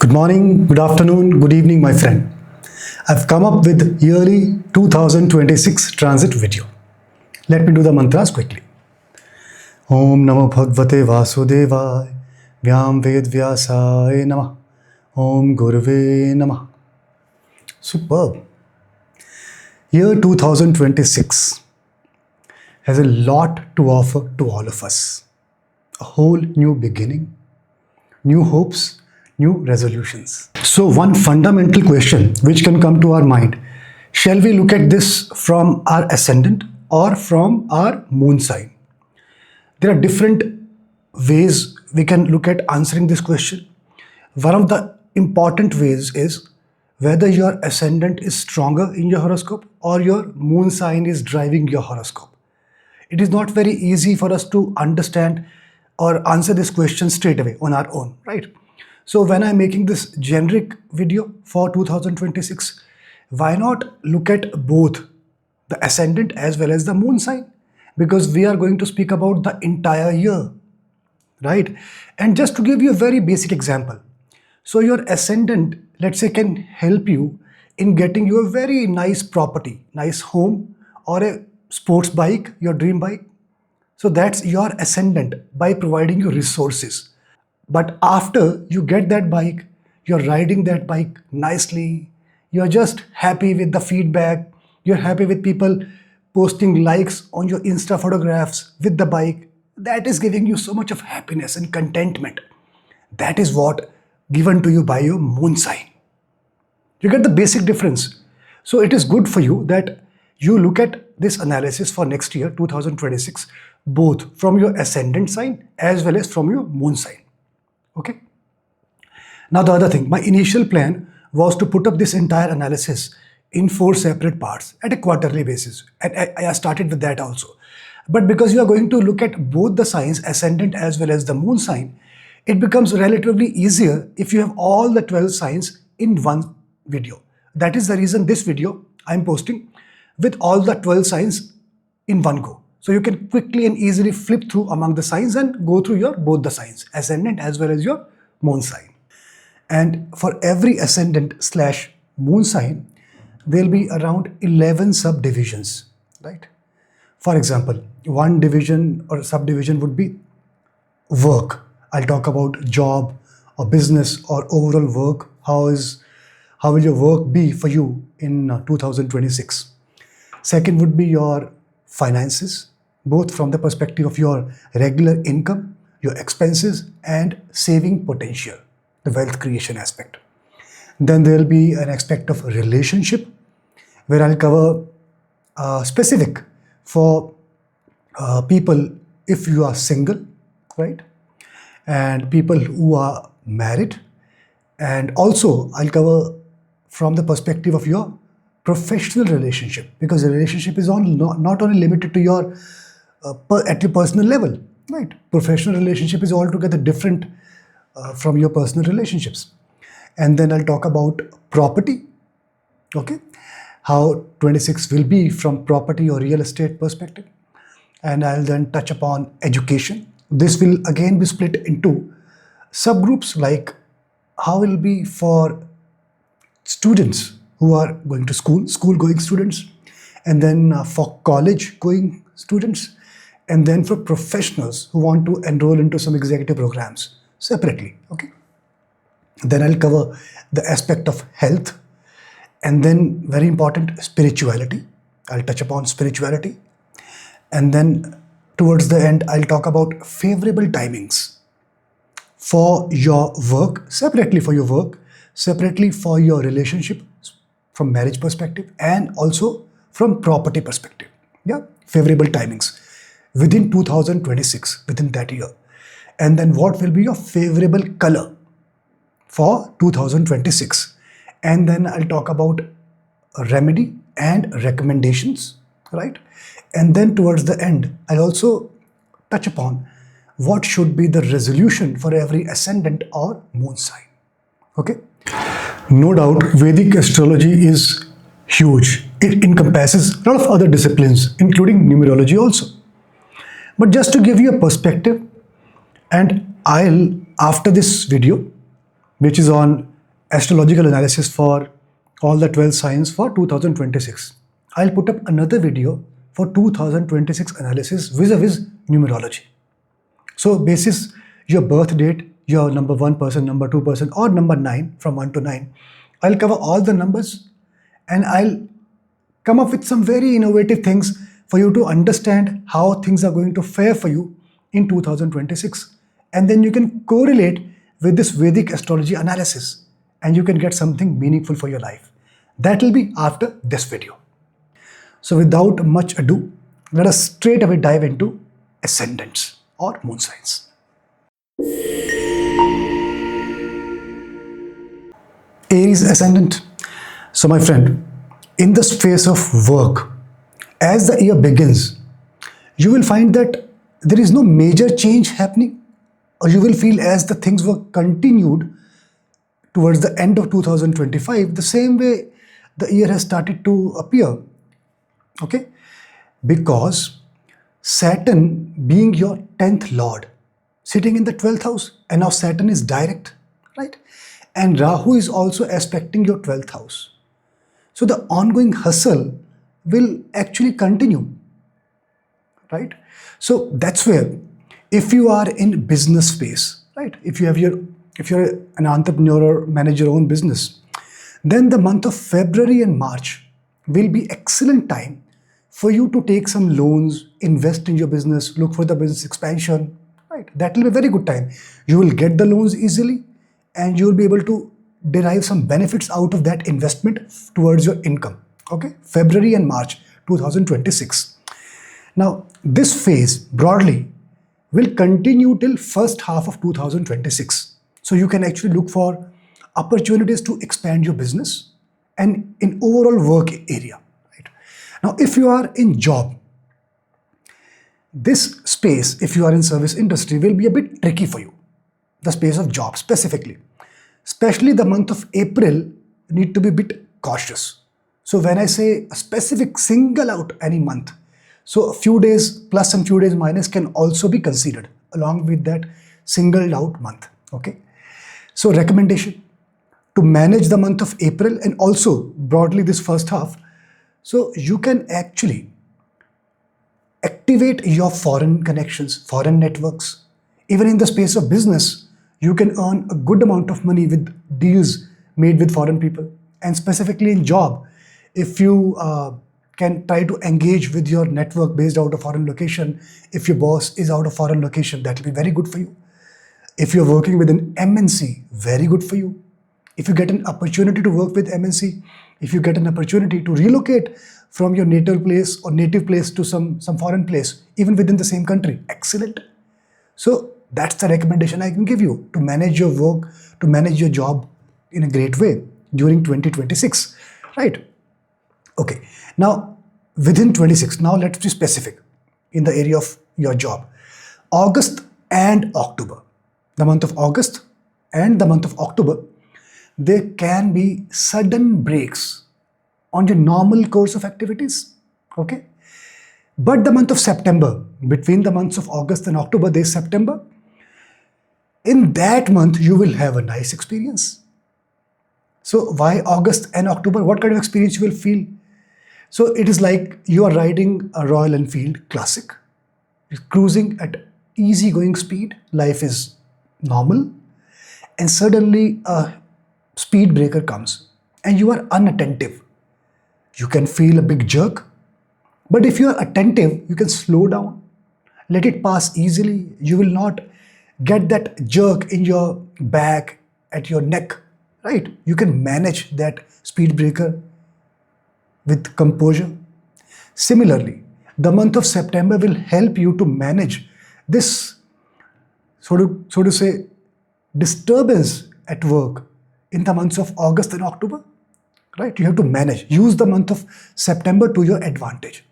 Good morning, good afternoon, good evening, my friend. I've come up with yearly 2026 transit video. Let me do the mantras quickly. Om Namo Bhagavate Vasudevaya Vyam Ved Vyasaya Namah Om Gurave Namah. Superb. Year 2026 has a lot to offer to all of us. A whole new beginning, new hopes, new resolutions. So one fundamental question which can come to our mind, shall we look at this from our ascendant or from our moon sign? There are different ways we can look at answering this question. One of the important ways is whether your ascendant is stronger in your horoscope or your moon sign is driving your horoscope. It is not very easy for us to understand or answer this question straight away on our own, right? So when I'm making this generic video for 2026, why not look at both the ascendant as well as the moon sign? Because we are going to speak about the entire year, right? And just to give you a very basic example. So your ascendant, let's say, can help you in getting you a very nice property, nice home, or a sports bike, your dream bike. So that's your ascendant by providing you resources. But after you get that bike, you're riding that bike nicely, you're just happy with the feedback, you're happy with people posting likes on your Insta photographs with the bike. That is giving you so much of happiness and contentment. That is what given to you by your moon sign. You get the basic difference. So it is good for you that you look at this analysis for next year, 2026, both from your ascendant sign as well as from your moon sign. Okay. Now the other thing, my initial plan was to put up this entire analysis in 4 separate parts at a quarterly basis. And I started with that also. But because you are going to look at both the signs, ascendant as well as the moon sign, it becomes relatively easier if you have all the 12 signs in one video. That is the reason this video I'm posting with all the 12 signs in one go. So you can quickly and easily flip through among the signs and go through your both the signs, ascendant as well as your moon sign. And for every ascendant / moon sign, there'll be around 11 subdivisions, right? For example, one division or subdivision would be work. I'll talk about job or business or overall work. How will your work be for you in 2026? Second would be your finances, both from the perspective of your regular income, your expenses, and saving potential, the wealth creation aspect. Then there will be an aspect of relationship, where I'll cover specific for people if you are single, right? And people who are married. And also I'll cover from the perspective of your professional relationship, because the relationship is not only limited to your at your personal level, right? Professional relationship is altogether different from your personal relationships. And then I'll talk about property, okay? How 26 will be from property or real estate perspective. And I'll then touch upon education. This will again be split into subgroups, like how it will be for students who are going to school going students, and then for college going students, and then for professionals who want to enroll into some executive programs separately, okay? Then I'll cover the aspect of health, and then very important, spirituality. I'll touch upon spirituality. And then towards the end, I'll talk about favorable timings for your work, separately for your work, separately for your relationship from marriage perspective, and also from property perspective. Yeah, favorable timings within 2026, within that year. And then what will be your favorable color for 2026. And then I'll talk about a remedy and recommendations, right? And then towards the end, I'll also touch upon what should be the resolution for every ascendant or moon sign. Okay? No doubt, Vedic astrology is huge. It encompasses a lot of other disciplines, including numerology also. But just to give you a perspective, and I'll, after this video, which is on astrological analysis for all the 12 signs for 2026. I'll put up another video for 2026 analysis vis-a-vis numerology. So basis your birth date, your number 1 person, number 2 person, or number 9 from 1 to 9, I'll cover all the numbers and I'll come up with some very innovative things for you to understand how things are going to fare for you in 2026. And then you can correlate with this Vedic astrology analysis and you can get something meaningful for your life. That will be after this video. So without much ado, let us straight away dive into ascendants or moon signs. Aries ascendant. So my friend, in the space of work, as the year begins, you will find that there is no major change happening, or you will feel as the things were continued towards the end of 2025, the same way the year has started to appear. Okay? Because Saturn being your 10th lord, sitting in the 12th house, and now Saturn is direct, right? And Rahu is also aspecting your 12th house. So the ongoing hustle will actually continue, right? So that's where, if you are in business space, right? If you're an entrepreneur or manage your own business, then the month of February and March will be excellent time for you to take some loans, invest in your business, look for the business expansion, right? That will be a very good time. You will get the loans easily and you will be able to derive some benefits out of that investment towards your income. Okay, February and March 2026. Now, this phase broadly will continue till first half of 2026. So you can actually look for opportunities to expand your business and in overall work area. Right? Now, if you are in job, this space, if you are in service industry, will be a bit tricky for you. The space of job specifically. Especially the month of April, need to be a bit cautious. So when I say a specific single out any month, so a few days plus and few days minus can also be considered along with that singled out month. Okay. So recommendation to manage the month of April and also broadly this first half. So you can actually activate your foreign connections, foreign networks. Even in the space of business, you can earn a good amount of money with deals made with foreign people. And specifically in job, if you can try to engage with your network based out of foreign location, if your boss is out of foreign location, that will be very good for you. If you're working with an MNC, very good for you. If you get an opportunity to work with MNC, if you get an opportunity to relocate from your native place or native place to some foreign place, even within the same country, excellent. So that's the recommendation I can give you to manage your work, to manage your job in a great way during 2026, right? Okay, now within 26, now let's be specific in the area of your job. August and October, the month of August and the month of October, there can be sudden breaks on your normal course of activities, okay? But the month of September, between the months of August and October, there is September. In that month, you will have a nice experience. So why August and October? What kind of experience you will feel? So it is like you are riding a Royal Enfield Classic. You're cruising at easy-going speed. Life is normal. And suddenly a speed breaker comes and you are unattentive. You can feel a big jerk. But if you are attentive, you can slow down. Let it pass easily. You will not get that jerk in your back, at your neck, right? You can manage that speed breaker with composure. Similarly, the month of September will help you to manage this, so to say, disturbance at work in the months of August and October, right? You have to manage. Use the month of September to your advantage.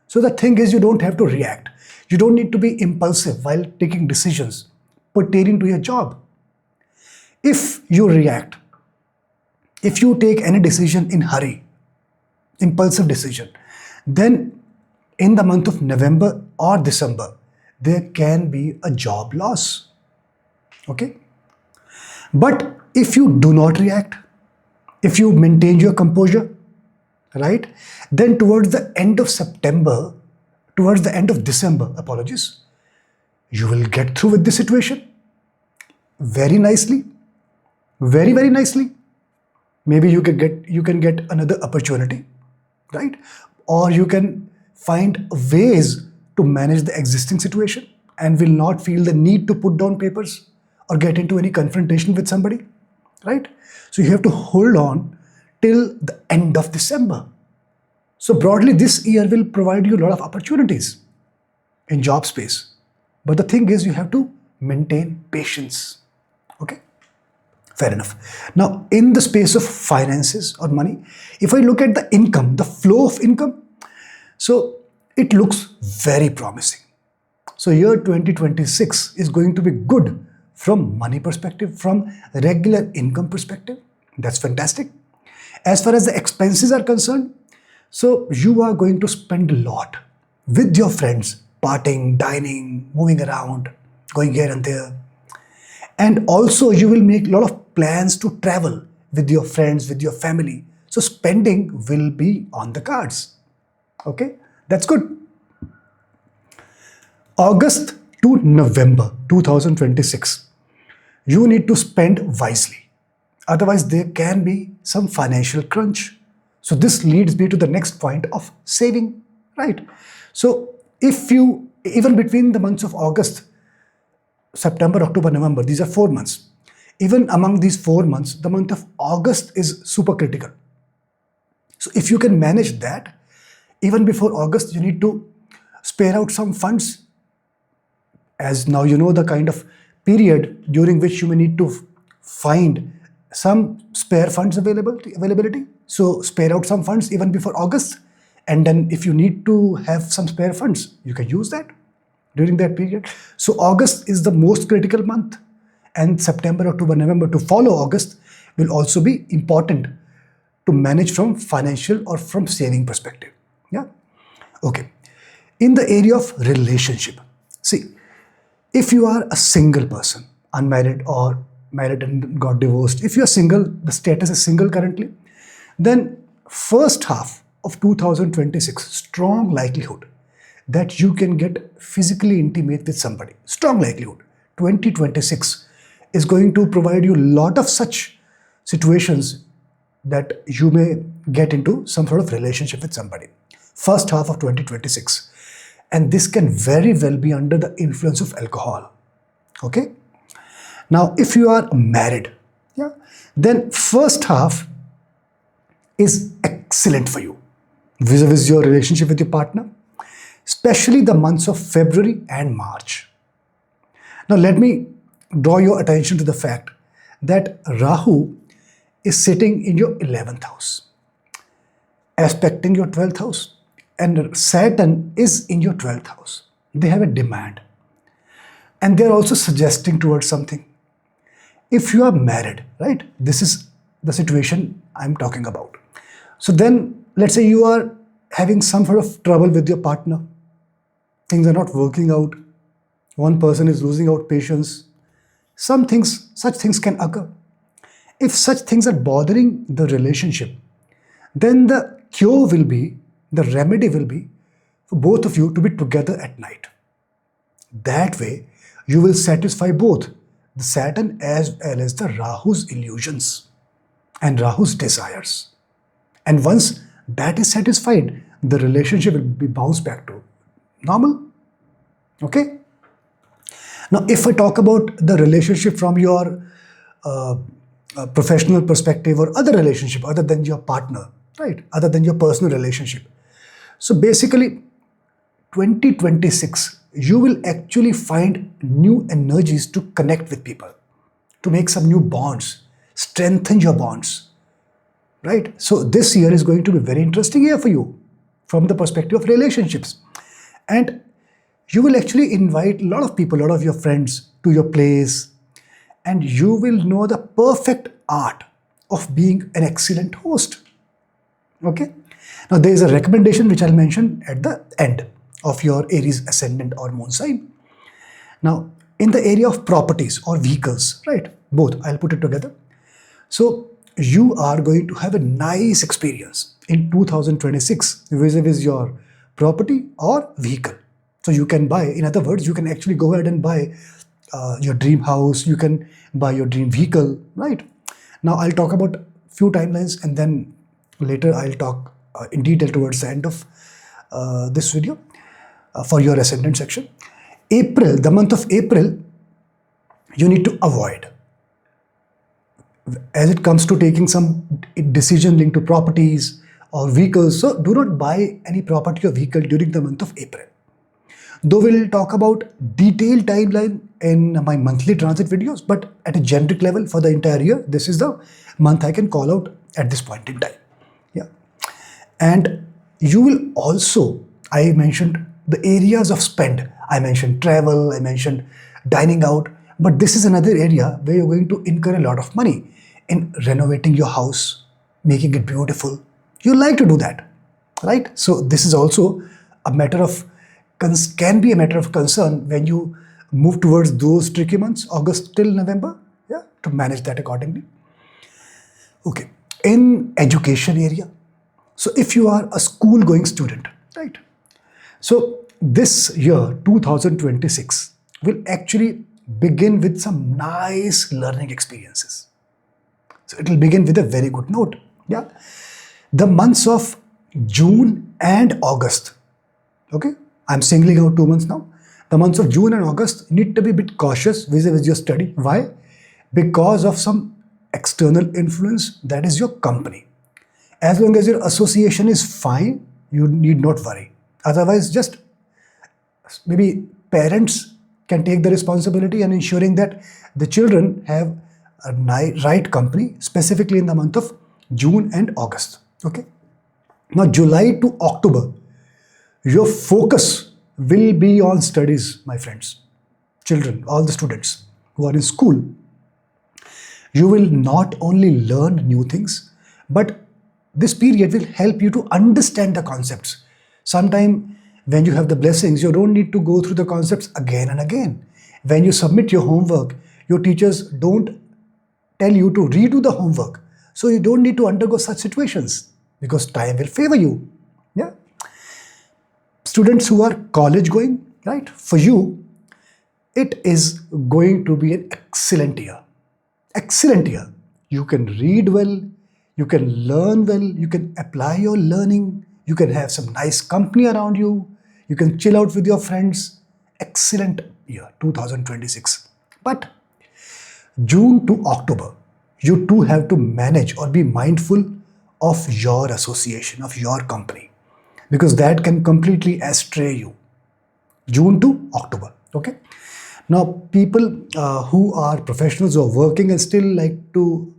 So the thing is, you don't have to react. You don't need to be impulsive while taking decisions pertaining to your job. If you react, if you take any decision in hurry, impulsive decision, then in the month of November or December, there can be a job loss. Okay? But if you do not react, if you maintain your composure, right, then towards the end of September, towards the end of December, apologies, you will get through with the situation very nicely, very, very nicely. Maybe you can get another opportunity, right? Or you can find ways to manage the existing situation and will not feel the need to put down papers or get into any confrontation with somebody, right? So you have to hold on till the end of December. So broadly, this year will provide you a lot of opportunities in job space. But the thing is, you have to maintain patience. Okay? Fair enough. Now, in the space of finances or money, if I look at the income, the flow of income, so it looks very promising. So year 2026 is going to be good from money perspective, from regular income perspective. That's fantastic. As far as the expenses are concerned, so you are going to spend a lot with your friends, partying, dining, moving around, going here and there. And also you will make a lot of plans to travel with your friends, with your family. So spending will be on the cards. Okay, that's good. August to November 2026, you need to spend wisely. Otherwise, there can be some financial crunch. So this leads me to the next point of saving, right? So if you, even between the months of August, September, October, November, these are 4 months. Even among these 4 months, the month of August is super critical. So if you can manage that, even before August, you need to spare out some funds. As now you know the kind of period during which you may need to find some spare funds availability. So spare out some funds even before August. And then if you need to have some spare funds, you can use that during that period. So August is the most critical month, and September, October, November to follow August will also be important to manage from financial or from saving perspective. Yeah. Okay. In the area of relationship, see, if you are a single person, unmarried or married and got divorced, if you are single, the status is single currently, then first half of 2026, strong likelihood that you can get physically intimate with somebody. Strong likelihood. 2026 is going to provide you a lot of such situations that you may get into some sort of relationship with somebody. First half of 2026. And this can very well be under the influence of alcohol. Okay? Now, if you are married, yeah, then first half is excellent for you vis-a-vis your relationship with your partner, especially the months of February and March. Now, let me draw your attention to the fact that Rahu is sitting in your 11th house, aspecting your 12th house, and Saturn is in your 12th house. They have a demand. And they're also suggesting towards something. If you are married, right, this is the situation I'm talking about. So then, let's say you are having some sort of trouble with your partner. Things are not working out. One person is losing out patience. Such things can occur. If such things are bothering the relationship, then the cure will be, the remedy will be for both of you to be together at night. That way, you will satisfy both the Saturn as well as the Rahu's illusions and Rahu's desires. And once that is satisfied, the relationship will be bounced back to normal. Okay? Now, if I talk about the relationship from your professional perspective or other relationship other than your partner, right? Other than your personal relationship. So basically, 2026, you will actually find new energies to connect with people, to make some new bonds, strengthen your bonds, right? So this year is going to be a very interesting year for you from the perspective of relationships. And you will actually invite a lot of people, a lot of your friends to your place, and you will know the perfect art of being an excellent host. Okay? Now, there is a recommendation which I'll mention at the end of your Aries Ascendant or Moon sign. Now, in the area of properties or vehicles, right? Both, I'll put it together. So, you are going to have a nice experience in 2026 vis-a-vis your property or vehicle. So you can buy, in other words, you can actually go ahead and buy your dream house, you can buy your dream vehicle, right? Now I'll talk about few timelines and then later I'll talk in detail towards the end of this video for your ascendant section. April, the month of April, you need to avoid as it comes to taking some decision linked to properties or vehicles. So do not buy any property or vehicle during the month of April. Though we'll talk about detailed timeline in my monthly transit videos, but at a generic level for the entire year, this is the month I can call out at this point in time. Yeah. And you will also, I mentioned the areas of spend. I mentioned travel, I mentioned dining out, but this is another area where you're going to incur a lot of money in renovating your house, making it beautiful. You like to do that, right? So this is also a matter of can be a matter of concern when you move towards those tricky months, August till November, yeah, to manage that accordingly. Okay, in education area, so if you are a school going student, right? So this year, 2026, will actually begin with some nice learning experiences. So it will begin with a very good note, yeah. The months of June and August, okay, I'm singling out 2 months now. The months of June and August need to be a bit cautious vis-a-vis your study. Why? Because of some external influence, that is your company. As long as your association is fine, you need not worry. Otherwise, just maybe parents can take the responsibility and ensuring that the children have a right company, specifically in the month of June and August. Okay. Now, July to October, your focus will be on studies, my friends, children, all the students who are in school. You will not only learn new things, but this period will help you to understand the concepts. Sometimes when you have the blessings, you don't need to go through the concepts again and again. When you submit your homework, your teachers don't tell you to redo the homework. So you don't need to undergo such situations because time will favor you. Yeah. Students who are college going, right? For you, it is going to be an excellent year. Excellent year. You can read well, you can learn well, you can apply your learning, you can have some nice company around you, you can chill out with your friends. Excellent year, 2026. But June to October, you too have to manage or be mindful of your association, of your company, because that can completely astray you. June to October, okay? Now, people who are professionals or working and still like to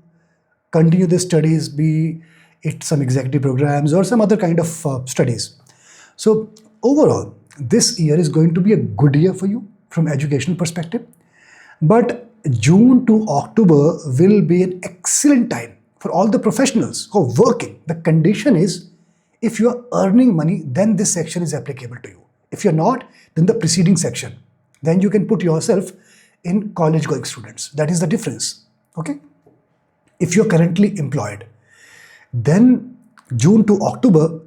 continue their studies, be it some executive programs or some other kind of studies. So overall, this year is going to be a good year for you from educational perspective. But June to October will be an excellent time for all the professionals who are working. The condition is, if you are earning money, then this section is applicable to you. If you're not, then the preceding section. Then you can put yourself in college going students. That is the difference. Okay. If you're currently employed, then June to October,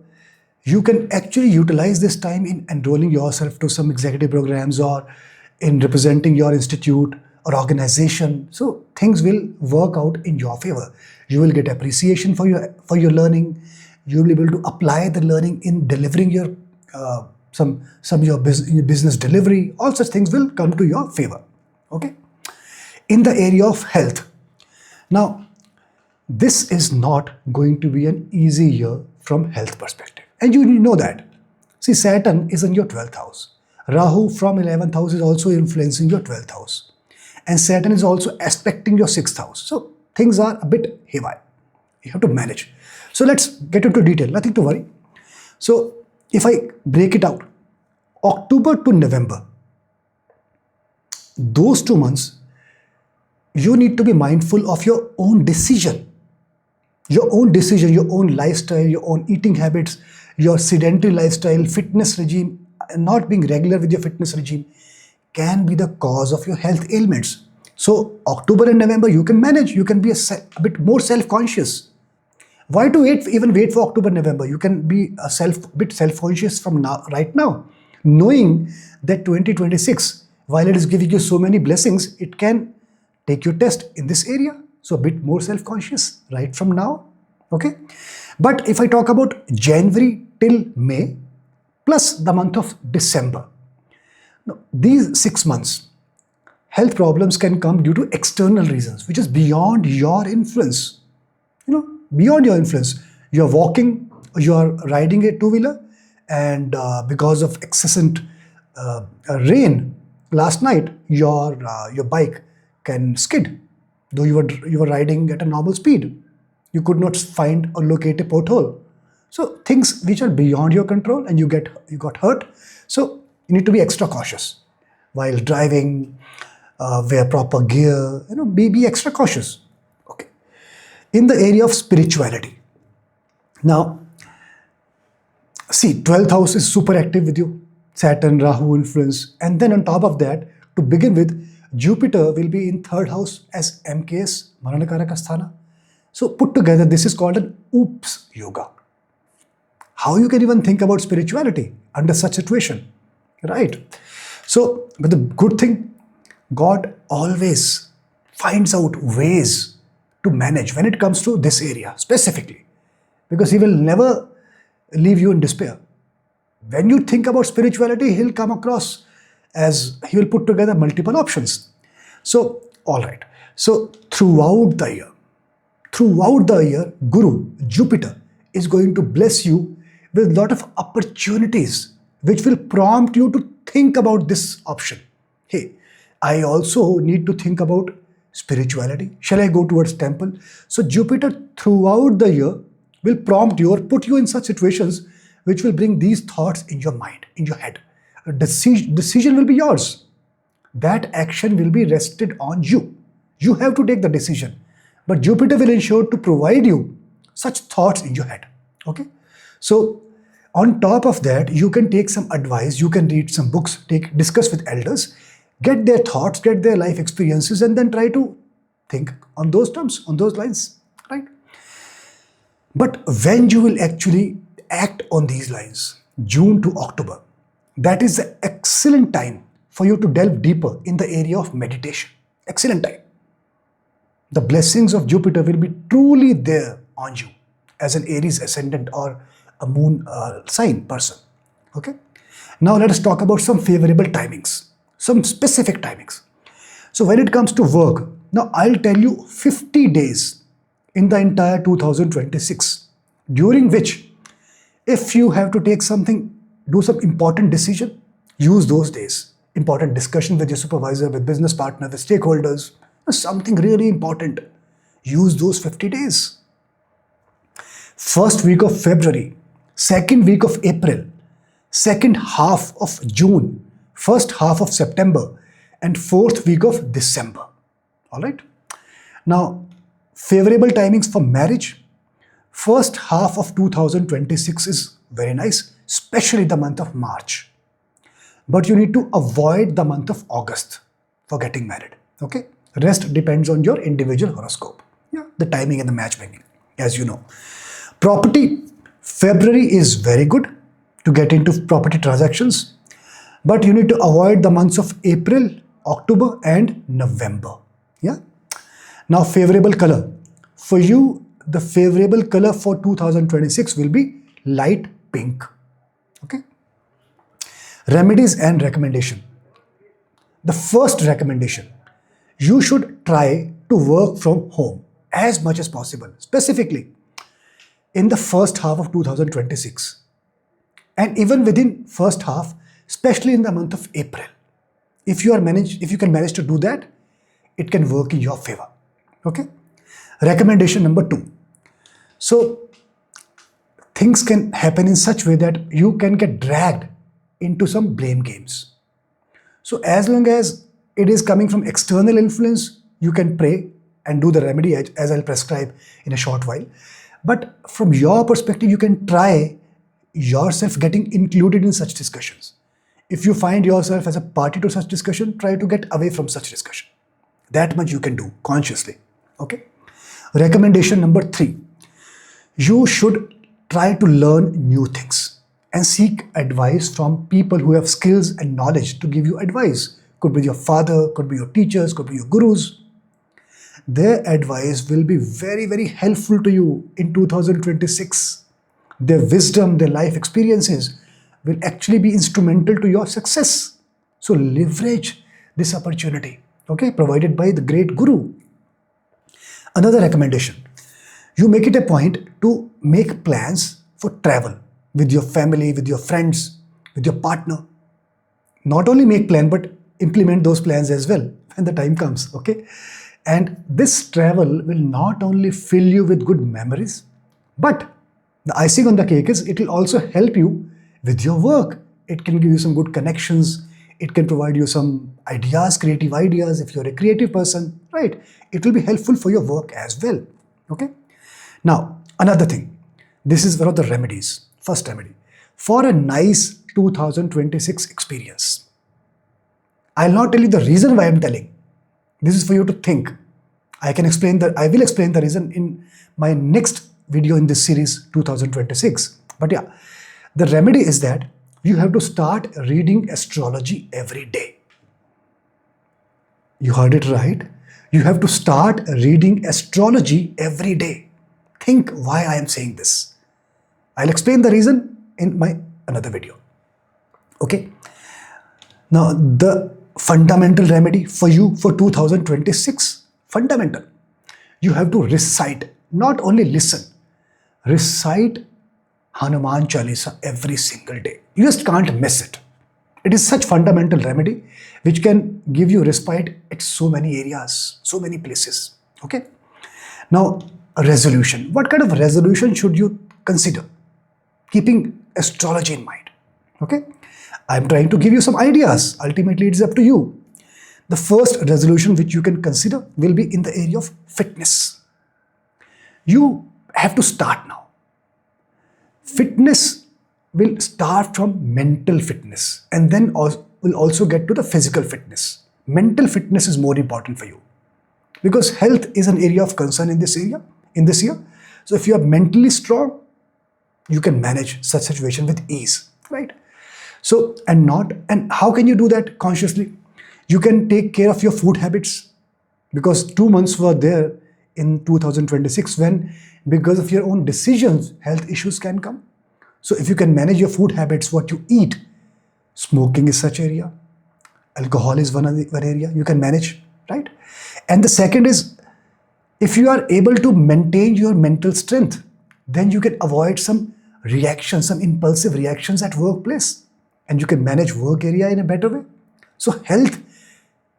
you can actually utilize this time in enrolling yourself to some executive programs or in representing your institute or organization. So things will work out in your favor. You will get appreciation for your learning. You will be able to apply the learning in delivering your some your business delivery. All such things will come to your favor. Okay. In the area of health, now this is not going to be an easy year from health perspective, and you know that. See, Saturn is in your 12th house. Rahu from 11th house is also influencing your 12th house, and Saturn is also aspecting your 6th house. So things are a bit haywire. You have to manage. So let's get into detail. Nothing to worry. So if I break it out, October to November, those 2 months, you need to be mindful of your own decision. Your own lifestyle, your own eating habits, your sedentary lifestyle, fitness regime, not being regular with your fitness regime can be the cause of your health ailments. So October and November you can manage, you can be a bit more self-conscious. Why to even wait for October, November? You can be a bit self-conscious from now, right now, knowing that 2026, while it is giving you so many blessings, it can take your test in this area. So a bit more self-conscious right from now. Okay. But if I talk about January till May, plus the month of December, now, these 6 months, health problems can come due to external reasons, which is beyond your influence. Beyond your influence. You are walking, you are riding a two-wheeler, and because of excessive rain last night, your bike can skid. Though you were riding at a normal speed, you could not find or locate a pothole. So things which are beyond your control, and you got hurt. So you need to be extra cautious while driving. Wear proper gear. Be extra cautious. Okay. In the area of spirituality, now see, 12th house is super active with you, Saturn, Rahu influence, and then on top of that, to begin with, Jupiter will be in 3rd house as MKS, Maranakaraka Sthana. So put together, this is called an oops yoga. How you can even think about spirituality under such situation, right? So, but the good thing, God always finds out ways to manage when it comes to this area specifically, because He will never leave you in despair. When you think about spirituality, He'll come across as He will put together multiple options. So, all right. So, throughout the year, Guru, Jupiter, is going to bless you with a lot of opportunities which will prompt you to think about this option. Hey, I also need to think about spirituality. Shall I go towards temple? So Jupiter throughout the year will prompt you or put you in such situations which will bring these thoughts in your mind, in your head. A decision will be yours. That action will be rested on you. You have to take the decision. But Jupiter will ensure to provide you such thoughts in your head. Okay? So on top of that, you can take some advice, you can read some books, discuss with elders, get their thoughts, get their life experiences, and then try to think on those terms, on those lines, right? But when you will actually act on these lines, June to October, that is the excellent time for you to delve deeper in the area of meditation. Excellent time. The blessings of Jupiter will be truly there on you as an Aries ascendant or a moon sign person. Okay. Now let us talk about some favorable timings, some specific timings. So when it comes to work, now I'll tell you 50 days in the entire 2026, during which if you have to take something, do some important decision, use those days. Important discussion with your supervisor, with business partner, with stakeholders, something really important. Use those 50 days. First week of February, second week of April, second half of June, first half of September, and fourth week of December. All right. Now, favorable timings for marriage. First half of 2026 is very nice, especially the month of March. But you need to avoid the month of August for getting married. Okay. Rest depends on your individual horoscope. Yeah, the timing and the matchmaking, as you know. Property, February is very good to get into property transactions, but you need to avoid the months of April, October, and November. Yeah. Now, favorable color. For you, the favorable color for 2026 will be light pink. Okay. Remedies and recommendation. The first recommendation, you should try to work from home as much as possible, specifically in the first half of 2026. And even within first half, especially in the month of April. If you can manage to do that, it can work in your favor. Okay. Recommendation number 2. So things can happen in such way that you can get dragged into some blame games. So as long as it is coming from external influence, you can pray and do the remedy as I'll prescribe in a short while. But from your perspective, you can try yourself getting included in such discussions. If you find yourself as a party to such discussion, try to get away from such discussion. That much you can do consciously. Okay. Recommendation number 3. You should try to learn new things and seek advice from people who have skills and knowledge to give you advice. Could be your father, could be your teachers, could be your gurus. Their advice will be very, very helpful to you in 2026. Their wisdom, their life experiences will actually be instrumental to your success. So leverage this opportunity, okay, provided by the great guru. Another recommendation, you make it a point to make plans for travel with your family, with your friends, with your partner. Not only make plan, but implement those plans as well when the time comes, okay? And this travel will not only fill you with good memories, but the icing on the cake is it will also help you with your work. It can give you some good connections. It can provide you some ideas, creative ideas if you're a creative person, right? It will be helpful for your work as well, okay? Now, another thing. This is one of the remedies. First remedy. For a nice 2026 experience. I'll not tell you the reason why I'm telling. This is for you to think. I will explain the reason in my next video in this series 2026. But yeah, the remedy is that you have to start reading astrology every day. You heard it right. You have to start reading astrology every day. Think why I am saying this. I'll explain the reason in my another video. Okay. Now, the fundamental remedy for you for 2026, fundamental. You have to recite, not only listen, recite Hanuman Chalisa every single day. You just can't miss it. It is such fundamental remedy which can give you respite at so many areas, so many places. Okay. Now, a resolution. What kind of resolution should you consider? Keeping astrology in mind. Okay. I'm trying to give you some ideas. Ultimately, it's up to you. The first resolution which you can consider will be in the area of fitness. You have to start now. Fitness will start from mental fitness and then will also get to the physical fitness. Mental fitness is more important for you because health is an area of concern in this year. So if you are mentally strong, you can manage such situation with ease, right? So, and how can you do that consciously? You can take care of your food habits because 2 months were there in 2026 when, because of your own decisions, health issues can come. So if you can manage your food habits, what you eat, smoking is such area, alcohol is one area you can manage, right? And the second is, if you are able to maintain your mental strength, then you can avoid some reactions, some impulsive reactions at workplace, and you can manage work area in a better way. So health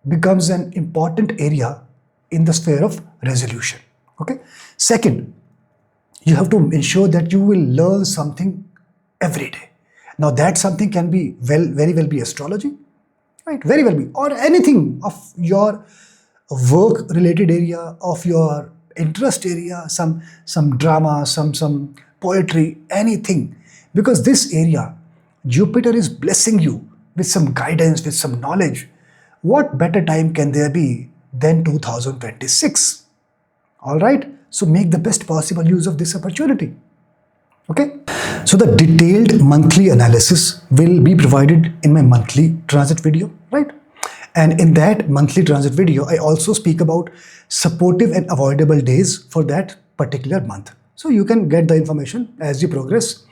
becomes an important area in the sphere of resolution. Okay. Second, you have to ensure that you will learn something every day. Now that something can be very well be astrology, right? Very well be, or anything of your work related area, of your interest area, some drama, some poetry, anything. Because this area, Jupiter is blessing you with some guidance, with some knowledge. What better time can there be than 2026? All right. So make the best possible use of this opportunity. Okay. So the detailed monthly analysis will be provided in my monthly transit video, right? And in that monthly transit video, I also speak about supportive and avoidable days for that particular month. So you can get the information as you progress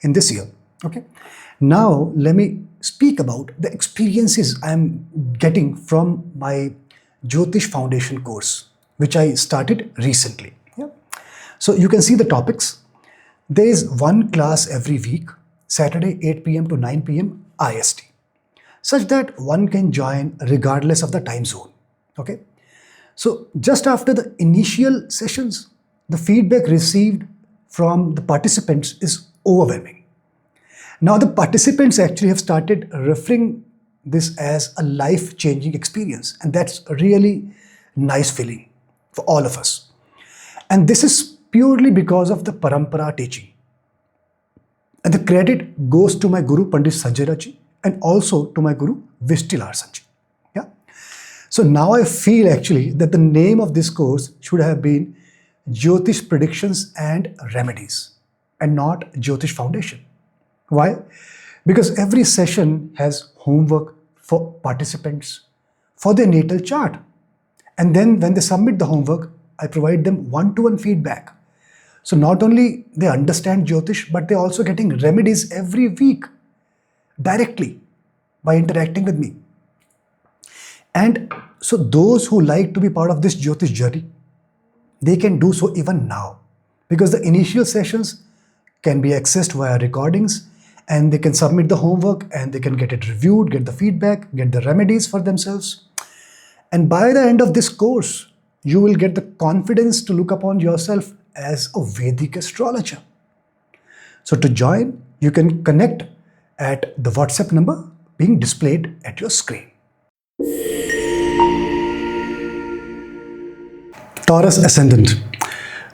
in this year. Okay. Now let me speak about the experiences I am getting from my Jyotish Foundation course, which I started recently. Yeah. So you can see the topics. There is one class every week, Saturday 8 p.m. to 9 p.m. IST, such that one can join regardless of the time zone. Okay. So just after the initial sessions, the feedback received from the participants is overwhelming. Now the participants actually have started referring this as a life-changing experience, and that's a really nice feeling for all of us. And this is purely because of the parampara teaching. And the credit goes to my Guru Pandit Sanjay Raji and also to my Guru Vishtilar Sanjay. Yeah. So now I feel actually that the name of this course should have been Jyotish Predictions and Remedies and not Jyotish Foundation. Why? Because every session has homework for participants for their natal chart. And then when they submit the homework, I provide them one-to-one feedback. So not only they understand Jyotish, but they're also getting remedies every week directly by interacting with me. And so those who like to be part of this Jyotish journey, they can do so even now, because the initial sessions can be accessed via recordings, and they can submit the homework and they can get it reviewed, get the feedback, get the remedies for themselves. And by the end of this course, you will get the confidence to look upon yourself as a Vedic astrologer. So to join, you can connect at the WhatsApp number being displayed at your screen. Taurus Ascendant.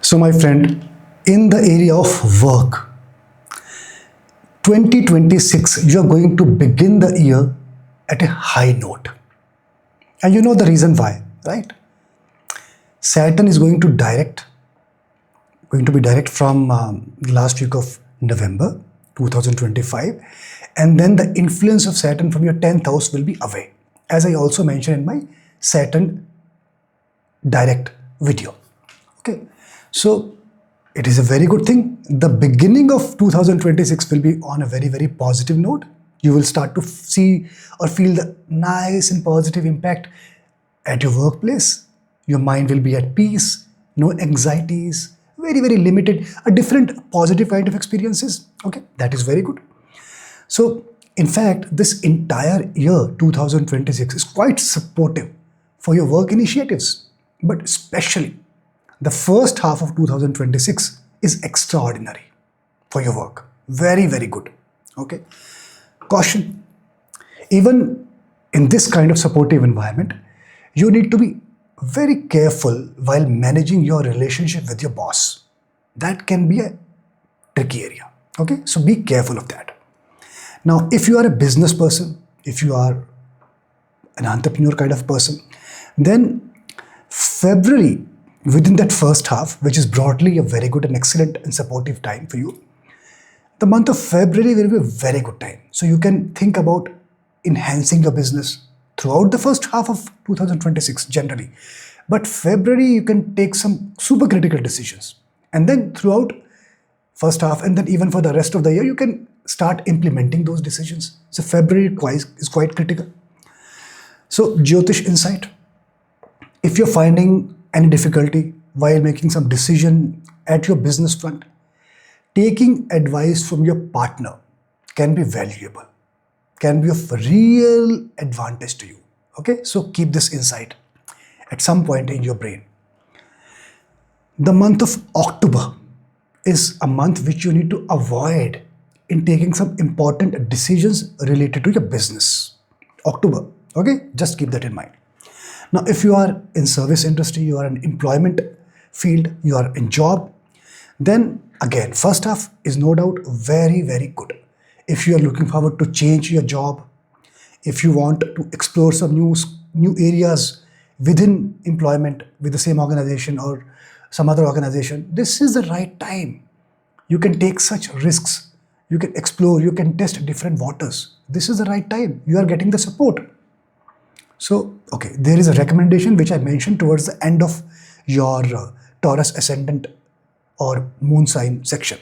So my friend, in the area of work, 2026, you are going to begin the year at a high note. And you know the reason why, right? Saturn is going to be direct from last week of November 2025. And then the influence of Saturn from your 10th house will be away, as I also mentioned in my Saturn direct video. Okay, so it is a very good thing. The beginning of 2026 will be on a very, very positive note. You will start to see or feel the nice and positive impact at your workplace. Your mind will be at peace, no anxieties, very, very limited, a different positive kind of experiences. Okay, that is very good. So, in fact, this entire year 2026 is quite supportive for your work initiatives, but especially the first half of 2026 is extraordinary for your work. Very, very good. Okay. Caution. Even in this kind of supportive environment, you need to be very careful while managing your relationship with your boss. That can be a tricky area. Okay. So be careful of that. Now, if you are a business person, if you are an entrepreneur kind of person, then February, within that first half, which is broadly a very good and excellent and supportive time for you, the month of February will be a very good time. So you can think about enhancing your business throughout the first half of 2026 generally. But February, you can take some super critical decisions. And then throughout first half, and then even for the rest of the year, you can start implementing those decisions. So February is quite critical. So Jyotish insight. If you're finding any difficulty while making some decision at your business front, taking advice from your partner can be valuable, can be of real advantage to you. Okay, so keep this insight at some point in your brain. The month of October is a month which you need to avoid in taking some important decisions related to your business. October, okay, just keep that in mind. Now, if you are in service industry, you are in employment field, you are in job, then again, first half is no doubt very, very good. If you are looking forward to change your job, if you want to explore some new areas within employment with the same organization or some other organization, this is the right time. You can take such risks. You can explore, you can test different waters. This is the right time. You are getting the support. So, okay, there is a recommendation which I mentioned towards the end of your Taurus Ascendant or Moon sign section.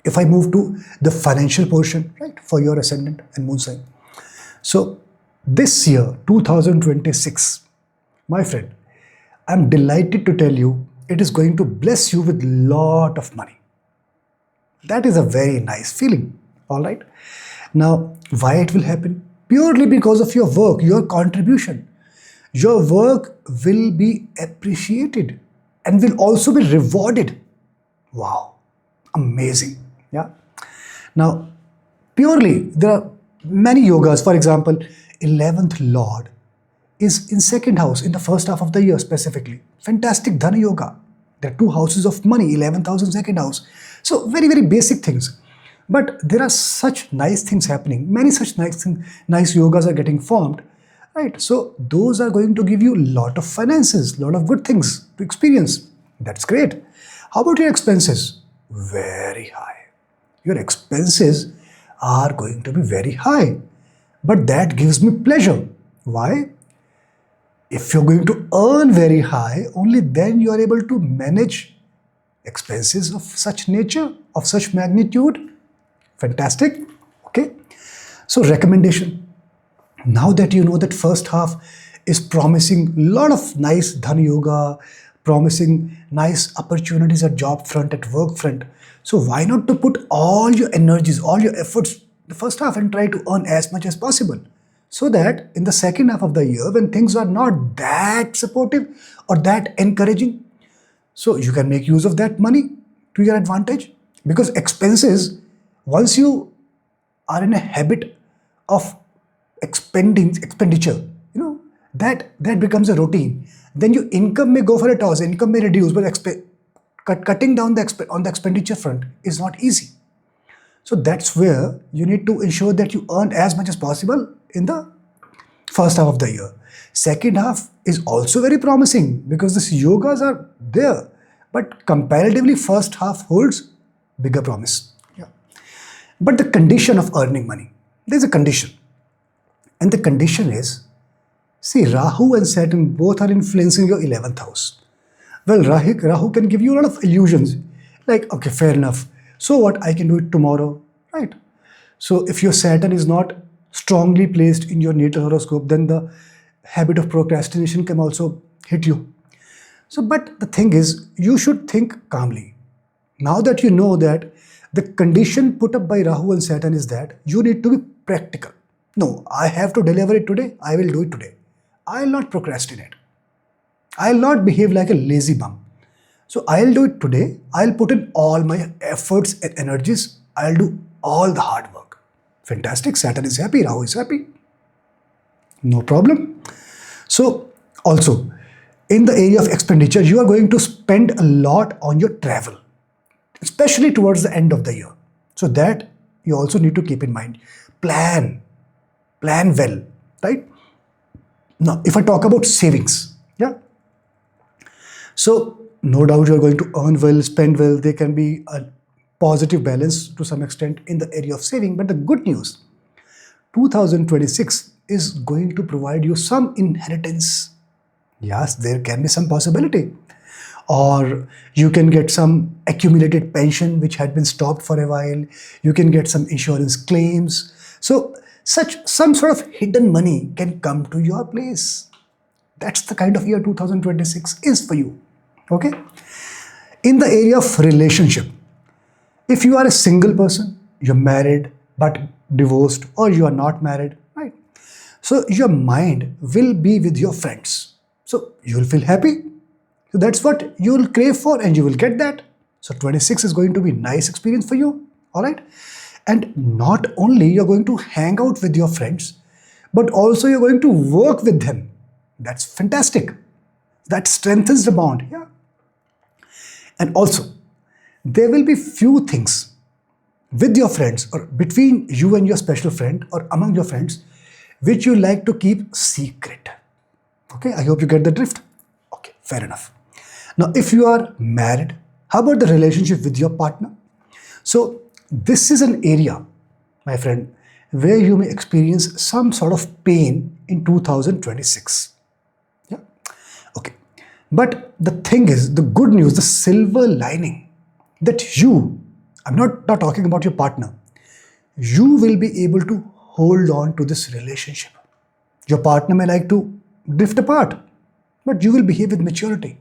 If I move to the financial portion, right, for your Ascendant and Moon sign. So, this year, 2026, my friend, I'm delighted to tell you it is going to bless you with a lot of money. That is a very nice feeling, all right? Now, why it will happen? Purely because of your work, your contribution. Your work will be appreciated and will also be rewarded. Wow, amazing. Yeah. Now, purely, there are many yogas. For example, 11th Lord is in second house in the first half of the year specifically. Fantastic Dhana Yoga. There are two houses of money, 11th house and second house. So very, very basic things. But there are such nice things happening. Many such nice yogas are getting formed right? So those are going to give you a lot of finances, a lot of good things to experience. That's great. How about your expenses? Very high. Your expenses are going to be very high, but that gives me pleasure. Why? If you're going to earn very high, only then you are able to manage expenses of such nature, of such magnitude. Fantastic. Okay. So recommendation. Now that you know that first half is promising a lot of nice dhan yoga, promising nice opportunities at job front, at work front. So why not to put all your energies, all your efforts the first half and try to earn as much as possible, so that in the second half of the year, when things are not that supportive or that encouraging, so you can make use of that money to your advantage. Because expenses, once you are in a habit of expenditure, that becomes a routine. Then your income may go for a toss, income may reduce, but cutting down on the expenditure front is not easy. So that's where you need to ensure that you earn as much as possible in the first half of the year. Second half is also very promising because these yogas are there, but comparatively first half holds bigger promise. Yeah. But the condition of earning money, there's a condition. And the condition is, see, Rahu and Saturn both are influencing your 11th house. Well, Rahu can give you a lot of illusions. Like, okay, fair enough. So what? I can do it tomorrow, right? So if your Saturn is not strongly placed in your natal horoscope, then the habit of procrastination can also hit you. So, but the thing is, you should think calmly. Now that you know that the condition put up by Rahu and Saturn is that you need to be practical. No, I have to deliver it today. I will do it today. I will not procrastinate. I will not behave like a lazy bum. So I'll do it today. I'll put in all my efforts and energies. I'll do all the hard work. Fantastic. Saturn is happy. Rahu is happy. No problem. So also, in the area of expenditure, you are going to spend a lot on your travel, especially towards the end of the year. So that you also need to keep in mind. Plan well, right? Now, if I talk about savings, yeah. So no doubt you're going to earn well, spend well. There can be a positive balance to some extent in the area of saving. But the good news, 2026 is going to provide you some inheritance. Yes, there can be some possibility. Or you can get some accumulated pension which had been stopped for a while. You can get some insurance claims. So some sort of hidden money can come to your place. That's the kind of year 2026 is for you. Okay? In the area of relationship, if you are a single person, you're married but divorced, or you are not married, right? So your mind will be with your friends. So you will feel happy. So that's what you will crave for and you will get that. So 26 is going to be a nice experience for you. All right? And not only you're going to hang out with your friends, but also you're going to work with them. That's fantastic. That strengthens the bond. Yeah. And also, there will be few things with your friends or between you and your special friend or among your friends which you like to keep secret. Okay, I hope you get the drift. Okay, fair enough. Now, if you are married, how about the relationship with your partner? So, this is an area, my friend, where you may experience some sort of pain in 2026. Yeah. Okay. But the thing is, the good news, the silver lining, that I'm not talking about your partner, you will be able to hold on to this relationship. Your partner may like to drift apart, but you will behave with maturity.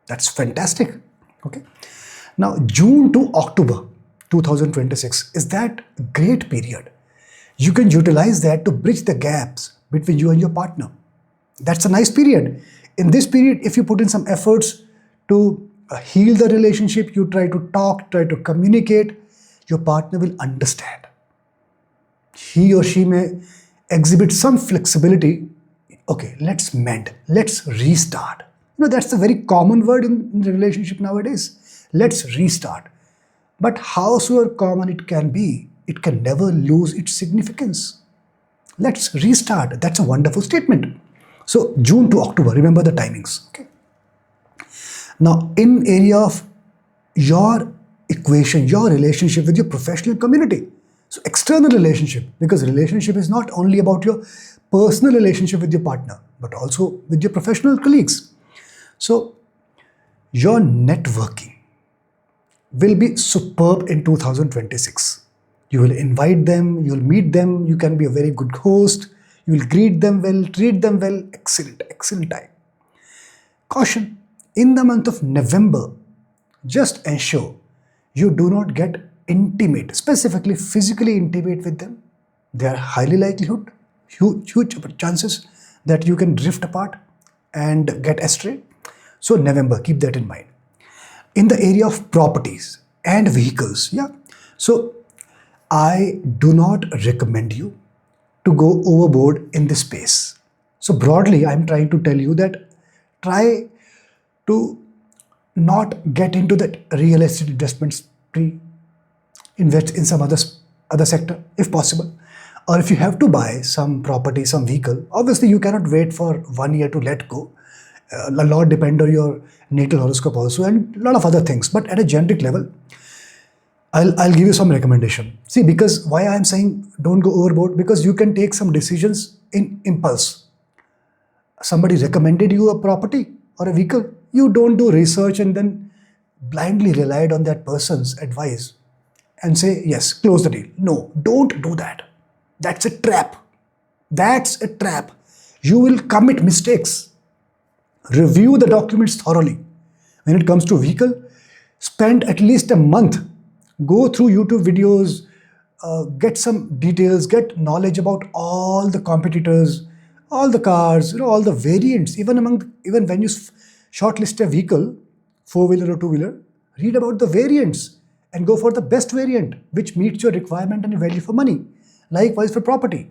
That's fantastic. Okay. Now, June to October 2026 is that great period. You can utilize that to bridge the gaps between you and your partner. That's a nice period. In this period, if you put in some efforts to heal the relationship, you try to talk, try to communicate, your partner will understand. He or she may exhibit some flexibility. Okay, let's mend, let's restart. That's a very common word in the relationship nowadays. Let's restart. But howsoever common it can be, it can never lose its significance. Let's restart. That's a wonderful statement. So June to October, remember the timings. Okay. Now, in area of your equation, your relationship with your professional community. So external relationship, because relationship is not only about your personal relationship with your partner, but also with your professional colleagues. So your networking will be superb in 2026. You will invite them, you'll meet them, you can be a very good host, you will greet them well, treat them well. Excellent, excellent time. Caution, in the month of November, just ensure you do not get intimate, specifically physically intimate with them. There are highly likelihood, huge chances that you can drift apart and get astray. So November, keep that in mind. In the area of properties and vehicles, yeah. So I do not recommend you to go overboard in this space. So broadly, I'm trying to tell you that try to not get into that real estate investment spree. Invest in some other sector if possible. Or if you have to buy some property, some vehicle, obviously you cannot wait for 1 year to let go. A lot depend on your natal horoscope also and a lot of other things. But at a generic level, I'll give you some recommendation. See, because why I'm saying don't go overboard, because you can take some decisions in impulse. Somebody recommended you a property or a vehicle, you don't do research and then blindly relied on that person's advice and say, yes, close the deal. No, don't do that. That's a trap. That's a trap. You will commit mistakes. Review the documents thoroughly. When it comes to vehicle, spend at least a month. Go through YouTube videos, get some details, get knowledge about all the competitors, all the cars, all the variants. Even when you shortlist a vehicle, four-wheeler or two-wheeler, read about the variants and go for the best variant which meets your requirement and value for money. Likewise for property,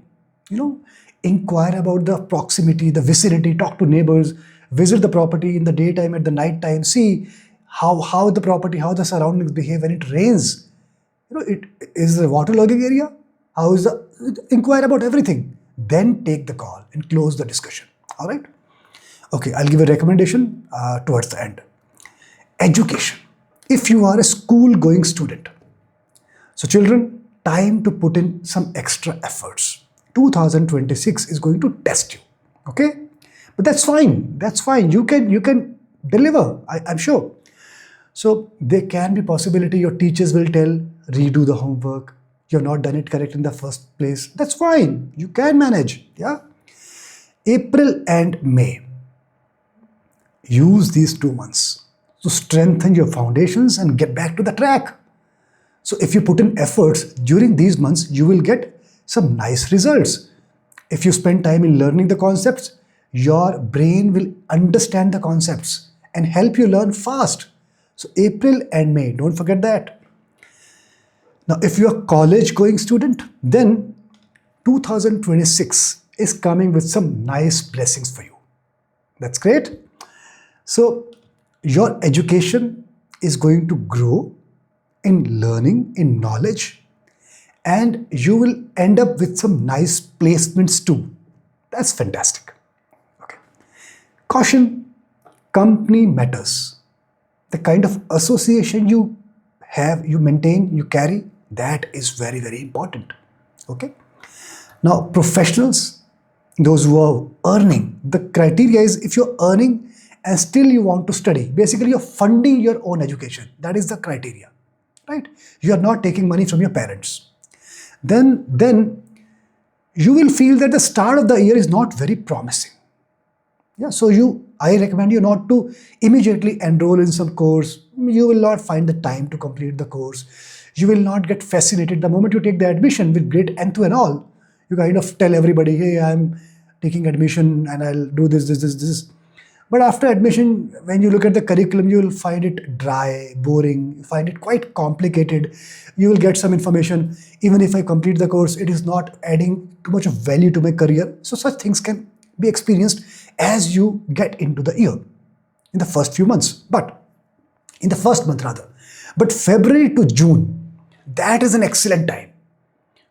inquire about the proximity, the vicinity, talk to neighbors, visit the property in the daytime, at the night time, see how the property, how the surroundings behave when it rains. It is a waterlogging area. How is inquire about everything. Then take the call and close the discussion. All right. Okay, I'll give a recommendation towards the end. Education. If you are a school-going student, so children, time to put in some extra efforts. 2026 is going to test you. Okay, but that's fine. That's fine. You can deliver. I'm sure. So there can be possibility your teachers will tell, redo the homework. You've not done it correct in the first place. That's fine. You can manage. Yeah. April and May. Use these 2 months to strengthen your foundations and get back to the track. So if you put in efforts during these months, you will get some nice results. If you spend time in learning the concepts, your brain will understand the concepts and help you learn fast. So April and May, don't forget that. Now, if you're a college-going student, then 2026 is coming with some nice blessings for you. That's great. So your education is going to grow in learning, in knowledge, and you will end up with some nice placements too. That's fantastic. Okay. Caution, company matters. The kind of association you have, you maintain, you carry, that is very, very important. Okay. Now, professionals, those who are earning, the criteria is if you're earning and still you want to study, basically you're funding your own education. That is the criteria, right? You are not taking money from your parents. Then you will feel that the start of the year is not very promising. Yeah, so I recommend you not to immediately enroll in some course. You will not find the time to complete the course. You will not get fascinated the moment you take the admission with great enthu and all. You kind of tell everybody, hey, I'm taking admission and I'll do this. But after admission, when you look at the curriculum, you will find it dry, boring, you find it quite complicated. You will get some information. Even if I complete the course, it is not adding too much of value to my career. So such things can be experienced as you get into the year, in the first few months. But in the first month rather. But February to June, that is an excellent time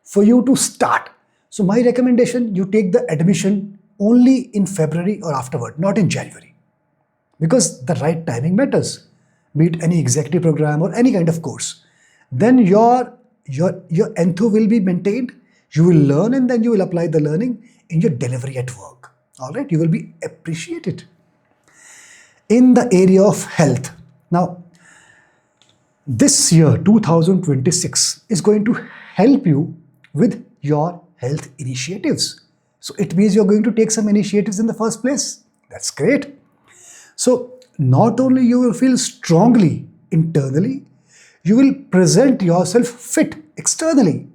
for you to start. So my recommendation, you take the admission only in February or afterward, not in January. Because the right timing matters, be it any executive program or any kind of course. Then your enthu will be maintained, you will learn, and then you will apply the learning in your delivery at work. All right, you will be appreciated. In the area of health, now this year 2026 is going to help you with your health initiatives. So it means you're going to take some initiatives in the first place. That's great. So not only you will feel strongly internally, you will present yourself fit externally.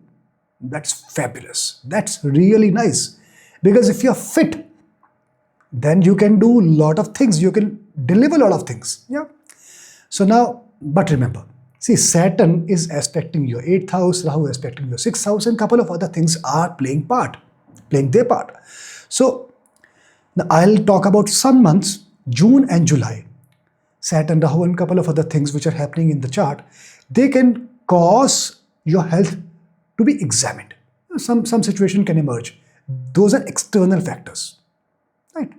That's fabulous. That's really nice. Because if you're fit, then you can do a lot of things. You can deliver a lot of things. Yeah. So now, but remember, see, Saturn is aspecting your 8th house, Rahu is aspecting your 6th house, and a couple of other things are playing their part. So now I'll talk about some months, June and July. Saturn, Rahu, and a couple of other things which are happening in the chart, they can cause your health to be examined. Some situation can emerge. Those are external factors, right?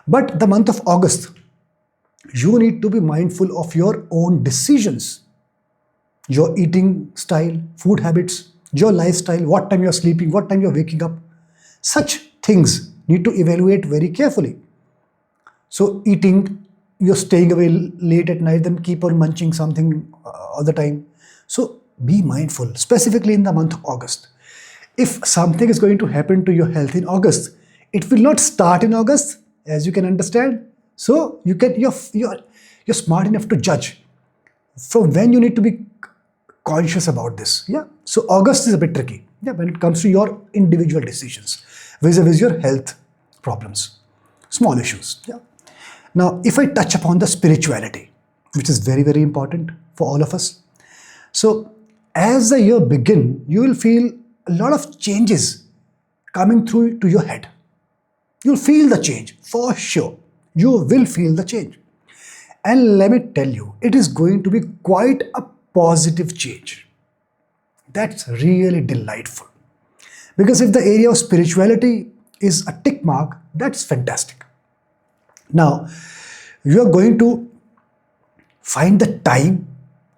But the month of August, you need to be mindful of your own decisions, your eating style, food habits, your lifestyle, what time you're sleeping, what time you're waking up. Such things need to evaluate very carefully. So eating, you're staying away late at night, then keep on munching something all the time. So be mindful, specifically in the month of August. If something is going to happen to your health in August, it will not start in August, as you can understand. So you're smart enough to judge from when you need to be conscious about this. Yeah. So August is a bit tricky. Yeah, when it comes to your individual decisions vis-a-vis your health problems, small issues. Yeah. Now, if I touch upon the spirituality, which is very, very important for all of us. So as the year begins, you will feel a lot of changes coming through to your head. You'll feel the change for sure. You will feel the change. And let me tell you, it is going to be quite a positive change. That's really delightful. Because if the area of spirituality is a tick mark, that's fantastic. Now, you are going to find the time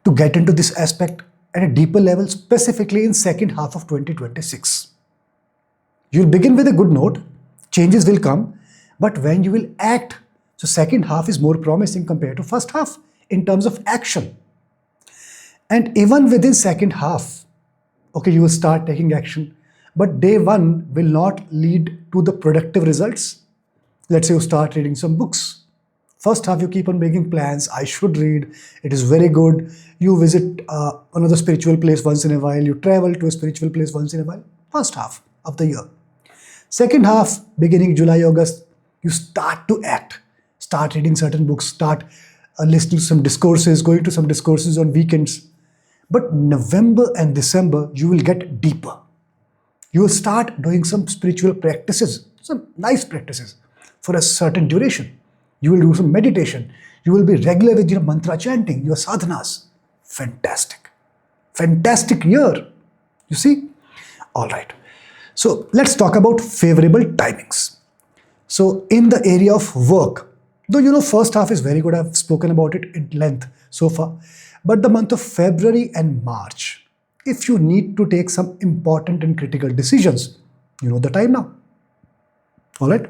to get into this aspect at a deeper level, specifically in second half of 2026. You'll begin with a good note, changes will come, but when you will act, so second half is more promising compared to first half in terms of action. And even within second half, okay, you will start taking action, but day one will not lead to the productive results. Let's say you start reading some books. First half, you keep on making plans. I should read. It is very good. You visit another spiritual place once in a while. You travel to a spiritual place once in a while. First half of the year. Second half, beginning July, August, you start to act. Start reading certain books. Start listening to some discourses, going to some discourses on weekends. But November and December, you will get deeper. You will start doing some spiritual practices, some nice practices for a certain duration. You will do some meditation. You will be regular with your mantra chanting, your sadhanas. Fantastic. Fantastic year. You see? All right. So let's talk about favorable timings. So in the area of work, though you know first half is very good, I've spoken about it in length so far. But the month of February and March, if you need to take some important and critical decisions, you know the time now. All right.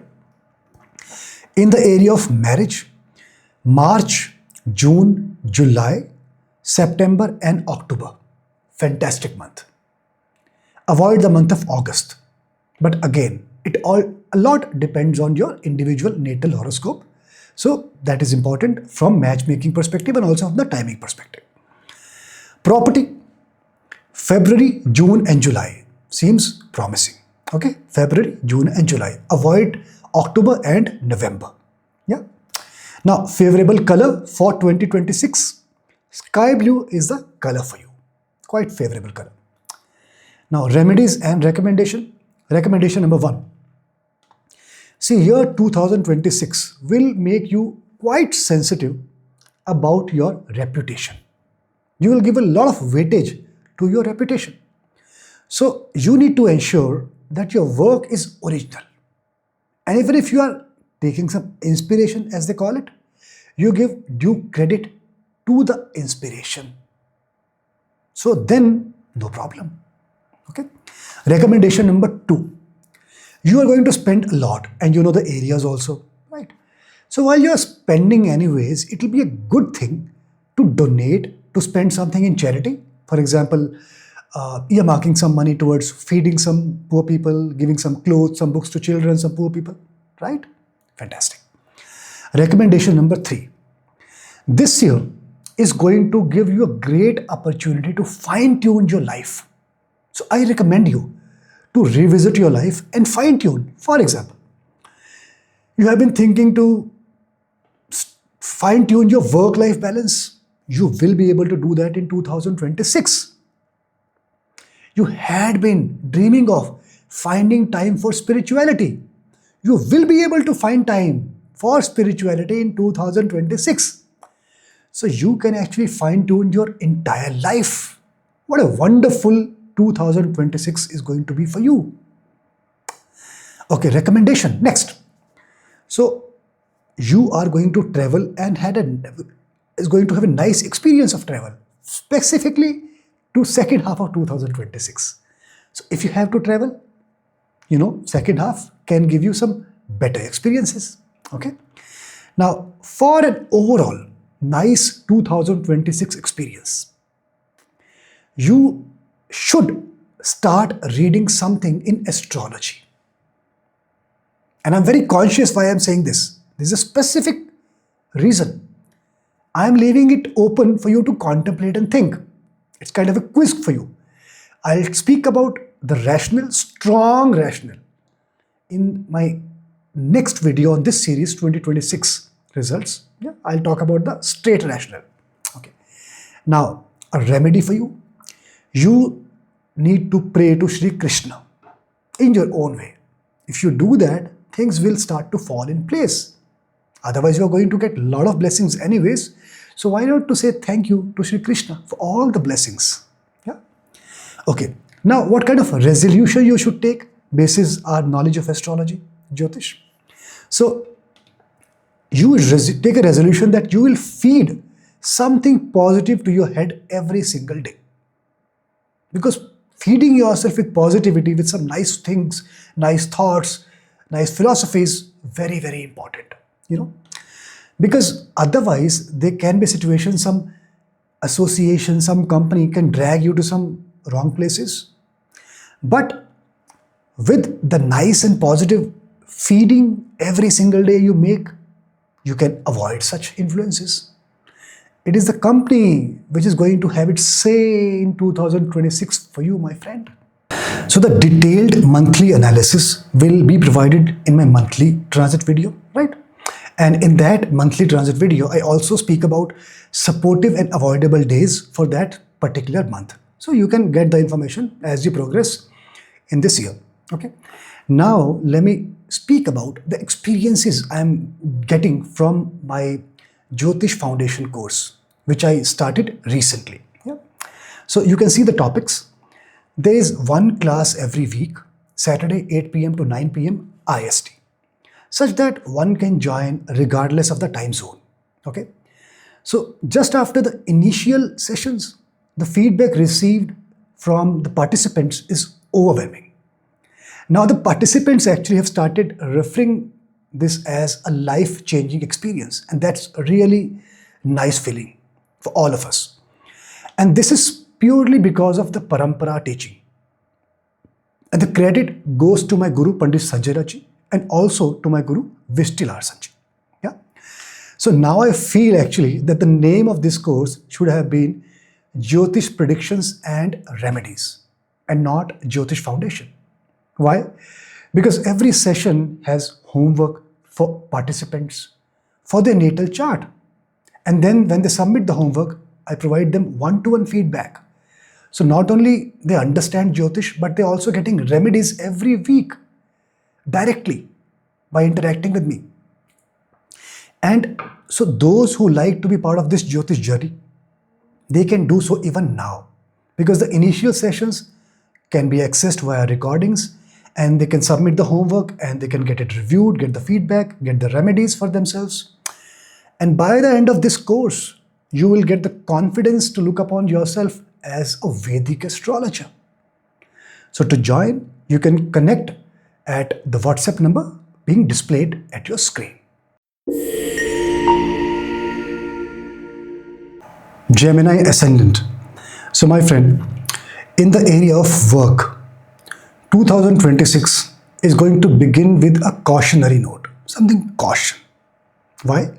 In the area of marriage, March, June, July, September and October. Fantastic month. Avoid the month of August. But again, a lot depends on your individual natal horoscope. So that is important from matchmaking perspective and also from the timing perspective. Property, February, June and July seems promising. Okay, February, June and July. Avoid October and November. Yeah. Now, favorable color for 2026. Sky blue is the color for you. Quite favorable color. Now, remedies and recommendation. Recommendation number 1. See, year 2026 will make you quite sensitive about your reputation. You will give a lot of weightage to your reputation. So, you need to ensure that your work is original. And even if you are taking some inspiration, as they call it, you give due credit to the inspiration. So then, no problem. Okay. Recommendation number 2. You are going to spend a lot, and you know the areas also, right? So while you are spending anyways, it will be a good thing to donate, to spend something in charity. For example, earmarking some money towards feeding some poor people, giving some clothes, some books to children, some poor people, right? Fantastic. Recommendation number 3. This year is going to give you a great opportunity to fine-tune your life. So I recommend you to revisit your life and fine-tune. For example, you have been thinking to fine-tune your work-life balance. You will be able to do that in 2026. You had been dreaming of finding time for spirituality. You will be able to find time for spirituality in 2026. So you can actually fine-tune your entire life. What a wonderful 2026 is going to be for you. Okay, recommendation. Next. So you are going to travel and is going to have a nice experience of travel, specifically to second half of 2026. So if you have to travel, second half can give you some better experiences. Okay. Now, for an overall nice 2026 experience, you should start reading something in astrology. And I'm very conscious why I'm saying this. There's a specific reason. I'm leaving it open for you to contemplate and think. It's kind of a quiz for you. I'll speak about the rational, strong rational, in my next video on this series, 2026 results. Yeah, I'll talk about the straight rational. Okay. Now, a remedy for you. You need to pray to Sri Krishna in your own way. If you do that, things will start to fall in place. Otherwise, you are going to get a lot of blessings anyways. So why not to say thank you to Sri Krishna for all the blessings? Yeah. Okay. Now, what kind of resolution you should take basis our knowledge of astrology, Jyotish? So you take a resolution that you will feed something positive to your head every single day. Because feeding yourself with positivity, with some nice things, nice thoughts, nice philosophies, very, very important. Because otherwise there can be situations, some association, some company can drag you to some wrong places. But with the nice and positive feeding every single day you make, you can avoid such influences. It is the company which is going to have its say in 2026 for you, my friend. So the detailed monthly analysis will be provided in my monthly transit video, right? And in that monthly transit video, I also speak about supportive and avoidable days for that particular month. So you can get the information as you progress in this year. Okay. Now, let me speak about the experiences I'm getting from my Jyotish Foundation course, which I started recently. Yeah. So you can see the topics. There is one class every week, Saturday 8 p.m. to 9 p.m. IST, such that one can join regardless of the time zone. Okay. So just after the initial sessions, the feedback received from the participants is overwhelming. Now the participants actually have started referring this as a life-changing experience, and that's a really nice feeling for all of us. And this is purely because of the parampara teaching. And the credit goes to my Guru Pandit Sanjay Raji and also to my Guru Vishtilar Sanjay. Yeah. So now I feel actually that the name of this course should have been Jyotish Predictions and Remedies and not Jyotish Foundation. Why? Because every session has homework for participants for their natal chart. And then when they submit the homework, I provide them one-to-one feedback. So not only they understand Jyotish, but they're also getting remedies every week directly by interacting with me. And so those who like to be part of this Jyotish journey, they can do so even now, because the initial sessions can be accessed via recordings and they can submit the homework and they can get it reviewed, get the feedback, get the remedies for themselves. And by the end of this course, you will get the confidence to look upon yourself as a Vedic astrologer. So to join, you can connect at the WhatsApp number being displayed at your screen. Gemini Ascendant. So my friend, in the area of work, 2026 is going to begin with a cautionary note, something caution. Why?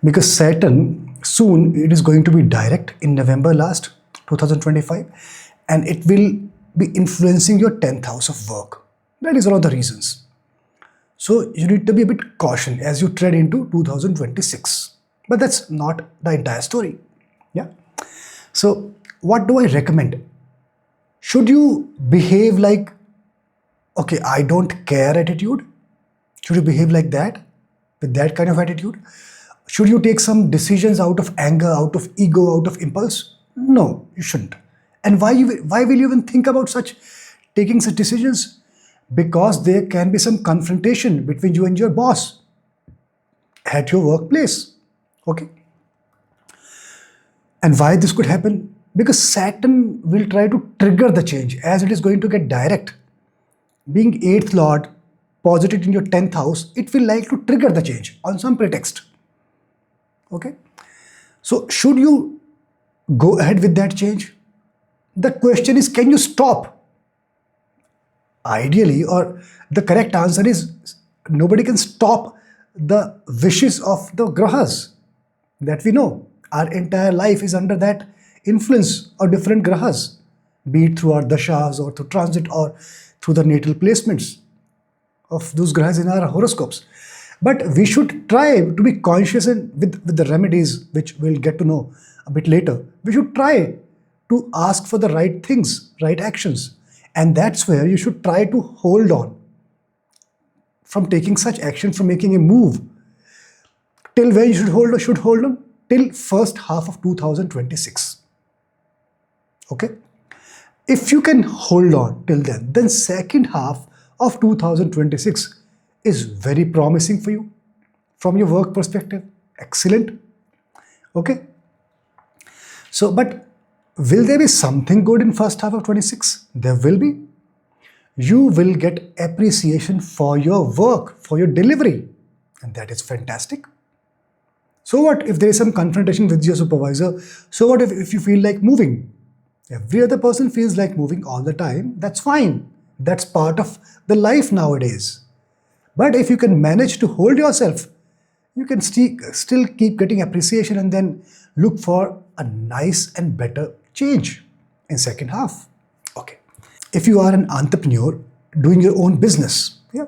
Because Saturn soon it is going to be direct in November last 2025, and it will be influencing your 10th house of work. That is one of the reasons. So you need to be a bit cautious as you tread into 2026. But that's not the entire story. Yeah. So what do I recommend? Should you behave like, okay, I don't care attitude? Should you behave like that? With that kind of attitude? Should you take some decisions out of anger, out of ego, out of impulse? No, you shouldn't. And why will you even think about taking such decisions? Because there can be some confrontation between you and your boss at your workplace. Okay. And why this could happen? Because Saturn will try to trigger the change as it is going to get direct. Being 8th Lord, posited in your 10th house, it will like to trigger the change on some pretext. Okay. So should you go ahead with that change? The question is, can you stop? Ideally, or the correct answer is, nobody can stop the wishes of the grahas that we know. Our entire life is under that influence of different grahas, be it through our dashas or through transit or through the natal placements of those grahas in our horoscopes. But we should try to be conscious, and with the remedies, which we'll get to know a bit later, we should try to ask for the right things, right actions. And that's where you should try to hold on from taking such action, from making a move. Till where you should hold on? Till first half of 2026. Okay? If you can hold on till then second half of 2026 is very promising for you from your work perspective. Excellent. Okay? So, but will there be something good in first half of 26? There will be. You will get appreciation for your work, for your delivery. And that is fantastic. So what if there is some confrontation with your supervisor? So what if you feel like moving? Every other person feels like moving all the time. That's fine. That's part of the life nowadays. But if you can manage to hold yourself, you can still keep getting appreciation and then look for a nice and better change in second half. Okay. If you are an entrepreneur doing your own business, yeah,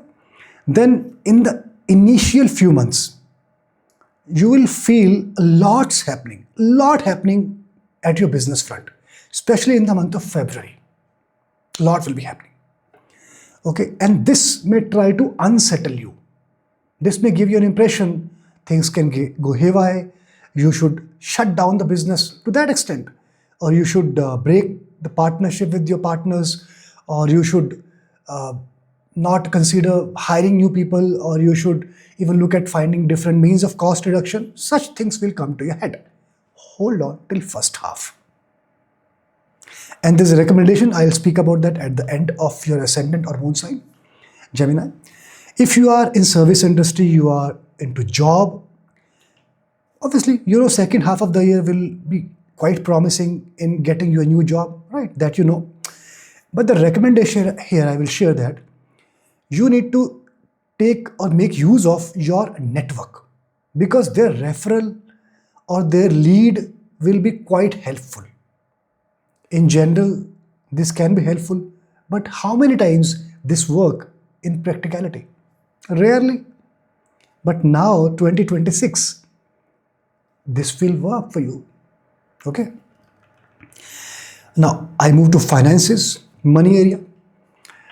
then in the initial few months, you will feel a lot happening at your business front, especially in the month of February. A lot will be happening. Okay, and this may try to unsettle you. This may give you an impression things can go haywire. You should shut down the business to that extent, or you should break the partnership with your partners, or you should not consider hiring new people, or you should even look at finding different means of cost reduction. Such things will come to your head. Hold on till first half. And there's a recommendation, I'll speak about that at the end of your ascendant or moon sign, Gemini. If you are in service industry, you are into job, obviously, second half of the year will be quite promising in getting you a new job, right? That you know. But the recommendation here, I will share that you need to take or make use of your network, because their referral or their lead will be quite helpful. In general, this can be helpful, but how many times this work in practicality? Rarely. But now, 2026, this will work for you. Okay. Now, I move to finances, money area.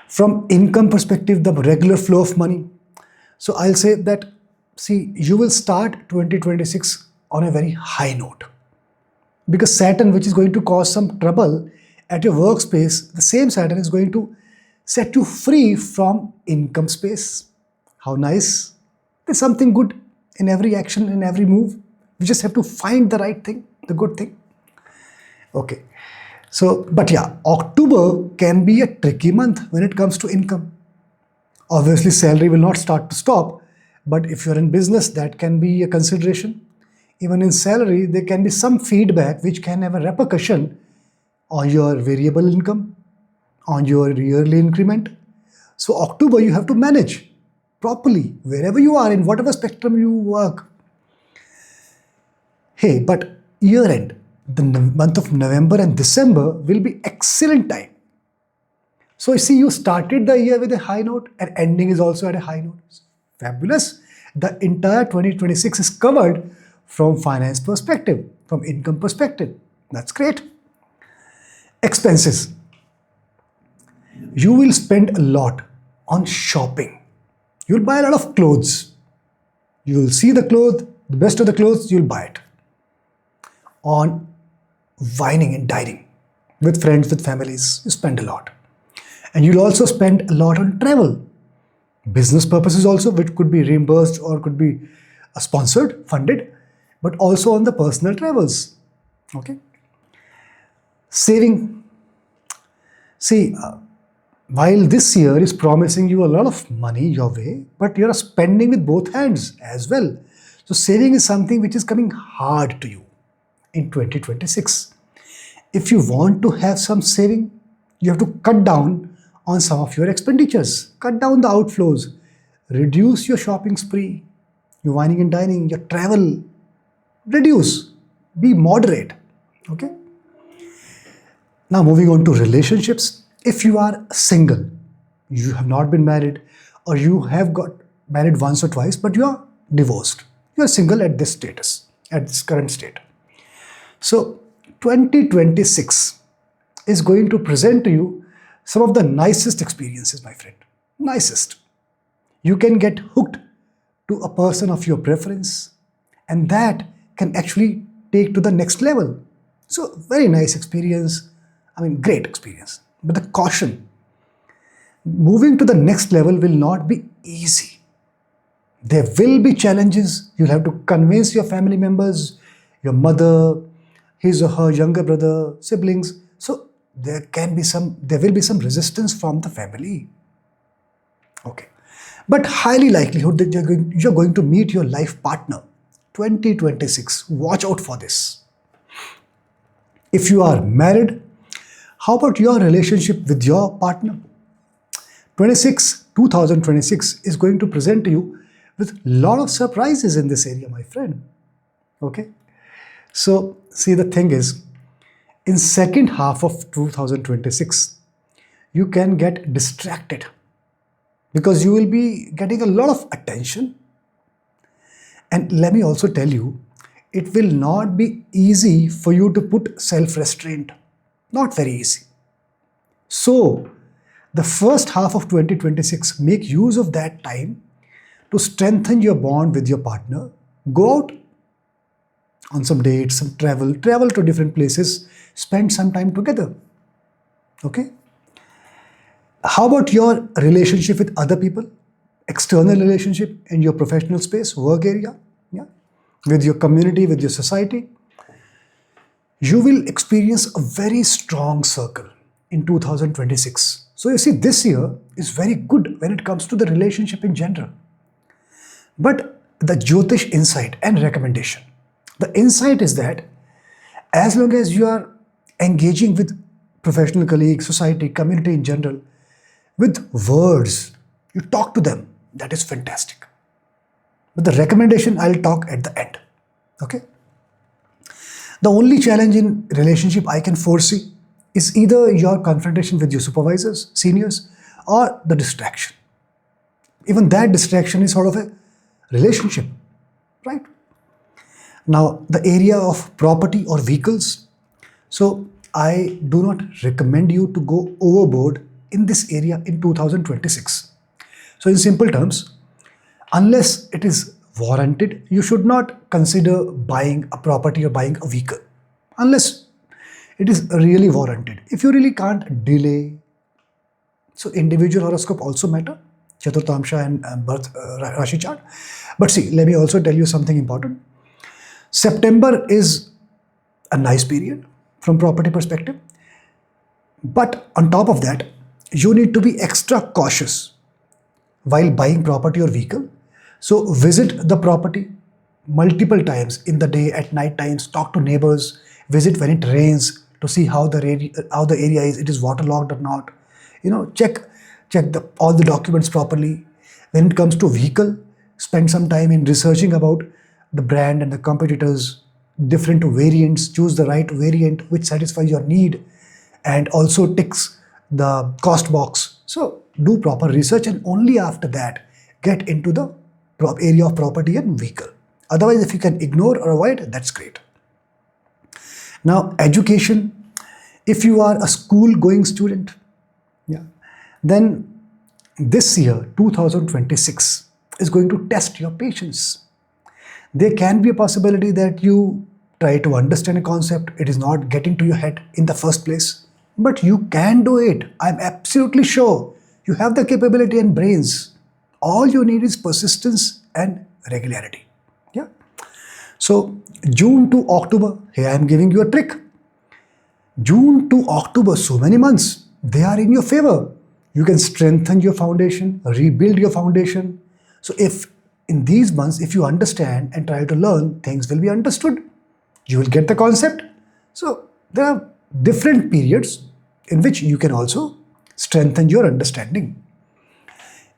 From income perspective, the regular flow of money. So I'll say that, see, you will start 2026 on a very high note. Because Saturn, which is going to cause some trouble at your workspace, the same Saturn is going to set you free from income space. How nice. There's something good in every action, in every move. We just have to find the right thing, the good thing. Okay. So, but yeah, October can be a tricky month when it comes to income. Obviously, salary will not start to stop, but if you're in business, that can be a consideration. Even in salary, there can be some feedback which can have a repercussion on your variable income, on your yearly increment. So October, you have to manage properly wherever you are, in whatever spectrum you work. Hey, but year end, the month of November and December will be excellent time. So you see, you started the year with a high note and ending is also at a high note. Fabulous. The entire 2026 is covered from finance perspective, from income perspective. That's great. Expenses. You will spend a lot on shopping. You'll buy a lot of clothes. You'll see the clothes, the best of the clothes, you'll buy it. On wining and dining with friends, with families, you spend a lot. And you'll also spend a lot on travel. Business purposes also, which could be reimbursed or could be sponsored, funded, but also on the personal travels. Okay. Saving. See, while this year is promising you a lot of money your way, but you're spending with both hands as well. So saving is something which is coming hard to you in 2026. If you want to have some saving, you have to cut down on some of your expenditures. Cut down the outflows. Reduce your shopping spree, your wining and dining, your travel. Reduce. Be moderate. Okay. Now moving on to relationships. If you are single, you have not been married, or you have got married once or twice, but you are divorced. You are single at this status, at this current state. So 2026 is going to present to you some of the nicest experiences, my friend. Nicest. You can get hooked to a person of your preference, and that can actually take to the next level. So very nice experience. I mean, great experience. But the caution, moving to the next level will not be easy. There will be challenges. You'll have to convince your family members, your mother, his or her younger brother, siblings. So there will be some resistance from the family. Okay. But highly likelihood that you're going to meet your life partner. 2026. Watch out for this. If you are married, how about your relationship with your partner? 2026 is going to present to you with a lot of surprises in this area, my friend. Okay. So see, the thing is, in second half of 2026, you can get distracted because you will be getting a lot of attention. And let me also tell you, it will not be easy for you to put self-restraint. Not very easy. So, the first half of 2026, make use of that time to strengthen your bond with your partner. Go out on some dates, some travel to different places, spend some time together. Okay? How about your relationship with other people? External relationship in your professional space, work area, yeah, with your community, with your society. You will experience a very strong circle in 2026. So you see, this year is very good when it comes to the relationship in general. But the Jyotish insight and recommendation. The insight is that as long as you are engaging with professional colleagues, society, community in general, with words, you talk to them, that is fantastic. But the recommendation I'll talk at the end. Okay? The only challenge in relationship I can foresee is either your confrontation with your supervisors, seniors, or the distraction. Even that distraction is sort of a relationship, right? Now, the area of property or vehicles. So, I do not recommend you to go overboard in this area in 2026. So, in simple terms, unless it is warranted, you should not consider buying a property or buying a vehicle unless it is really warranted. If you really can't delay, So individual horoscope also matter, Chaturtamsha and birth Rashi chart. But see, let me also tell you something important. September is a nice period from property perspective. But on top of that, you need to be extra cautious while buying property or vehicle. So visit the property multiple times in the day, at night times, talk to neighbors, visit when it rains to see how the area is, it is waterlogged or not. Check all the documents properly. When it comes to vehicle, spend some time in researching about the brand and the competitors, different variants, choose the right variant which satisfies your need and also ticks the cost box. So do proper research and only after that get into the area of property and vehicle. Otherwise, if you can ignore or avoid, that's great. Now, education, if you are a school going student, then this year, 2026, is going to test your patience. There can be a possibility that you try to understand a concept, it is not getting to your head in the first place, but you can do it. I'm absolutely sure you have the capability and brains. All you need is persistence and regularity. Yeah. So June to October, here I am giving you a trick. June to October, so many months, they are in your favor. You can strengthen your foundation, rebuild your foundation. So if in these months, if you understand and try to learn, things will be understood. You will get the concept. So there are different periods in which you can also strengthen your understanding.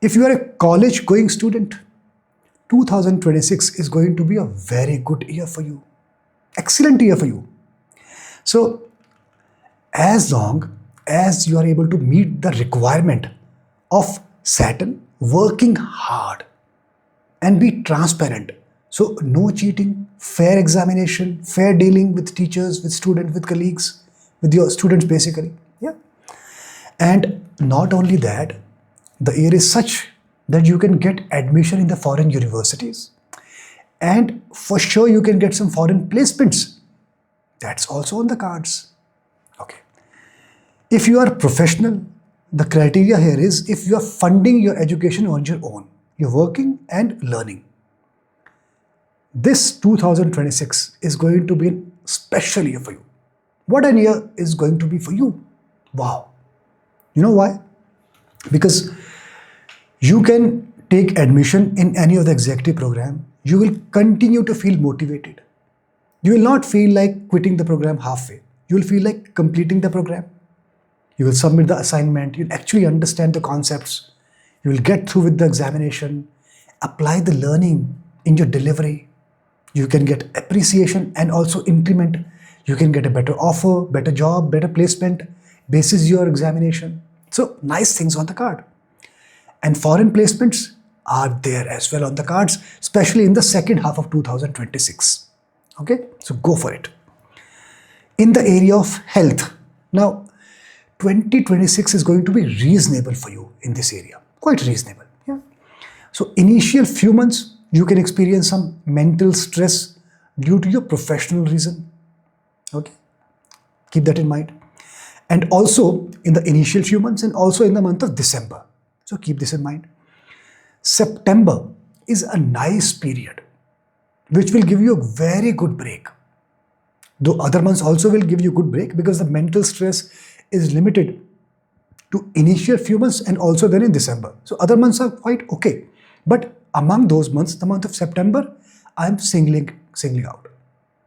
If you are a college going student, 2026 is going to be a very good year for you. Excellent year for you. So as long as you are able to meet the requirement of Saturn, working hard and be transparent. So no cheating, fair examination, fair dealing with teachers, with students, with colleagues, with your students basically. Yeah. And not only that, the year is such that you can get admission in the foreign universities. And for sure you can get some foreign placements. That's also on the cards. Okay. If you are professional, the criteria here is if you are funding your education on your own, you're working and learning. This 2026 is going to be a special year for you. What a year is going to be for you. Wow. You know why? Because you can take admission in any of the executive program. You will continue to feel motivated. You will not feel like quitting the program halfway. You will feel like completing the program. You will submit the assignment. You'll actually understand the concepts. You will get through with the examination. Apply the learning in your delivery. You can get appreciation and also increment. You can get a better offer, better job, better placement, basis your examination. So nice things on the card. And foreign placements are there as well on the cards, especially in the second half of 2026. Okay, so go for it. In the area of health, now 2026 is going to be reasonable for you in this area, quite reasonable. Yeah. So initial few months, you can experience some mental stress due to your professional reason. Okay, keep that in mind. And also in the initial few months and also in the month of December. So keep this in mind. September is a nice period which will give you a very good break. Though other months also will give you a good break because the mental stress is limited to initial few months and also then in December. So other months are quite okay. But among those months, the month of September, I'm singling out.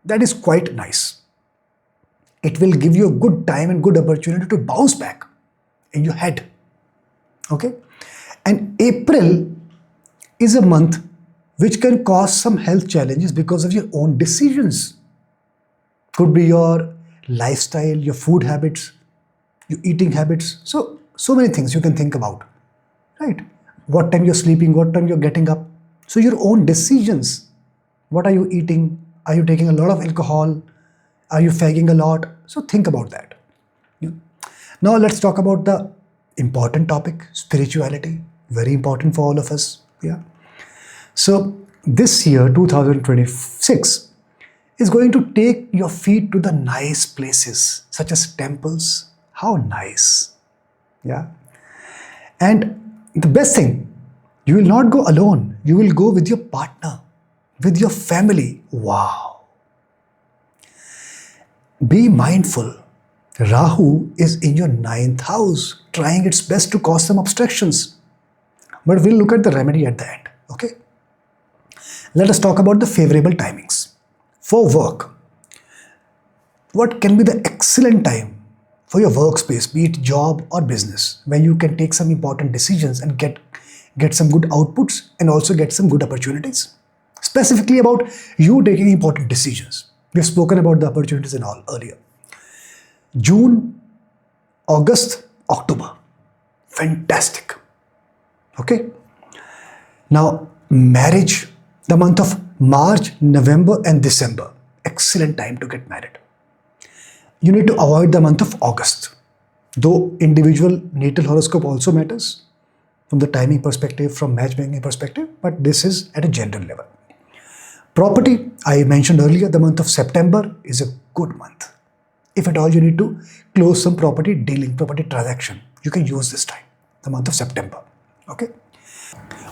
That is quite nice. It will give you a good time and good opportunity to bounce back in your head. Okay? And April is a month which can cause some health challenges because of your own decisions. Could be your lifestyle, your food habits, your eating habits. So many things you can think about, right? What time you're sleeping, what time you're getting up. So your own decisions. What are you eating? Are you taking a lot of alcohol? Are you fagging a lot? So think about that. Yeah. Now let's talk about the important topic, spirituality. Very important for all of us. Yeah. So this year, 2026, is going to take your feet to the nice places, such as temples. How nice. Yeah. And the best thing, you will not go alone. You will go with your partner, with your family. Wow. Be mindful. Rahu is in your 9th house, trying its best to cause some obstructions. But we'll look at the remedy at the end. Okay? Let us talk about the favorable timings. For work, what can be the excellent time for your workspace, be it job or business, when you can take some important decisions and get some good outputs and also get some good opportunities? Specifically about you taking important decisions. We've spoken about the opportunities and all earlier. June, August, October. Fantastic. Okay. Now, marriage, the month of March, November and December. Excellent time to get married. You need to avoid the month of August. Though individual natal horoscope also matters from the timing perspective, from matchmaking perspective, but this is at a general level. Property, I mentioned earlier, the month of September is a good month. If at all you need to close some property dealing, property transaction, you can use this time, the month of September. Okay.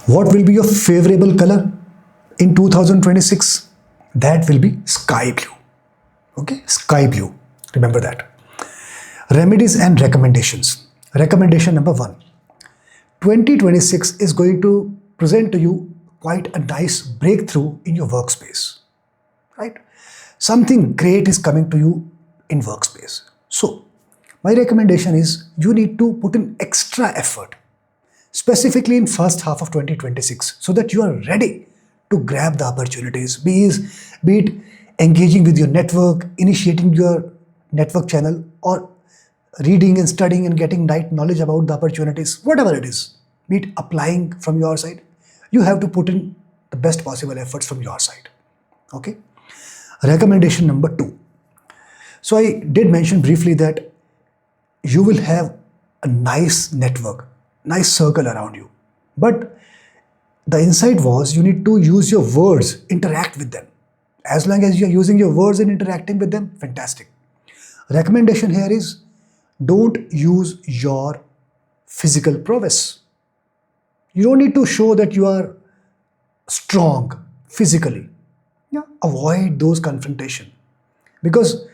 What will be your favorable color in 2026? That will be sky blue. Okay, sky blue. Remember that. Remedies and recommendations. Recommendation number 1. 2026 is going to present to you quite a nice breakthrough in your workspace. Right? Something great is coming to you in workspace. So, my recommendation is you need to put in extra effort, specifically in first half of 2026, so that you are ready to grab the opportunities, be it engaging with your network, initiating your network channel, or reading and studying and getting right knowledge about the opportunities, whatever it is, be it applying from your side. You have to put in the best possible efforts from your side. Okay. Recommendation number 2. So I did mention briefly that you will have a nice network, nice circle around you. But the insight was you need to use your words, interact with them. As long as you're using your words and interacting with them, fantastic. Recommendation here is don't use your physical prowess. You don't need to show that you are strong physically. Yeah, avoid those confrontation because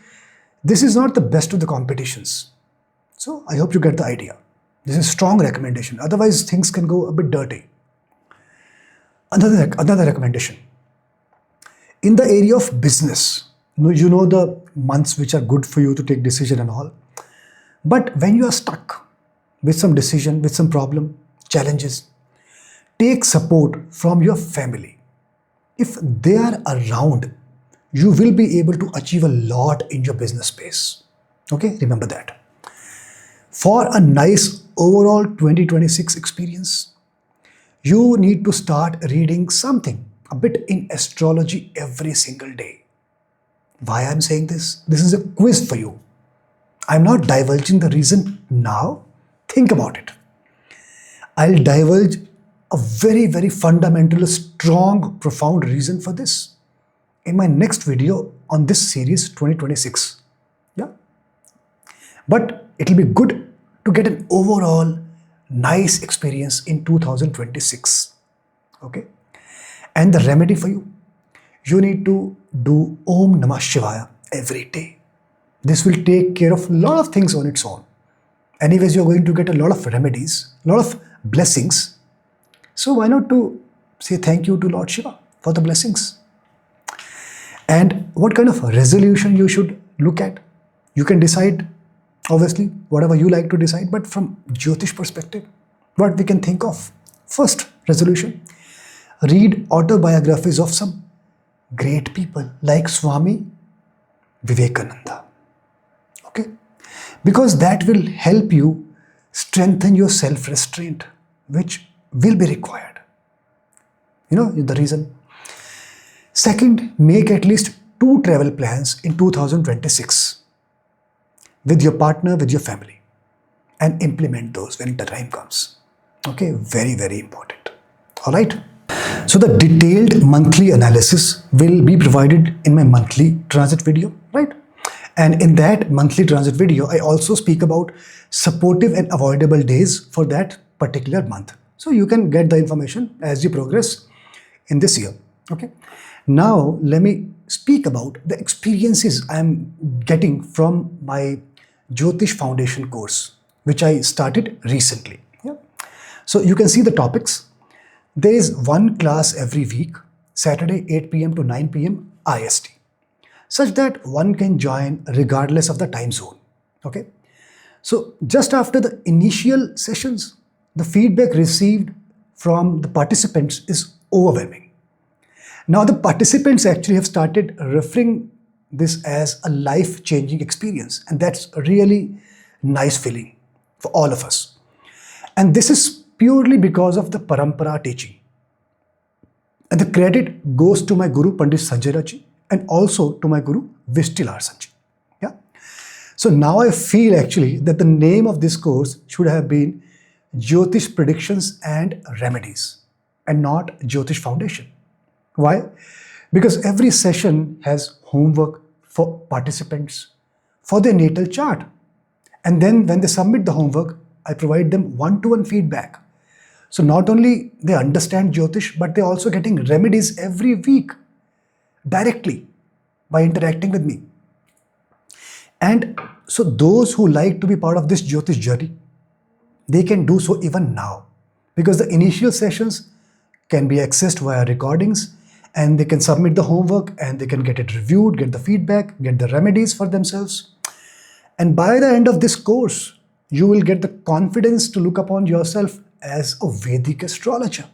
this is not the best of the competitions. So I hope you get the idea. This is a strong recommendation. Otherwise, things can go a bit dirty. Another recommendation. In the area of business, you know the months which are good for you to take decision and all. But when you are stuck with some decision, with some problem, challenges, take support from your family. If they are around, you will be able to achieve a lot in your business space. Okay, remember that. For a nice overall 2026 experience, you need to start reading something, a bit in astrology every single day. Why I'm saying this? This is a quiz for you. I'm not divulging the reason now. Think about it. I'll divulge a very, very fundamental, strong, profound reason for this in my next video on this series 2026. Yeah. But it'll be good to get an overall nice experience in 2026. Okay. And the remedy for you, you need to do Om Namah Shivaya every day. This will take care of a lot of things on its own. Anyways, you're going to get a lot of remedies, a lot of blessings. So why not to say thank you to Lord Shiva for the blessings? And what kind of resolution you should look at? You can decide, obviously, whatever you like to decide, but from Jyotish perspective, what we can think of. First resolution, read autobiographies of some great people like Swami Vivekananda. Okay? Because that will help you strengthen your self-restraint, which will be required. You know the reason. Second, make at least 2 travel plans in 2026 with your partner, with your family, and implement those when the time comes. Okay, very, very important. All right. So the detailed monthly analysis will be provided in my monthly transit video, right? And in that monthly transit video, I also speak about supportive and avoidable days for that particular month. So you can get the information as you progress in this year. Okay. Now let me speak about the experiences I'm getting from my Jyotish Foundation course, which I started recently. Yeah. So you can see the topics. There is one class every week, Saturday 8 p.m. to 9 p.m. IST, such that one can join regardless of the time zone. Okay. So just after the initial sessions, the feedback received from the participants is overwhelming. Now the participants actually have started referring this as a life-changing experience, and that's a really nice feeling for all of us. And this is purely because of the Parampara teaching. And the credit goes to my Guru Pandit Sanjay Raji and also to my Guru Vishtilar Sanjay. Yeah. So now I feel actually that the name of this course should have been Jyotish Predictions and Remedies and not Jyotish Foundation. Why? Because every session has homework for participants for their natal chart. And then when they submit the homework, I provide them one-to-one feedback. So not only they understand Jyotish, but they're also getting remedies every week directly by interacting with me. And so those who like to be part of this Jyotish journey, they can do so even now, because the initial sessions can be accessed via recordings, and they can submit the homework and they can get it reviewed, get the feedback, get the remedies for themselves. And by the end of this course, you will get the confidence to look upon yourself as a Vedic astrologer.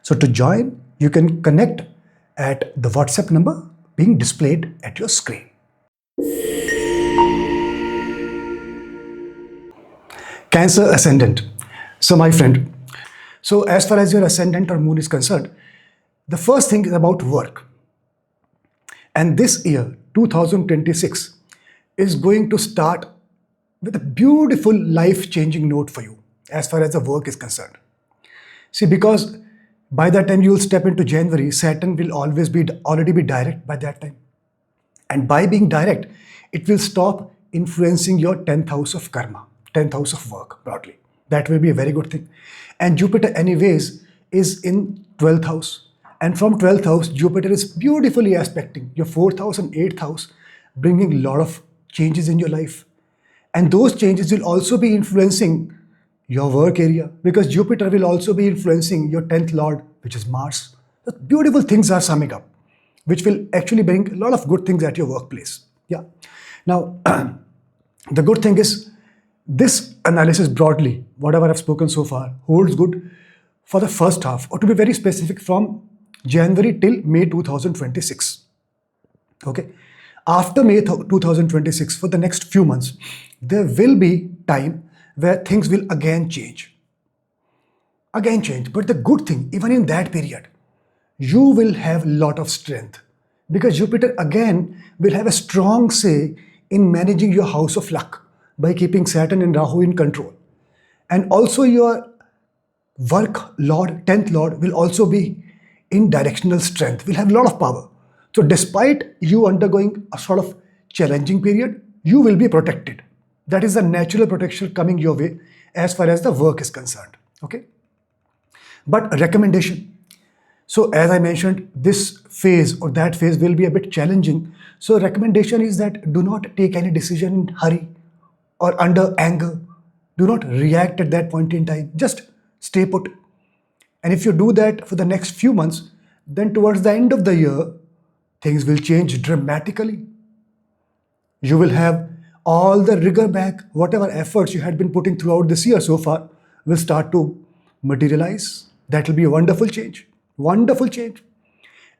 So to join, you can connect at the WhatsApp number being displayed at your screen. Cancer Ascendant. So my friend, so as far as your Ascendant or Moon is concerned, the first thing is about work. And this year, 2026, is going to start with a beautiful life-changing note for you as far as the work is concerned. See, because by that time you will step into January, Saturn will already be direct by that time. And by being direct, it will stop influencing your 10th house of karma, 10th house of work broadly. That will be a very good thing. And Jupiter anyways is in 12th house. And from 12th house, Jupiter is beautifully aspecting your 4th house and 8th house, bringing a lot of changes in your life. And those changes will also be influencing your work area, because Jupiter will also be influencing your 10th lord, which is Mars. The beautiful things are summing up, which will actually bring a lot of good things at your workplace. Yeah. Now, the good thing is this analysis broadly, whatever I've spoken so far, holds good for the first half, or to be very specific, from January till May 2026. Okay. After May 2026, for the next few months, there will be time where things will again change. Again change. But the good thing, even in that period, you will have a lot of strength, because Jupiter again will have a strong say in managing your house of luck by keeping Saturn and Rahu in control. And also your work lord, 10th lord, will also be in directional strength, will have a lot of power. So despite you undergoing a sort of challenging period, you will be protected. That is a natural protection coming your way as far as the work is concerned. Okay. But a recommendation. So as I mentioned, this phase or that phase will be a bit challenging. So recommendation is that do not take any decision in hurry or under anger. Do not react at that point in time. Just stay put. And if you do that for the next few months, then towards the end of the year, things will change dramatically. You will have all the rigor back. Whatever efforts you had been putting throughout this year so far will start to materialize. That will be a wonderful change. Wonderful change.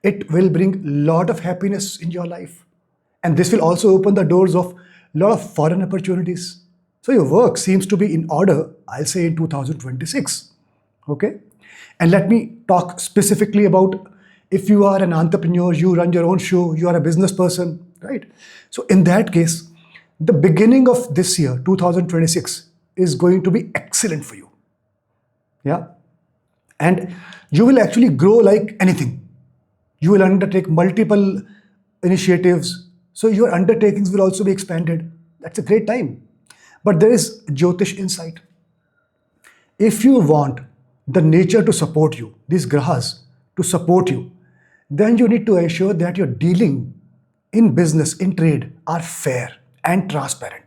It will bring a lot of happiness in your life. And this will also open the doors of a lot of foreign opportunities. So your work seems to be in order, I'll say, in 2026. Okay. And let me talk specifically about if you are an entrepreneur, you run your own show, you are a business person, right? So in that case, the beginning of this year, 2026, is going to be excellent for you. Yeah. And you will actually grow like anything. You will undertake multiple initiatives. So your undertakings will also be expanded. That's a great time. But there is Jyotish insight. If you want the nature to support you, these grahas to support you, then you need to ensure that your dealing in business, in trade, are fair and transparent.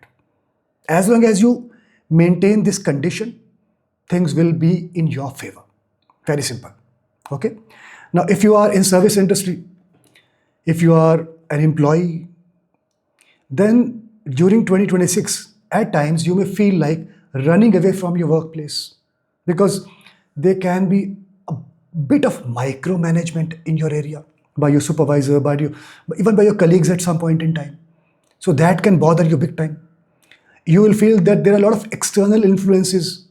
As long as you maintain this condition, things will be in your favor. Very simple. Okay. Now, if you are in service industry, if you are an employee, then during 2026, at times you may feel like running away from your workplace because there can be a bit of micromanagement in your area by your supervisor, even by your colleagues at some point in time. So that can bother you big time. You will feel that there are a lot of external influences,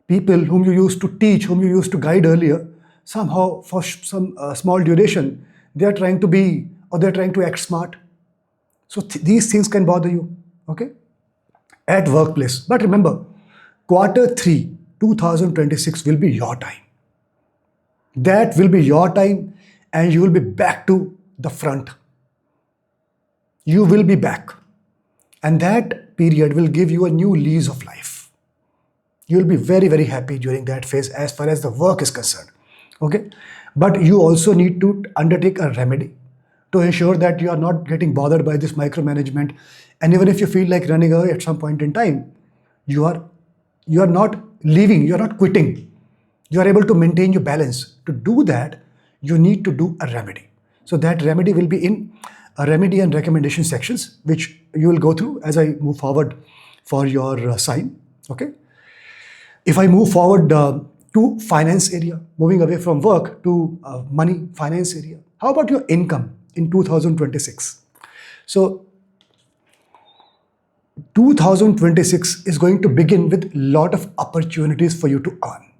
people whom you used to teach, whom you used to guide earlier, somehow for some small duration, they are trying to be, or they're trying to act smart. So these things can bother you, okay, at workplace. But remember, Q3 2026 will be your time. That will be your time, and you will be back to the front. You will be back. And that period will give you a new lease of life. You will be very, very happy during that phase as far as the work is concerned. Okay. But you also need to undertake a remedy to ensure that you are not getting bothered by this micromanagement. And even if you feel like running away at some point in time, you are not leaving, you are not quitting. You are able to maintain your balance. To do that, you need to do a remedy. So that remedy will be in a remedy and recommendation sections, which you will go through as I move forward for your sign. Okay. If I move forward to finance area, moving away from work to money, finance area. How about your income in 2026? So 2026 is going to begin with a lot of opportunities for you to earn.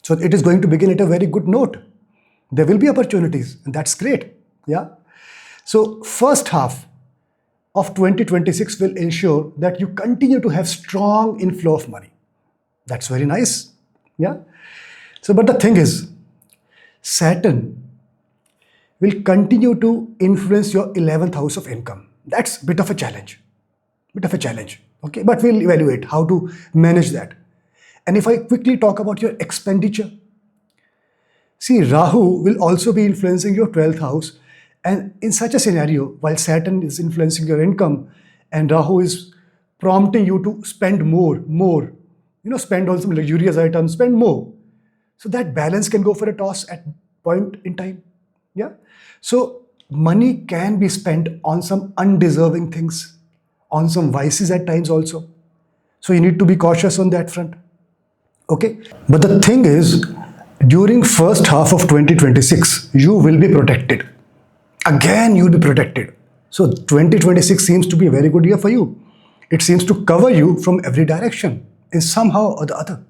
So it is going to begin at a very good note. There will be opportunities, and that's great. Yeah. So first half of 2026 will ensure that you continue to have strong inflow of money. That's very nice. Yeah. So, but the thing is, Saturn will continue to influence your 11th house of income. That's a bit of a challenge. Okay. But we'll evaluate how to manage that. And if I quickly talk about your expenditure, see, Rahu will also be influencing your 12th house. And in such a scenario, while Saturn is influencing your income and Rahu is prompting you to spend more, spend on some luxurious items, spend more. So that balance can go for a toss at point in time. Yeah. So money can be spent on some undeserving things, on some vices at times also. So you need to be cautious on that front. Okay. But the thing is, during first half of 2026, you will be protected. Again, you'll be protected. So 2026 seems to be a very good year for you. It seems to cover you from every direction in somehow or the other.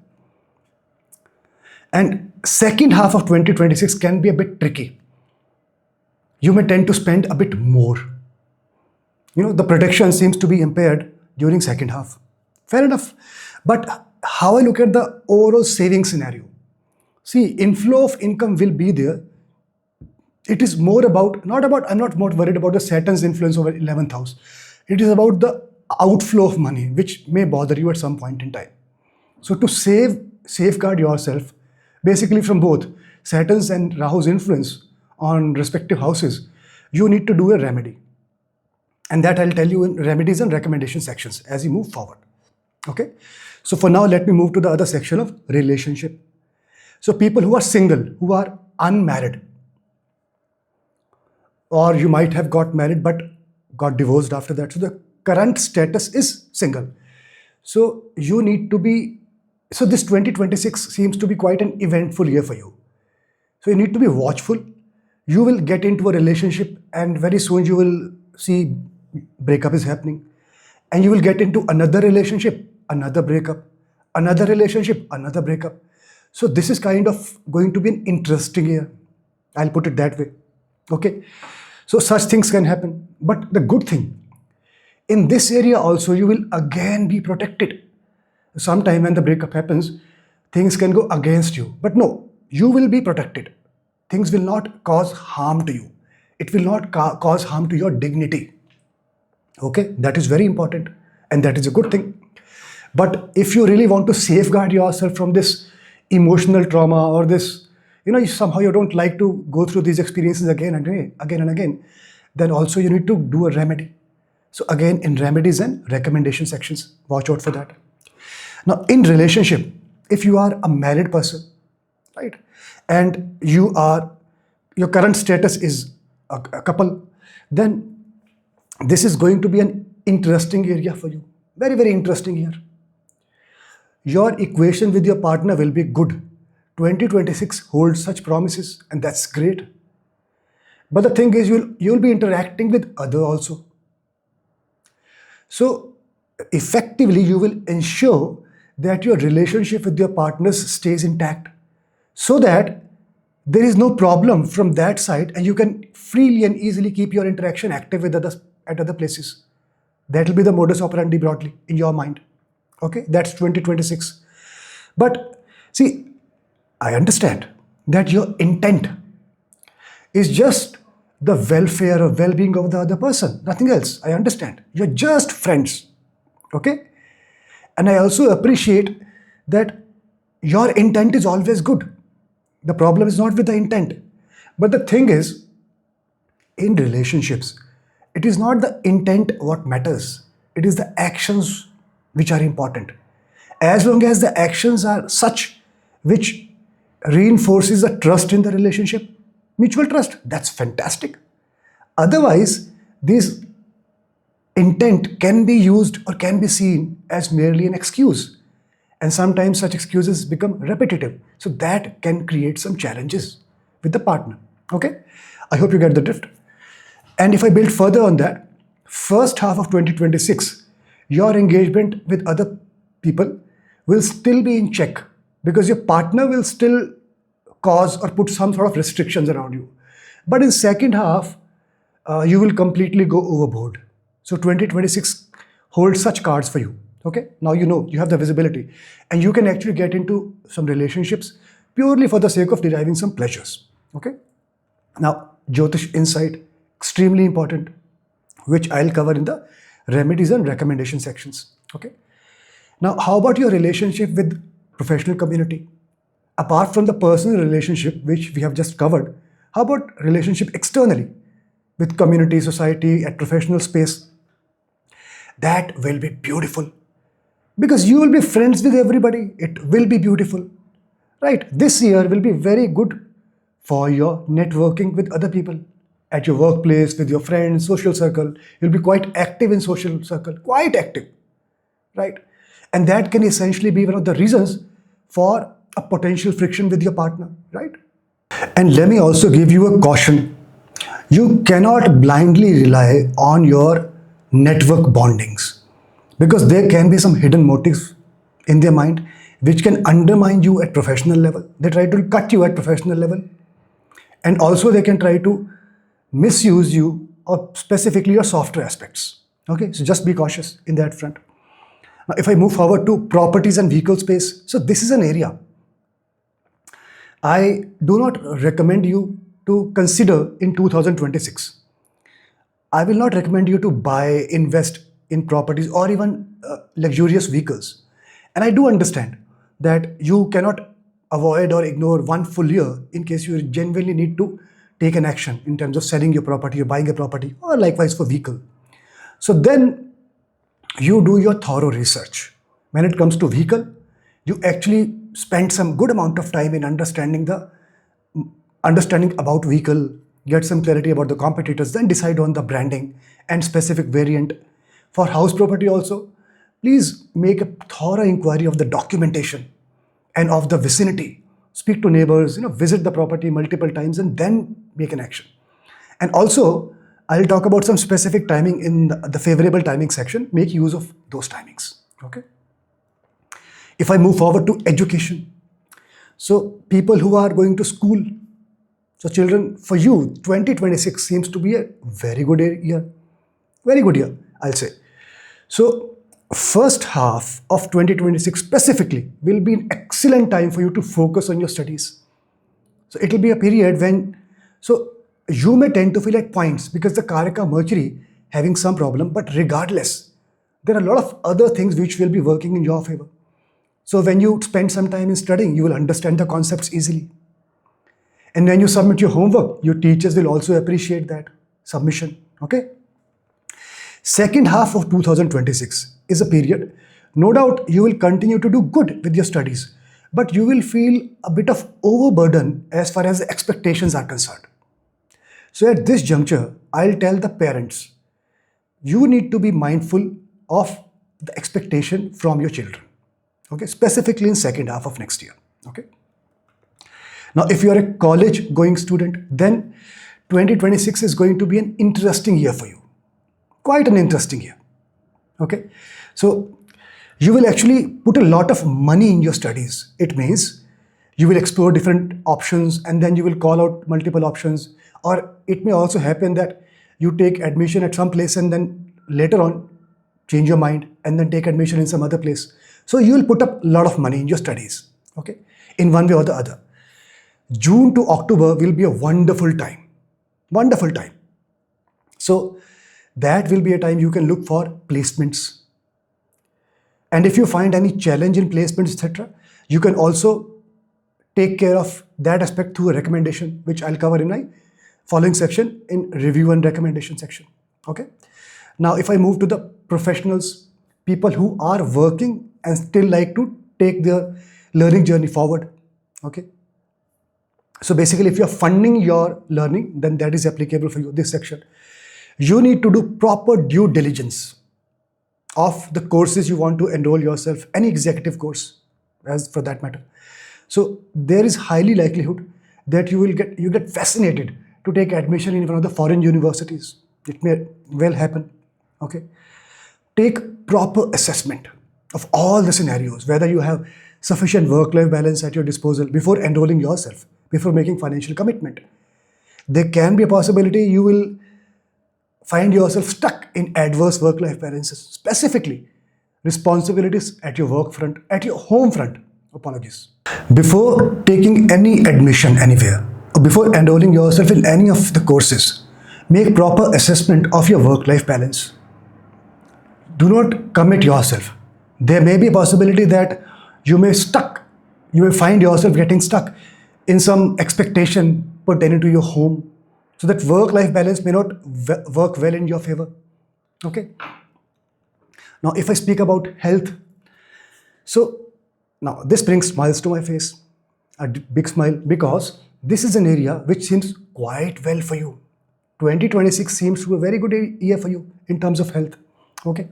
And second half of 2026 can be a bit tricky. You may tend to spend a bit more. The protection seems to be impaired during second half. Fair enough. But how I look at the overall saving scenario. See, inflow of income will be there. It is more about, I'm not more worried about the Saturn's influence over 11th house. It is about the outflow of money, which may bother you at some point in time. So to safeguard yourself, basically from both Saturn's and Rahu's influence on respective houses, you need to do a remedy. And that I'll tell you in remedies and recommendation sections as you move forward. Okay. So for now, let me move to the other section of relationship. So people who are single, who are unmarried, or you might have got married but got divorced after that. So the current status is single. So you need to be, so this 2026 seems to be quite an eventful year for you. So you need to be watchful. You will get into a relationship and very soon you will see breakup is happening. And you will get into another relationship, another breakup, another relationship, another breakup. So this is kind of going to be an interesting year. I'll put it that way. Okay. So such things can happen. But the good thing, in this area also, you will again be protected. Sometime when the breakup happens, things can go against you. But no, you will be protected. Things will not cause harm to you. It will not cause harm to your dignity. Okay, that is very important. And that is a good thing. But if you really want to safeguard yourself from this emotional trauma or this, somehow you don't like to go through these experiences again and again, then also you need to do a remedy. So again, in remedies and recommendation sections, watch out for that. Now, in relationship, if you are a married person, right, and your current status is a couple, then this is going to be an interesting area for you. Very, very interesting here. Your equation with your partner will be good. 2026 holds such promises, and that's great. But the thing is, you'll be interacting with others also. So effectively, you will ensure that your relationship with your partners stays intact, so that there is no problem from that side, and you can freely and easily keep your interaction active with others at other places. That will be the modus operandi broadly in your mind. Okay, that's 2026. But see, I understand that your intent is just the welfare or well-being of the other person, nothing else. I understand. You're just friends. Okay? And I also appreciate that your intent is always good. The problem is not with the intent. But the thing is, in relationships, it is not the intent what matters. It is the actions which are important. As long as the actions are such which reinforces the trust in the relationship, mutual trust, that's fantastic. Otherwise, this intent can be used or can be seen as merely an excuse. And sometimes such excuses become repetitive. So that can create some challenges with the partner. Okay? I hope you get the drift. And if I build further on that, first half of 2026, your engagement with other people will still be in check, because your partner will still cause or put some sort of restrictions around you. But in second half, you will completely go overboard. So 2026 holds such cards for you. Okay, now you have the visibility, and you can actually get into some relationships purely for the sake of deriving some pleasures. Okay, now Jyotish insight, extremely important, which I'll cover in the remedies and recommendation sections. Okay, now how about your relationship with professional community? Apart from the personal relationship, which we have just covered, how about relationship externally with community, society, at professional space? That will be beautiful, because you will be friends with everybody. It will be beautiful, right? This year will be very good for your networking with other people at your workplace, with your friends, social circle. You'll be quite active in social circle, quite active, right? And that can essentially be one of the reasons for a potential friction with your partner, right? And let me also give you a caution. You cannot blindly rely on your network bondings, because there can be some hidden motives in their mind which can undermine you at professional level. They try to cut you at professional level, and also they can try to misuse you, or specifically your softer aspects. Okay, so just be cautious in that front. Now, if I move forward to properties and vehicle space, so this is an area I do not recommend you to consider in 2026. I will not recommend you to buy, invest in properties, or even luxurious vehicles. And I do understand that you cannot avoid or ignore one full year in case you genuinely need to take an action in terms of selling your property or buying a property, or likewise for vehicle. So then you do your thorough research. When it comes to vehicle, you actually spend some good amount of time in understanding about vehicle, get some clarity about the competitors, then decide on the branding and specific variant. For house property also, please make a thorough inquiry of the documentation and of the vicinity. Speak to neighbors, visit the property multiple times, and then make an action. And also, I'll talk about some specific timing in the favorable timing section. Make use of those timings. Okay. If I move forward to education, so people who are going to school, so children, for you, 2026 seems to be a very good year. Very good year, I'll say. So first half of 2026 specifically will be an excellent time for you to focus on your studies. So it will be a period when, so you may tend to feel at points, because the Karaka Mercury having some problem, but regardless, there are a lot of other things which will be working in your favor. So when you spend some time in studying, you will understand the concepts easily. And when you submit your homework, your teachers will also appreciate that submission. Okay? Second half of 2026 is a period, no doubt you will continue to do good with your studies, but you will feel a bit of overburden as far as the expectations are concerned. So at this juncture, I'll tell the parents, you need to be mindful of the expectation from your children. Okay, specifically in second half of next year. Okay. Now, if you are a college going student, then 2026 is going to be an interesting year for you. Quite an interesting year. Okay. So you will actually put a lot of money in your studies. It means you will explore different options and then you will call out multiple options. Or it may also happen that you take admission at some place and then later on change your mind and then take admission in some other place. So you will put up a lot of money in your studies, okay, in one way or the other. June to October will be a wonderful time. Wonderful time. So that will be a time you can look for placements. And if you find any challenge in placements, etc., you can also take care of that aspect through a recommendation, which I'll cover in my following section in review and recommendation section. Okay. Now, if I move to the professionals, people who are working and still like to take their learning journey forward. Okay. So basically, if you're funding your learning, then that is applicable for you, this section. You need to do proper due diligence of the courses you want to enroll yourself, any executive course, as for that matter. So there is highly likelihood that you get fascinated to take admission in one of the foreign universities. It may well happen. Okay. Take proper assessment of all the scenarios, whether you have sufficient work-life balance at your disposal before enrolling yourself, before making financial commitment. There can be a possibility you will find yourself stuck in adverse work-life balances, specifically responsibilities at your work front, at your home front. Apologies. Before taking any admission anywhere, or before enrolling yourself in any of the courses, make proper assessment of your work-life balance. Do not commit yourself. There may be a possibility that you may find yourself getting stuck in some expectation pertaining to your home. So that work-life balance may not work well in your favor. Okay. Now, if I speak about health, so now this brings smiles to my face, a big smile, because this is an area which seems quite well for you. 2026 seems to be a very good year for you in terms of health. Okay.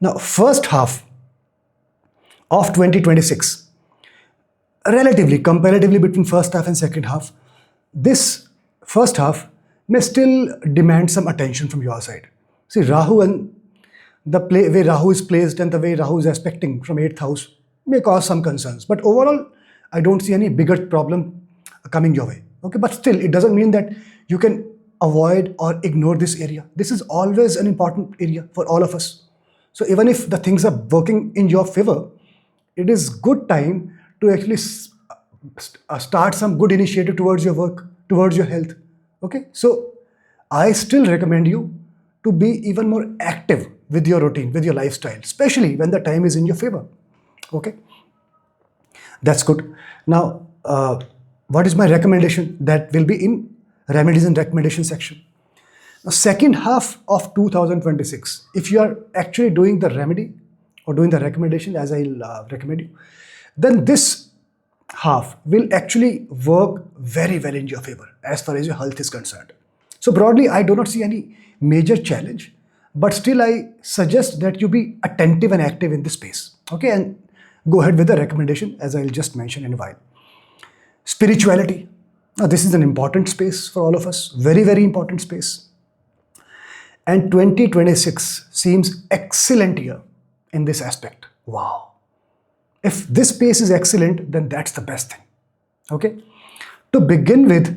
Now, first half of 2026, comparatively between first half and second half, this first half may still demand some attention from your side. See, Rahu and the way Rahu is placed and the way Rahu is aspecting from 8th house may cause some concerns. But overall, I don't see any bigger problem coming your way. Okay, but still, it doesn't mean that you can avoid or ignore this area. This is always an important area for all of us. So even if the things are working in your favor, it is good time to actually start some good initiative towards your work, towards your health. Okay, so I still recommend you to be even more active with your routine, with your lifestyle, especially when the time is in your favor. Okay, that's good. Now, what is my recommendation? That will be in remedies and recommendation section. Now, second half of 2026, if you are actually doing the remedy or doing the recommendation as I'll recommend you, then this half will actually work very well in your favor as far as your health is concerned. So broadly, I do not see any major challenge, but still I suggest that you be attentive and active in this space. Okay, and go ahead with the recommendation as I'll just mention in a while. Spirituality. Now, this is an important space for all of us, very, very important space. And 2026 seems excellent year in this aspect. Wow. If this space is excellent, then that's the best thing. Okay. To begin with,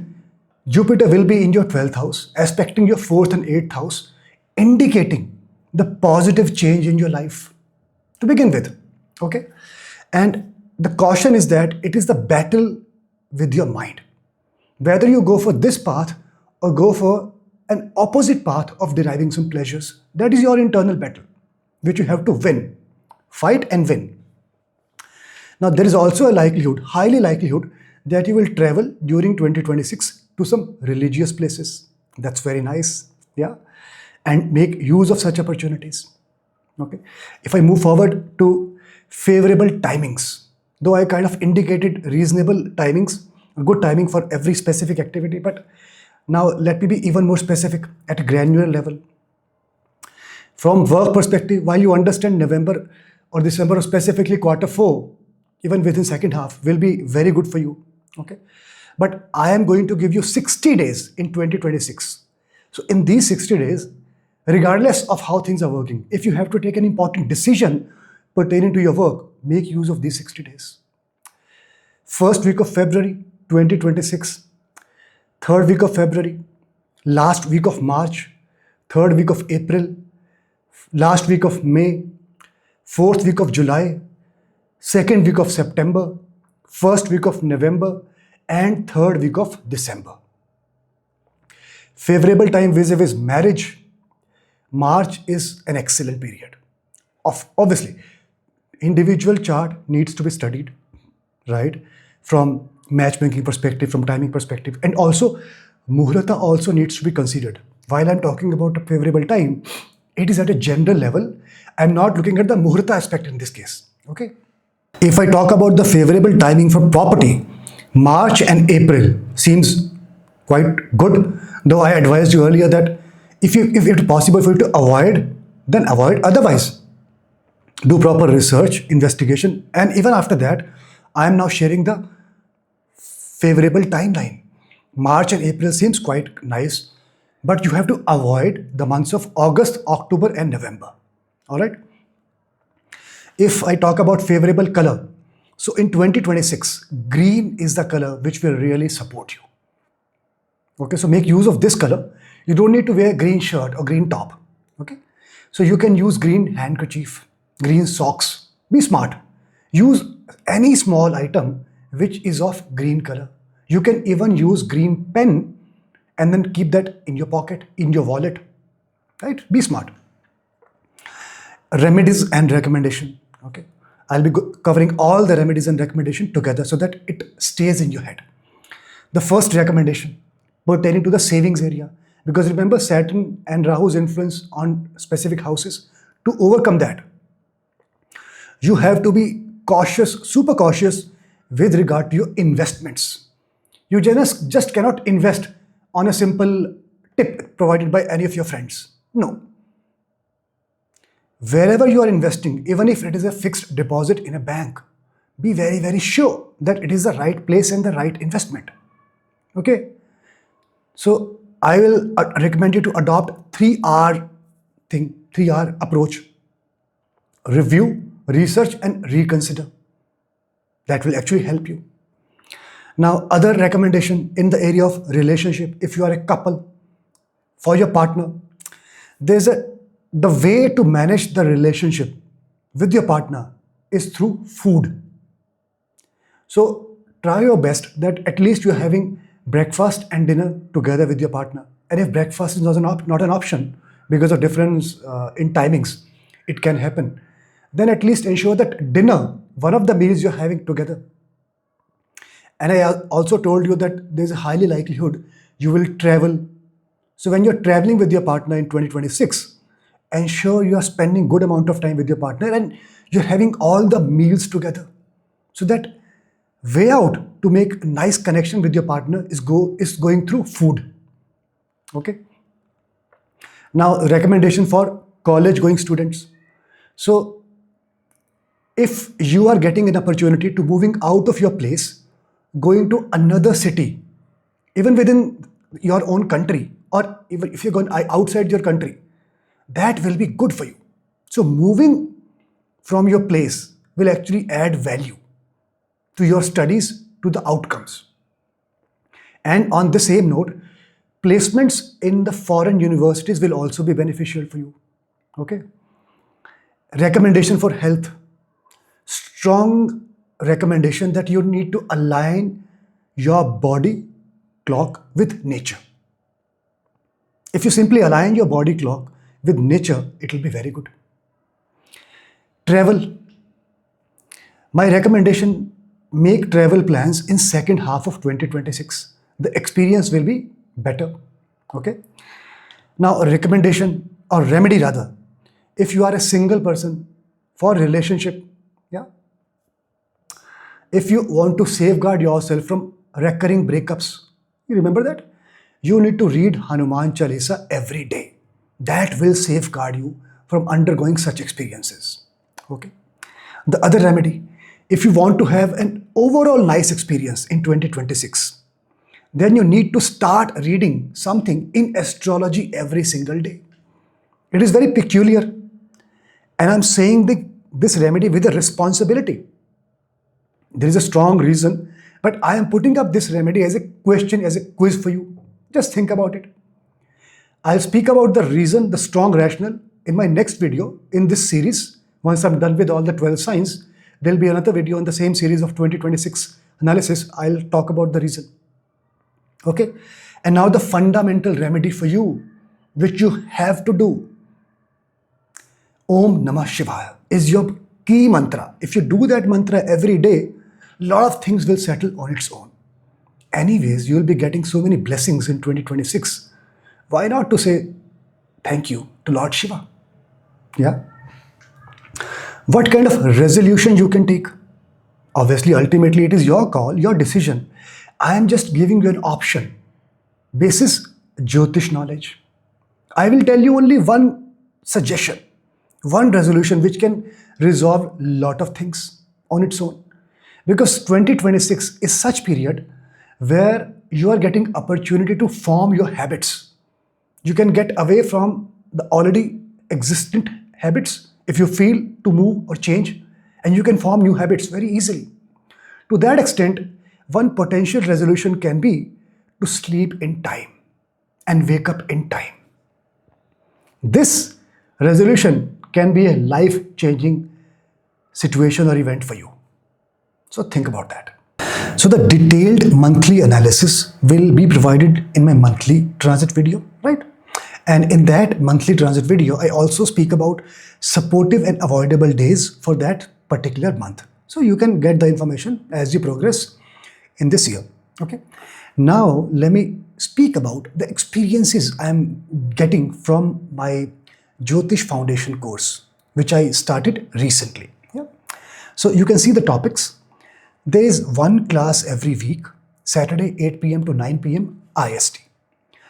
Jupiter will be in your 12th house, aspecting your 4th and 8th house, indicating the positive change in your life. To begin with. Okay. And the caution is that it is the battle with your mind. Whether you go for this path or go for an opposite path of deriving some pleasures, that is your internal battle. which you have to win, fight and win. Now, there is also a likelihood, highly likelihood, that you will travel during 2026 to some religious places. That's very nice, yeah, and make use of such opportunities. Okay. If I move forward to favorable timings, though I kind of indicated reasonable timings, good timing for every specific activity, but now let me be even more specific at a granular level. From work perspective, while you understand November or December, or specifically quarter four, even within second half, will be very good for you. Okay, but I am going to give you 60 days in 2026. So in these 60 days, regardless of how things are working, if you have to take an important decision pertaining to your work, make use of these 60 days. First week of February 2026, third week of February, last week of March, third week of April, last week of May, fourth week of July, second week of September, first week of November, and third week of December. Favorable time vis-a-vis marriage, March is an excellent period. Obviously, individual chart needs to be studied, right? From matchmaking perspective, from timing perspective, and also Muhurta also needs to be considered. While I'm talking about a favorable time, it is at a general level. I'm not looking at the Muhurta aspect in this case, okay? If I talk about the favorable timing for property, March and April seems quite good, though I advised you earlier that if it's possible for you to avoid, then avoid. Otherwise, do proper research, investigation, and even after that, I am now sharing the favorable timeline. March and April seems quite nice, but you have to avoid the months of August, October, and November. All right. If I talk about favorable color, so in 2026, green is the color which will really support you. Okay, so make use of this color. You don't need to wear green shirt or green top. Okay, so you can use green handkerchief, green socks. Be smart. Use any small item which is of green color. You can even use green pen and then keep that in your pocket, in your wallet. Right? Be smart. Remedies and recommendation. Okay, I'll be covering all the remedies and recommendation together so that it stays in your head. The first recommendation pertaining to the savings area, because remember Saturn and Rahu's influence on specific houses. To overcome that, you have to be cautious, super cautious with regard to your investments. You just cannot invest on a simple tip provided by any of your friends. No. Wherever you are investing, even if it is a fixed deposit in a bank, be very, very sure that it is the right place and the right investment. Okay. So I will recommend you to adopt 3R thing, 3R approach. Review, research, and reconsider. That will actually help you. Now, other recommendation in the area of relationship, if you are a couple, for your partner, the way to manage the relationship with your partner is through food. So try your best that at least you're having breakfast and dinner together with your partner. And if breakfast is not an option because of difference in timings, it can happen. Then at least ensure that dinner, one of the meals you're having together. And I also told you that there's a highly likelihood you will travel. So when you're traveling with your partner in 2026, ensure you are spending good amount of time with your partner and you're having all the meals together. So that way out to make a nice connection with your partner is going through food. Okay. Now, recommendation for college going students. So if you are getting an opportunity to moving out of your place, going to another city, even within your own country, or even if you're going outside your country, that will be good for you. So moving from your place will actually add value to your studies, to the outcomes. And on the same note, placements in the foreign universities will also be beneficial for you. Okay. Recommendation for health. Strong recommendation that you need to align your body clock with nature. If you simply align your body clock with nature, it will be very good. Travel. My recommendation, make travel plans in second half of 2026. The experience will be better. Okay. Now, a recommendation or remedy rather, if you are a single person for relationship, yeah, if you want to safeguard yourself from recurring breakups, you remember that? You need to read Hanuman Chalisa every day. That will safeguard you from undergoing such experiences. Okay. The other remedy, if you want to have an overall nice experience in 2026, then you need to start reading something in astrology every single day. It is very peculiar, and I'm saying this remedy with a responsibility. There is a strong reason, but I am putting up this remedy as a question, as a quiz for you. Just think about it. I'll speak about the reason, the strong rationale in my next video in this series. Once I'm done with all the 12 signs, there'll be another video in the same series of 2026 analysis. I'll talk about the reason. Okay. And now the fundamental remedy for you, which you have to do. Om Namah Shivaya is your key mantra. If you do that mantra every day, a lot of things will settle on its own. Anyways, you will be getting so many blessings in 2026. Why not to say thank you to Lord Shiva? Yeah. What kind of resolution you can take? Obviously, ultimately, it is your call, your decision. I am just giving you an option. Basis Jyotish knowledge. I will tell you only one suggestion, one resolution which can resolve a lot of things on its own. Because 2026 is such period where you are getting opportunity to form your habits. You can get away from the already existent habits if you feel to move or change, and you can form new habits very easily. To that extent, one potential resolution can be to sleep in time and wake up in time. This resolution can be a life-changing situation or event for you. So think about that. So the detailed monthly analysis will be provided in my monthly transit video, right? And in that monthly transit video, I also speak about supportive and avoidable days for that particular month. So you can get the information as you progress in this year. Okay. Now let me speak about the experiences I'm getting from my Jyotish Foundation course, which I started recently. Yeah. So you can see the topics. There is one class every week, Saturday 8 p.m. to 9 p.m. IST,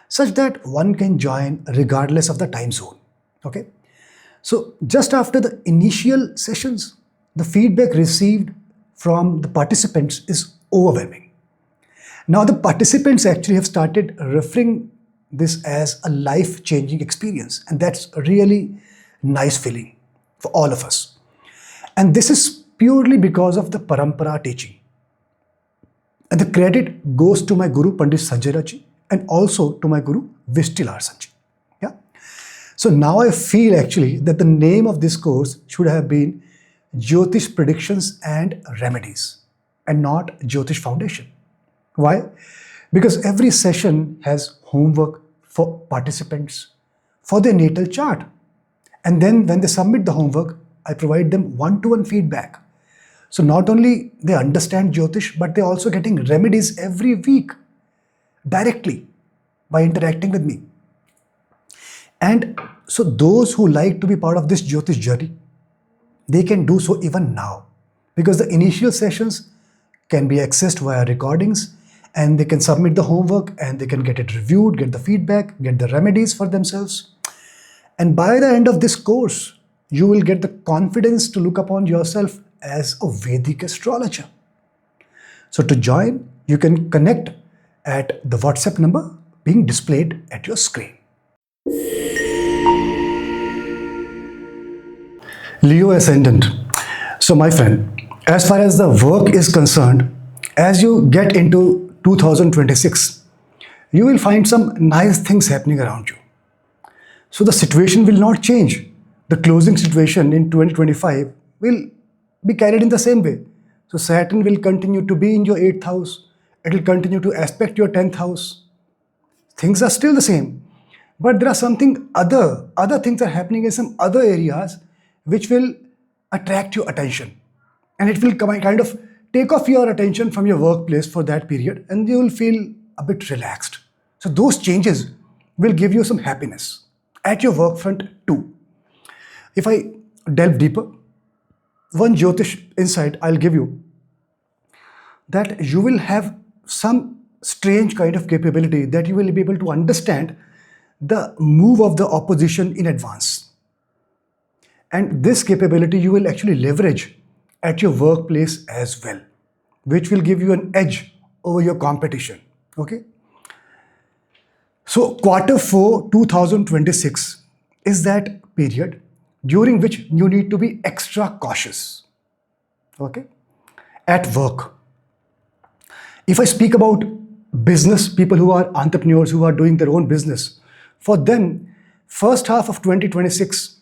such that one can join regardless of the time zone. Okay. So just after the initial sessions, the feedback received from the participants is overwhelming. Now the participants actually have started referring this as a life-changing experience, and that's a really nice feeling for all of us. And this is purely because of the parampara teaching. And the credit goes to my Guru Pandit Sanjay Raji and also to my Guru Vishtilar Sanjay. Yeah. So now I feel actually that the name of this course should have been Jyotish Predictions and Remedies and not Jyotish Foundation. Why? Because every session has homework for participants for their natal chart. And then when they submit the homework, I provide them one-to-one feedback. So not only they understand Jyotish, but they're also getting remedies every week directly by interacting with me. And so those who like to be part of this Jyotish journey, they can do so even now, because the initial sessions can be accessed via recordings, and they can submit the homework and they can get it reviewed, get the feedback, get the remedies for themselves. And by the end of this course, you will get the confidence to look upon yourself as a Vedic astrologer. So to join, you can connect at the WhatsApp number being displayed at your screen. Leo Ascendant. So my friend, as far as the work is concerned, as you get into 2026, you will find some nice things happening around you. So the situation will not change. The closing situation in 2025 will be carried in the same way. So Saturn will continue to be in your 8th house. It will continue to aspect your 10th house. Things are still the same. But there are something other things are happening in some other areas which will attract your attention, and it will kind of take off your attention from your workplace for that period, and you will feel a bit relaxed. So those changes will give you some happiness at your work front too. If I delve deeper, one Jyotish insight I'll give you, that you will have some strange kind of capability that you will be able to understand the move of the opposition in advance. And this capability you will actually leverage at your workplace as well, which will give you an edge over your competition. Okay. So Q4 2026 is that period during which you need to be extra cautious. Okay. At work. If I speak about business, people who are entrepreneurs, who are doing their own business, for them, first half of 2026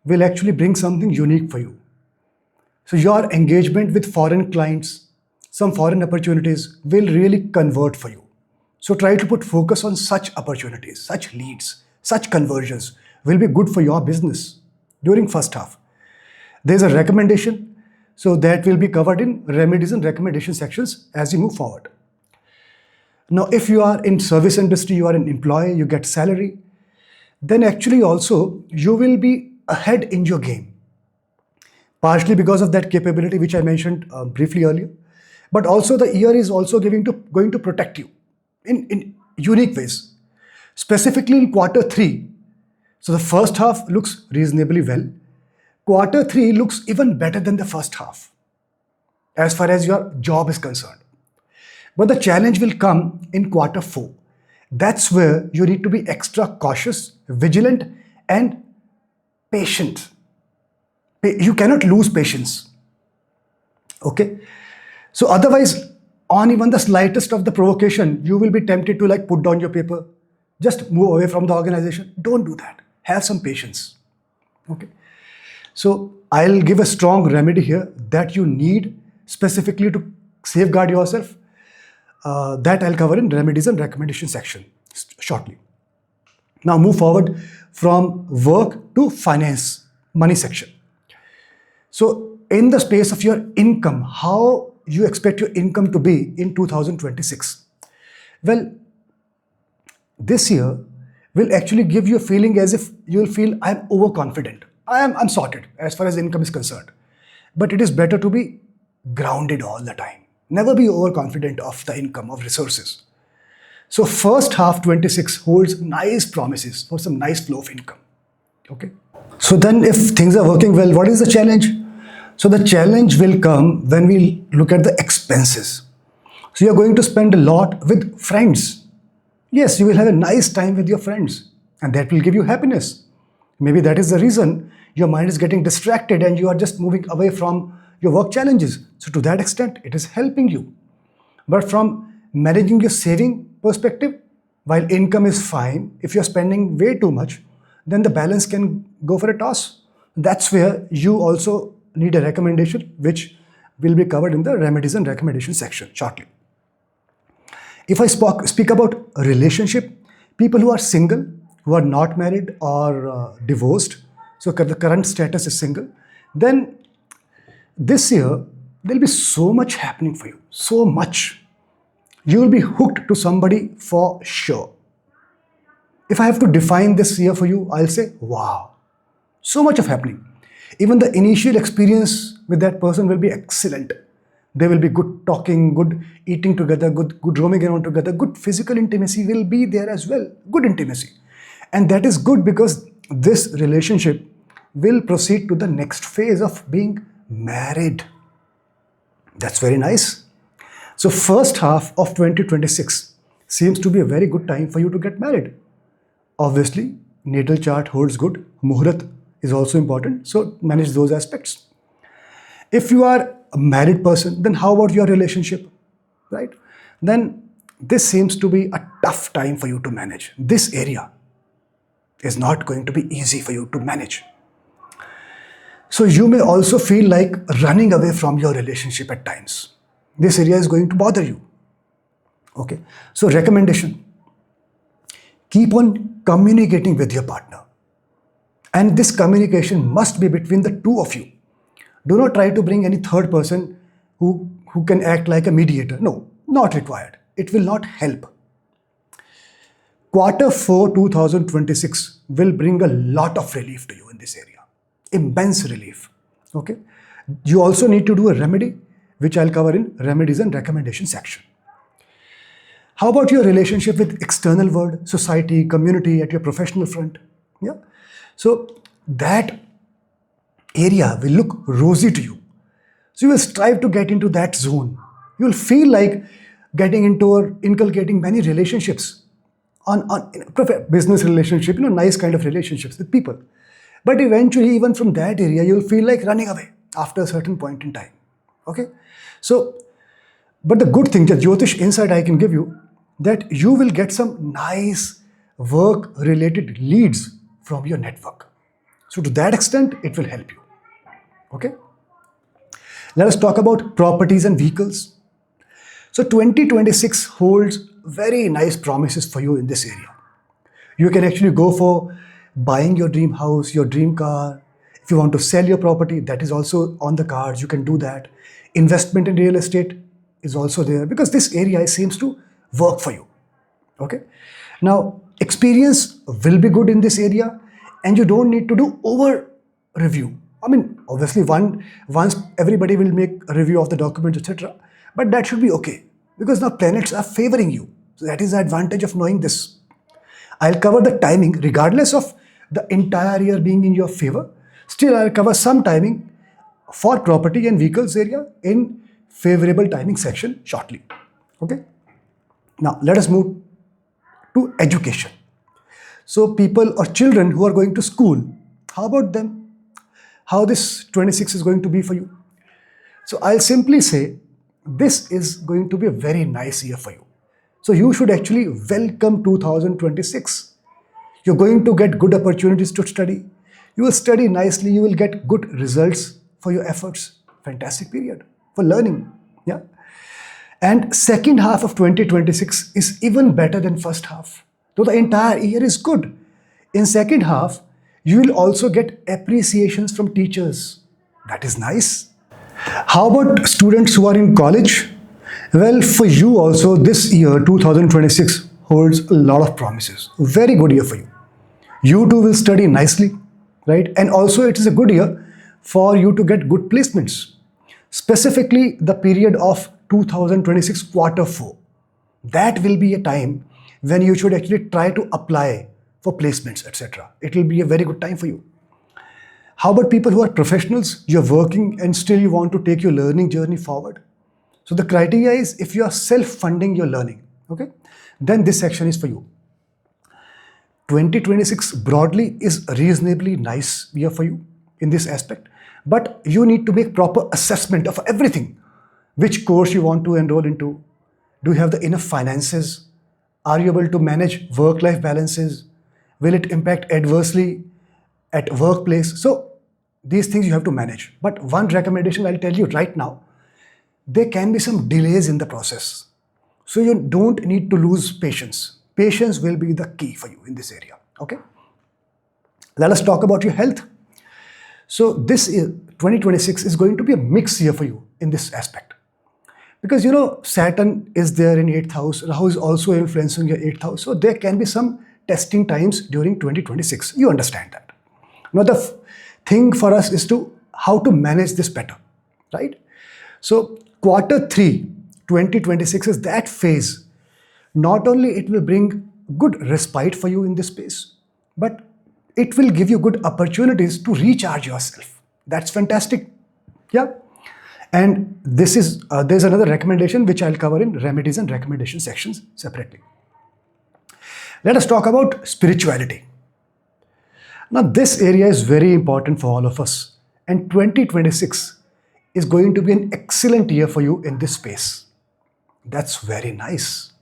will actually bring something unique for you. So your engagement with foreign clients, some foreign opportunities will really convert for you. So try to put focus on such opportunities, such leads, such conversions will be good for your business during first half. There's a recommendation, so that will be covered in remedies and recommendation sections as you move forward. Now, if you are in service industry, you are an employee, you get salary, then actually also you will be ahead in your game. Partially because of that capability which I mentioned briefly earlier, but also the year is also going to protect you in unique ways. Specifically in Q3, so the first half looks reasonably well. Q3 looks even better than the first half as far as your job is concerned. But the challenge will come in Q4. That's where you need to be extra cautious, vigilant, and patient. You cannot lose patience. Okay? So otherwise, on even the slightest of the provocation, you will be tempted to put down your paper, just move away from the organization. Don't do that. Have some patience. Okay? So I'll give a strong remedy here that you need specifically to safeguard yourself. That I'll cover in remedies and recommendation section shortly. Now move forward from work to finance, money section. So in the space of your income, how you expect your income to be in 2026? Well, this year will actually give you a feeling as if you'll feel I'm overconfident. I'm sorted as far as income is concerned. But it is better to be grounded all the time. Never be overconfident of the income, of resources. So first half 26 holds nice promises for some nice flow of income. Okay. So then if things are working well, what is the challenge? So the challenge will come when we look at the expenses. So you're going to spend a lot with friends. Yes, you will have a nice time with your friends, and that will give you happiness. Maybe that is the reason your mind is getting distracted and you are just moving away from your work challenges. So to that extent, it is helping you. But from managing your saving perspective, while income is fine, if you're spending way too much, then the balance can go for a toss. That's where you also need a recommendation, which will be covered in the remedies and recommendation section shortly. If I speak about a relationship, people who are single, who are not married or divorced, so the current status is single, then this year there'll be so much happening for you, so much. You will be hooked to somebody for sure. If I have to define this year for you, I'll say, wow, so much of happening. Even the initial experience with that person will be excellent. There will be good talking, good eating together, good roaming around together, good physical intimacy will be there as well, good intimacy. And that is good because this relationship will proceed to the next phase of being married. That's very nice. So first half of 2026 seems to be a very good time for you to get married. Obviously, natal chart holds good. Muhurat is also important. So manage those aspects. If you are a married person, then how about your relationship, right? Then this seems to be a tough time for you to manage. This area is not going to be easy for you to manage. So you may also feel like running away from your relationship at times. This area is going to bother you. Okay. So recommendation, keep on communicating with your partner. And this communication must be between the two of you. Do not try to bring any third person who can act like a mediator. No, not required. It will not help. Quarter 4 2026 will bring a lot of relief to you in this area. Immense relief. Okay. You also need to do a remedy, which I'll cover in remedies and recommendation section. How about your relationship with external world, society, community, at your professional front? Yeah. So that area will look rosy to you. So you will strive to get into that zone. You will feel like getting into or inculcating many relationships on business relationship, nice kind of relationships with people. But eventually, even from that area, you'll feel like running away after a certain point in time. Okay. So, but the good thing, the Jyotish insight I can give you, that you will get some nice work related leads from your network. So to that extent, it will help you. Okay. Let us talk about properties and vehicles. So 2026 holds very nice promises for you in this area. You can actually go for buying your dream house, your dream car. If you want to sell your property, that is also on the cards. You can do that. Investment in real estate is also there because this area seems to work for you. Okay. Now, experience will be good in this area and you don't need to do over review. I mean, obviously once everybody will make a review of the documents, etc. But that should be okay because now planets are favoring you. So that is the advantage of knowing this. I'll cover the timing regardless of the entire year being in your favor. Still, I'll cover some timing for property and vehicles area in favorable timing section shortly. Okay. Now, let us move to education. So people or children who are going to school, how about them? How this 26 is going to be for you? So I'll simply say this is going to be a very nice year for you. So you should actually welcome 2026. You're going to get good opportunities to study. You will study nicely. You will get good results for your efforts. Fantastic period for learning. Yeah. And second half of 2026 is even better than first half. Though the entire year is good. In second half, you will also get appreciations from teachers. That is nice. How about students who are in college? Well, for you also, this year, 2026, holds a lot of promises. Very good year for you. You too will study nicely, right? And also it is a good year for you to get good placements. Specifically, the period of 2026 quarter 4. That will be a time when you should actually try to apply for placements, etc. It will be a very good time for you. How about people who are professionals? You're working and still you want to take your learning journey forward. So the criteria is if you are self-funding your learning, okay, then this section is for you. 2026 broadly is a reasonably nice year for you in this aspect, but you need to make proper assessment of everything. Which course you want to enroll into? Do you have the enough finances? Are you able to manage work-life balances? Will it impact adversely at workplace? So these things you have to manage. But one recommendation I'll tell you right now, there can be some delays in the process. So you don't need to lose patience. Patience will be the key for you in this area. Okay. Let us talk about your health. So this is 2026 is going to be a mixed year for you in this aspect. Because Saturn is there in 8th house, Rahu is also influencing your 8th house. So there can be some testing times during 2026. You understand that. Now the thing for us is how to manage this better, right? So quarter 3, 2026 is that phase. Not only it will bring good respite for you in this space, but it will give you good opportunities to recharge yourself. That's fantastic. Yeah. And this is there's another recommendation which I'll cover in remedies and recommendation sections separately. Let us talk about spirituality. Now this area is very important for all of us, and 2026 is going to be an excellent year for you in this space. That's very nice.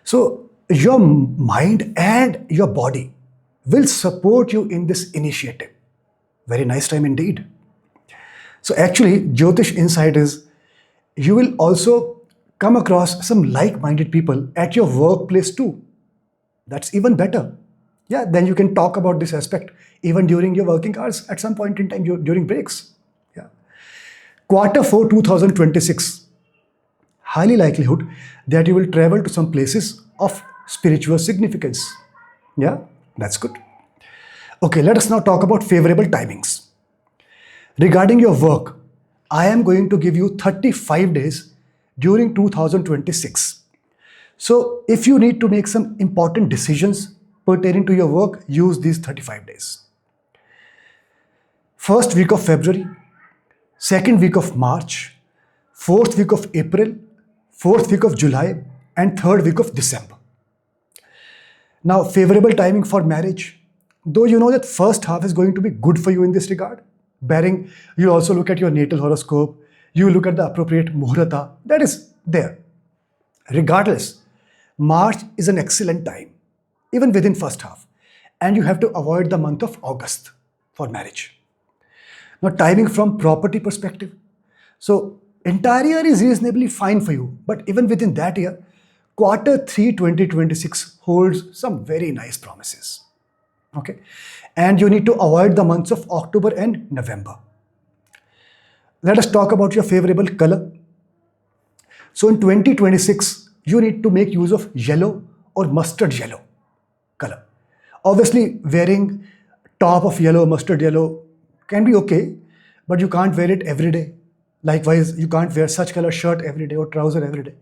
So your mind and your body will support you in this initiative. Very nice time indeed. So actually, Jyotish insight is you will also come across some like-minded people at your workplace too. That's even better. Yeah, then you can talk about this aspect even during your working hours at some point in time during breaks. Quarter 4 2026, highly likelihood that you will travel to some places of spiritual significance. Yeah, that's good. Okay, let us now talk about favorable timings. Regarding your work, I am going to give you 35 days during 2026. So if you need to make some important decisions pertaining to your work, use these 35 days. First week of February, second week of March, fourth week of April, fourth week of July, and third week of December. Now, favorable timing for marriage, though you know that first half is going to be good for you in this regard, bearing you also look at your natal horoscope, you look at the appropriate muhurta, that is there. Regardless, March is an excellent time, even within first half, and you have to avoid the month of August for marriage. Now, timing from property perspective. So, entire year is reasonably fine for you, but even within that year, quarter 3 2026 holds some very nice promises. Okay, and you need to avoid the months of October and November. Let us talk about your favorable color. So, in 2026, you need to make use of yellow or mustard yellow color. Obviously, wearing top of yellow, mustard yellow can be okay, but you can't wear it every day. Likewise, you can't wear such color shirt every day or trouser every day.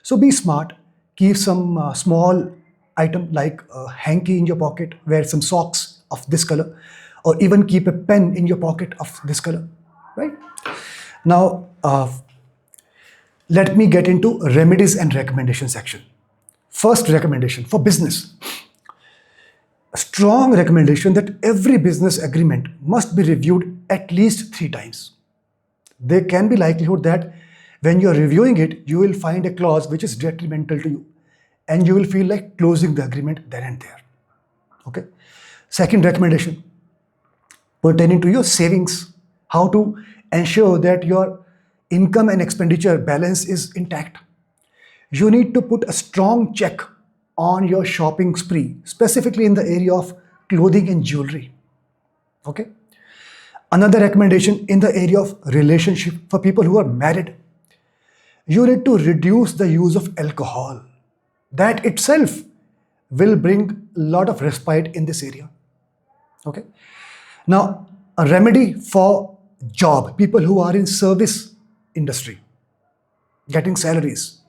So be smart. Keep some small item like a hanky in your pocket, wear some socks of this color, or even keep a pen in your pocket of this color, right? Now, let me get into remedies and recommendation section. First recommendation for business. A strong recommendation that every business agreement must be reviewed at least 3 times. There can be likelihood that when you are reviewing it, you will find a clause which is detrimental to you, and you will feel like closing the agreement then and there. Okay. Second recommendation pertaining to your savings, how to ensure that your income and expenditure balance is intact. You need to put a strong check on your shopping spree, specifically in the area of clothing and jewelry. Okay. Another recommendation in the area of relationship for people who are married. You need to reduce the use of alcohol. That itself will bring a lot of respite in this area. Okay. Now, a remedy for job, people who are in service industry, getting salaries.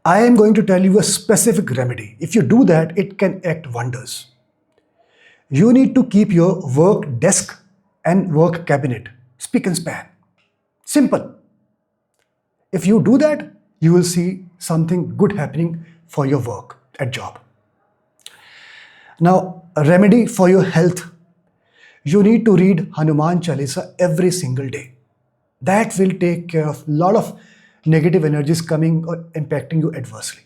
I am going to tell you a specific remedy. If you do that, it can act wonders. You need to keep your work desk and work cabinet spick and span. Simple. If you do that, you will see something good happening for your work at job. Now, a remedy for your health. You need to read Hanuman Chalisa every single day. That will take care of a lot of negative energies coming or impacting you adversely.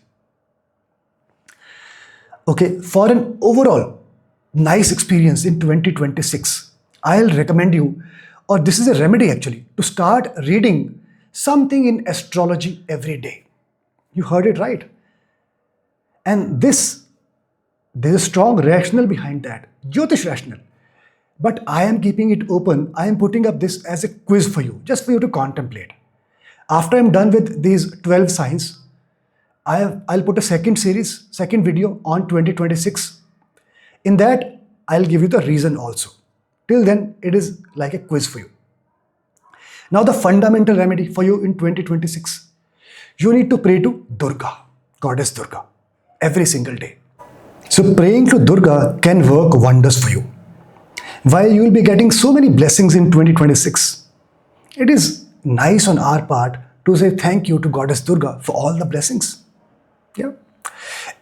Okay, for an overall nice experience in 2026, I'll recommend you, or this is a remedy actually, to start reading something in astrology every day. You heard it right. And there's a strong rationale behind that, Jyotish rationale. But I am keeping it open. I am putting up this as a quiz for you, just for you to contemplate. After I'm done with these 12 signs, I'll put a second video on 2026. In that, I'll give you the reason also. Till then, it is like a quiz for you. Now, the fundamental remedy for you in 2026. You need to pray to Durga, Goddess Durga, every single day. So praying to Durga can work wonders for you. While you will be getting so many blessings in 2026, it is nice on our part to say thank you to Goddess Durga for all the blessings. Yeah.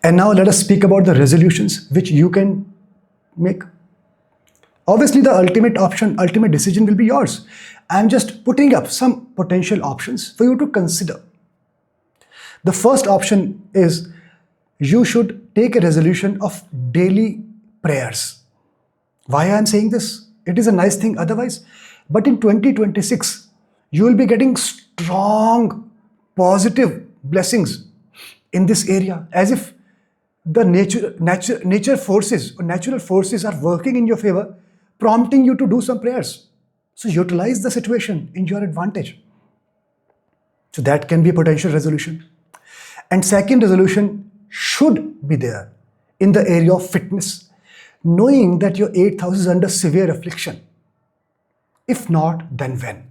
And now let us speak about the resolutions which you can make. Obviously, the ultimate decision will be yours. I'm just putting up some potential options for you to consider. The first option is you should take a resolution of daily prayers. Why I'm saying this? It is a nice thing otherwise. But in 2026, you will be getting strong, positive blessings in this area, as if the nature forces or natural forces are working in your favor, prompting you to do some prayers. So utilize the situation in your advantage. So that can be a potential resolution. And second resolution should be there in the area of fitness, knowing that your 8th house is under severe affliction. If not, then when?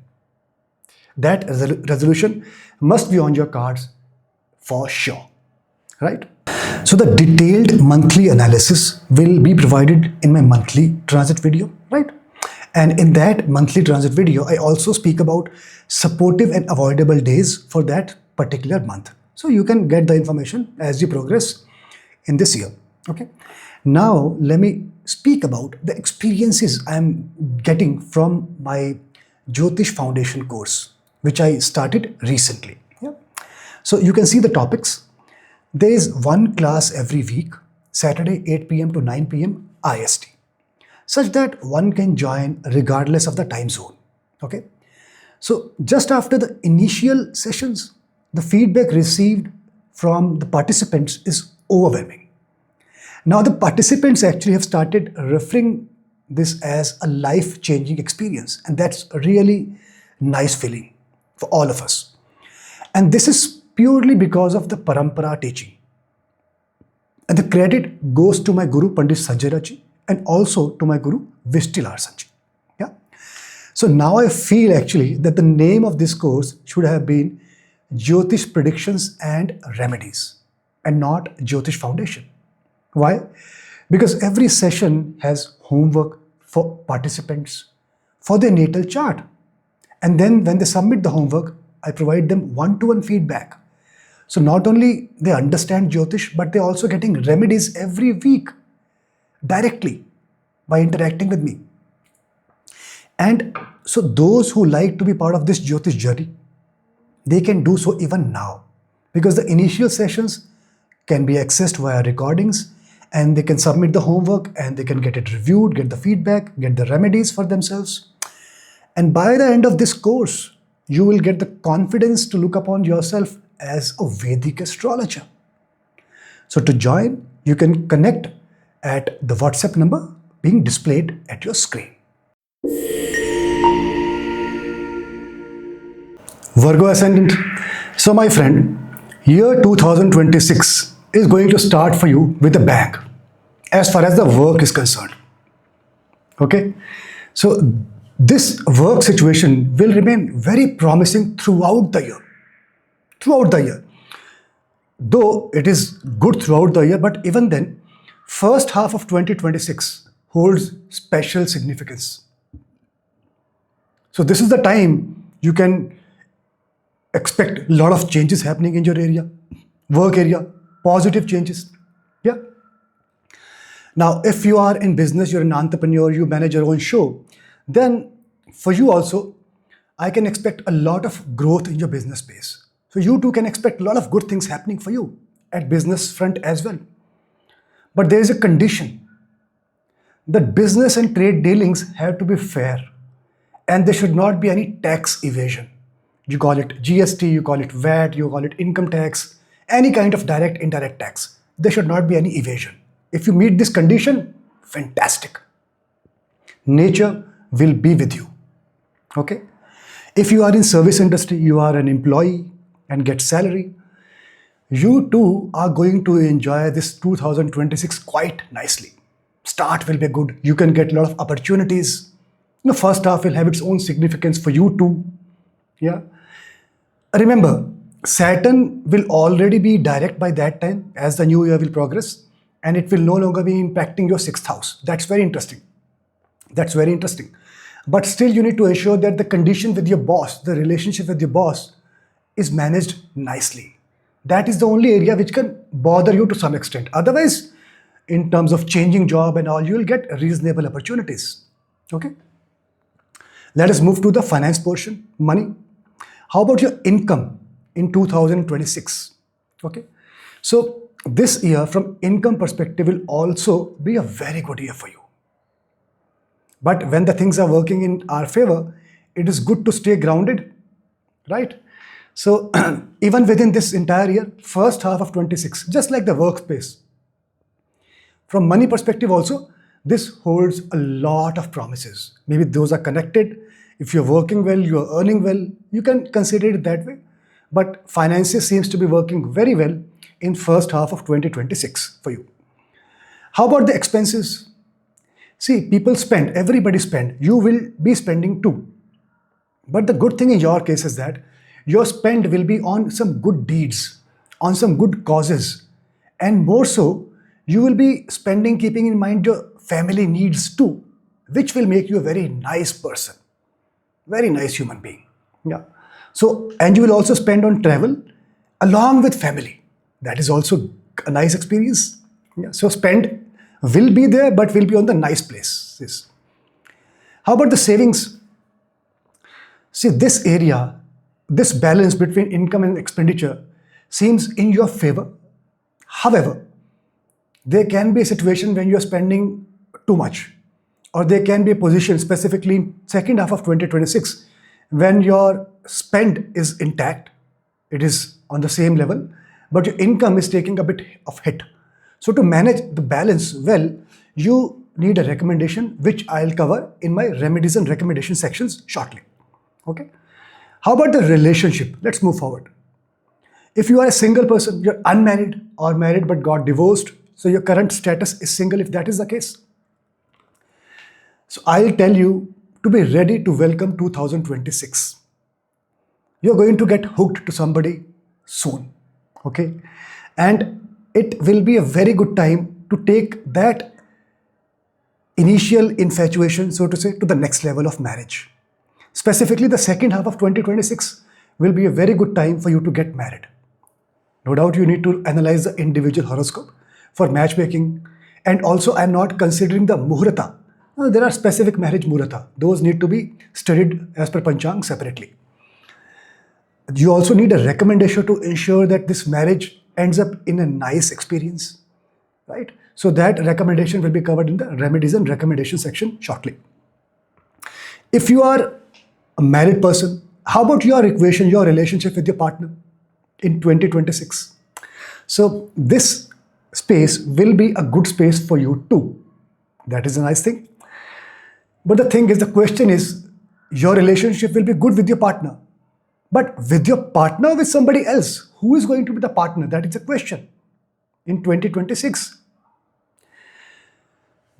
That resolution must be on your cards for sure, right? So the detailed monthly analysis will be provided in my monthly transit video, right? And in that monthly transit video, I also speak about supportive and avoidable days for that particular month. So you can get the information as you progress in this year, okay? Now, let me speak about the experiences I'm getting from my Jyotish Foundation course, which I started recently. Yeah? So you can see the topics. There is one class every week, Saturday 8 p.m. to 9 p.m. IST, such that one can join regardless of the time zone. Okay. So just after the initial sessions, the feedback received from the participants is overwhelming. Now the participants actually have started referring this as a life-changing experience, and that's a really nice feeling for all of us. And this is purely because of the parampara teaching. And the credit goes to my Guru Pandit Sanjay and also to my Guru Vishtilar Sanjay. Yeah. So now I feel actually that the name of this course should have been Jyotish Predictions and Remedies and not Jyotish Foundation. Why? Because every session has homework for participants for their natal chart. And then when they submit the homework, I provide them one-to-one feedback. So not only they understand Jyotish, but they're also getting remedies every week directly by interacting with me. And so those who like to be part of this Jyotish journey, they can do so even now, because the initial sessions can be accessed via recordings, and they can submit the homework and they can get it reviewed, get the feedback, get the remedies for themselves. And by the end of this course, you will get the confidence to look upon yourself as a Vedic astrologer. So to join, you can connect at the WhatsApp number being displayed at your screen. Virgo Ascendant. So my friend, year 2026 is going to start for you with a bang as far as the work is concerned. Okay? So this work situation will remain very promising throughout the year. Throughout the year. Though it is good throughout the year, but even then, first half of 2026 holds special significance. So this is the time you can expect a lot of changes happening in your area, work area, positive changes. Yeah. Now, if you are in business, you're an entrepreneur, you manage your own show, then for you also, I can expect a lot of growth in your business space. So you too can expect a lot of good things happening for you at business front as well. But there is a condition that business and trade dealings have to be fair, and there should not be any tax evasion. You call it GST, you call it VAT, you call it income tax, any kind of direct, indirect tax. There should not be any evasion. If you meet this condition, fantastic. Nature will be with you. Okay? If you are in service industry, you are an employee and get salary, you too are going to enjoy this 2026 quite nicely. Start will be good. You can get a lot of opportunities. The first half will have its own significance for you too. Yeah. Remember, Saturn will already be direct by that time as the new year will progress, and it will no longer be impacting your 6th house. That's very interesting. That's very interesting. But still you need to ensure that the condition with your boss, the relationship with your boss is managed nicely. That is the only area which can bother you to some extent. Otherwise, in terms of changing job and all, you will get reasonable opportunities. Okay. Let us move to the finance portion, money. How about your income in 2026? Okay. So this year from income perspective will also be a very good year for you. But when the things are working in our favor, it is good to stay grounded, right? So even within this entire year, first half of 26, just like the workspace, from money perspective also, this holds a lot of promises. Maybe those are connected. If you're working well, you're earning well, you can consider it that way. But finances seems to be working very well in first half of 2026 for you. How about the expenses? See, people spend, everybody spend. You will be spending too. But the good thing in your case is that your spend will be on some good deeds, on some good causes. And more so, you will be spending keeping in mind your family needs too, which will make you a very nice person, very nice human being. Yeah. So, and you will also spend on travel along with family. That is also a nice experience. Yeah. So spend will be there, but will be on the nice places. How about the savings? See, this area, this balance between income and expenditure seems in your favor. However, there can be a situation when you are spending too much, or there can be a position specifically in second half of 2026 when your spend is intact, it is on the same level, but your income is taking a bit of hit. So to manage the balance well, you need a recommendation which I'll cover in my remedies and recommendation sections shortly. Okay. How about the relationship? Let's move forward. If you are a single person, you're unmarried or married but got divorced, so your current status is single if that is the case. So I'll tell you to be ready to welcome 2026. You're going to get hooked to somebody soon. Okay. And it will be a very good time to take that initial infatuation, so to say, to the next level of marriage. Specifically, the second half of 2026 will be a very good time for you to get married. No doubt you need to analyze the individual horoscope for matchmaking. And also, I'm not considering the muhurta. There are specific marriage muhurta. Those need to be studied as per Panchang separately. You also need a recommendation to ensure that this marriage ends up in a nice experience, right? So that recommendation will be covered in the remedies and recommendation section shortly. If you are a married person, how about your equation, your relationship with your partner in 2026? So this space will be a good space for you too. That is a nice thing. But the thing is, the question is, your relationship will be good with your partner. But with your partner, with somebody else, who is going to be the partner? That is the question in 2026.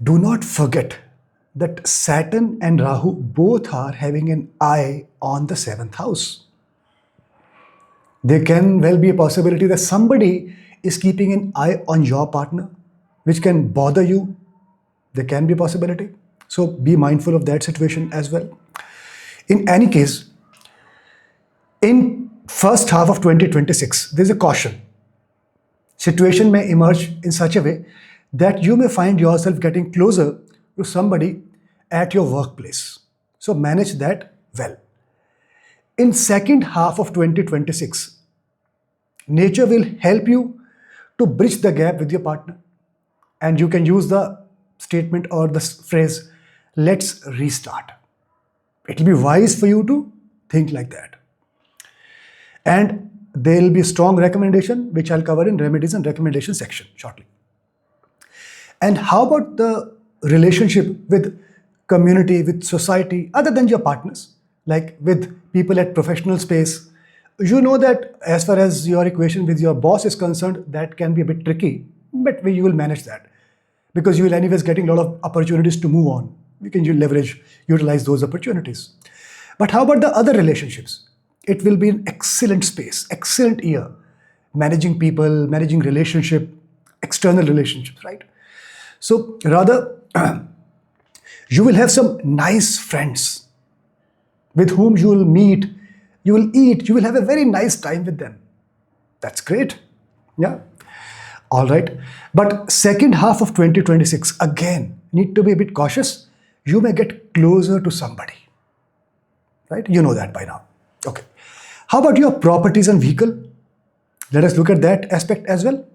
Do not forget that Saturn and Rahu both are having an eye on the 7th house. There can well be a possibility that somebody is keeping an eye on your partner, which can bother you. There can be a possibility. So be mindful of that situation as well. In any case, in first half of 2026, there's a caution. Situation may emerge in such a way that you may find yourself getting closer to somebody at your workplace. So manage that well. In second half of 2026, nature will help you to bridge the gap with your partner. And you can use the statement or the phrase, let's restart. It will be wise for you to think like that. And there will be a strong recommendation, which I'll cover in remedies and recommendation section shortly. And how about the relationship with community, with society, other than your partners, like with people at professional space? You know that as far as your equation with your boss is concerned, that can be a bit tricky, but you will manage that because you will anyways getting a lot of opportunities to move on. You can utilize those opportunities. But how about the other relationships? It will be an excellent space, excellent year, managing people, managing relationship, external relationships, right? So rather, you will have some nice friends with whom you will meet, you will eat, you will have a very nice time with them. That's great. Yeah. All right. But second half of 2026, again, need to be a bit cautious. You may get closer to somebody, right? You know that by now. Okay. How about your properties and vehicle? Let us look at that aspect as well.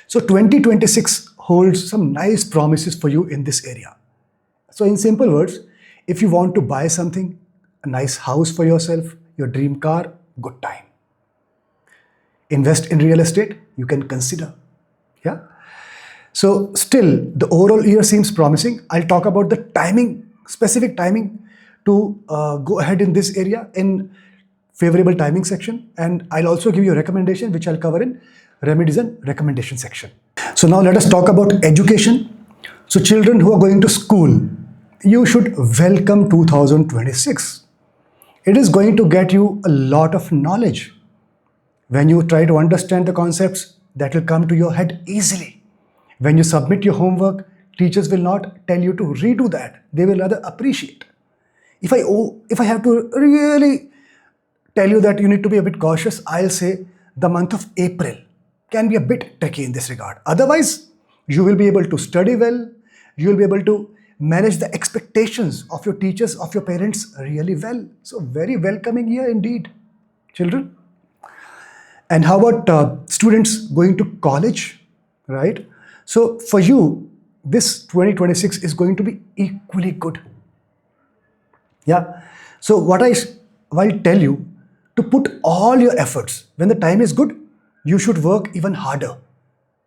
So 2026 holds some nice promises for you in this area. So in simple words, if you want to buy something, a nice house for yourself, your dream car, good time. Invest in real estate, you can consider. Yeah. So still, the overall year seems promising. I'll talk about the timing, specific timing to go ahead in this area in favorable timing section, and I'll also give you a recommendation which I'll cover in remedies and recommendation section. So now let us talk about education. So children who are going to school, you should welcome 2026. It is going to get you a lot of knowledge. When you try to understand the concepts, that will come to your head easily. When you submit your homework, teachers will not tell you to redo that. They will rather appreciate. If I have to really tell you that you need to be a bit cautious, I'll say the month of April can be a bit tricky in this regard. Otherwise, you will be able to study well, you will be able to manage the expectations of your teachers, of your parents really well. So very welcoming year indeed, children. And how about students going to college, right? So for you, this 2026 is going to be equally good. Yeah. So what I'll tell you, to put all your efforts. When the time is good, you should work even harder.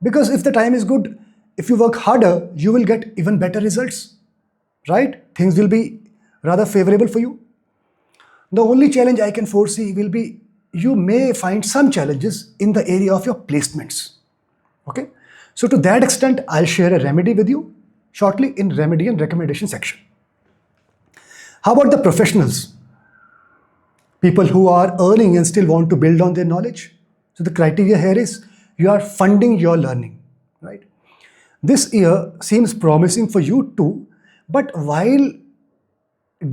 Because if the time is good, if you work harder, you will get even better results, right? Things will be rather favorable for you. The only challenge I can foresee will be you may find some challenges in the area of your placements. Okay? So to that extent, I'll share a remedy with you shortly in remedy and recommendation section. How about the professionals? People who are earning and still want to build on their knowledge. So the criteria here is you are funding your learning, right? This year seems promising for you too, but while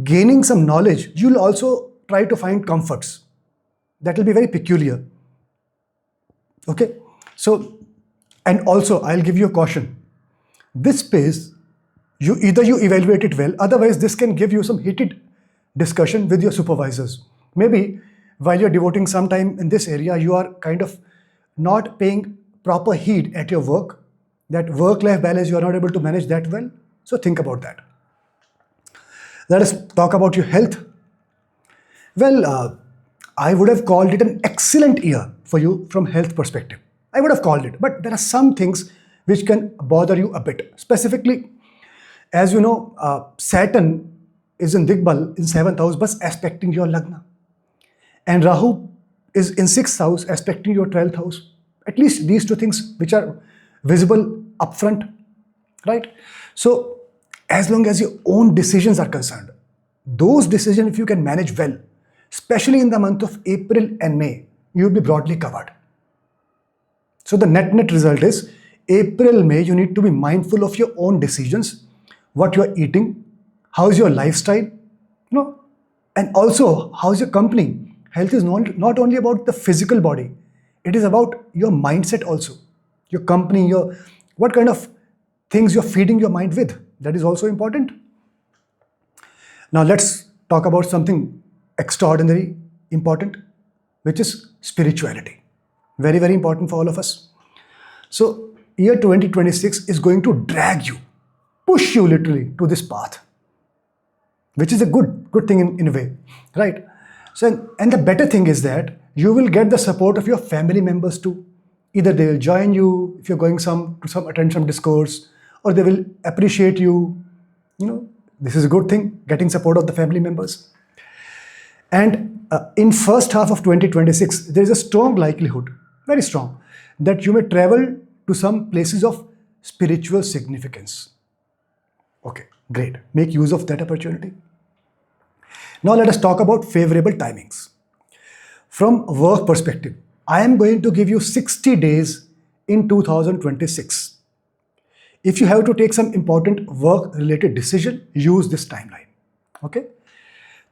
gaining some knowledge, you'll also try to find comforts. That will be very peculiar. Okay? So, and also I'll give you a caution. This space, either you evaluate it well, otherwise this can give you some heated discussion with your supervisors. Maybe while you're devoting some time in this area, you are kind of not paying proper heed at your work. That work-life balance, you are not able to manage that well. So think about that. Let us talk about your health. Well, I would have called it an excellent year for you from health perspective. I would have called it, but there are some things which can bother you a bit. Specifically, as you know, Saturn is in Digbal in 7th house, but aspecting your Lagna. And Rahu is in 6th house, aspecting your 12th house. At least these two things which are visible upfront, right? So as long as your own decisions are concerned, those decisions, if you can manage well, especially in the month of April and May, you will be broadly covered. So the net result is April, May, you need to be mindful of your own decisions, what you are eating, how's your lifestyle, and also how's your company. Health is not only about the physical body, it is about your mindset also. Your company, what kind of things you're feeding your mind with. That is also important. Now let's talk about something extraordinary important, which is spirituality. Very, very important for all of us. So year 2026 is going to drag you, push you literally to this path, which is a good thing in a way, right? So, and the better thing is that you will get the support of your family members too. Either they will join you if you're going to attend some discourse, or they will appreciate you. This is a good thing, getting support of the family members. And in first half of 2026, there is a strong likelihood, very strong, that you may travel to some places of spiritual significance. Okay, great. Make use of that opportunity. Now let us talk about favorable timings. From work perspective, I am going to give you 60 days in 2026. If you have to take some important work-related decision, use this timeline. Okay?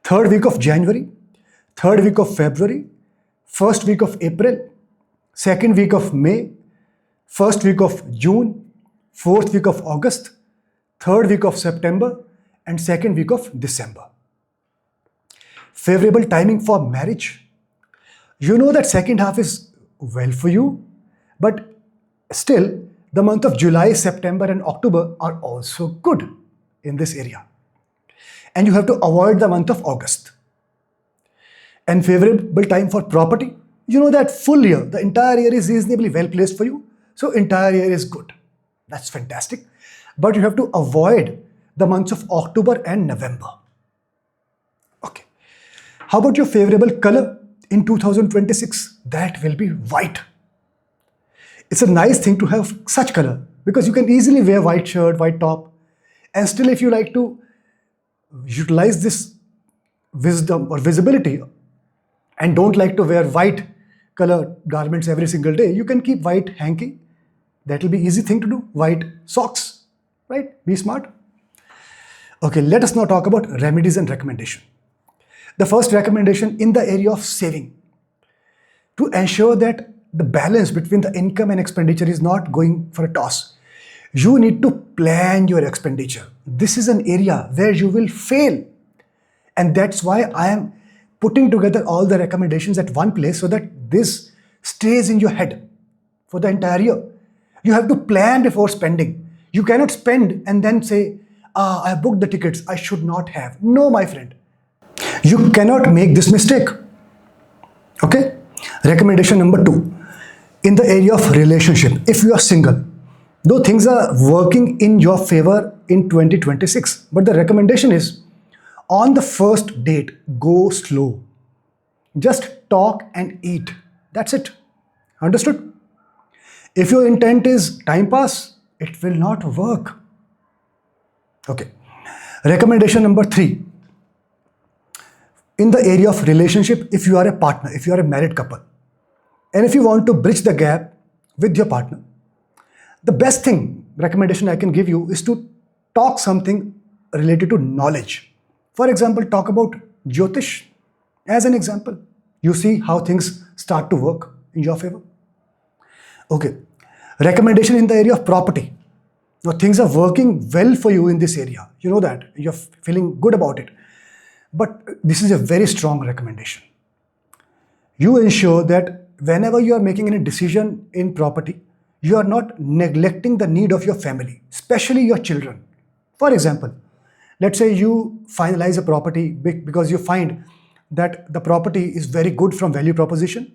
3rd week of January, 3rd week of February, 1st week of April, 2nd week of May, 1st week of June, 4th week of August, 3rd week of September, and 2nd week of December. Favorable timing for marriage. You know that second half is well for you, but still the month of July, September, and October are also good in this area. And you have to avoid the month of August. And favorable time for property. You know that full year, the entire year is reasonably well placed for you. So entire year is good. That's fantastic. But you have to avoid the months of October and November. How about your favorable color in 2026? That will be white. It's a nice thing to have such color because you can easily wear white shirt, white top, and still if you like to utilize this wisdom or visibility and don't like to wear white color garments every single day, you can keep white hanky. That will be easy thing to do. White socks, right? Be smart. Okay, let us now talk about remedies and recommendation. The first recommendation in the area of saving. To ensure that the balance between the income and expenditure is not going for a toss, you need to plan your expenditure. This is an area where you will fail. And that's why I am putting together all the recommendations at one place so that this stays in your head for the entire year. You have to plan before spending. You cannot spend and then say, I booked the tickets, I should not have. No, my friend. You cannot make this mistake. Okay? Recommendation number 2. In the area of relationship, if you are single, though things are working in your favor in 2026, but the recommendation is on the first date, go slow. Just talk and eat. That's it. Understood? If your intent is time pass, it will not work. Okay. Recommendation number 3. In the area of relationship, if you are a partner, if you are a married couple, and if you want to bridge the gap with your partner, the best recommendation I can give you is to talk something related to knowledge. For example, talk about Jyotish as an example. You see how things start to work in your favor. Okay. Recommendation in the area of property. Now things are working well for you in this area. You know that. You're feeling good about it. But this is a very strong recommendation. You ensure that whenever you are making any decision in property, you are not neglecting the need of your family, especially your children. For example, let's say you finalize a property because you find that the property is very good from value proposition,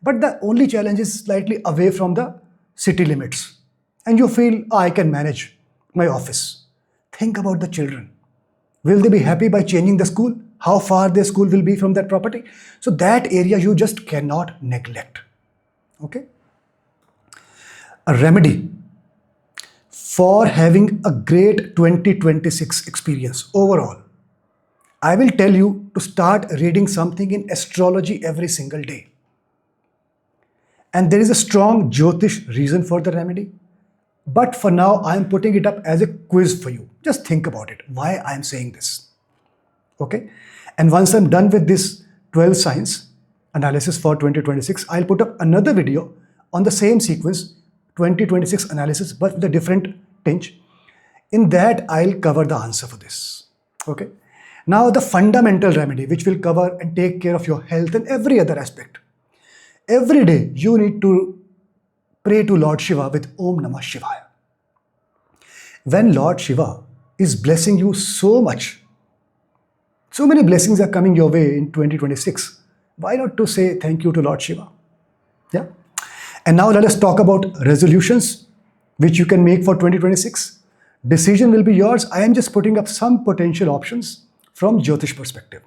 but the only challenge is slightly away from the city limits. And you feel, I can manage my office. Think about the children. Will they be happy by changing the school? How far their school will be from that property? So that area you just cannot neglect. Okay? A remedy for having a great 2026 experience overall. I will tell you to start reading something in astrology every single day. And there is a strong Jyotish reason for the remedy. But for now, I am putting it up as a quiz for you. Just think about it, why I am saying this. Okay? And once I'm done with this 12 signs analysis for 2026, I'll put up another video on the same sequence, 2026 analysis, but with a different tinge. In that, I'll cover the answer for this. Okay? Now, the fundamental remedy, which will cover and take care of your health and every other aspect. Every day, you need to pray to Lord Shiva with Om Namah Shivaya. When Lord Shiva is blessing you so much, so many blessings are coming your way in 2026, why not to say thank you to Lord Shiva? Yeah. And now let us talk about resolutions which you can make for 2026. Decision will be yours. I am just putting up some potential options from Jyotish perspective.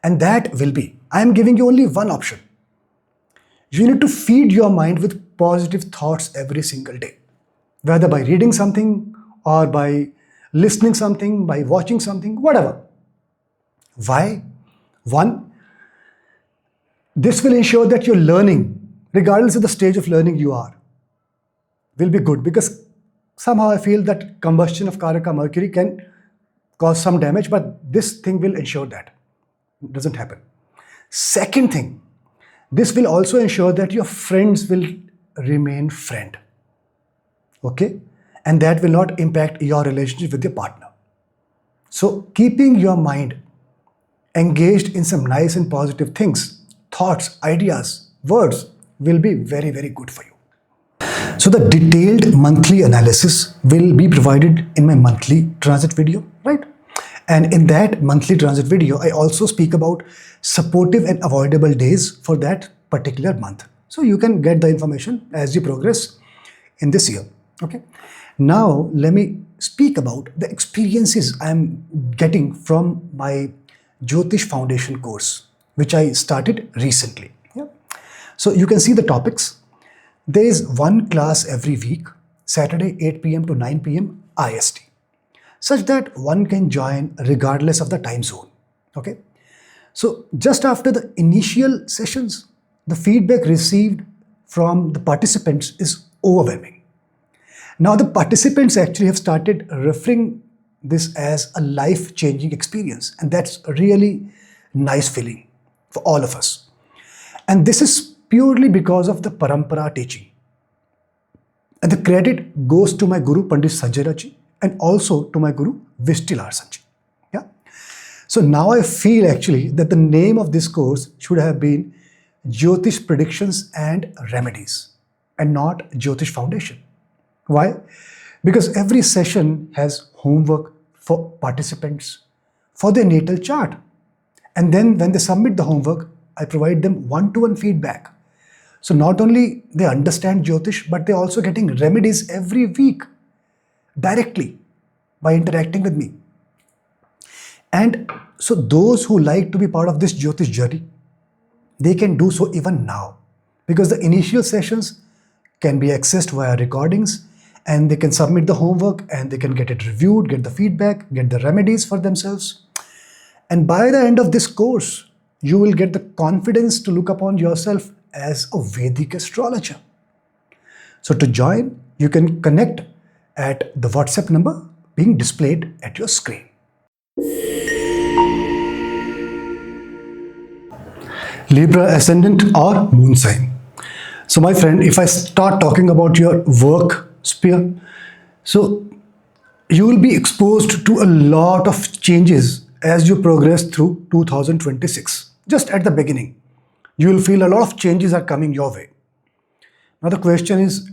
And that will be, I am giving you only one option. You need to feed your mind with positive thoughts every single day, whether by reading something or by listening something, by watching something, whatever. Why? One, this will ensure that your learning, regardless of the stage of learning you are, will be good, because somehow I feel that combustion of Karaka Mercury can cause some damage, but this thing will ensure that it doesn't happen. Second thing, this will also ensure that your friends will remain friend. Okay? And that will not impact your relationship with your partner. So keeping your mind engaged in some nice and positive things, thoughts, ideas, words will be very, very good for you. So the detailed monthly analysis will be provided in my monthly transit video, right? And in that monthly transit video, I also speak about supportive and avoidable days for that particular month. So you can get the information as you progress in this year. Okay. Now let me speak about the experiences I'm getting from my Jyotish Foundation course, which I started recently. Yeah. So you can see the topics. There is one class every week, Saturday 8 p.m. to 9 p.m. IST, such that one can join regardless of the time zone. Okay. So just after the initial sessions, the feedback received from the participants is overwhelming. Now the participants actually have started referring this as a life-changing experience, and that's a really nice feeling for all of us. And this is purely because of the parampara teaching. And the credit goes to my Guru Pandit Sanjay Ji and also to my Guru Vishtilar Sanjay. Yeah. So now I feel actually that the name of this course should have been Jyotish Predictions and Remedies and not Jyotish Foundation. Why? Because every session has homework for participants for their natal chart. And then when they submit the homework, I provide them one-to-one feedback. So not only they understand Jyotish, but they're also getting remedies every week directly by interacting with me. And so those who like to be part of this Jyotish journey, they can do so even now, because the initial sessions can be accessed via recordings, and they can submit the homework and they can get it reviewed, get the feedback, get the remedies for themselves. And by the end of this course, you will get the confidence to look upon yourself as a Vedic astrologer. So to join, you can connect at the WhatsApp number being displayed at your screen. Libra Ascendant or Moon sign. So my friend, if I start talking about your work sphere, so you will be exposed to a lot of changes as you progress through 2026. Just at the beginning, you will feel a lot of changes are coming your way. Now the question is,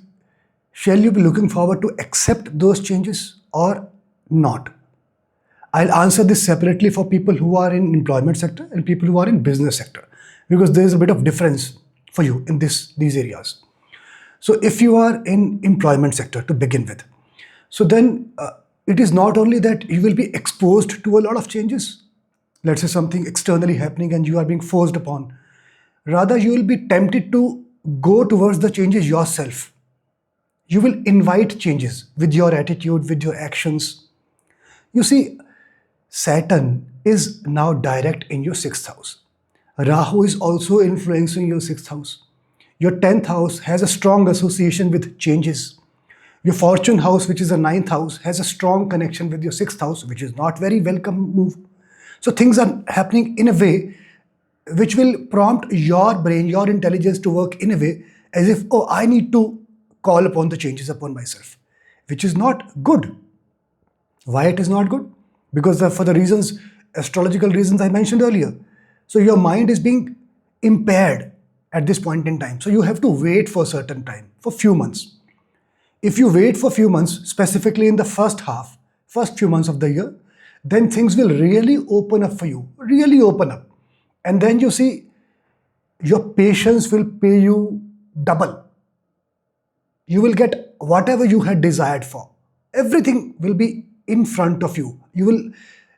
shall you be looking forward to accept those changes or not? I'll answer this separately for people who are in employment sector and people who are in business sector, because there is a bit of difference for you in these areas. So if you are in employment sector to begin with, so then it is not only that you will be exposed to a lot of changes, let's say something externally happening and you are being forced upon, rather you will be tempted to go towards the changes yourself. You will invite changes with your attitude, with your actions. You see, Saturn is now direct in your 6th house. Rahu is also influencing your 6th house. Your 10th house has a strong association with changes. Your fortune house, which is the 9th house, has a strong connection with your 6th house, which is not very welcome move. So things are happening in a way which will prompt your brain, your intelligence to work in a way as if, oh, I need to call upon the changes upon myself, which is not good. Why it is not good? Because for the reasons, astrological reasons I mentioned earlier. So your mind is being impaired at this point in time. So you have to wait for a certain time, for few months. If you wait for few months, specifically in the first few months of the year, then things will really open up for you, really open up. And then you see, your patience will pay you double. You will get whatever you had desired for. Everything will be in front of you. You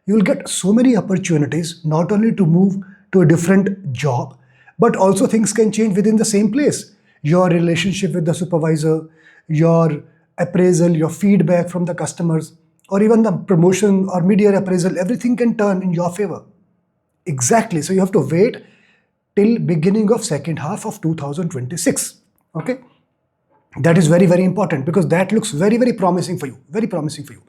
will get so many opportunities, not only to move to a different job, but also things can change within the same place. Your relationship with the supervisor, your appraisal, your feedback from the customers, or even the promotion or mid-year appraisal, everything can turn in your favor. Exactly. So you have to wait till beginning of second half of 2026. Okay. That is very, very important, because that looks very, very promising for you. Very promising for you.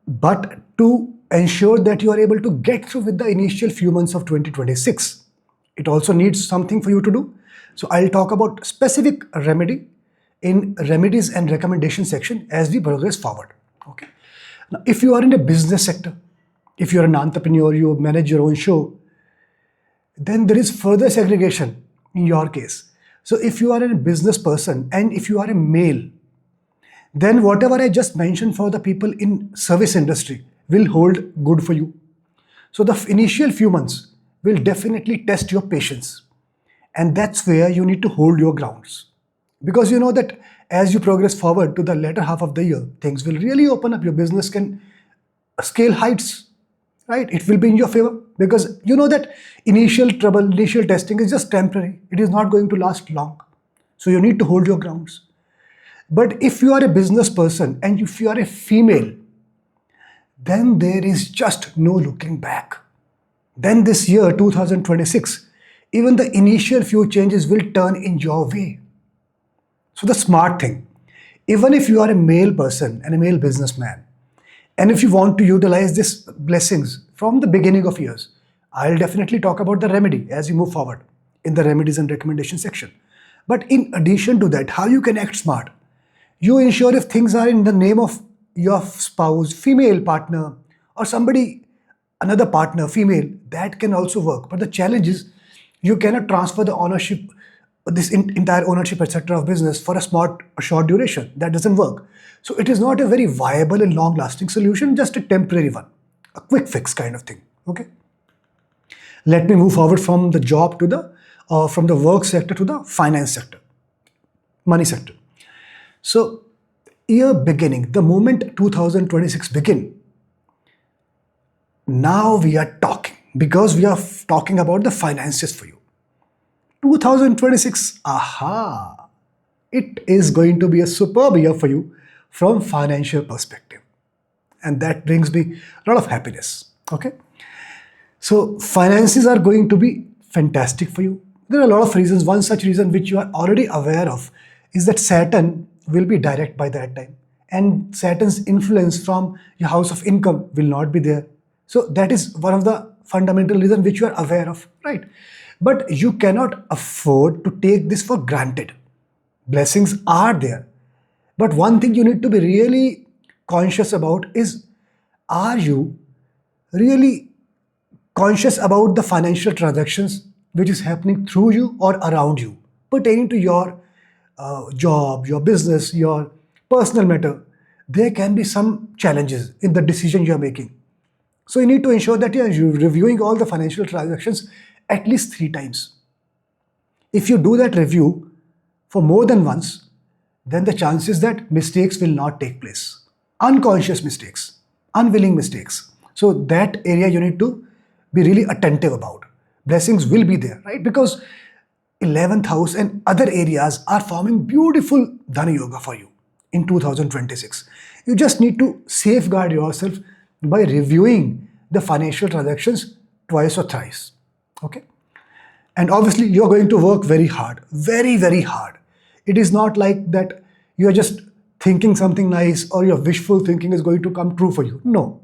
But to ensure that you are able to get through with the initial few months of 2026, it also needs something for you to do. So I'll talk about specific remedy in remedies and recommendation section as we progress forward. Okay. Now, if you are in a business sector, if you're an entrepreneur, you manage your own show, then there is further segregation in your case. So if you are a business person and if you are a male, then whatever I just mentioned for the people in service industry will hold good for you. So the initial few months will definitely test your patience. And that's where you need to hold your grounds. Because you know that as you progress forward to the latter half of the year, things will really open up. Your business can scale heights. right? It will be in your favor because you know that initial trouble, initial testing is just temporary. It is not going to last long. So you need to hold your grounds. But if you are a business person and if you are a female, then there is just no looking back. Then this year, 2026, even the initial few changes will turn in your way. So the smart thing, even if you are a male person and a male businessman, and if you want to utilize these blessings from the beginning of years, I'll definitely talk about the remedy as you move forward in the remedies and recommendation section. But in addition to that, how you can act smart. You ensure if things are in the name of your spouse, female partner, or somebody, another partner, female, that can also work. But the challenge is you cannot transfer the ownership, this entire ownership, etc. of business for a short duration. That doesn't work. So it is not a very viable and long-lasting solution, just a temporary one, a quick fix kind of thing. Okay. Let me move forward from the job to from the work sector to the finance sector, money sector. So, year beginning, the moment 2026 begin, now we are talking because we are talking about the finances for you. 2026, aha, it is going to be a superb year for you from financial perspective. And that brings me a lot of happiness. Okay. So finances are going to be fantastic for you. There are a lot of reasons. One such reason which you are already aware of is that Saturn will be direct by that time. And Saturn's influence from your house of income will not be there. So that is one of the fundamental reasons which you are aware of, right? But you cannot afford to take this for granted. Blessings are there. But one thing you need to be really conscious about is, are you really conscious about the financial transactions which is happening through you or around you, pertaining to your job, your business, your personal matter? There can be some challenges in the decision you are making. So you need to ensure that you're reviewing all the financial transactions at least 3 times. If you do that review for more than once, then the chances that mistakes will not take place. Unconscious mistakes, unwilling mistakes. So that area you need to be really attentive about. Blessings will be there, right? Because 11th house and other areas are forming beautiful Dhana Yoga for you in 2026. You just need to safeguard yourself by reviewing the financial transactions twice or thrice. Okay? And obviously, you're going to work very hard, very, very hard. It is not like that you're just thinking something nice or your wishful thinking is going to come true for you. No.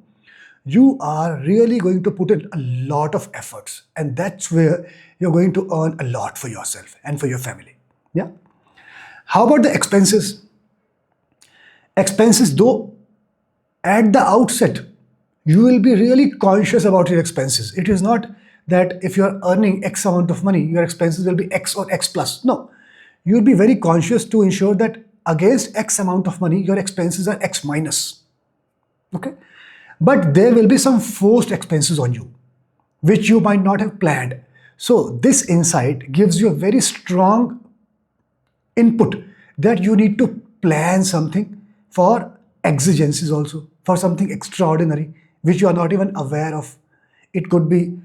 You are really going to put in a lot of efforts, and that's where you're going to earn a lot for yourself and for your family. Yeah. How about the expenses? Expenses, though, at the outset, you will be really conscious about your expenses. It is not that if you're earning X amount of money, your expenses will be X or X plus. No. You'll be very conscious to ensure that against X amount of money, your expenses are X minus. Okay? But there will be some forced expenses on you, which you might not have planned. So this insight gives you a very strong input that you need to plan something for exigencies also, for something extraordinary, which you are not even aware of. It could be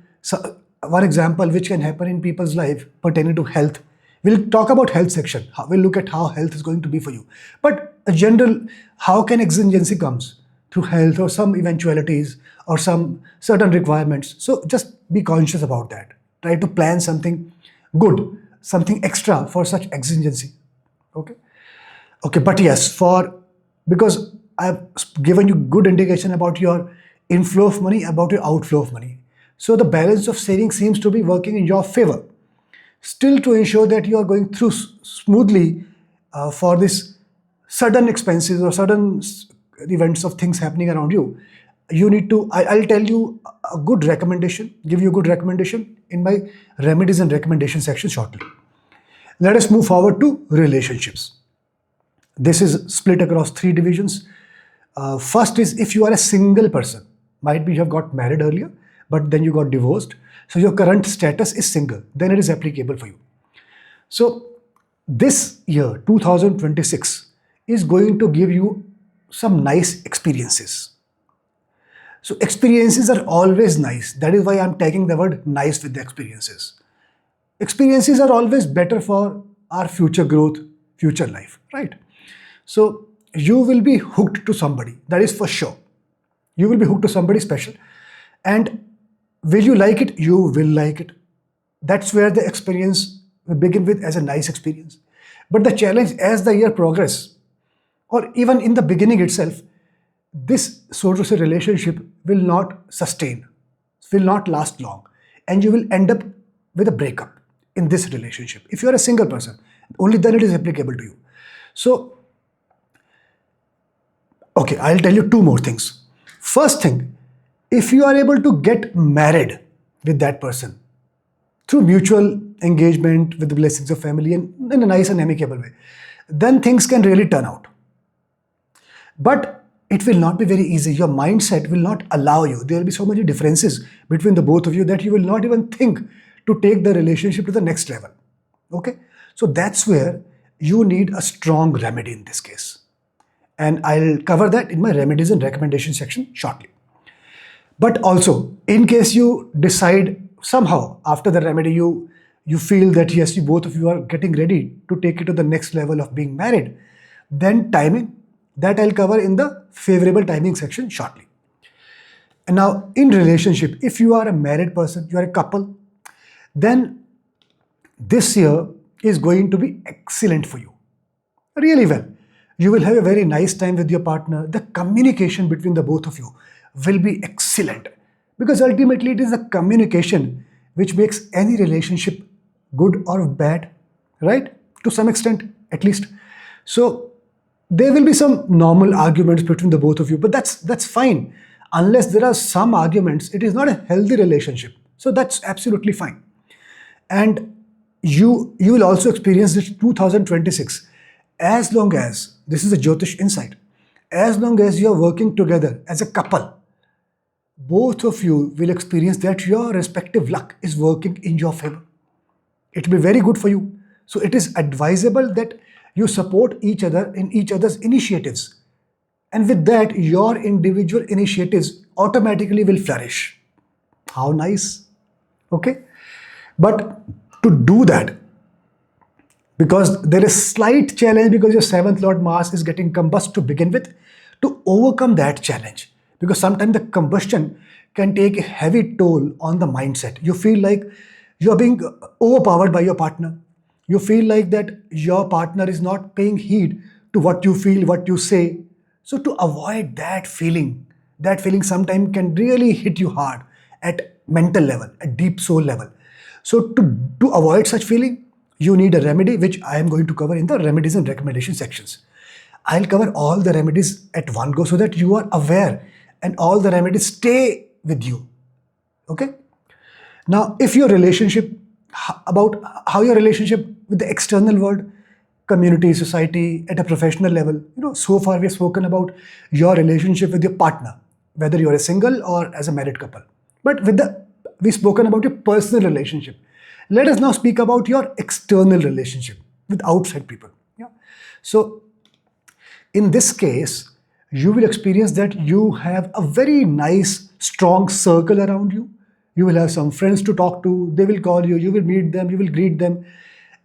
one example which can happen in people's life pertaining to health. We'll talk about health section. We'll look at how health is going to be for you. But a general, how can exigency comes? Through health or some eventualities or some certain requirements. So just be conscious about that. Try to plan something good, something extra for such exigency. Okay. Okay. But yes, because I've given you good indication about your inflow of money, about your outflow of money. So the balance of saving seems to be working in your favor. Still, to ensure that you are going through smoothly for this sudden expenses or sudden events of things happening around you, you need to, I'll tell you a good recommendation, give you a good recommendation in my remedies and recommendation section shortly. Let us move forward to relationships. This is split across 3 divisions. First is if you are a single person, might be you have got married earlier, but then you got divorced. So your current status is single, then it is applicable for you. So this year, 2026, is going to give you some nice experiences. So experiences are always nice. That is why I'm tagging the word nice with the experiences. Experiences are always better for our future growth, future life, right? So you will be hooked to somebody, that is for sure. You will be hooked to somebody special. And will you like it? You will like it. That's where the experience will begin with as a nice experience. But the challenge as the year progresses, or even in the beginning itself, this, so to say, relationship will not sustain, will not last long, and you will end up with a breakup in this relationship. If you are a single person, only then it is applicable to you. So, okay, I'll tell you two more things. First thing, if you are able to get married with that person through mutual engagement with the blessings of family and in a nice and amicable way, then things can really turn out. But it will not be very easy. Your mindset will not allow you. There will be so many differences between the both of you that you will not even think to take the relationship to the next level. Okay? So that's where you need a strong remedy in this case. And I'll cover that in my remedies and recommendations section shortly. But also, in case you decide somehow after the remedy you feel that yes, you both of you are getting ready to take it to the next level of being married, then timing, that I'll cover in the favorable timing section shortly. And now in relationship, if you are a married person, you are a couple, then this year is going to be excellent for you. Really well. You will have a very nice time with your partner. The communication between the both of you will be excellent, because ultimately it is the communication which makes any relationship good or bad, right? To some extent, at least. So there will be some normal arguments between the both of you, but that's fine. Unless there are some arguments, it is not a healthy relationship. So that's absolutely fine. And you will also experience this 2026, as long as, this is a Jyotish insight, as long as you are working together as a couple, both of you will experience that your respective luck is working in your favor. It will be very good for you. So it is advisable that you support each other in each other's initiatives. And with that, your individual initiatives automatically will flourish. How nice. Okay? But to do that, because there is slight challenge because your 7th Lord Mars is getting combust to begin with, to overcome that challenge, because sometimes the combustion can take a heavy toll on the mindset. You feel like you are being overpowered by your partner. You feel like that your partner is not paying heed to what you feel, what you say. So to avoid that feeling sometimes can really hit you hard at mental level, at deep soul level. So to avoid such feeling, you need a remedy, which I am going to cover in the remedies and recommendation sections. I'll cover all the remedies at one go so that you are aware and all the remedies stay with you. Okay? Now, if your relationship, about how your relationship with the external world, community, society, at a professional level, so far we have spoken about your relationship with your partner, whether you're a single or as a married couple. But we've spoken about your personal relationship. Let us now speak about your external relationship with outside people. Yeah. So in this case, you will experience that you have a very nice, strong circle around you. You will have some friends to talk to. They will call you. You will meet them. You will greet them.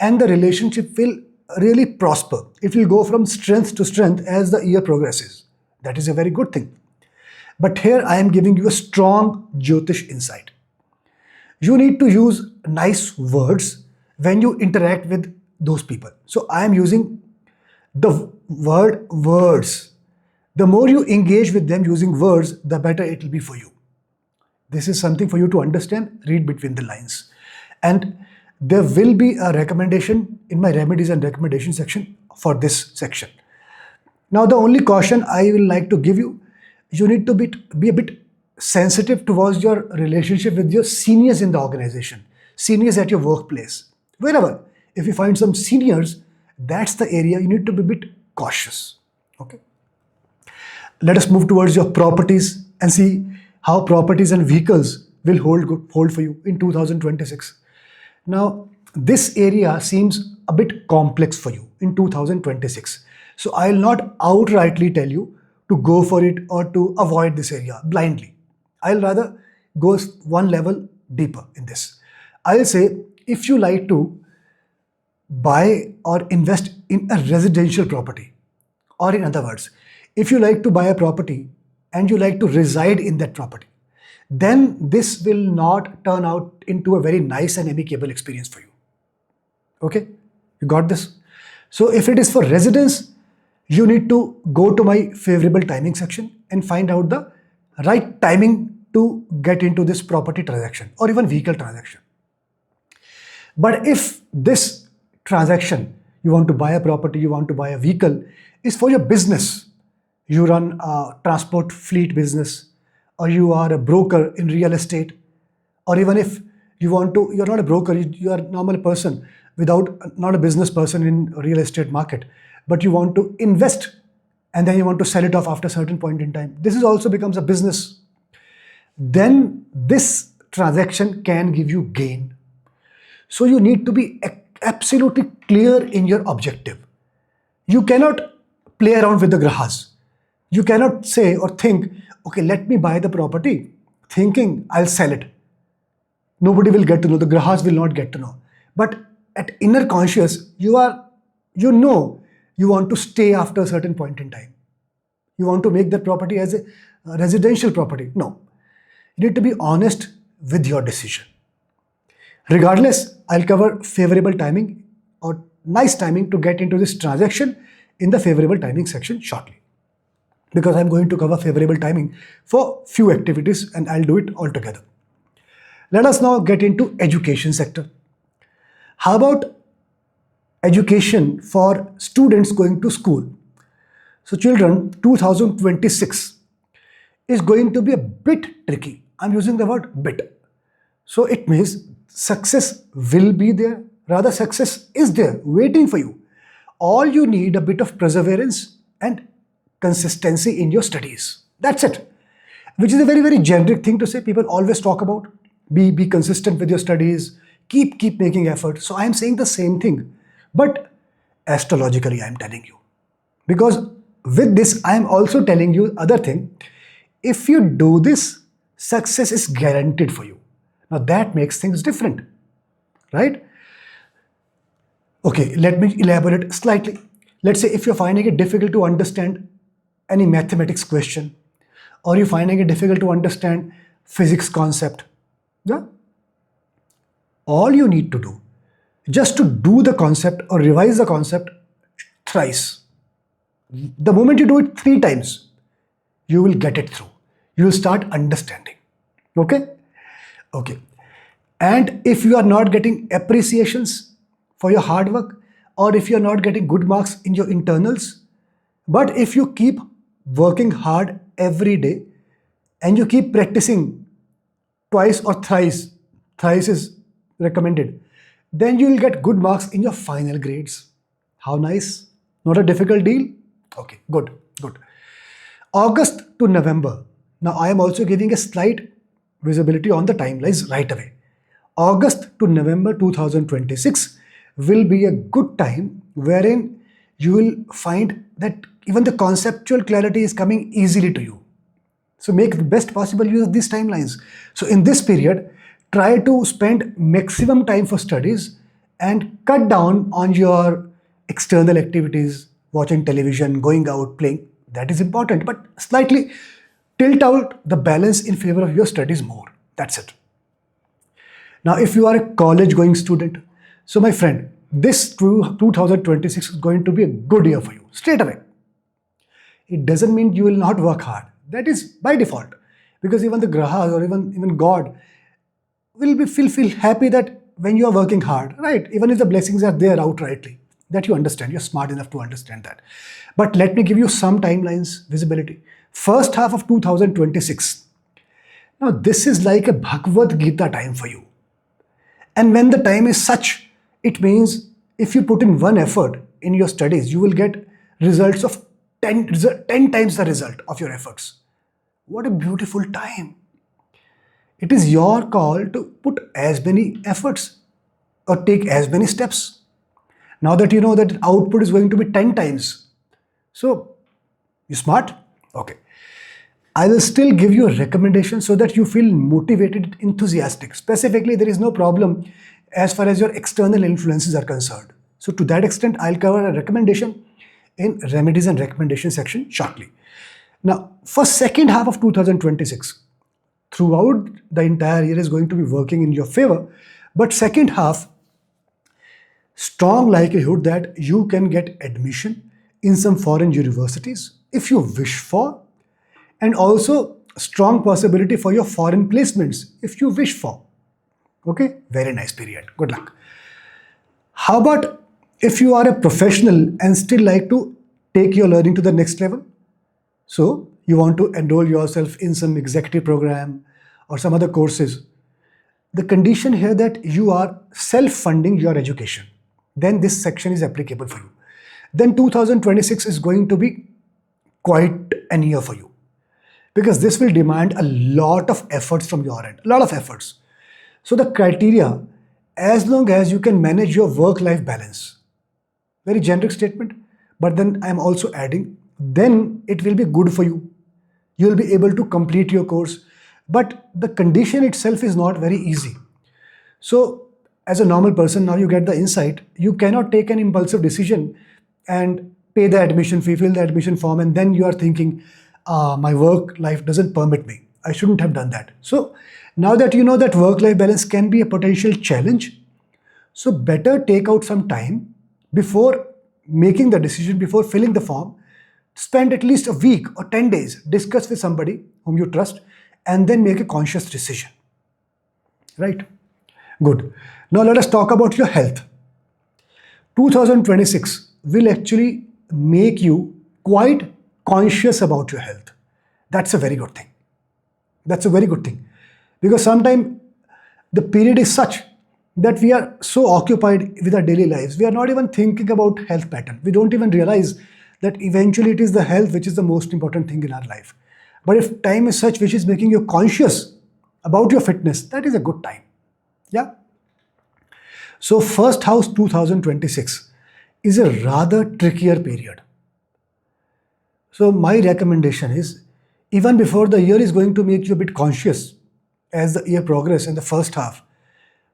And the relationship will really prosper. It will go from strength to strength as the year progresses. That is a very good thing. But here I am giving you a strong Jyotish insight. You need to use nice words when you interact with those people. So I am using the word words. The more you engage with them using words, the better it will be for you. This is something for you to understand, read between the lines. And there will be a recommendation in my remedies and recommendation section for this section. Now, the only caution I will like to give you, you need to be a bit sensitive towards your relationship with your seniors in the organization, seniors at your workplace, wherever. If you find some seniors, that's the area you need to be a bit cautious. Okay. Let us move towards your properties and see how properties and vehicles will hold for you in 2026. Now, this area seems a bit complex for you in 2026. So I'll not outrightly tell you to go for it or to avoid this area blindly. I'll rather go one level deeper in this. I'll say if you like to buy or invest in a residential property, or in other words, if you like to buy a property and you like to reside in that property, then this will not turn out into a very nice and amicable experience for you. Okay, you got this? So if it is for residence, you need to go to my favorable timing section and find out the right timing to get into this property transaction or even vehicle transaction. But if this transaction, you want to buy a property, you want to buy a vehicle, is for your business, you run a transport fleet business, or you are a broker in real estate, or even if you're not a broker, you are a normal person not a business person in real estate market, but you want to invest and then you want to sell it off after a certain point in time. This is also becomes a business. Then this transaction can give you gain. So you need to be absolutely clear in your objective. You cannot play around with the grahas. You cannot say or think, okay, let me buy the property thinking I'll sell it. Nobody will get to know, the grahas will not get to know. But at inner conscious, you want to stay after a certain point in time. You want to make that property as a residential property. No, you need to be honest with your decision. Regardless, I'll cover favorable timing or nice timing to get into this transaction in the favorable timing section shortly. Because I'm going to cover favorable timing for few activities and I'll do it all together. Let us now get into education sector. How about education for students going to school? So children, 2026 is going to be a bit tricky. I'm using the word bit. So it means success will be there. Rather, success is there waiting for you. All you need a bit of perseverance and consistency in your studies. That's it. Which is a very, very generic thing to say. People always talk about be consistent with your studies, keep making effort. So I am saying the same thing, but astrologically I am telling you. Because with this, I am also telling you other thing. If you do this, success is guaranteed for you. Now that makes things different, right? Okay, let me elaborate slightly. Let's say if you're finding it difficult to understand any mathematics question, or you're finding it difficult to understand physics concept, yeah? All you need to do, just to do the concept or revise the concept thrice. The moment you do it 3 times, you will get it through. You will start understanding. Okay? Okay. And if you are not getting appreciations for your hard work, or if you are not getting good marks in your internals, but if you keep working hard every day and you keep practicing twice or thrice is recommended, then you will get good marks in your final grades. How nice? Not a difficult deal? Okay, good. August to November. Now I am also giving a slight visibility on the timelines right away. August to November 2026 will be a good time wherein you will find that even the conceptual clarity is coming easily to you. So make the best possible use of these timelines. So in this period, try to spend maximum time for studies and cut down on your external activities, watching television, going out, playing. That is important, but slightly tilt out the balance in favor of your studies more. That's it. Now, if you are a college going student, so my friend, this 2026 is going to be a good year for you, straight away. It doesn't mean you will not work hard. That is by default, because even the grahas or even God will feel happy that when you are working hard, right? Even if the blessings are there outrightly, that you understand, you're smart enough to understand that. But let me give you some timelines, visibility. First half of 2026. Now this is like a Bhagavad Gita time for you. And when the time is such, it means if you put in one effort in your studies, you will get results of 10 times the result of your efforts. What a beautiful time. It is your call to put as many efforts or take as many steps. Now that you know that output is going to be 10 times. So, you smart? Okay. I will still give you a recommendation so that you feel motivated, enthusiastic. Specifically, there is no problem as far as your external influences are concerned. So to that extent, I'll cover a recommendation in remedies and recommendation section shortly. Now, for second half of 2026, throughout the entire year is going to be working in your favor, but second half, strong likelihood that you can get admission in some foreign universities if you wish for, and also strong possibility for your foreign placements if you wish for. Okay, very nice period. Good luck. How about if you are a professional and still like to take your learning to the next level? So you want to enroll yourself in some executive program or some other courses. The condition here that you are self-funding your education, then this section is applicable for you. Then 2026 is going to be quite an year for you, because this will demand a lot of efforts from your end, a lot of efforts. So the criteria, as long as you can manage your work-life balance, very generic statement, but then I'm also adding, then it will be good for you. You'll be able to complete your course, but the condition itself is not very easy. So as a normal person, now you get the insight, you cannot take an impulsive decision and pay the admission fee, fill the admission form, and then you are thinking, my work life doesn't permit me. I shouldn't have done that. So now that you know that work-life balance can be a potential challenge, so better take out some time before making the decision, before filling the form. Spend at least a week or 10 days, discuss with somebody whom you trust, and then make a conscious decision. Right? Good. Now let us talk about your health. 2026 will actually make you quite conscious about your health. That's a very good thing. That's a very good thing. Because sometimes the period is such that we are so occupied with our daily lives, we are not even thinking about health pattern. We don't even realize that eventually it is the health which is the most important thing in our life. But if time is such which is making you conscious about your fitness, that is a good time. Yeah. So first house 2026 is a rather trickier period. So my recommendation is, even before the year is going to make you a bit conscious as the year progresses in the first half,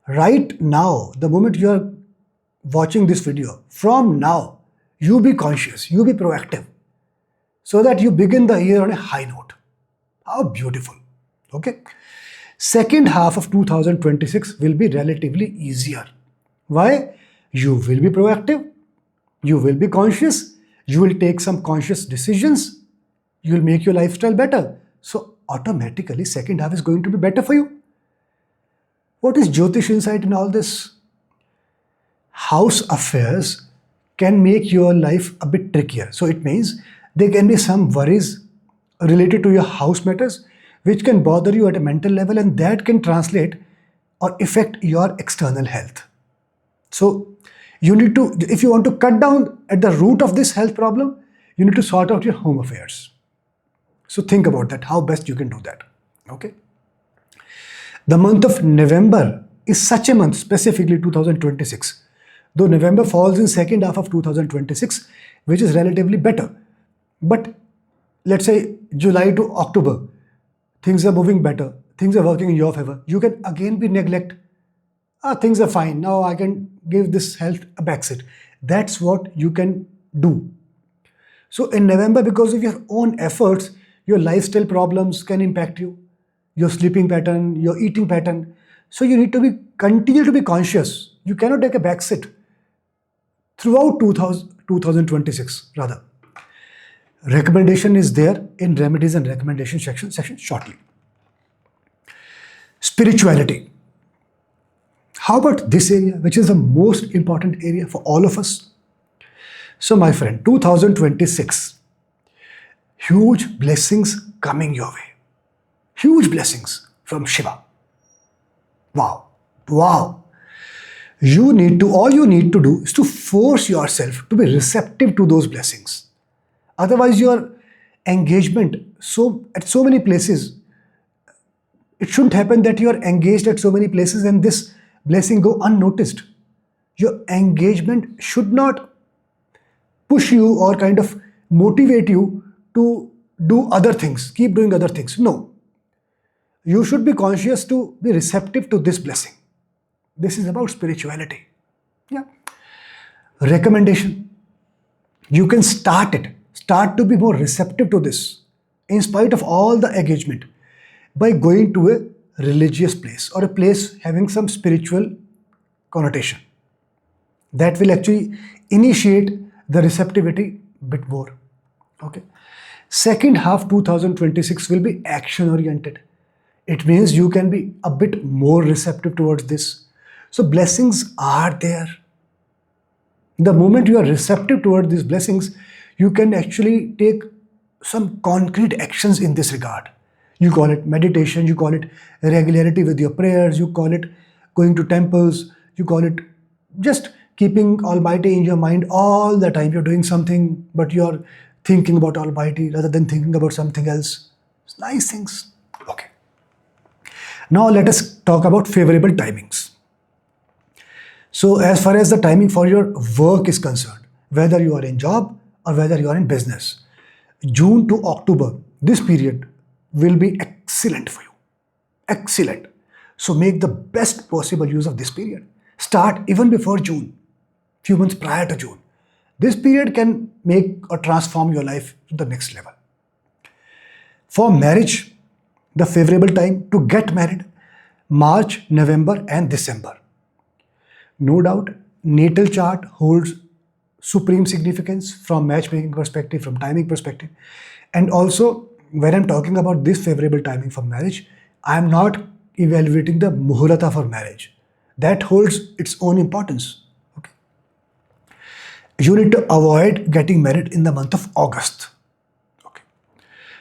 right now, the moment you are watching this video, from now, you be conscious, you be proactive, so that you begin the year on a high note. How beautiful. Okay. Second half of 2026 will be relatively easier. Why? You will be proactive, you will be conscious, you will take some conscious decisions, you will make your lifestyle better. So automatically second half is going to be better for you. What is Jyotish insight in all this? House affairs can make your life a bit trickier. So it means there can be some worries related to your house matters which can bother you at a mental level, and that can translate or affect your external health. So you need to, if you want to cut down at the root of this health problem, you need to sort out your home affairs. So think about that, how best you can do that. Okay. The month of November is such a month, specifically 2026. Though November falls in second half of 2026, which is relatively better. But let's say July to October, things are moving better, things are working in your favor. You can again be neglect. Things are fine. Now I can give this health a backseat. That's what you can do. So in November, because of your own efforts, your lifestyle problems can impact you, your sleeping pattern, your eating pattern. So you need to continue to be conscious. You cannot take a backseat throughout 2026 rather. Recommendation is there in remedies and recommendation section shortly. Spirituality. How about this area, which is the most important area for all of us? So my friend, 2026, huge blessings coming your way. Huge blessings from Shiva. Wow. Wow. All you need to do is to force yourself to be receptive to those blessings. Otherwise, your engagement at so many places, it shouldn't happen that you are engaged at so many places and this blessing go unnoticed. Your engagement should not push you or kind of motivate you to do other things, keep doing other things. No. You should be conscious to be receptive to this blessing. This is about spirituality. Yeah. Recommendation. You can start it. Start to be more receptive to this, in spite of all the engagement, by going to a religious place or a place having some spiritual connotation. That will actually initiate the receptivity a bit more. Okay. Second half 2026 will be action oriented. It means you can be a bit more receptive towards this. So blessings are there. The moment you are receptive toward these blessings, you can actually take some concrete actions in this regard. You call it meditation, you call it regularity with your prayers, you call it going to temples, you call it just keeping Almighty in your mind all the time. You're doing something, but you're thinking about Almighty rather than thinking about something else. It's nice things. Okay. Now let us talk about favorable timings. So as far as the timing for your work is concerned, whether you are in job or whether you are in business, June to October, this period will be excellent for you. Excellent. So make the best possible use of this period. Start even before June, few months prior to June. This period can make or transform your life to the next level. For marriage, the favorable time to get married, March, November and December. No doubt, natal chart holds supreme significance from matchmaking perspective, from timing perspective. And also, when I'm talking about this favorable timing for marriage, I'm not evaluating the muhurata for marriage. That holds its own importance. Okay. You need to avoid getting married in the month of August. Okay.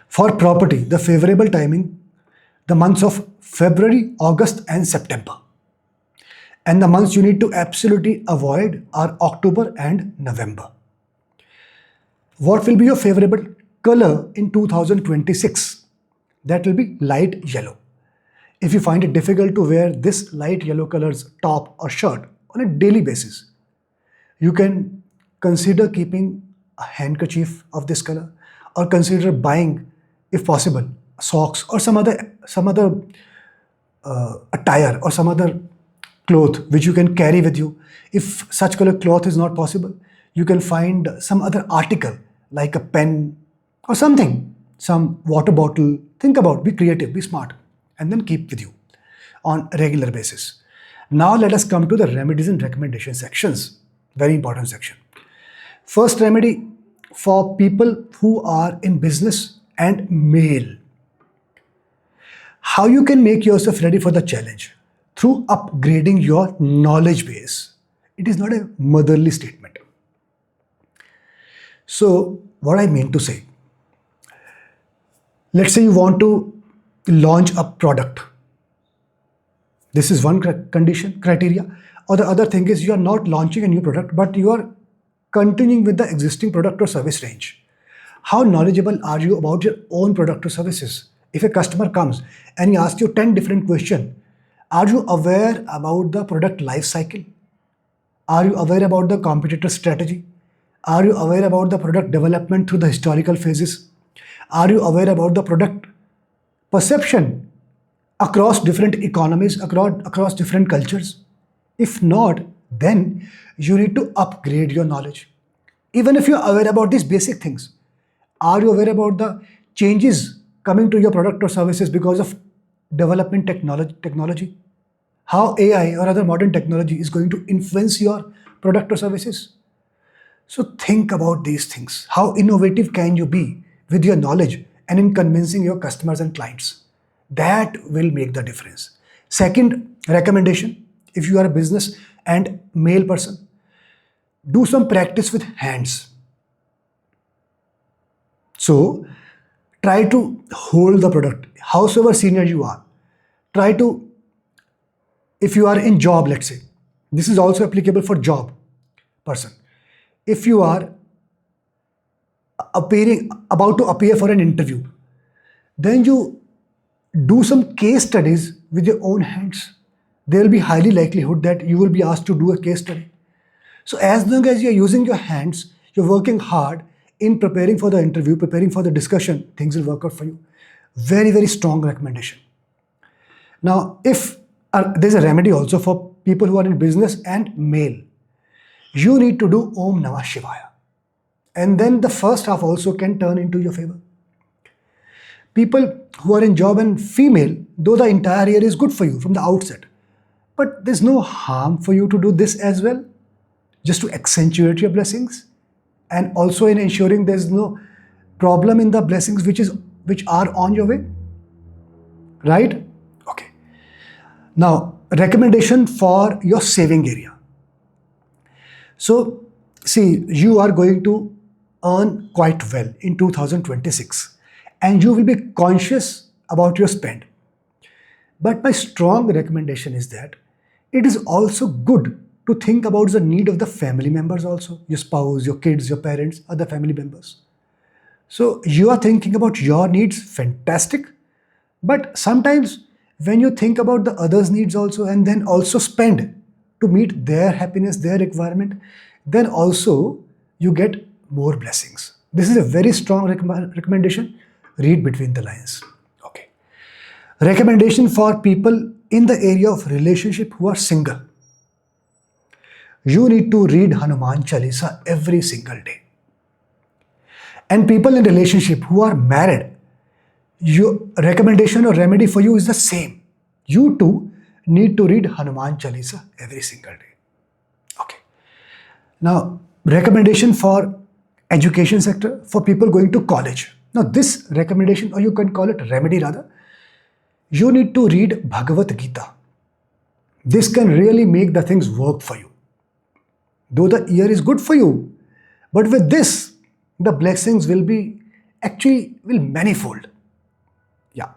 For property, the favorable timing, the months of February, August and September. And the months you need to absolutely avoid are October and November. What will be your favorable color in 2026? That will be light yellow. If you find it difficult to wear this light yellow color's top or shirt on a daily basis, you can consider keeping a handkerchief of this color, or consider buying, if possible, socks or some other attire or some other cloth which you can carry with you. If such color cloth is not possible, you can find some other article like a pen or something, some water bottle. Think about, be creative, be smart, and then keep with you on a regular basis. Now let us come to the remedies and recommendation sections. Very important section. First remedy for people who are in business and male. How you can make yourself ready for the challenge? Through upgrading your knowledge base. It is not a motherly statement. So, what I mean to say, let's say you want to launch a product. This is one condition, criteria. Or the other thing is you are not launching a new product, but you are continuing with the existing product or service range. How knowledgeable are you about your own product or services? If a customer comes and he asks you 10 different questions, are you aware about the product life cycle? Are you aware about the competitor strategy? Are you aware about the product development through the historical phases? Are you aware about the product perception across different economies, across different cultures? If not, then you need to upgrade your knowledge. Even if you're aware about these basic things, are you aware about the changes coming to your product or services because of development technology? How AI or other modern technology is going to influence your product or services? So think about these things. How innovative can you be with your knowledge and in convincing your customers and clients? That will make the difference. Second recommendation, if you are a business and male person, do some practice with hands. So try to hold the product, howsoever senior you are. Try to, if you are in job, let's say, this is also applicable for job person. If you are about to appear for an interview, then you do some case studies with your own hands. There will be highly likelihood that you will be asked to do a case study. So as long as you're using your hands, you're working hard, in preparing for the interview, preparing for the discussion, things will work out for you. Very, very strong recommendation. Now, if there's a remedy also for people who are in business and male, you need to do Om Namah Shivaya. And then the first half also can turn into your favor. People who are in job and female, though the entire year is good for you from the outset, but there's no harm for you to do this as well, just to accentuate your blessings, and also in ensuring there's no problem in the blessings which are on your way. Right? Okay. Now, recommendation for your saving area. So, see, you are going to earn quite well in 2026 and you will be conscious about your spend. But my strong recommendation is that it is also good to think about the need of the family members also, your spouse, your kids, your parents, other family members. So you are thinking about your needs, fantastic. But sometimes when you think about the others' needs also and then also spend to meet their happiness, their requirement, then also you get more blessings. This is a very strong recommendation. Read between the lines. Okay. Recommendation for people in the area of relationship who are single. You need to read Hanuman Chalisa every single day. And people in relationship who are married, your recommendation or remedy for you is the same. You too need to read Hanuman Chalisa every single day. Okay. Now, recommendation for education sector, for people going to college. Now, this recommendation, or you can call it remedy rather, you need to read Bhagavad Gita. This can really make the things work for you. Though the year is good for you, but with this, the blessings will be manifold. Yeah.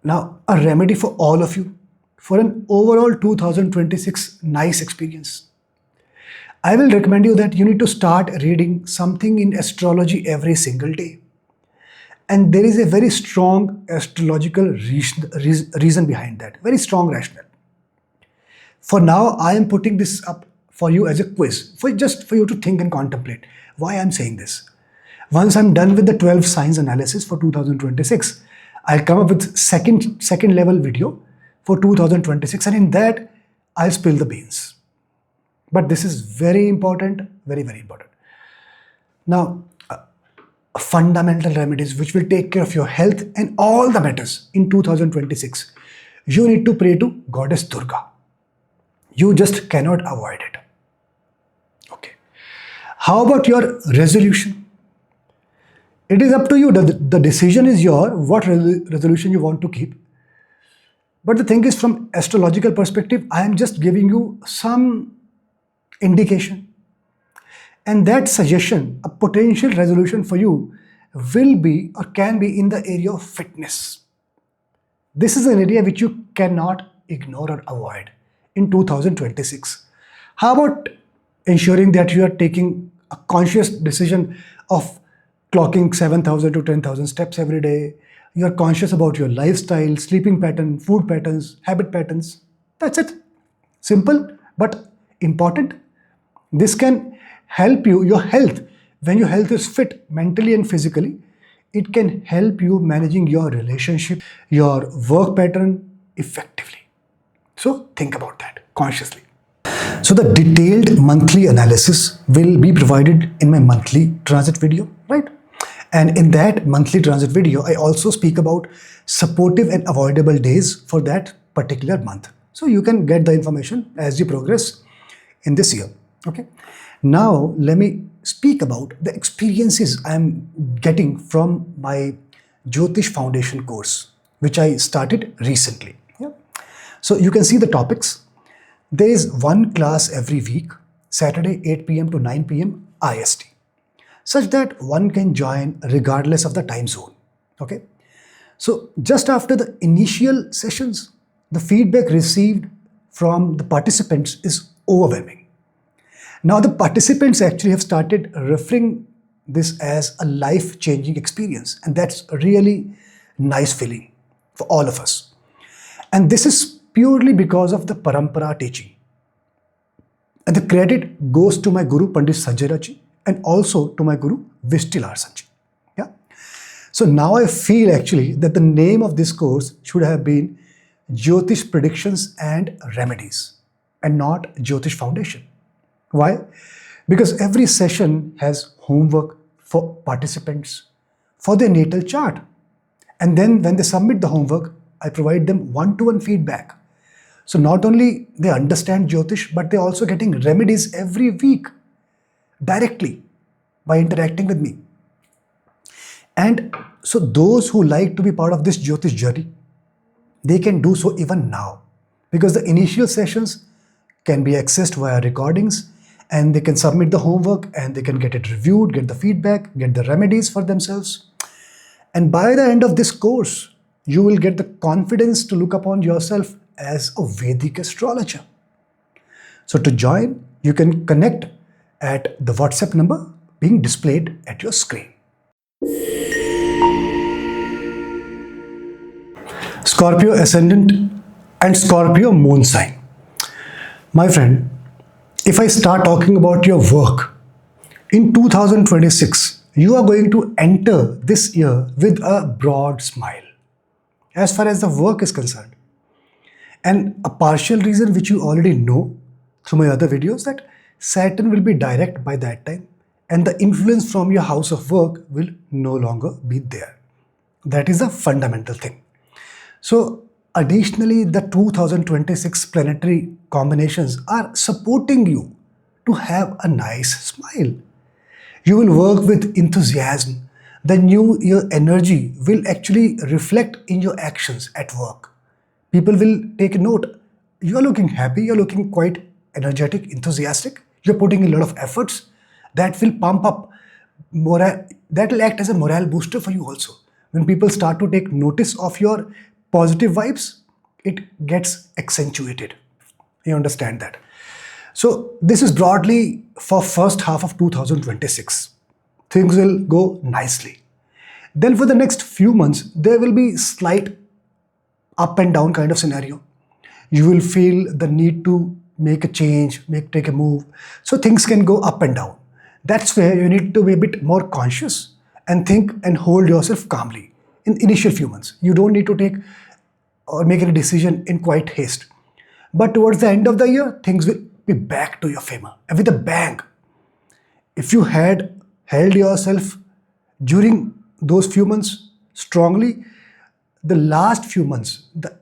Now, a remedy for all of you for an overall 2026 nice experience. I will recommend you that you need to start reading something in astrology every single day. And there is a very strong astrological reason behind that, very strong rationale. For now, I am putting this up for you as a quiz, for you to think and contemplate why I'm saying this. Once I'm done with the 12 signs analysis for 2026, I'll come up with second level video for 2026, and in that I'll spill the beans. But this is very important, very, very important. Now, fundamental remedies which will take care of your health and all the matters in 2026. You need to pray to Goddess Durga. You just cannot avoid it. Okay. How about your resolution? It is up to you. The decision is yours, what resolution you want to keep. But the thing is, from astrological perspective, I am just giving you some indication. And that suggestion, a potential resolution for you, will be or can be in the area of fitness. This is an area which you cannot ignore or avoid in 2026. How about ensuring that you are taking a conscious decision of clocking 7,000 to 10,000 steps every day? You are conscious about your lifestyle, sleeping pattern, food patterns, habit patterns. That's it. Simple but important. This can help you, your health. When your health is fit mentally and physically, it can help you managing your relationship, your work pattern effectively. So think about that consciously. So the detailed monthly analysis will be provided in my monthly transit video, right? And in that monthly transit video, I also speak about supportive and avoidable days for that particular month. So you can get the information as you progress in this year. Okay. Now, let me speak about the experiences I'm getting from my Jyotish Foundation course, which I started recently. Yeah. So you can see the topics. There is one class every week, Saturday 8 p.m. to 9 p.m. IST, such that one can join regardless of the time zone. Okay. So just after the initial sessions, the feedback received from the participants is overwhelming. Now the participants actually have started referring this as a life-changing experience, and that's a really nice feeling for all of us. And this is purely because of the Parampara teaching. And the credit goes to my Guru Pandit Sanjay Raji and also to my Guru Vishtilarsanji. Yeah. So now I feel actually that the name of this course should have been Jyotish Predictions and Remedies and not Jyotish Foundation. Why? Because every session has homework for participants for their natal chart. And then when they submit the homework, I provide them one-to-one feedback. So not only they understand Jyotish, but they're also getting remedies every week directly by interacting with me. And so those who like to be part of this Jyotish journey, they can do so even now, because the initial sessions can be accessed via recordings, and they can submit the homework and they can get it reviewed, get the feedback, get the remedies for themselves. And by the end of this course, you will get the confidence to look upon yourself as a Vedic astrologer. So to join, you can connect at the WhatsApp number being displayed at your screen. Scorpio Ascendant and Scorpio Moon sign. My friend, if I start talking about your work, in 2026, you are going to enter this year with a broad smile as far as the work is concerned. And a partial reason which you already know through my other videos, that Saturn will be direct by that time and the influence from your house of work will no longer be there. That is a fundamental thing. So additionally, the 2026 planetary combinations are supporting you to have a nice smile. You will work with enthusiasm. The new year energy will actually reflect in your actions at work. People will take a note. You are looking happy, you're looking quite energetic, enthusiastic. You're putting a lot of efforts. That will pump up morale. That will act as a morale booster for you also. When people start to take notice of your positive vibes, it gets accentuated. You understand that? So this is broadly for first half of 2026. Things will go nicely. Then for the next few months, there will be slight up and down kind of scenario. You will feel the need to make a change, take a move. So things can go up and down. That's where you need to be a bit more conscious and think and hold yourself calmly in initial few months. You don't need to take or make any decision in quite haste. But towards the end of the year, things will be back to your favor and with a bang. If you had held yourself during those few months strongly, the last few months, the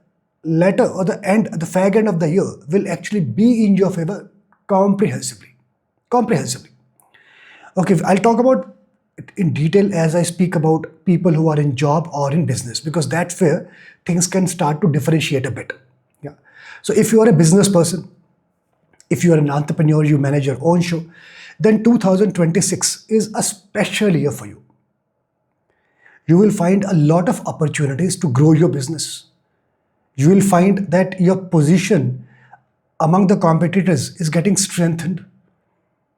latter or the end, the fag end of the year will actually be in your favor comprehensively. Okay, I'll talk about it in detail as I speak about people who are in job or in business, because that's where things can start to differentiate a bit. Yeah. So if you are a business person, if you are an entrepreneur, you manage your own show, then 2026 is a special year for you. You will find a lot of opportunities to grow your business. You will find that your position among the competitors is getting strengthened.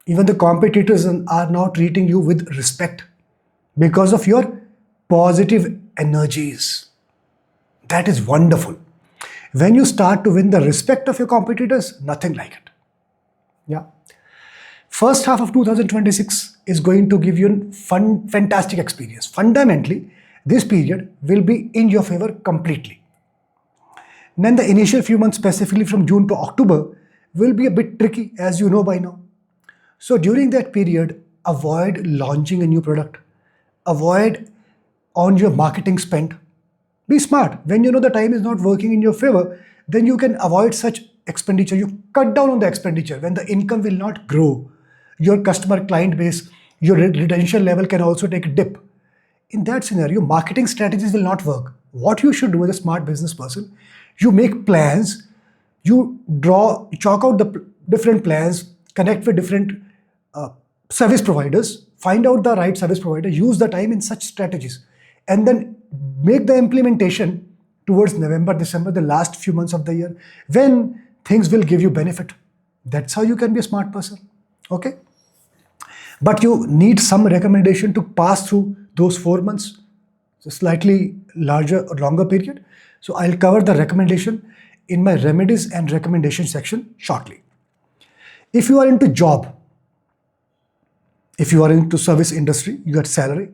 Even the competitors are now treating you with respect because of your positive energies. That is wonderful. When you start to win the respect of your competitors, nothing like it. Yeah. First half of 2026 is going to give you a fantastic experience. Fundamentally, this period will be in your favor completely. Then the initial few months, specifically from June to October, will be a bit tricky, as you know by now. So during that period, avoid launching a new product. Avoid on your marketing spend. Be smart. When you know the time is not working in your favor, then you can avoid such expenditure. You cut down on the expenditure when the income will not grow. Your customer client base, your retention level can also take a dip. In that scenario, marketing strategies will not work. What you should do as a smart business person, you make plans, you chalk out the different plans, connect with different service providers, find out the right service provider, use the time in such strategies, and then make the implementation towards November, December, the last few months of the year, when things will give you benefit. That's how you can be a smart person. Okay? But you need some recommendation to pass through those 4 months, a slightly larger or longer period. So I'll cover the recommendation in my remedies and recommendation section shortly. If you are into job, If you are into service industry, you get salary.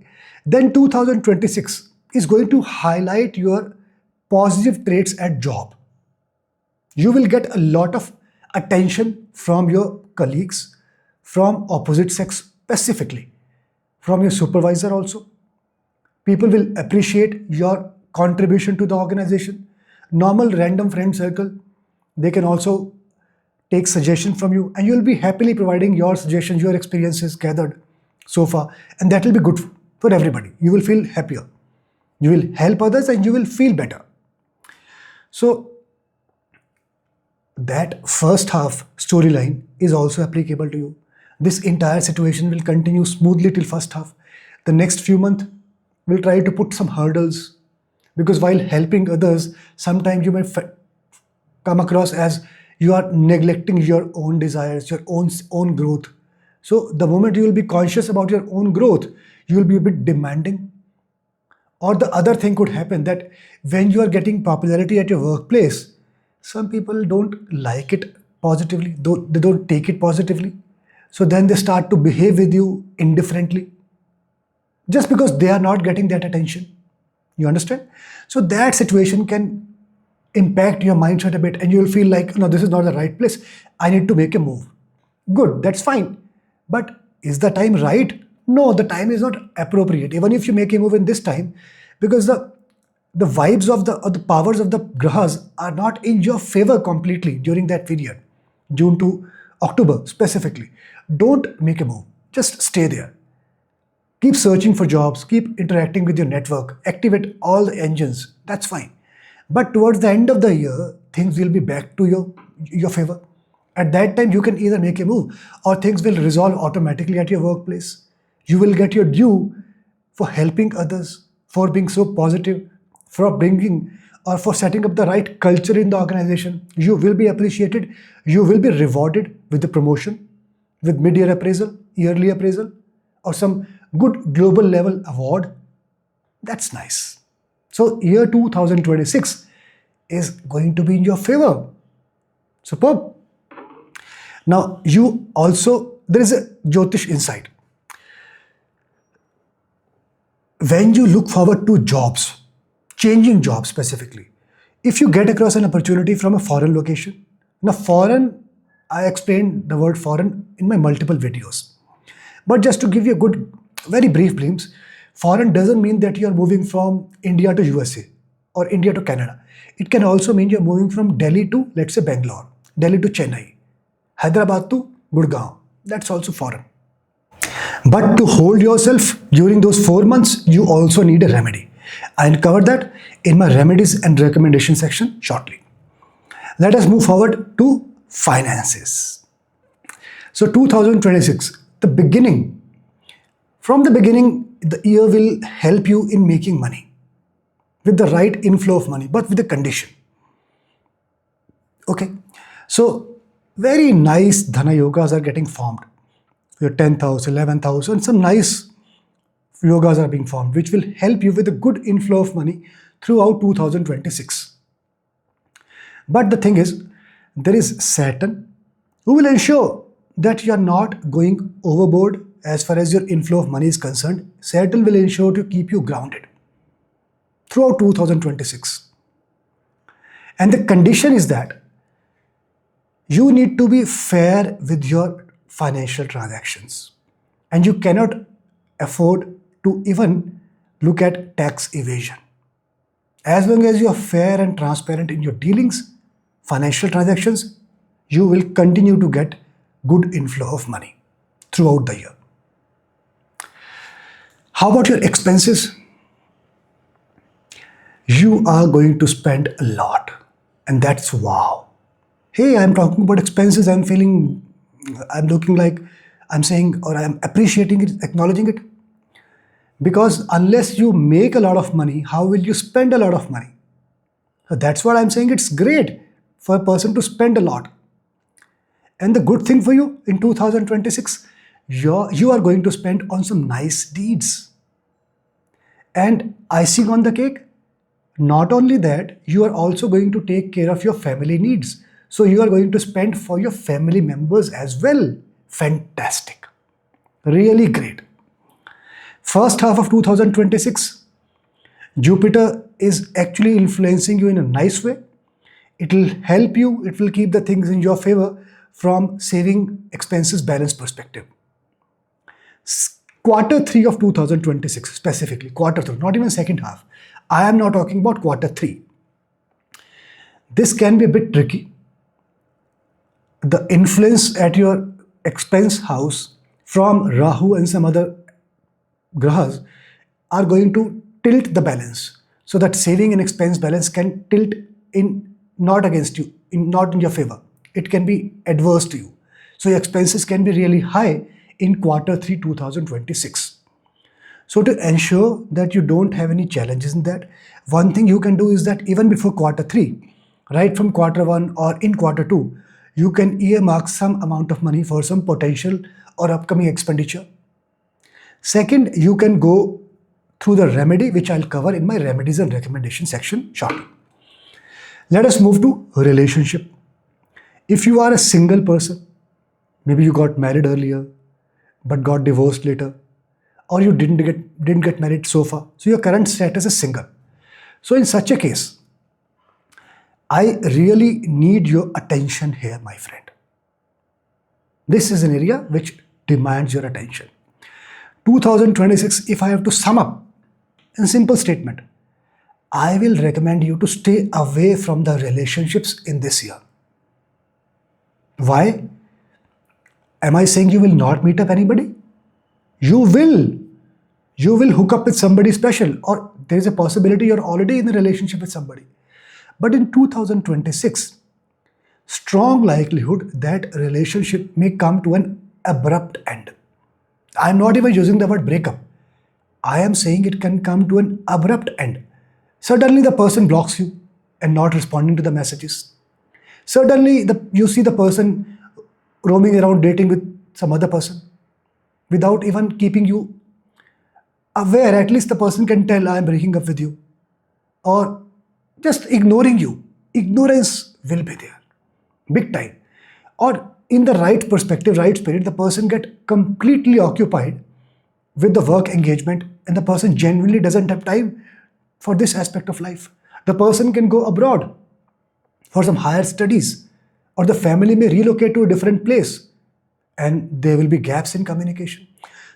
Then 2026 is going to highlight your positive traits at job. You will get a lot of attention from your colleagues, from opposite sex specifically, from your supervisor also. People will appreciate your contribution to the organization. Normal random friend circle, they can also take suggestions from you, and you will be happily providing your suggestions, your experiences gathered so far, and that will be good for everybody. You will feel happier. You will help others and you will feel better. So that first half storyline is also applicable to you. This entire situation will continue smoothly till first half. The next few months will try to put some hurdles, because while helping others, sometimes you may come across as you are neglecting your own desires, your own growth. So the moment you will be conscious about your own growth, you will be a bit demanding. Or the other thing could happen, that when you are getting popularity at your workplace, some people don't like it positively, they don't take it positively. So then they start to behave with you indifferently, just because they are not getting that attention. You understand? So that situation can impact your mindset a bit, and you will feel like, no, this is not the right place. I need to make a move. Good, that's fine. But is the time right? No, the time is not appropriate. Even if you make a move in this time, because the vibes of the powers of the grahas are not in your favor completely during that period, June to October specifically. Don't make a move. Just stay there. Keep searching for jobs, keep interacting with your network, activate all the engines. That's fine. But towards the end of the year, things will be back to your favor. At that time, you can either make a move or things will resolve automatically at your workplace. You will get your due for helping others, for being so positive, for bringing or for setting up the right culture in the organization. You will be appreciated. You will be rewarded with the promotion, with mid-year appraisal, yearly appraisal, or some good global level award. That's nice. So year 2026 is going to be in your favor. Superb. Now there is a Jyotish insight. When you look forward to jobs, changing jobs specifically, if you get across an opportunity from a foreign location, now foreign, I explained the word foreign in my multiple videos. But just to give you a good, very brief glimpse, foreign doesn't mean that you're moving from India to USA or India to Canada. It can also mean you're moving from Delhi to, let's say, Bangalore, Delhi to Chennai, Hyderabad to Gurgaon. That's also foreign. But to hold yourself during those 4 months, you also need a remedy. I'll cover that in my remedies and recommendation section shortly. Let us move forward to finances. So 2026, from the beginning, the year will help you in making money with the right inflow of money, but with a condition. Okay, so very nice dhana yogas are getting formed. Your 10th house, 11th house, and some nice yogas are being formed, which will help you with a good inflow of money throughout 2026. But the thing is, there is Saturn who will ensure that you are not going overboard as far as your inflow of money is concerned. Saturn will ensure to keep you grounded throughout 2026. And the condition is that you need to be fair with your financial transactions, and you cannot afford to even look at tax evasion. As long as you are fair and transparent in your dealings, financial transactions, you will continue to get good inflow of money throughout the year. How about your expenses? You are going to spend a lot, and that's wow. Hey, I'm talking about expenses, I'm looking like I'm saying, or I'm appreciating it, acknowledging it. Because unless you make a lot of money, how will you spend a lot of money? So that's what I'm saying. It's great for a person to spend a lot. And the good thing for you in 2026, you are going to spend on some nice deeds. And icing on the cake, not only that, you are also going to take care of your family needs. So you are going to spend for your family members as well. Fantastic. Really great. First half of 2026, Jupiter is actually influencing you in a nice way. It will help you, it will keep the things in your favor from saving expenses balance perspective. Quarter 3 of 2026, specifically, quarter 3, not even second half. I am now talking about quarter 3. This can be a bit tricky. The influence at your expense house from Rahu and some other grahas are going to tilt the balance, so that saving and expense balance can tilt in not against you, not in your favor. It can be adverse to you. So your expenses can be really high in quarter 3 2026. So to ensure that you don't have any challenges in that, one thing you can do is that even before quarter 3, right from quarter 1 or in quarter 2, you can earmark some amount of money for some potential or upcoming expenditure. Second, you can go through the remedy, which I'll cover in my remedies and recommendation section shortly. Let us move to relationship. If you are a single person, maybe you got married earlier but got divorced later, or you didn't get married so far, so your current status is single. So in such a case, I really need your attention here, my friend. This is an area which demands your attention. 2026, if I have to sum up in simple statement, I will recommend you to stay away from the relationships in this year. Why? Am I saying you will not meet up anybody? You will. You will hook up with somebody special, or there is a possibility you're already in a relationship with somebody. But in 2026, strong likelihood that relationship may come to an abrupt end. I'm not even using the word breakup. I am saying it can come to an abrupt end. Suddenly the person blocks you and not responding to the messages. Suddenly you see the person roaming around dating with some other person without even keeping you aware. At least the person can tell, I'm breaking up with you, or just ignoring you. Ignorance will be there, big time. Or in the right perspective, right spirit, the person get completely occupied with the work engagement, and the person genuinely doesn't have time for this aspect of life. The person can go abroad for some higher studies, or the family may relocate to a different place, and there will be gaps in communication.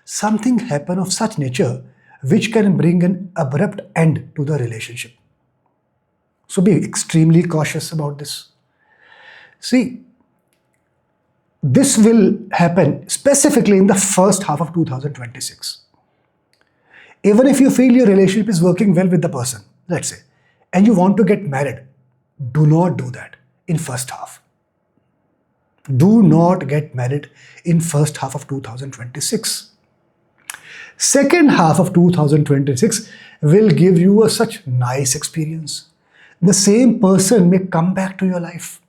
Something happen of such nature which can bring an abrupt end to the relationship. So be extremely cautious about this. See, this will happen specifically in the first half of 2026. Even if you feel your relationship is working well with the person, let's say, and you want to get married, do not do that in first half. Do not get married in first half of 2026. Second half of 2026 will give you a such nice experience. The same person may come back to your life.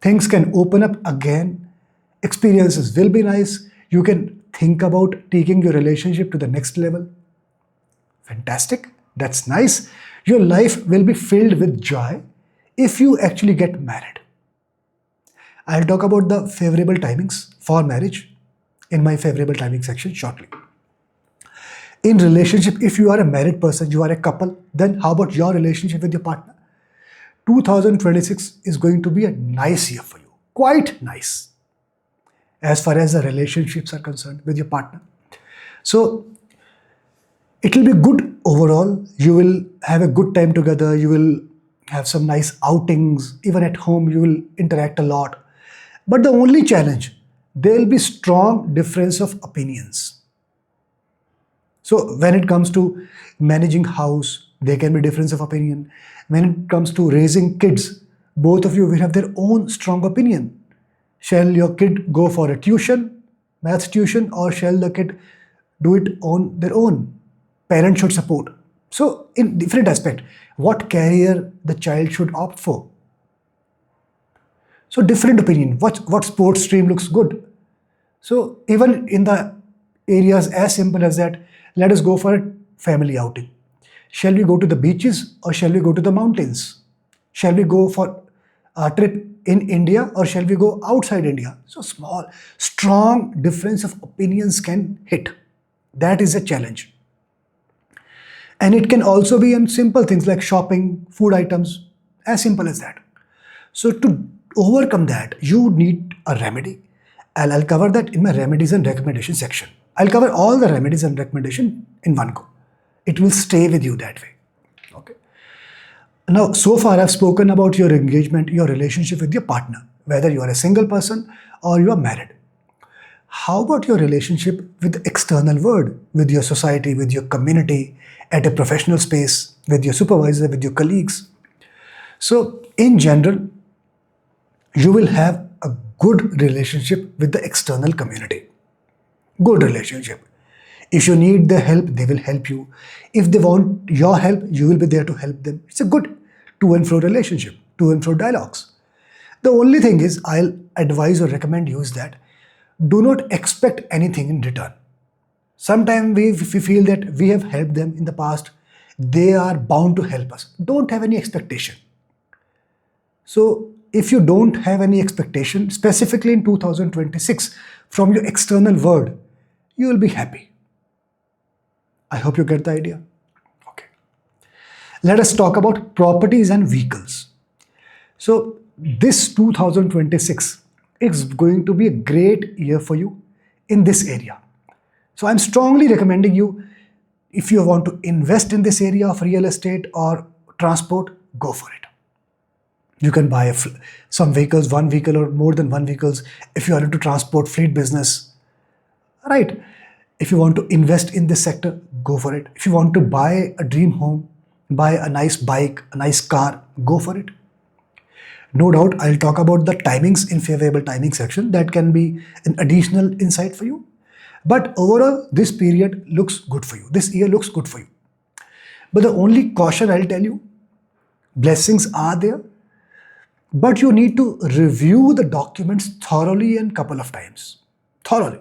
Things can open up again. Experiences will be nice. You can think about taking your relationship to the next level. Fantastic. That's nice. Your life will be filled with joy if you actually get married. I'll talk about the favorable timings for marriage in my favorable timing section shortly. In relationship, if you are a married person, you are a couple, then how about your relationship with your partner? 2026 is going to be a nice year for you. Quite nice as far as the relationships are concerned with your partner. So it will be good overall. You will have a good time together. You will have some nice outings. Even at home, you will interact a lot. But the only challenge, there will be strong difference of opinions. So when it comes to managing house, there can be difference of opinion. When it comes to raising kids, both of you will have their own strong opinion. Shall your kid go for a tuition, maths tuition, or shall the kid do it on their own? Parents should support. So in different aspect, what career the child should opt for. So different opinion. What sports stream looks good. So even in the areas as simple as that, let us go for a family outing. Shall we go to the beaches or shall we go to the mountains? Shall we go for trip in India or shall we go outside India? So small, strong difference of opinions can hit. That is a challenge. And it can also be on simple things like shopping, food items, as simple as that. So to overcome that, you need a remedy. And I'll cover that in my remedies and recommendation section. I'll cover all the remedies and recommendation in one go. It will stay with you that way. Okay. Now, so far I've spoken about your engagement, your relationship with your partner, whether you are a single person or you are married. How about your relationship with the external world, with your society, with your community, at a professional space, with your supervisor, with your colleagues? So, in general, you will have a good relationship with the external community. Good relationship. If you need their help, they will help you. If they want your help, you will be there to help them. It's a good to and fro relationship, to and fro dialogues. The only thing is, I'll advise or recommend you is that do not expect anything in return. Sometimes we feel that we have helped them in the past, they are bound to help us. Don't have any expectation. So if you don't have any expectation, specifically in 2026, from your external world, you will be happy. I hope you get the idea. Okay. Let us talk about properties and vehicles. So this 2026 is going to be a great year for you in this area. So I'm strongly recommending you, if you want to invest in this area of real estate or transport, go for it. You can buy some vehicles, one vehicle or more than one vehicles if you are into transport, fleet business, right? If you want to invest in this sector, go for it. If you want to buy a dream home, buy a nice bike, a nice car, go for it. No doubt, I'll talk about the timings in favorable timing section. That can be an additional insight for you. But overall, this period looks good for you. This year looks good for you. But the only caution I'll tell you, blessings are there, but you need to review the documents thoroughly and couple of times. Thoroughly.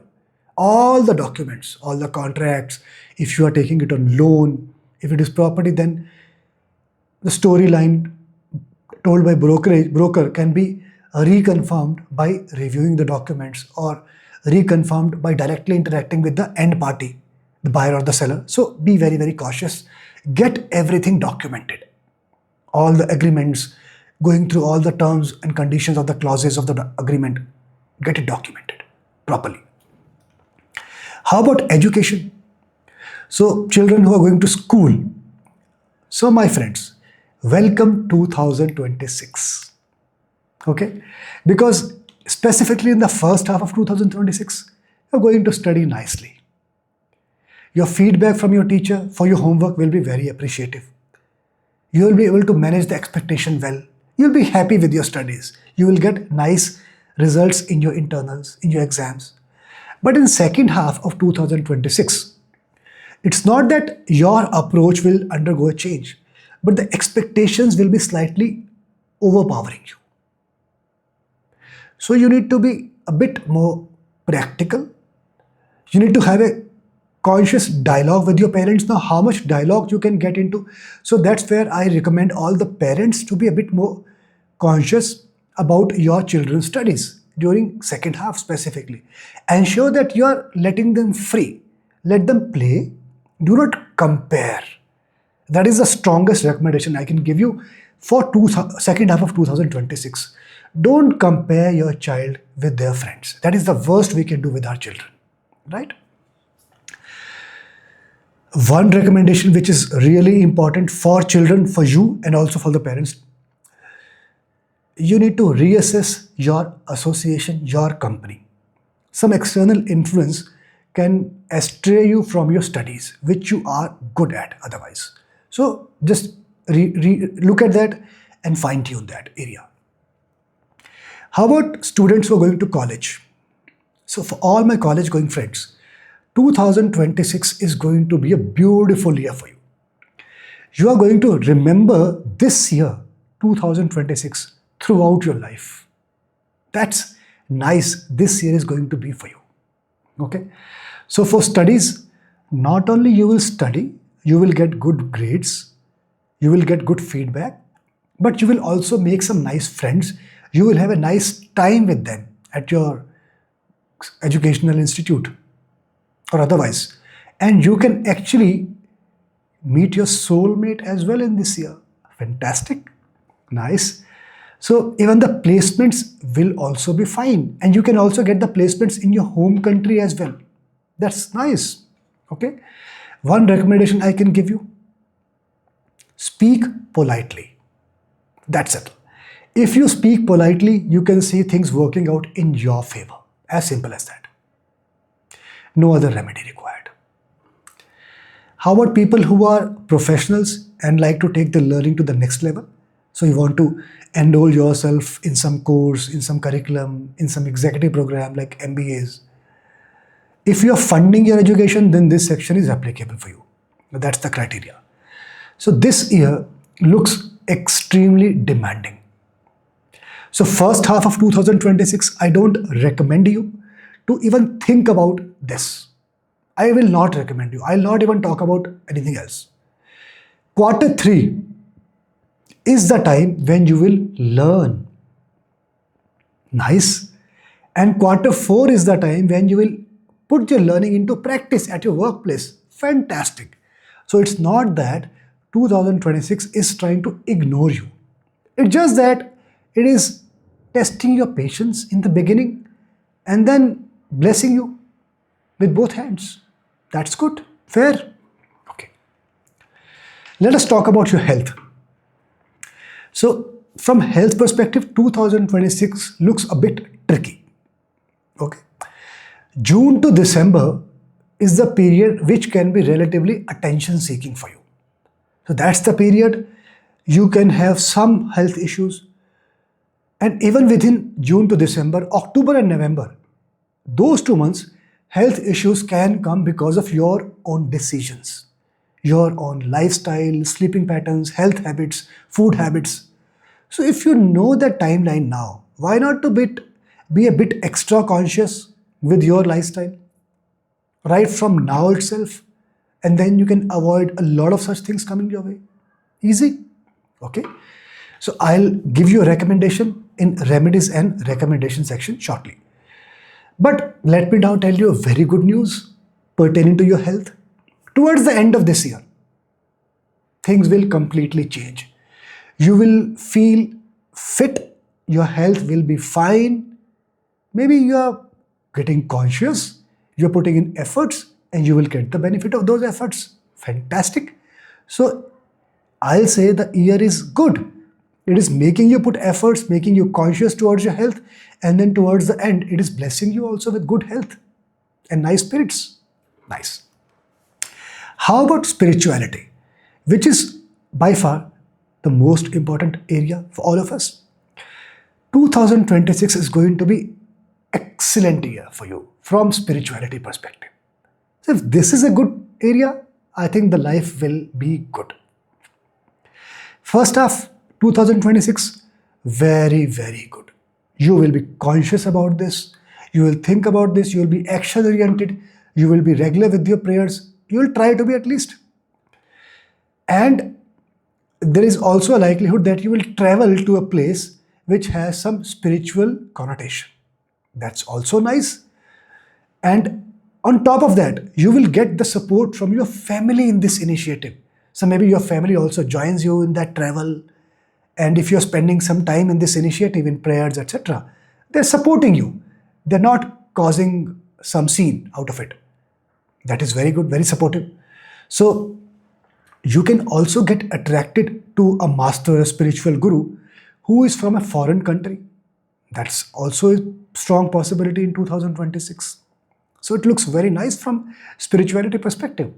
All the documents, all the contracts, if you are taking it on loan, if it is property, then the storyline told by broker can be reconfirmed by reviewing the documents or reconfirmed by directly interacting with the end party, the buyer or the seller. So be very, very cautious. Get everything documented. All the agreements, going through all the terms and conditions of the clauses of the agreement, get it documented properly. How about education? So children who are going to school. So my friends, welcome 2026. Okay? Because specifically in the first half of 2026, you're going to study nicely. Your feedback from your teacher for your homework will be very appreciative. You will be able to manage the expectation well. You'll be happy with your studies. You will get nice results in your internals, in your exams. But in second half of 2026, it's not that your approach will undergo a change, but the expectations will be slightly overpowering you. So you need to be a bit more practical. You need to have a conscious dialogue with your parents. Now, how much dialogue you can get into? So that's where I recommend all the parents to be a bit more conscious about your children's studies during second half specifically. Ensure that you are letting them free. Let them play. Do not compare. That is the strongest recommendation I can give you for second half of 2026. Don't compare your child with their friends. That is the worst we can do with our children, right? One recommendation which is really important for children, for you, and also for the parents, you need to reassess your association, your company. Some external influence can astray you from your studies, which you are good at otherwise. So just look at that and fine tune that area. How about students who are going to college? So for all my college going friends, 2026 is going to be a beautiful year for you. You are going to remember this year, 2026, throughout your life. That's nice. This year is going to be for you. Okay. So for studies, not only you will study, you will get good grades, you will get good feedback, But you will also make some nice friends. You will have a nice time with them at your educational institute or otherwise. And you can actually meet your soulmate as well in this year. Fantastic. Nice. So even the placements will also be fine. And you can also get the placements in your home country as well. That's nice. Okay. One recommendation I can give you: speak politely. That's it. If you speak politely, you can see things working out in your favor. As simple as that. No other remedy required. How about people who are professionals and like to take the learning to the next level? So you want to enroll yourself in some course, in some curriculum, in some executive program like MBAs. If you are funding your education, then this section is applicable for you. That's the criteria. So this year looks extremely demanding. So first half of 2026, I don't recommend you to even think about this. I will not recommend you. I'll not even talk about anything else. Quarter 3 is the time when you will learn. Nice. And quarter 4 is the time when you will put your learning into practice at your workplace. Fantastic. So it's not that 2026 is trying to ignore you. It's just that it is testing your patience in the beginning and then blessing you with both hands. That's good. Fair. Okay. Let us talk about your health. So from health perspective, 2026 looks a bit tricky. Okay. June to December is the period which can be relatively attention seeking for you. So that's the period you can have some health issues. And even within June to December, October and November, those 2 months, health issues can come because of your own decisions, your own lifestyle, sleeping patterns, health habits, food habits. So if you know that timeline now, why not to be a bit extra conscious with your lifestyle right from now itself, and then you can avoid a lot of such things coming your way. Easy. Okay. So I'll give you a recommendation in remedies and recommendation section shortly. But let me now tell you a very good news pertaining to your health. Towards the end of this year, things will completely change. You will feel fit, your health will be fine. Maybe you are getting conscious, you're putting in efforts, and you will get the benefit of those efforts. Fantastic. So I'll say the year is good. It is making you put efforts, making you conscious towards your health, and then towards the end, it is blessing you also with good health and nice spirits. Nice. How about spirituality, which is by far the most important area for all of us? 2026 is going to be excellent year for you from spirituality perspective. So if this is a good area, I think the life will be good. First half 2026, very, very good. You will be conscious about this. You will think about this. You will be action oriented. You will be regular with your prayers. You will try to be at least. And there is also a likelihood that you will travel to a place which has some spiritual connotation. That's also nice. And on top of that, you will get the support from your family in this initiative. So maybe your family also joins you in that travel. And if you're spending some time in this initiative, in prayers, etc., they're supporting you. They're not causing some scene out of it. That is very good, very supportive. So you can also get attracted to a master, a spiritual guru who is from a foreign country. That's also a strong possibility in 2026. So it looks very nice from spirituality perspective.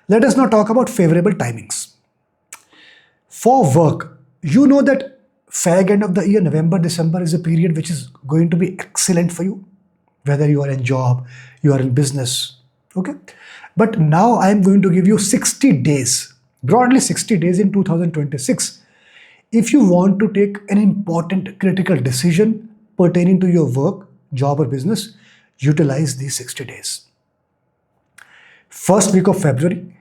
Let us now talk about favorable timings. For work, you know that fag end of the year, November, December is a period which is going to be excellent for you, whether you are in job, you are in business, okay? But now I am going to give you 60 days, broadly 60 days in 2026. If you want to take an important critical decision pertaining to your work, job or business, utilize these 60 days. First week of February,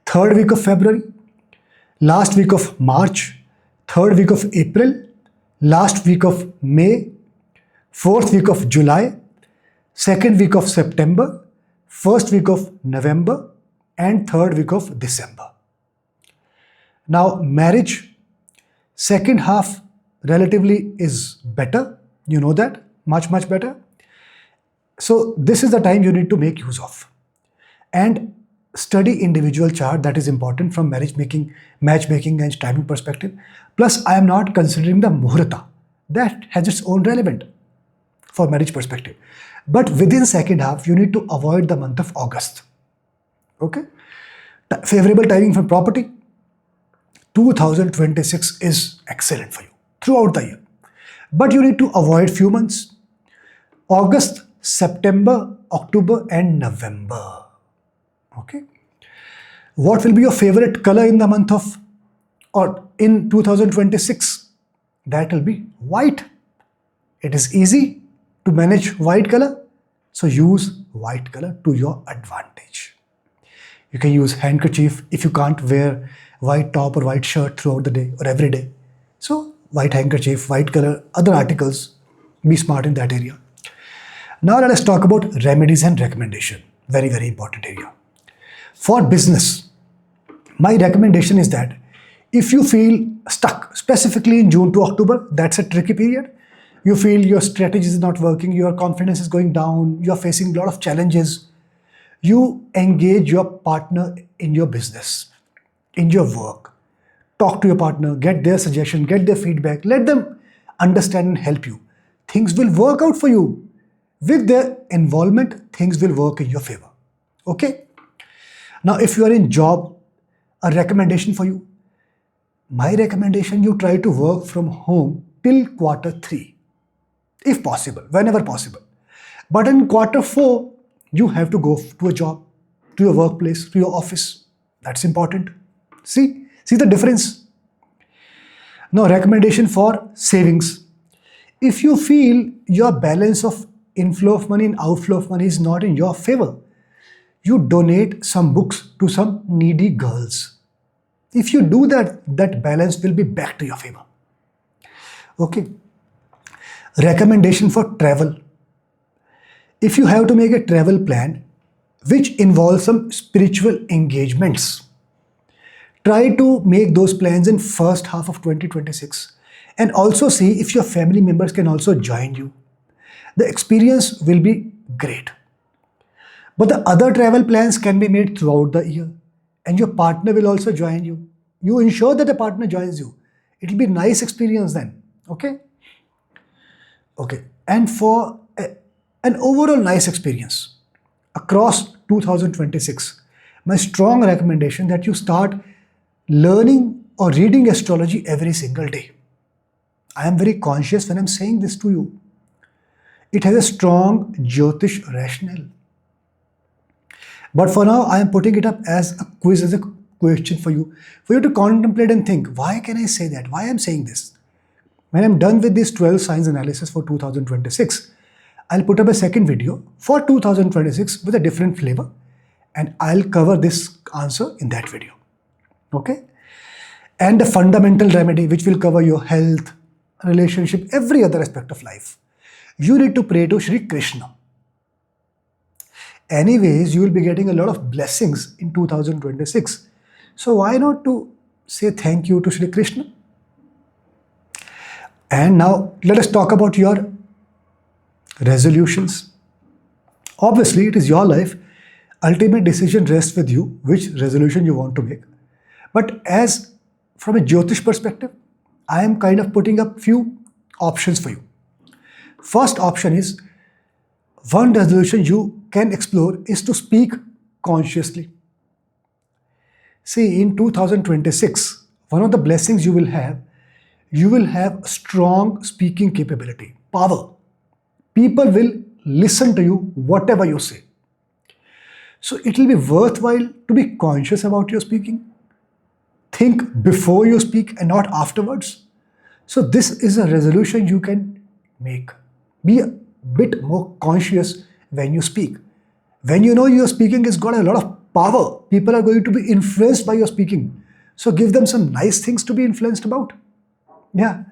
third week of February, last week of March, 3rd week of April, last week of May, 4th week of July, 2nd week of September, 1st week of November, and 3rd week of December. Now, marriage, second half relatively is better. You know that, much better. So this is the time you need to make use of. And study individual chart, that is important from matchmaking and timing perspective. Plus, I am not considering the muhurta. That has its own relevant for marriage perspective. But within second half, you need to avoid the month of August. Okay? Favorable timing for property. 2026 is excellent for you throughout the year. But you need to avoid few months. August, September, October, and November. Okay. What will be your favorite color in the month of or in 2026? That will be white. It is easy to manage white color, so use white color to your advantage. You can use handkerchief if you can't wear white top or white shirt throughout the day or every day. So white handkerchief, white color, other articles, be smart in that area. Now let us talk about remedies and recommendation. Very important area. For business, my recommendation is that if you feel stuck, specifically in June to October, that's a tricky period. You feel your strategy is not working, your confidence is going down, you're facing a lot of challenges. You engage your partner in your business, in your work. Talk to your partner, get their suggestion, get their feedback, let them understand and help you. Things will work out for you. With their involvement, things will work in your favor. Okay? Now, if you are in job, a recommendation for you. My recommendation, you try to work from home till quarter 3. If possible, whenever possible. But in quarter 4, you have to go to a job, to your workplace, to your office. That's important. See the difference. Now, recommendation for savings. If you feel your balance of inflow of money and outflow of money is not in your favor, you donate some books to some needy girls. If you do that, that balance will be back to your favor. Okay. Recommendation for travel. If you have to make a travel plan which involves some spiritual engagements, try to make those plans in first half of 2026 and also see if your family members can also join you. The experience will be great. But the other travel plans can be made throughout the year and your partner will also join you. You ensure that the partner joins you. It will be a nice experience then. Okay? Okay. And for an overall nice experience across 2026, my strong recommendation that you start learning or reading astrology every single day. I am very conscious when I'm saying this to you. It has a strong Jyotish rationale. But for now, I am putting it up as a quiz, as a question for you to contemplate and think, why can I say that? Why I'm saying this? When I'm done with this 12 signs analysis for 2026, I'll put up a second video for 2026 with a different flavor and I'll cover this answer in that video. Okay? And a fundamental remedy which will cover your health, relationship, every other aspect of life. You need to pray to Shri Krishna. Anyways, you will be getting a lot of blessings in 2026. So why not to say thank you to Shri Krishna? And now let us talk about your resolutions. Obviously, it is your life. Ultimate decision rests with you, which resolution you want to make. But as from a Jyotish perspective, I am kind of putting up few options for you. First option is, one resolution you can explore is to speak consciously. See, in 2026, one of the blessings you will have strong speaking capability, power. People will listen to you, whatever you say. So it will be worthwhile to be conscious about your speaking. Think before you speak and not afterwards. So this is a resolution you can make. Be a bit more conscious when you speak. When you know your speaking has got a lot of power, people are going to be influenced by your speaking. So give them some nice things to be influenced about. Yeah.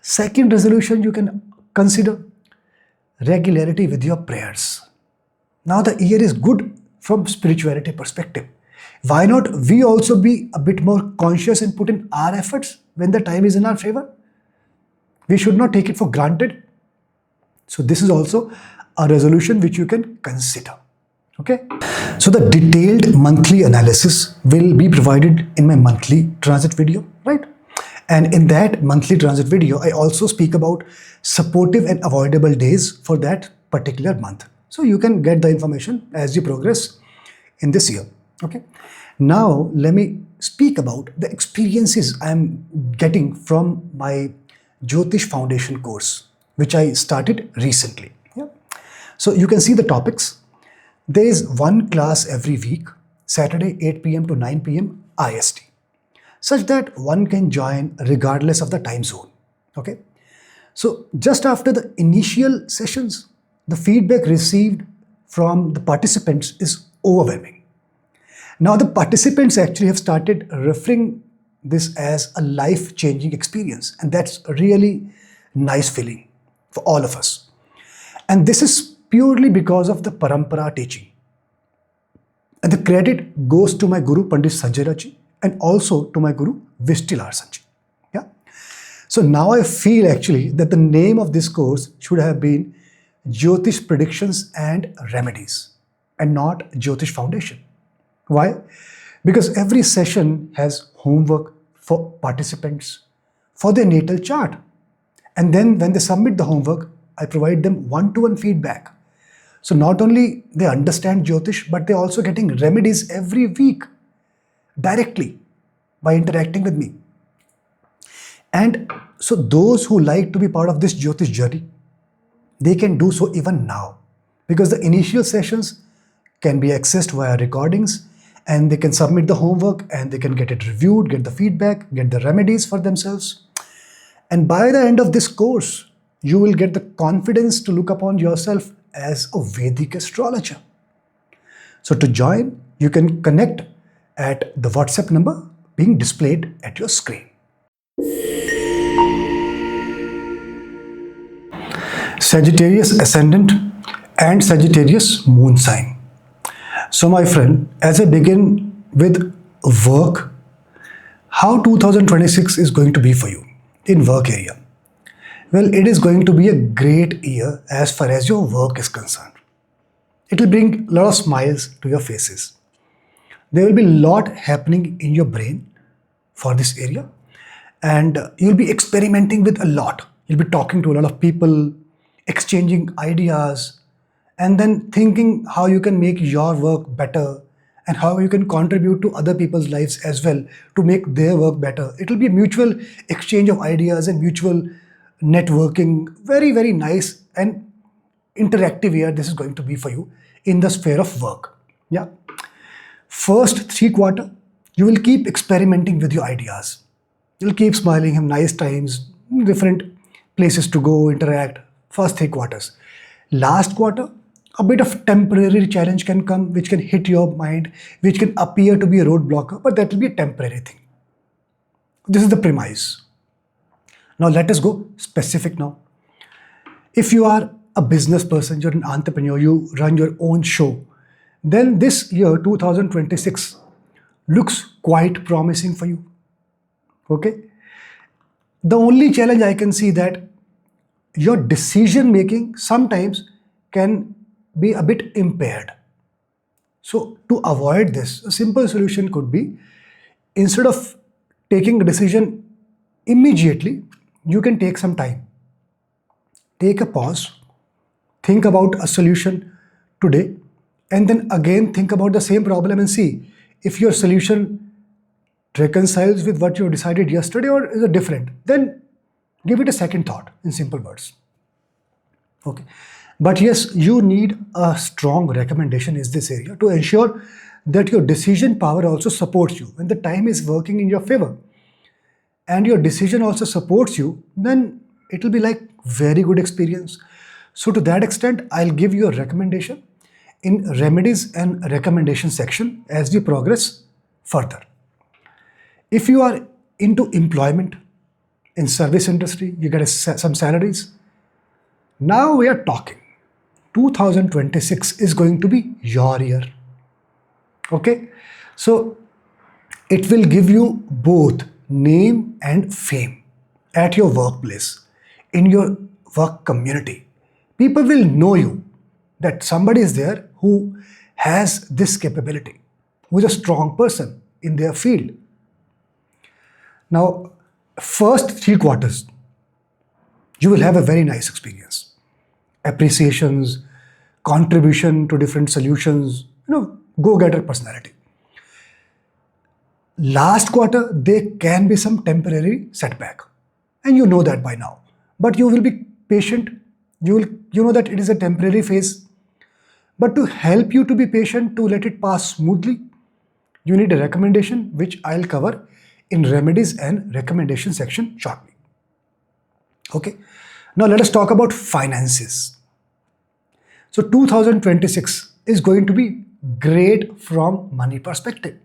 Second resolution you can consider regularity with your prayers. Now the year is good from spirituality perspective. Why not we also be a bit more conscious and put in our efforts when the time is in our favor? We should not take it for granted. So this is also a resolution which you can consider. Okay. So the detailed monthly analysis will be provided in my monthly transit video, right? And in that monthly transit video, I also speak about supportive and avoidable days for that particular month. So you can get the information as you progress in this year. Okay. Now let me speak about the experiences I'm getting from my Jyotish Foundation course, which I started recently. Yeah. So you can see the topics. There is one class every week, Saturday 8 p.m. to 9 p.m. IST, such that one can join regardless of the time zone. Okay. So just after the initial sessions, the feedback received from the participants is overwhelming. Now the participants actually have started referring this as a life-changing experience, and that's a really nice feeling for all of us. And this is purely because of the parampara teaching. And the credit goes to my Guru Pandit Sanjay Raji and also to my Guru Vishtilar Sanjay. Yeah. So now I feel actually that the name of this course should have been Jyotish Predictions and Remedies and not Jyotish Foundation. Why? Because every session has homework for participants for their natal chart. And then when they submit the homework, I provide them one-to-one feedback. So not only they understand Jyotish, but they're also getting remedies every week directly by interacting with me. And so those who like to be part of this Jyotish journey, they can do so even now, because the initial sessions can be accessed via recordings, and they can submit the homework and they can get it reviewed, get the feedback, get the remedies for themselves. And by the end of this course, you will get the confidence to look upon yourself as a Vedic astrologer. So to join, you can connect at the WhatsApp number being displayed at your screen. Sagittarius Ascendant and Sagittarius Moon sign. So my friend, as I begin with work, how 2026 is going to be for you in work area? Well, it is going to be a great year as far as your work is concerned. It will bring a lot of smiles to your faces. There will be a lot happening in your brain for this area, and you'll be experimenting with a lot. You'll be talking to a lot of people, exchanging ideas, and then thinking how you can make your work better and how you can contribute to other people's lives as well to make their work better. It will be a mutual exchange of ideas and mutual networking. Very, very nice and interactive year this is going to be for you in the sphere of work. Yeah. First 3 quarters, you will keep experimenting with your ideas. You'll keep smiling, have nice times, different places to go, interact. First 3 quarters. Last quarter, a bit of temporary challenge can come, which can hit your mind, which can appear to be a roadblocker, but that will be a temporary thing. This is the premise. Now let us go specific now. If you are a business person, you're an entrepreneur, you run your own show, then this year 2026 looks quite promising for you. Okay? The only challenge I can see that your decision making sometimes can be a bit impaired. So to avoid this, a simple solution could be, instead of taking a decision immediately, you can take some time. Take a pause, think about a solution today, and then again think about the same problem and see if your solution reconciles with what you decided yesterday or is it different. Then give it a second thought, in simple words. Okay. But yes, you need a strong recommendation in this area to ensure that your decision power also supports you. When the time is working in your favor and your decision also supports you, then it will be like very good experience. So to that extent, I'll give you a recommendation in remedies and recommendation section as we progress further. If you are into employment, in service industry, you get some salaries. Now we are talking. 2026 is going to be your year. Okay? So it will give you both name and fame at your workplace, in your work community. People will know you, that somebody is there who has this capability, who is a strong person in their field. Now, first 3 quarters, you will have a very nice experience. Appreciations, contribution to different solutions, go-getter personality. Last quarter, there can be some temporary setback, and you know that by now. But you will be patient. You know that it is a temporary phase. But to help you to be patient, to let it pass smoothly, you need a recommendation which I'll cover in remedies and recommendation section shortly. Okay. Now let us talk about finances. So 2026 is going to be great from money perspective.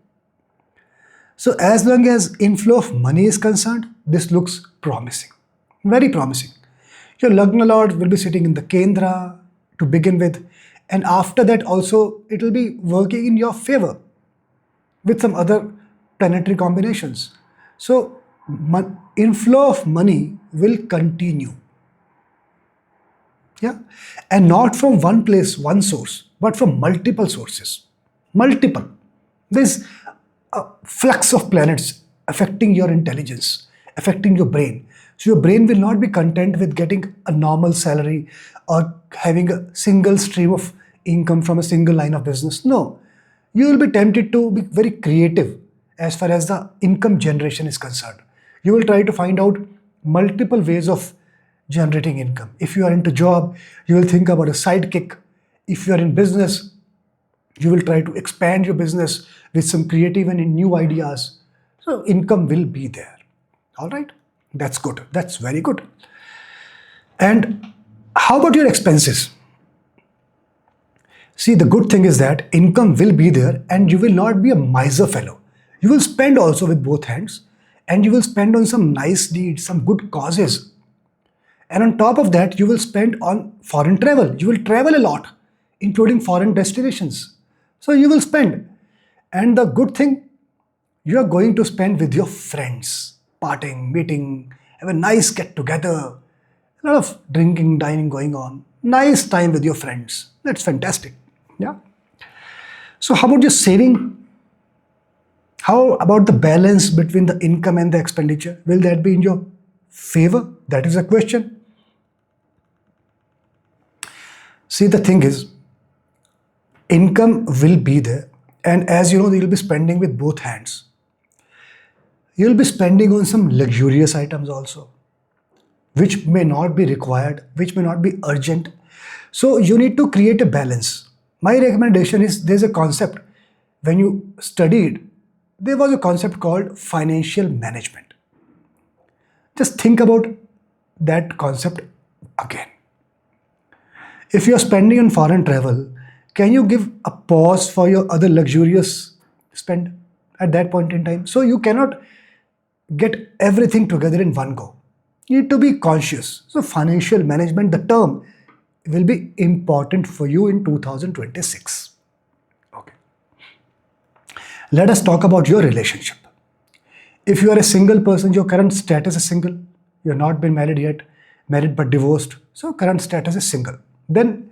So as long as inflow of money is concerned, this looks promising, very promising. Your Lagna Lord will be sitting in the Kendra to begin with, and after that also it will be working in your favor with some other planetary combinations. So inflow of money will continue. Yeah, and not from one place, one source, but from multiple sources. Multiple. There's a flux of planets affecting your intelligence, affecting your brain. So your brain will not be content with getting a normal salary or having a single stream of income from a single line of business. No, you will be tempted to be very creative as far as the income generation is concerned. You will try to find out multiple ways of generating income. If you are into job, you will think about a sidekick. If you are in business, you will try to expand your business with some creative and new ideas. So income will be there. All right. That's good. That's very good. And how about your expenses? See, the good thing is that income will be there and you will not be a miser fellow. You will spend also with both hands, and you will spend on some nice deeds, some good causes. And on top of that, you will spend on foreign travel. You will travel a lot, including foreign destinations. So you will spend. And the good thing, you are going to spend with your friends, partying, meeting, have a nice get together, a lot of drinking, dining going on, nice time with your friends. That's fantastic. Yeah. So how about your saving? How about the balance between the income and the expenditure? Will that be in your favor? That is a question. See, the thing is, income will be there. And as you know, you'll be spending with both hands. You'll be spending on some luxurious items also, which may not be required, which may not be urgent. So you need to create a balance. My recommendation is, there's a concept. When you studied, there was a concept called financial management. Just think about that concept again. If you're spending on foreign travel, can you give a pause for your other luxurious spend at that point in time? So you cannot get everything together in one go. You need to be conscious. So financial management, the term, will be important for you in 2026. Okay. Let us talk about your relationship. If you are a single person, your current status is single. You have not been married yet, married but divorced. So current status is single. Then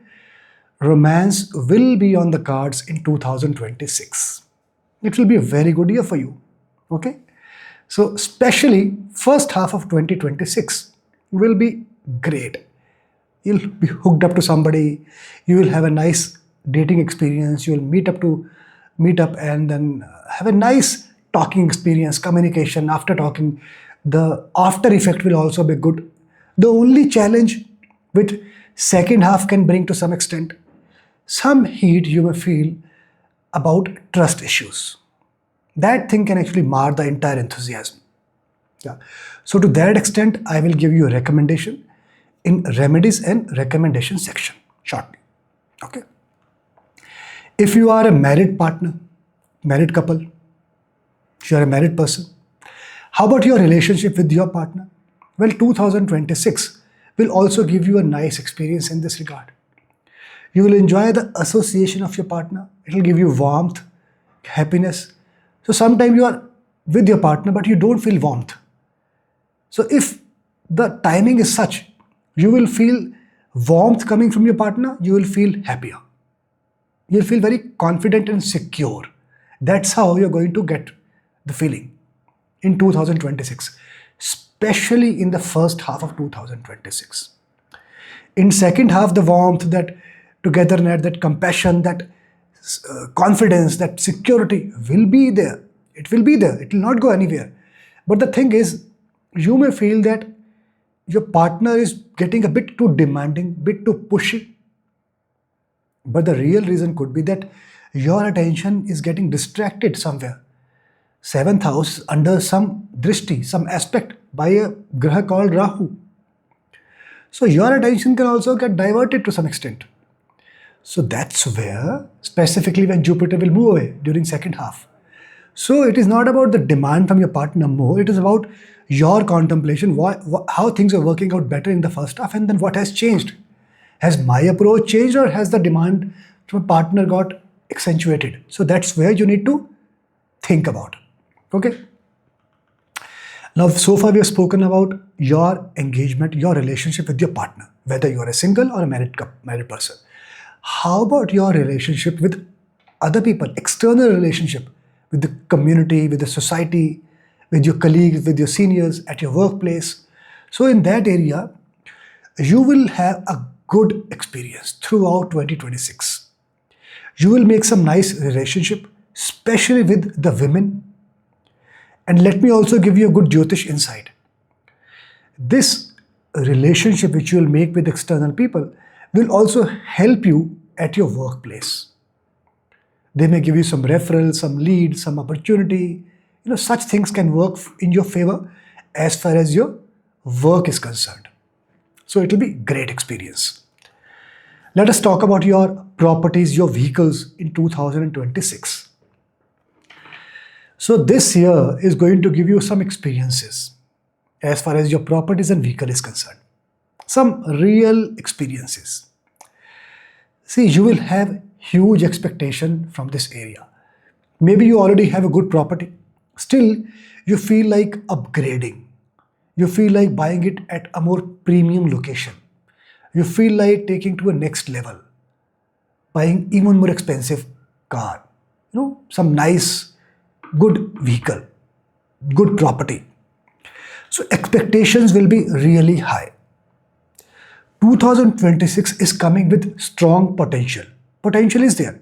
romance will be on the cards in 2026. It will be a very good year for you. Okay. So especially first half of 2026 will be great. You'll be hooked up to somebody. You will have a nice dating experience. You will meet up and then have a nice talking experience, communication. After talking, the after effect will also be good. The only challenge which second half can bring to some extent, some heat you may feel about trust issues. That thing can actually mar the entire enthusiasm. Yeah. So to that extent, I will give you a recommendation in remedies and recommendation section shortly. Okay. If you are a married partner, married couple, if you are a married person, how about your relationship with your partner? Well, 2026 will also give you a nice experience in this regard. You will enjoy the association of your partner. It will give you warmth, happiness. So sometimes you are with your partner, but you don't feel warmth. So if the timing is such, you will feel warmth coming from your partner, you will feel happier. You'll feel very confident and secure. That's how you're going to get the feeling in 2026, especially in the first half of 2026. In second half, the warmth, that togetherness, that compassion, that confidence, that security will be there. It will be there. It will not go anywhere. But the thing is, you may feel that your partner is getting a bit too demanding, bit too pushy. But the real reason could be that your attention is getting distracted somewhere. Seventh house under some drishti, some aspect by a graha called Rahu. So your attention can also get diverted to some extent. So that's where, specifically when Jupiter will move away during second half. So it is not about the demand from your partner more, it is about your contemplation, how things are working out better in the first half, and then what has changed. Has my approach changed, or has the demand from a partner got accentuated? So that's where you need to think about. Okay. Now, so far we have spoken about your engagement, your relationship with your partner, whether you are a single or a married person. How about your relationship with other people, external relationship with the community, with the society, with your colleagues, with your seniors, at your workplace? So in that area, you will have a good experience throughout 2026. You will make some nice relationship, especially with the women. And let me also give you a good Jyotish insight. This relationship which you will make with external people will also help you at your workplace. They may give you some referrals, some leads, some opportunity. Such things can work in your favor as far as your work is concerned. So it will be great experience. Let us talk about your properties, your vehicles in 2026. So this year is going to give you some experiences as far as your properties and vehicle is concerned. Some real experiences. See, you will have huge expectation from this area. Maybe you already have a good property. Still, you feel like upgrading. You feel like buying it at a more premium location. You feel like taking to a next level, buying even more expensive car, some nice, good vehicle, good property. So expectations will be really high. 2026 is coming with strong potential. Potential is there,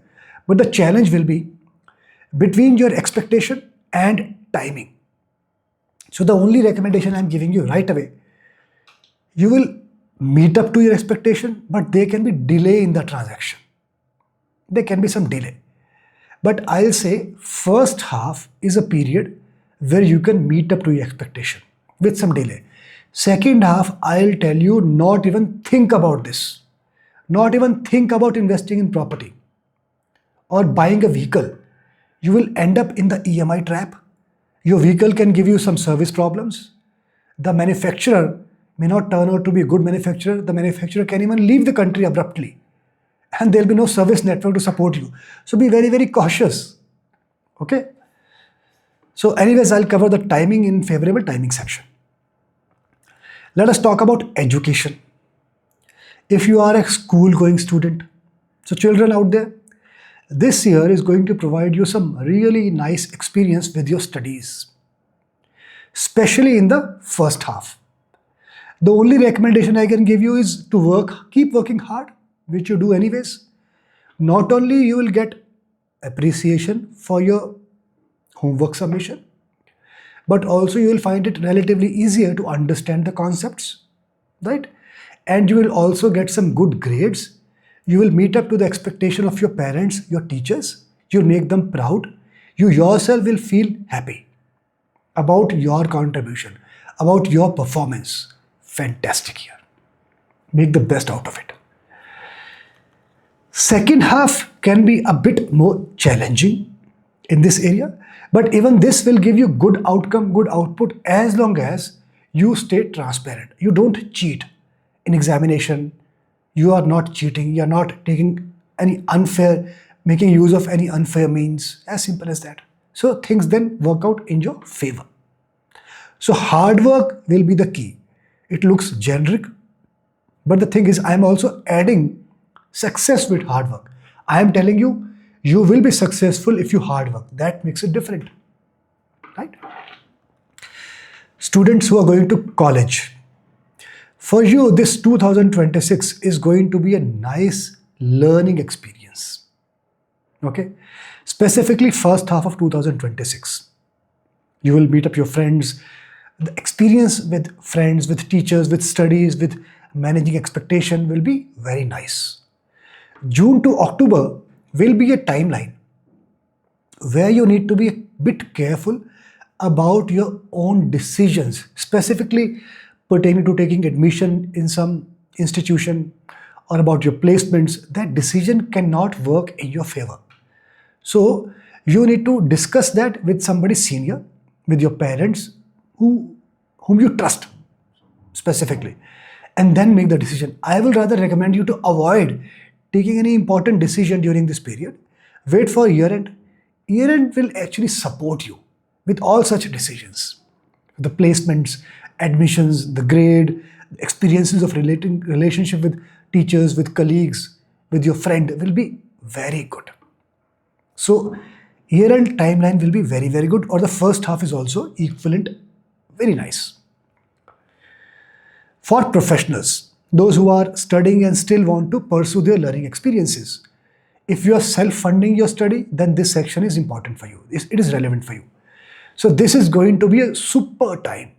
but the challenge will be between your expectation and timing. So the only recommendation I'm giving you right away, you will meet up to your expectation, but there can be delay in the transaction. There can be some delay. But I'll say first half is a period where you can meet up to your expectation with some delay. Second half, I'll tell you, not even think about this. Not even think about investing in property or buying a vehicle. You will end up in the EMI trap. Your vehicle can give you some service problems. The manufacturer may not turn out to be a good manufacturer. The manufacturer can even leave the country abruptly, and there'll be no service network to support you. So be very, very cautious. Okay. So anyways, I'll cover the timing in favorable timing section. Let us talk about education. If you are a school-going student, so children out there, this year is going to provide you some really nice experience with your studies, especially in the first half. The only recommendation I can give you is to keep working hard, which you do anyways. Not only you will get appreciation for your homework submission, but also you will find it relatively easier to understand the concepts, right? And you will also get some good grades. You will meet up to the expectation of your parents, your teachers. You'll make them proud. You yourself will feel happy about your contribution, about your performance. Fantastic year. Make the best out of it. Second half can be a bit more challenging in this area, but even this will give you good outcome, good output, as long as you stay transparent. You don't cheat in examination. You are not cheating. You are not taking any unfair, making use of any unfair means. As simple as that. So things then work out in your favor. So hard work will be the key. It looks generic, but the thing is, I am also adding success with hard work. I am telling you, you will be successful if you hard work. That makes it different, right? Students who are going to college, for you, this 2026 is going to be a nice learning experience. Okay? Specifically, first half of 2026. You will meet up your friends. The experience with friends, with teachers, with studies, with managing expectation will be very nice. June to October will be a timeline where you need to be a bit careful about your own decisions, specifically pertaining to taking admission in some institution or about your placements. That decision cannot work in your favor. So you need to discuss that with somebody senior, with your parents, whom you trust specifically, and then make the decision. I will rather recommend you to avoid taking any important decision during this period. Wait for year end. Year end will actually support you with all such decisions. The placements, admissions, the grade, experiences of relationship with teachers, with colleagues, with your friend will be very good. So year-end timeline will be very, very good, or the first half is also equivalent, very nice. For professionals, those who are studying and still want to pursue their learning experiences, if you are self-funding your study, then this section is important for you. It is relevant for you. So this is going to be a super time.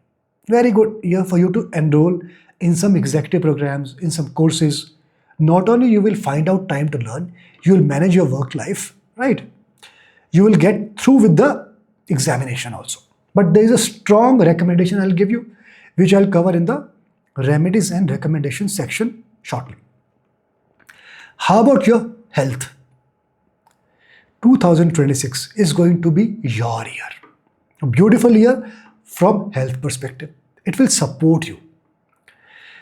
Very good year for you to enroll in some executive programs, in some courses. Not only you will find out time to learn, you will manage your work life, right? You will get through with the examination also. But there is a strong recommendation I'll give you, which I'll cover in the remedies and recommendations section shortly. How about your health? 2026 is going to be your year. A beautiful year from health perspective. It will support you.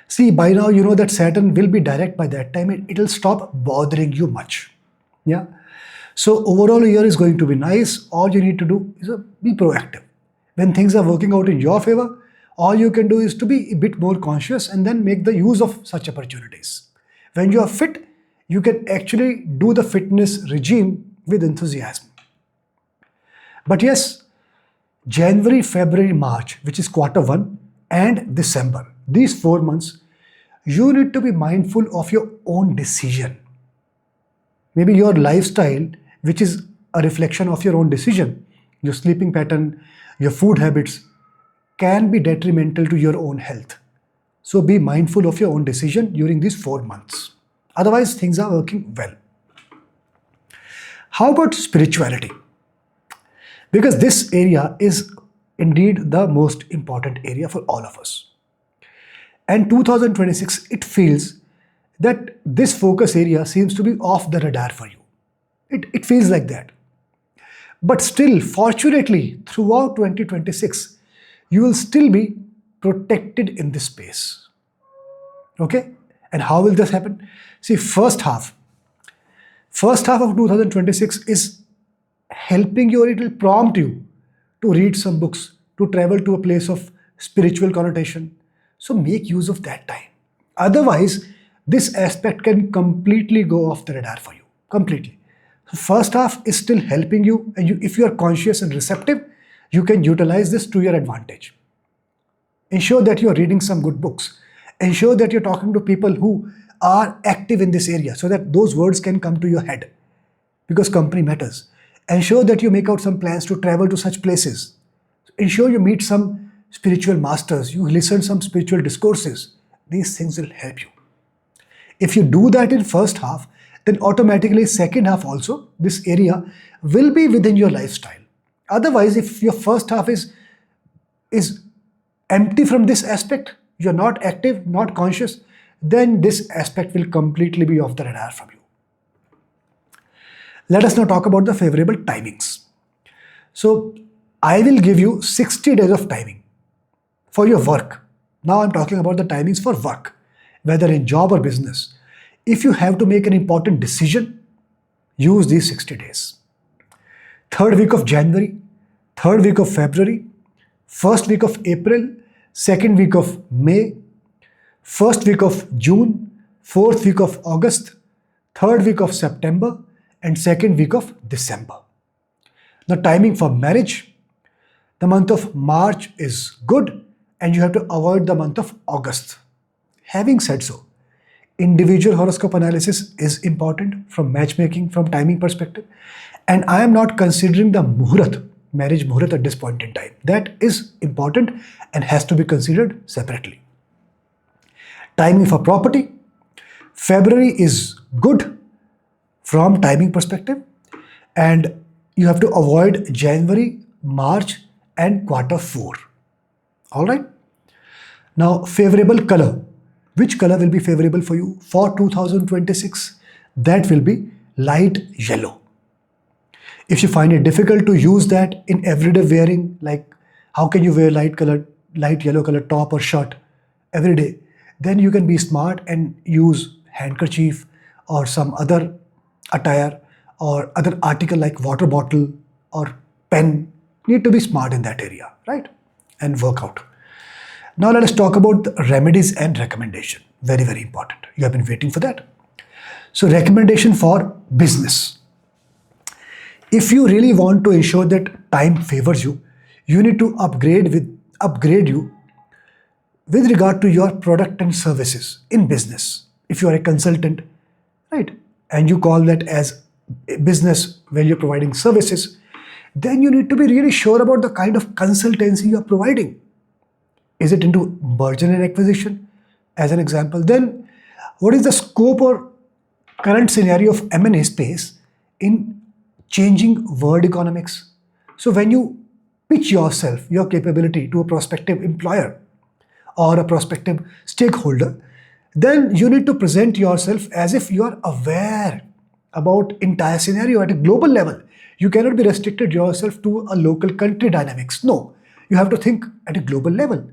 See, by now you know that Saturn will be direct by that time. It will stop bothering you much. Yeah. So overall year is going to be nice. All you need to do is be proactive. When things are working out in your favor, all you can do is to be a bit more conscious and then make the use of such opportunities. When you are fit, you can actually do the fitness regime with enthusiasm. But yes, January, February, March, which is quarter one, and December, these 4 months, you need to be mindful of your own decision. Maybe your lifestyle, which is a reflection of your own decision, your sleeping pattern, your food habits, can be detrimental to your own health. So be mindful of your own decision during these 4 months. Otherwise, things are working well. How about spirituality? Because this area is indeed the most important area for all of us. And 2026, it feels that this focus area seems to be off the radar for you. It feels like that. But still, fortunately, throughout 2026, you will still be protected in this space. Okay? And how will this happen? See, first half of 2026 is helping you, or it will prompt you to read some books, to travel to a place of spiritual connotation. So make use of that time. Otherwise, this aspect can completely go off the radar for you. Completely. So first half is still helping you, and if you are conscious and receptive, you can utilize this to your advantage. Ensure that you are reading some good books. Ensure that you're talking to people who are active in this area so that those words can come to your head, because company matters. Ensure that you make out some plans to travel to such places. Ensure you meet some spiritual masters, you listen some spiritual discourses. These things will help you. If you do that in first half, then automatically second half also, this area will be within your lifestyle. Otherwise, if your first half is empty from this aspect, you're not active, not conscious, then this aspect will completely be off the radar from you. Let us now talk about the favorable timings. So I will give you 60 days of timing for your work. Now I'm talking about the timings for work, whether in job or business. If you have to make an important decision, use these 60 days. Third week of January, third week of February, first week of April, second week of May, first week of June, fourth week of August, third week of September, and second week of December. The timing for marriage, the month of March is good, and you have to avoid the month of August. Having said so, individual horoscope analysis is important from matchmaking, from timing perspective, and I am not considering the muhurat, marriage muhurat at this point in time. That is important and has to be considered separately. Timing for property, February is good from timing perspective, and you have to avoid January, March, and quarter 4. All right. Now, favorable color. Which color will be favorable for you for 2026? That will be light yellow. If you find it difficult to use that in everyday wearing, like how can you wear light yellow color top or shirt every day, then you can be smart and use handkerchief or some other attire or other article like water bottle or pen. Need to be smart in that area, right? And work out. Now let us talk about the remedies and recommendation. Very, very important. You have been waiting for that. So recommendation for business. If you really want to ensure that time favors you, you need to upgrade you with regard to your product and services in business. If you are a consultant, right, and you call that as a business where you're providing services, then you need to be really sure about the kind of consultancy you are providing. Is it into merger and acquisition, as an example? Then what is the scope or current scenario of M&A space in changing world economics? So when you pitch yourself, your capability to a prospective employer or a prospective stakeholder, then you need to present yourself as if you are aware about entire scenario at a global level. You cannot be restricted yourself to a local country dynamics. No, you have to think at a global level.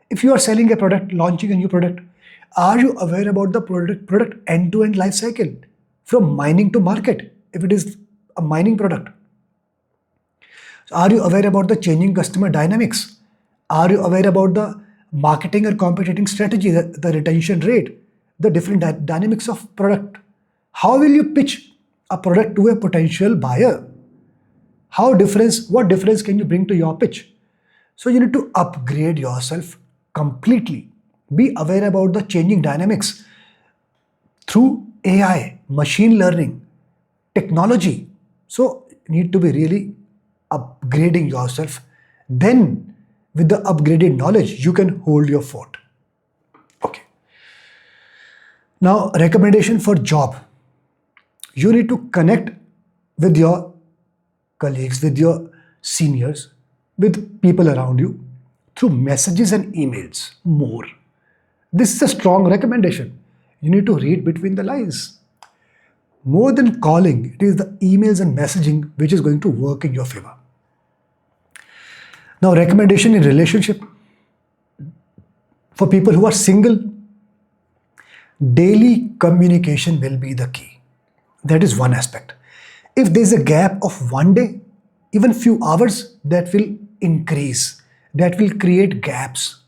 If you are selling a product, launching a new product, are you aware about the product end-to-end life cycle from mining to market, if it is a mining product? Are you aware about the changing customer dynamics? Are you aware about the marketing or competing strategy, the retention rate, the different dynamics of product? How will you pitch a product to a potential buyer? What difference can you bring to your pitch? So you need to upgrade yourself completely. Be aware about the changing dynamics through AI, machine learning, technology. So you need to be really upgrading yourself. Then with the upgraded knowledge, you can hold your fort. Okay. Now, recommendation for job. You need to connect with your colleagues, with your seniors, with people around you through messages and emails more. This is a strong recommendation. You need to read between the lines. More than calling, it is the emails and messaging which is going to work in your favor. Now, recommendation in relationship. For people who are single, daily communication will be the key. That is one aspect. If there is a gap of one day, even few hours, that will increase. That will create gaps.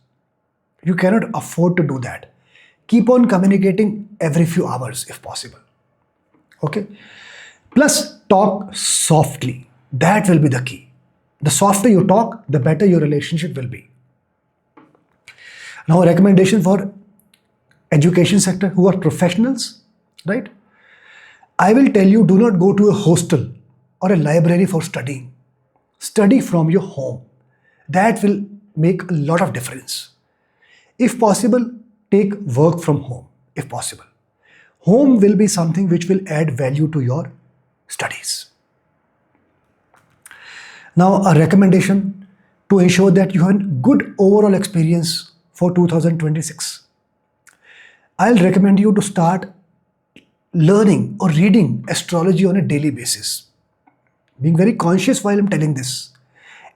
You cannot afford to do that. Keep on communicating every few hours if possible. Okay. Plus, talk softly. That will be the key. The softer you talk, the better your relationship will be. Now, a recommendation for education sector who are professionals, right? I will tell you, do not go to a hostel or a library for studying. Study from your home. That will make a lot of difference. If possible, take work from home, if possible. Home will be something which will add value to your studies. Now, a recommendation to ensure that you have a good overall experience for 2026. I'll recommend you to start learning or reading astrology on a daily basis. Being very conscious while I'm telling this.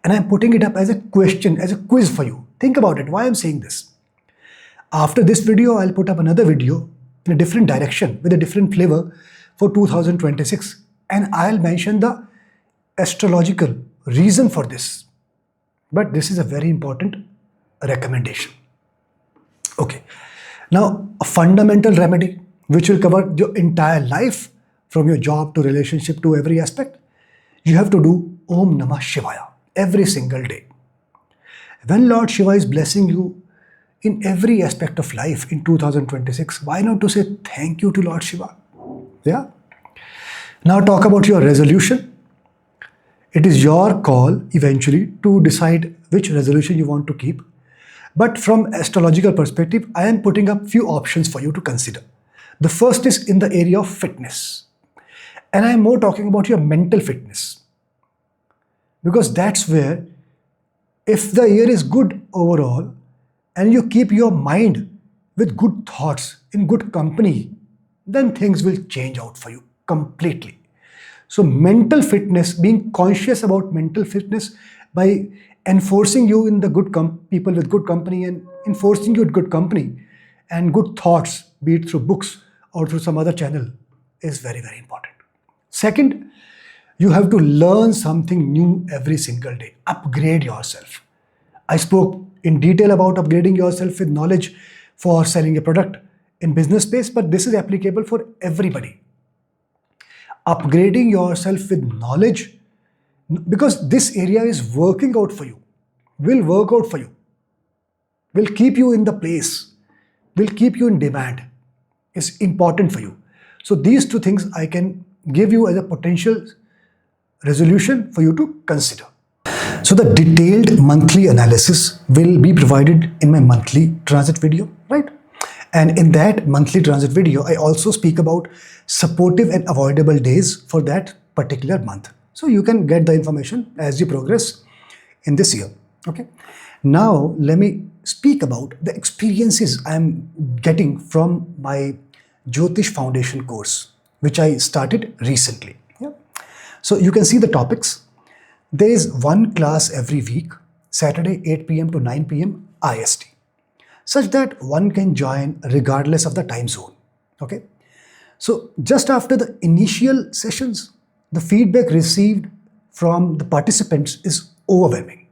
And I'm putting it up as a question, as a quiz for you. Think about it, why I'm saying this. After this video, I'll put up another video in a different direction with a different flavor for 2026, and I'll mention the astrological reason for this. But this is a very important recommendation. Okay. Now, a fundamental remedy which will cover your entire life from your job to relationship to every aspect. You have to do Om Namah Shivaya every single day. When Lord Shiva is blessing you in every aspect of life in 2026, why not to say thank you to Lord Shiva? Yeah. Now talk about your resolution. It is your call eventually to decide which resolution you want to keep. But from astrological perspective, I am putting up few options for you to consider. The first is in the area of fitness. And I am more talking about your mental fitness. Because that's where, if the year is good overall, and you keep your mind with good thoughts, in good company, then things will change out for you completely. So mental fitness, being conscious about mental fitness by enforcing you in the good people with good company and enforcing you with good company and good thoughts, be it through books or through some other channel, is very, very important. Second, you have to learn something new every single day. Upgrade yourself. I spoke in detail about upgrading yourself with knowledge for selling a product in business space, but this is applicable for everybody. Upgrading yourself with knowledge, because this area is working out for you, will work out for you, will keep you in the place, will keep you in demand, is important for you. So these two things I can give you as a potential resolution for you to consider. So the detailed monthly analysis will be provided in my monthly transit video, right? And in that monthly transit video, I also speak about supportive and avoidable days for that particular month. So you can get the information as you progress in this year. Okay. Now let me speak about the experiences I'm getting from my Jyotish Foundation course, which I started recently. Yeah. So you can see the topics. There is one class every week, Saturday 8 p.m. to 9 p.m. IST, such that one can join regardless of the time zone. Okay. So just after the initial sessions, the feedback received from the participants is overwhelming.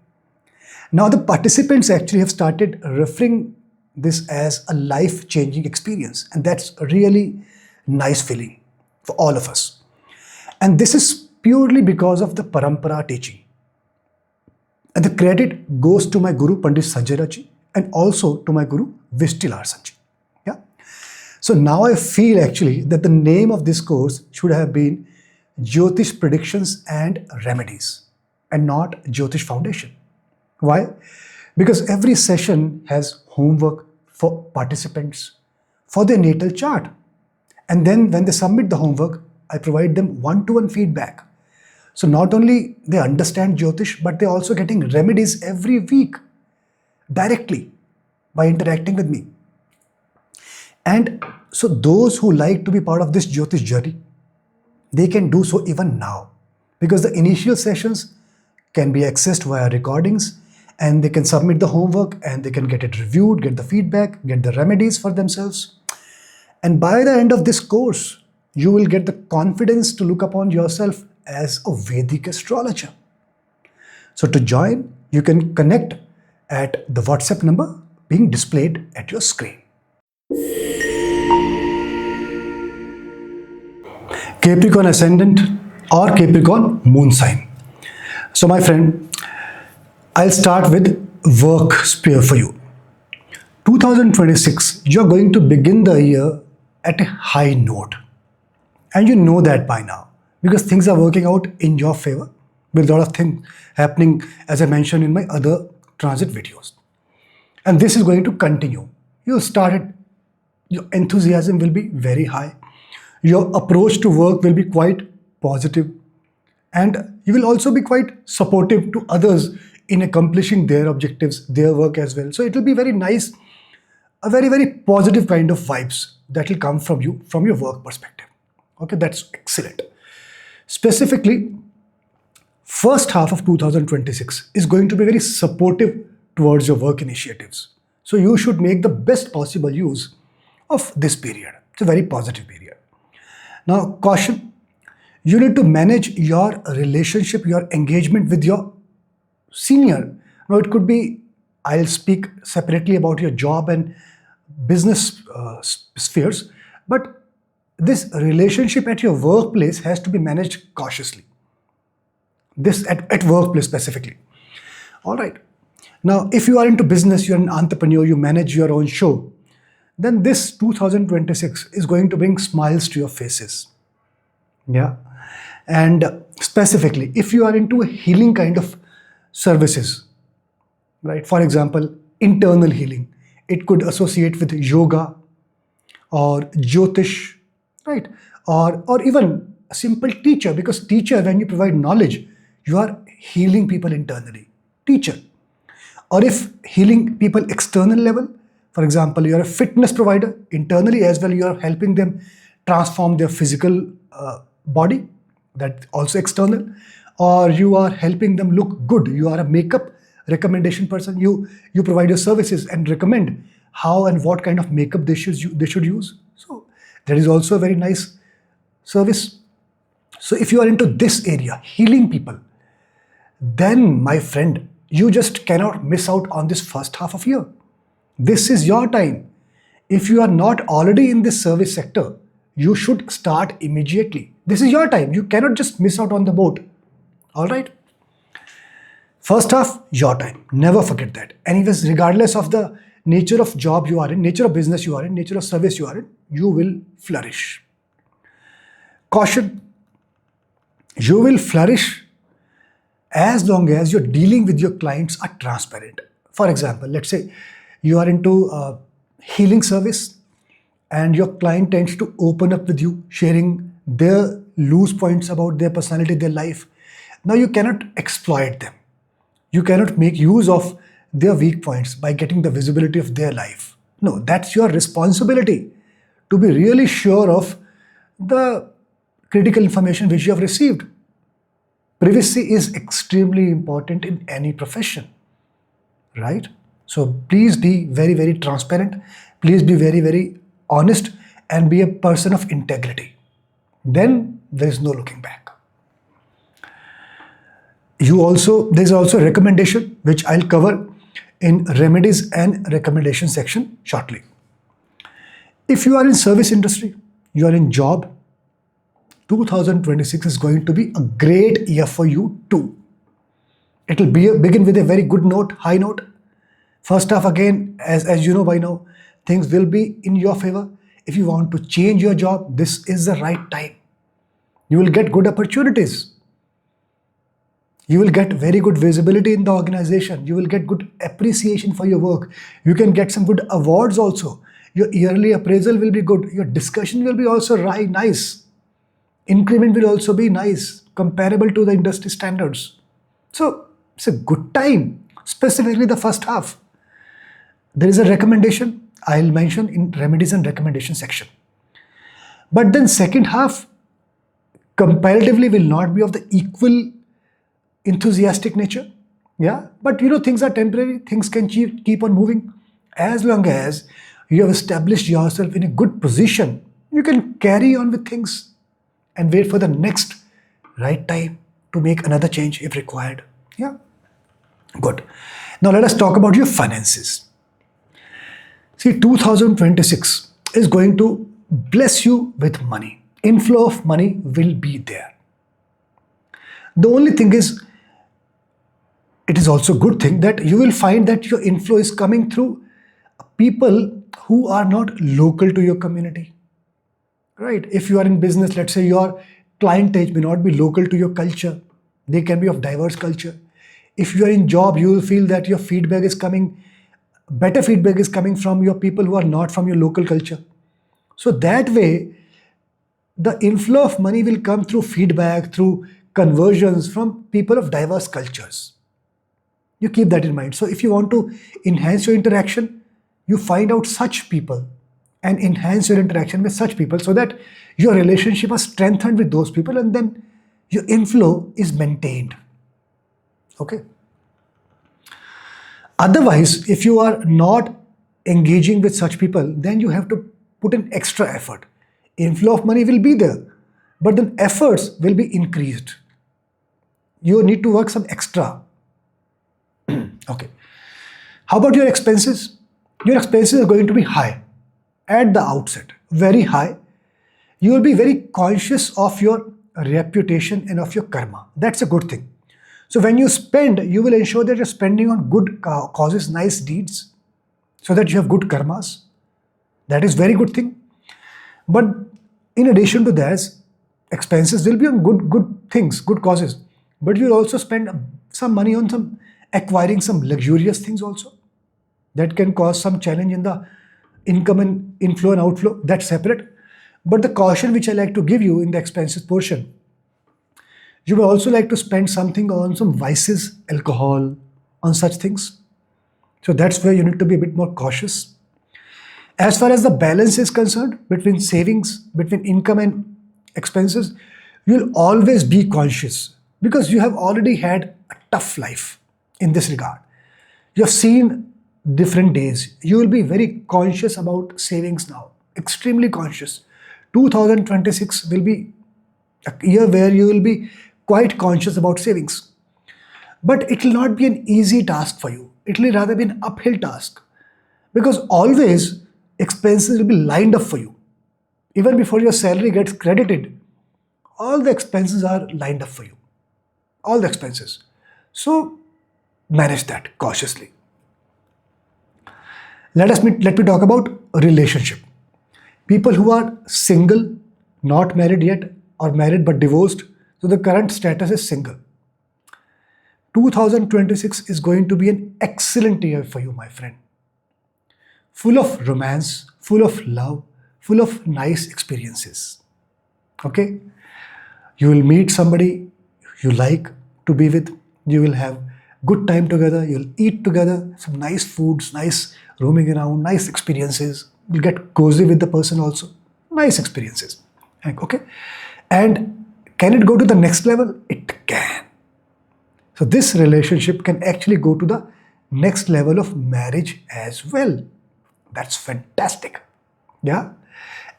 Now the participants actually have started referring this as a life-changing experience, and that's a really nice feeling for all of us. And this is purely because of the parampara teaching. And the credit goes to my Guru Pandit Sanjay Raji and also to my Guru Vishtilar Sanjay. Yeah. So now I feel actually that the name of this course should have been Jyotish Predictions and Remedies and not Jyotish Foundation. Why? Because every session has homework for participants for their natal chart. And then when they submit the homework, I provide them one-to-one feedback. So not only they understand Jyotish, but they're also getting remedies every week directly by interacting with me. And so those who like to be part of this Jyotish journey, they can do so even now, because the initial sessions can be accessed via recordings, and they can submit the homework and they can get it reviewed, get the feedback, get the remedies for themselves. And by the end of this course, you will get the confidence to look upon yourself as a Vedic astrologer. So to join, you can connect at the WhatsApp number being displayed at your screen. Capricorn Ascendant or Capricorn Moon sign. So my friend, I'll start with work sphere for you. 2026, you're going to begin the year at a high note. And you know that by now, because things are working out in your favor with a lot of things happening, as I mentioned in my other transit videos. And this is going to continue. You'll start it, your enthusiasm will be very high. Your approach to work will be quite positive. And you will also be quite supportive to others in accomplishing their objectives, their work as well. So it will be very nice, a very, very positive kind of vibes that will come from you, from your work perspective. Okay, that's excellent. Specifically, first half of 2026 is going to be very supportive towards your work initiatives. So you should make the best possible use of this period. It's a very positive period. Now, caution, you need to manage your relationship, your engagement with your senior. Now, it could be, I'll speak separately about your job and business spheres, but this relationship at your workplace has to be managed cautiously. This at workplace specifically. All right. Now, if you are into business, you're an entrepreneur, you manage your own show, then this 2026 is going to bring smiles to your faces. Yeah. And specifically, if you are into a healing kind of services, right? For example, internal healing, it could associate with yoga or jyotish, right? Or even a simple teacher, because teacher, when you provide knowledge, you are healing people internally. Teacher. Or if healing people external level, for example, you are a fitness provider internally as well, you are helping them transform their physical body, that also external, or you are helping them look good. You are a makeup recommendation person. You provide your services and recommend how and what kind of makeup they should use. So that is also a very nice service. So if you are into this area, healing people, then my friend, you just cannot miss out on this first half of year. This is your time. If you are not already in this service sector, you should start immediately. This is your time. You cannot just miss out on the boat. All right? First half, your time. Never forget that. Anyways, regardless of the nature of job you are in, nature of business you are in, nature of service you are in, you will flourish. Caution. You will flourish as long as you're dealing with your clients are transparent. For example, let's say you are into a healing service and your client tends to open up with you, sharing their loose points about their personality, their life. Now you cannot exploit them. You cannot make use of their weak points by getting the visibility of their life. No, that's your responsibility to be really sure of the critical information which you have received. Privacy is extremely important in any profession, right? So please be very, very transparent. Please be very, very honest and be a person of integrity. Then there is no looking back. There's also a recommendation which I'll cover in remedies and recommendation section shortly. If you are in service industry, you are in job, 2026 is going to be a great year for you too. It will begin with a very good note, high note. First half again, as you know by now, things will be in your favor. If you want to change your job, this is the right time. You will get good opportunities. You will get very good visibility in the organization. You will get good appreciation for your work. You can get some good awards also. Your yearly appraisal will be good. Your discussion will be also nice. Increment will also be nice, comparable to the industry standards. So it's a good time, specifically the first half. There is a recommendation I'll mention in remedies and recommendation section. But then second half comparatively will not be of the equal enthusiastic nature. Yeah, but things are temporary. Things can keep on moving. As long as you have established yourself in a good position, you can carry on with things and wait for the next right time to make another change if required. Yeah, good. Now let us talk about your finances. See, 2026 is going to bless you with money. Inflow of money will be there. The only thing is, it is also a good thing that you will find that your inflow is coming through people who are not local to your community. Right? If you are in business, let's say your clientage may not be local to your culture. They can be of diverse culture. If you are in job, you will feel that your feedback is coming, better feedback is coming from your people who are not from your local culture. So that way, the inflow of money will come through feedback, through conversions from people of diverse cultures. You keep that in mind. So if you want to enhance your interaction, you find out such people and enhance your interaction with such people so that your relationship is strengthened with those people and then your inflow is maintained. Okay. Otherwise, if you are not engaging with such people, then you have to put in extra effort. Inflow of money will be there, but then efforts will be increased. You need to work some extra. Okay. How about your expenses? Your expenses are going to be high at the outset, very high. You will be very conscious of your reputation and of your karma. That's a good thing. So when you spend, you will ensure that you're spending on good causes, nice deeds, so that you have good karmas. That is very good thing. But in addition to that, expenses will be on good things, good causes. But you'll also spend some money on some acquiring some luxurious things also. That can cause some challenge in the income and inflow and outflow. That's separate. But the caution which I like to give you in the expenses portion, you may also like to spend something on some vices, alcohol, on such things. So that's where you need to be a bit more cautious. As far as the balance is concerned, between savings, between income and expenses, you'll always be conscious because you have already had a tough life in this regard. You have seen different days. You will be very conscious about savings now, extremely conscious. 2026 will be a year where you will be quite conscious about savings. But it will not be an easy task for you. It will rather be an uphill task because always expenses will be lined up for you. Even before your salary gets credited, all the expenses are lined up for you. All the expenses. So manage that cautiously. Let me talk about a relationship. People who are single, not married yet, or married but divorced, so the current status is single. 2026 is going to be an excellent year for you, my friend. Full of romance, full of love, full of nice experiences. Okay? You will meet somebody you like to be with. You will have good time together. You'll eat together, some nice foods, nice roaming around, nice experiences. You'll get cozy with the person also. Nice experiences. Okay? And can it go to the next level? It can. So this relationship can actually go to the next level of marriage as well. That's fantastic. Yeah.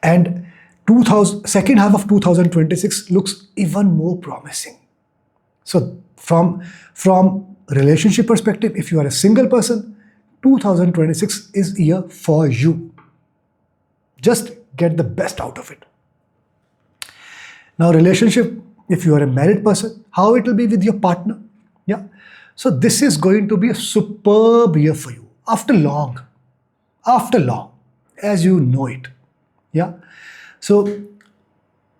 And second half of 2026 looks even more promising. So from relationship perspective, if you are a single person, 2026 is a year for you. Just get the best out of it. Now relationship, if you are a married person, how it will be with your partner? Yeah. So this is going to be a superb year for you after long, as you know it. Yeah. So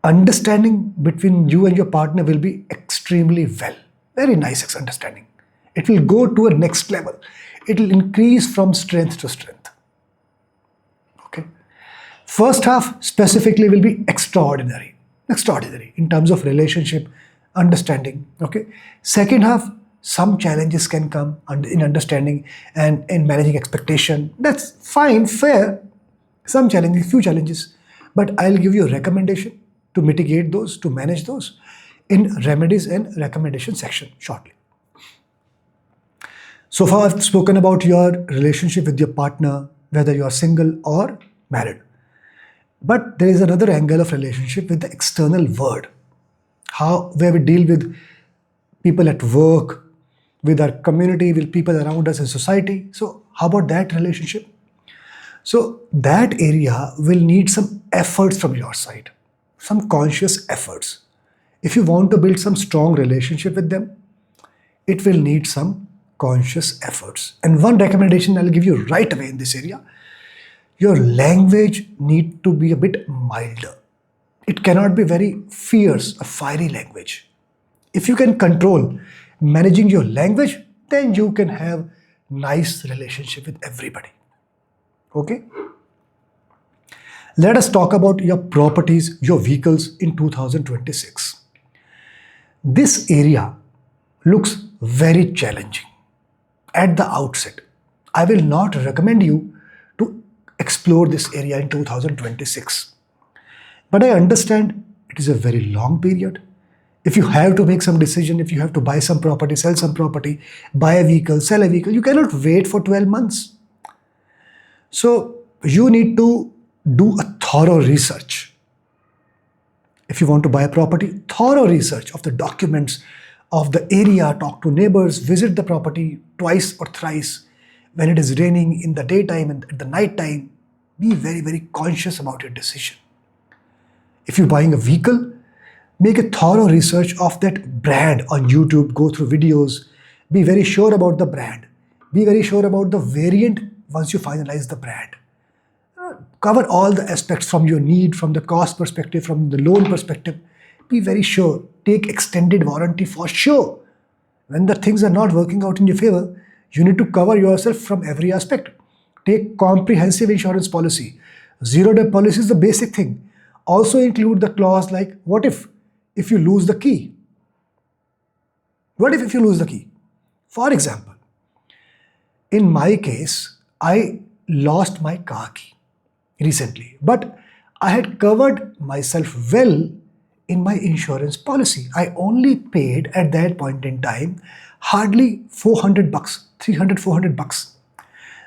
understanding between you and your partner will be extremely well. Very nice understanding. It will go to a next level. It will increase from strength to strength. Okay. First half specifically will be extraordinary in terms of relationship, understanding. Okay. Second half, some challenges can come in understanding and in managing expectation. That's fine, fair. Some challenges, few challenges. But I'll give you a recommendation to mitigate those, to manage those in remedies and recommendation section shortly. So far I've spoken about your relationship with your partner, whether you are single or married. But there is another angle of relationship with the external world. Where we deal with people at work, with our community, with people around us in society. So how about that relationship? So that area will need some efforts from your side, some conscious efforts. If you want to build some strong relationship with them, it will need some conscious efforts. And one recommendation I'll give you right away in this area, your language need to be a bit milder. It cannot be very fierce, a fiery language. If you can control managing your language, then you can have nice relationship with everybody. Okay? Let us talk about your properties, your vehicles in 2026. This area looks very challenging at the outset. I will not recommend you to explore this area in 2026. But I understand it is a very long period. If you have to make some decision, if you have to buy some property, sell some property, buy a vehicle, sell a vehicle, you cannot wait for 12 months. So you need to do a thorough research. If you want to buy a property, thorough research of the documents of the area, talk to neighbors, visit the property twice or thrice. When it is raining, in the daytime and at the night time, be very, very conscious about your decision. If you're buying a vehicle, make a thorough research of that brand on YouTube, go through videos, be very sure about the brand, be very sure about the variant once you finalize the brand. Cover all the aspects from your need, from the cost perspective, from the loan perspective. Be very sure. Take extended warranty for sure. When the things are not working out in your favor, you need to cover yourself from every aspect. Take comprehensive insurance policy. Zero-day policy is the basic thing. Also include the clause like, what if you lose the key? What if you lose the key? For example, in my case, I lost my car key recently, but I had covered myself well in my insurance policy. I only paid at that point in time hardly $400, $300-400.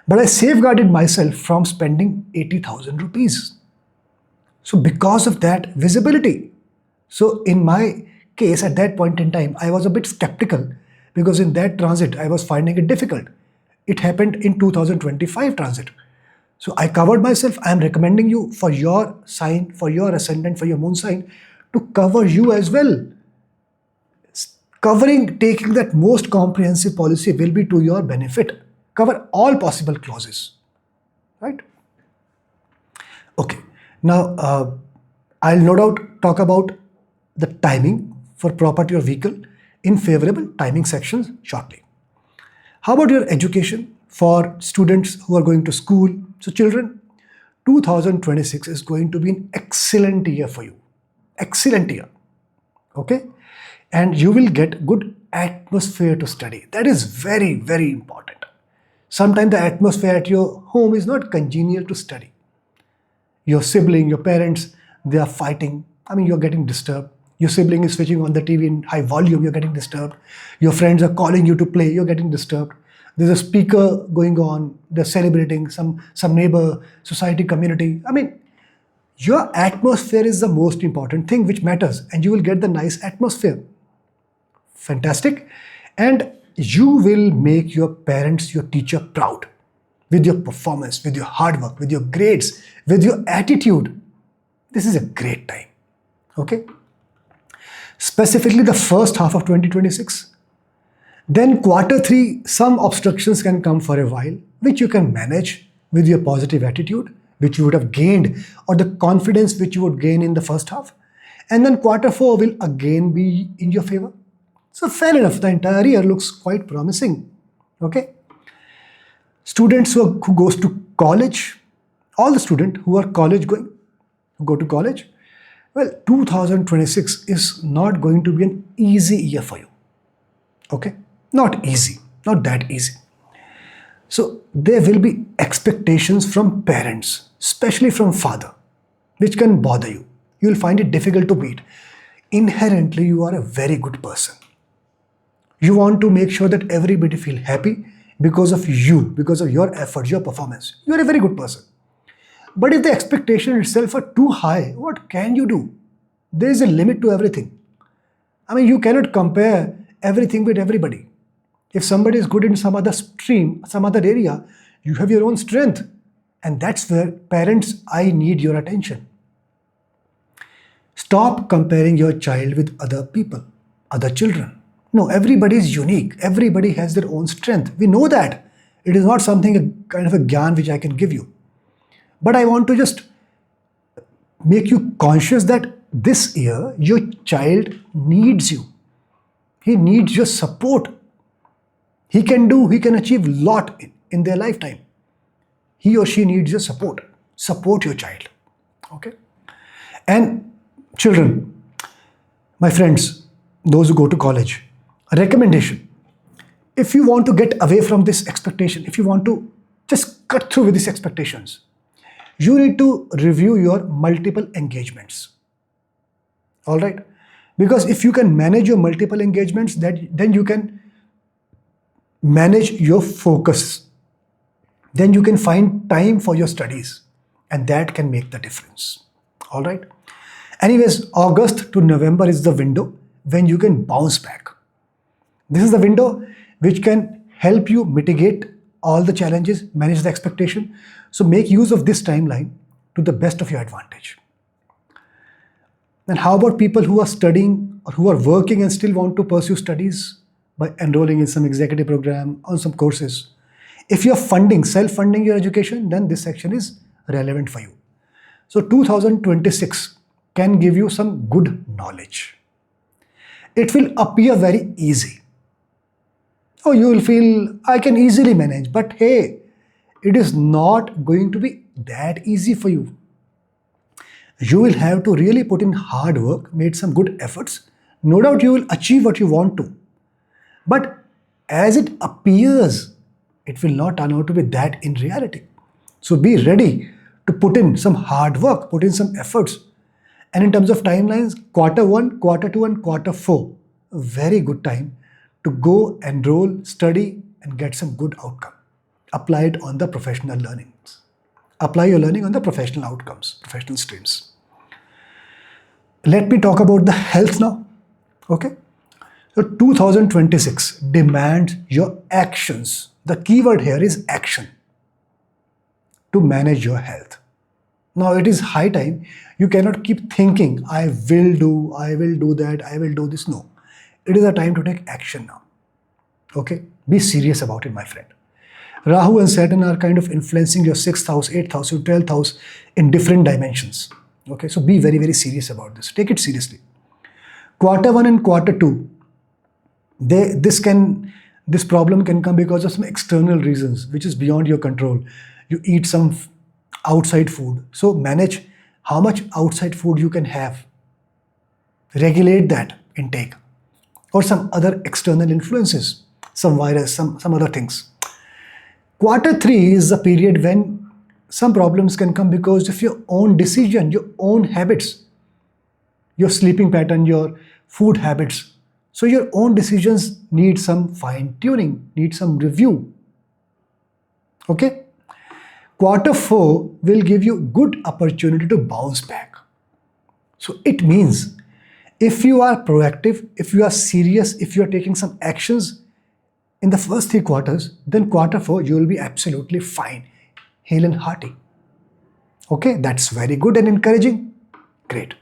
But I safeguarded myself from spending 80,000 rupees. So because of that visibility. So in my case at that point in time, I was a bit skeptical because in that transit, I was finding it difficult. It happened in 2025 transit. So I covered myself. I am recommending you for your sign, for your ascendant, for your moon sign, to cover you as well. Taking that most comprehensive policy will be to your benefit. Cover all possible clauses, right? Okay, now I'll no doubt talk about the timing for property or vehicle in favorable timing sections shortly. How about your education for students who are going to school? So children, 2026 is going to be an excellent year for you. Excellent year. Okay? And you will get good atmosphere to study. That is very, very important. Sometimes the atmosphere at your home is not congenial to study. Your sibling, your parents, they are fighting. I mean, you're getting disturbed. Your sibling is switching on the TV in high volume, you're getting disturbed. Your friends are calling you to play, you're getting disturbed. There's a speaker going on, they're celebrating, some neighbor, society, community. I mean, your atmosphere is the most important thing which matters, and you will get the nice atmosphere. Fantastic. And you will make your parents, your teacher proud with your performance, with your hard work, with your grades, with your attitude. This is a great time. Okay? Specifically the first half of 2026. Then quarter 3, some obstructions can come for a while, which you can manage with your positive attitude, which you would have gained, or the confidence which you would gain in the first half. And then quarter 4 will again be in your favor. So fair enough, the entire year looks quite promising. Okay? Students who goes to college, all the students who are college going, who go to college, well, 2026 is not going to be an easy year for you. Okay? Not easy, not that easy. So there will be expectations from parents, especially from father, which can bother you. You will find it difficult to meet. Inherently, you are a very good person. You want to make sure that everybody feel happy because of you, because of your effort, your performance. You are a very good person. But if the expectation itself are too high, what can you do? There is a limit to everything. I mean, you cannot compare everything with everybody. If somebody is good in some other stream, some other area, you have your own strength. And that's where parents, I need your attention. Stop comparing your child with other people, other children. No, everybody is unique. Everybody has their own strength. We know that. It is not something, a kind of a gyan which I can give you. But I want to just make you conscious that this year, your child needs you. He needs your support. He can achieve a lot in their lifetime. He or she needs your support. Support your child. Okay? And children, my friends, those who go to college, a recommendation. If you want to get away from this expectation, if you want to just cut through with these expectations, you need to review your multiple engagements. All right? Because if you can manage your multiple engagements, then you can manage your focus. then you can find time for your studies, and that can make the difference. All right. Anyways, August to November is the window when you can bounce back. This is the window which can help you mitigate all the challenges, manage the expectation. So make use of this timeline to the best of your advantage. And how about people who are studying or who are working and still want to pursue studies by enrolling in some executive program or some courses? If you're self-funding your education, then this section is relevant for you. So 2026 can give you some good knowledge. It will appear very easy. Oh, you will feel, I can easily manage. But hey, it is not going to be that easy for you. You will have to really put in hard work, make some good efforts. No doubt you will achieve what you want to. But as it appears, it will not turn out to be that in reality. So be ready to put in some hard work, put in some efforts. And in terms of timelines, quarter 1, quarter 2 and quarter 4, a very good time to go enroll, study and get some good outcome. Apply it on the professional learnings. Apply your learning on the professional outcomes, professional streams. Let me talk about the health now. Okay. So 2026 demands your actions. The keyword here is action to manage your health. Now it is high time. You cannot keep thinking, I will do that, I will do this. No. It is a time to take action now. Okay. Be serious about it, my friend. Rahu and Saturn are kind of influencing your 6th house, 8th house, 12th house in different dimensions. Okay, so be very, very serious about this. Take it seriously. Quarter 1 and quarter 2, this problem can come because of some external reasons, which is beyond your control. You eat some outside food. So manage how much outside food you can have. Regulate that intake. Or some other external influences, some virus, some other things. Quarter 3 is the period when some problems can come because of your own decision, your own habits, your sleeping pattern, your food habits. So your own decisions need some fine tuning, need some review. Okay? Quarter 4 will give you good opportunity to bounce back. So it means if you are proactive, if you are serious, if you are taking some actions in the first 3 quarters, then quarter 4 you will be absolutely fine, hale and hearty. Okay, that's very good and encouraging. Great.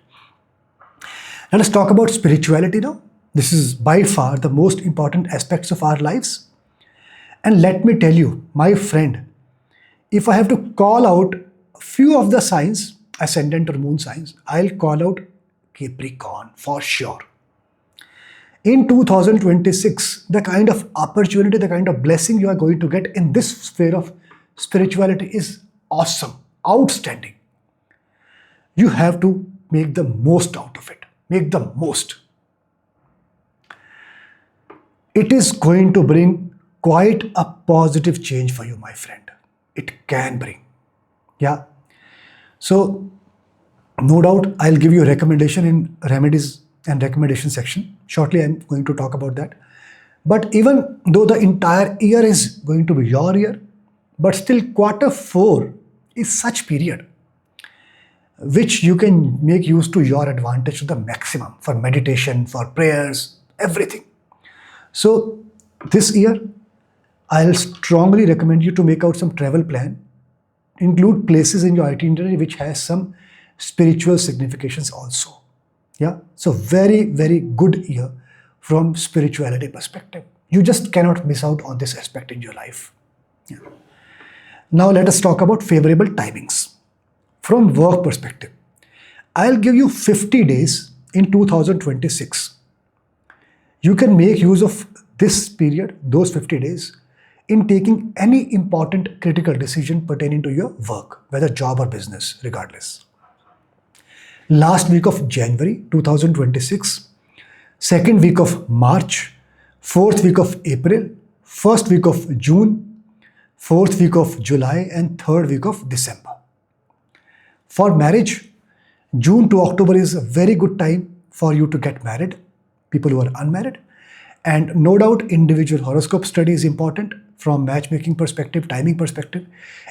Let us talk about spirituality now. This is by far the most important aspects of our lives. And let me tell you, my friend, if I have to call out a few of the signs, ascendant or moon signs, I'll call out Capricorn for sure. In 2026, the kind of opportunity, the kind of blessing you are going to get in this sphere of spirituality is awesome, outstanding. You have to make the most out of it. Make the most. It is going to bring quite a positive change for you, my friend. It can bring. Yeah. So, no doubt, I'll give you a recommendation in remedies and recommendation section. Shortly, I'm going to talk about that. But even though the entire year is going to be your year, but still quarter 4 is such period which you can make use to your advantage to the maximum for meditation, for prayers, everything. So this year, I'll strongly recommend you to make out some travel plan, include places in your itinerary which has some spiritual significations also. Yeah, so very, very good year from spirituality perspective. You just cannot miss out on this aspect in your life. Yeah. Now let us talk about favorable timings. From work perspective, I'll give you 50 days in 2026. You can make use of this period, those 50 days, in taking any important critical decision pertaining to your work, whether job or business, regardless. Last week of January 2026, second week of March, fourth week of April, first week of June, fourth week of July, and third week of December. For marriage, June to October is a very good time for you to get married, people who are unmarried. And no doubt individual horoscope study is important. from matchmaking perspective, timing perspective,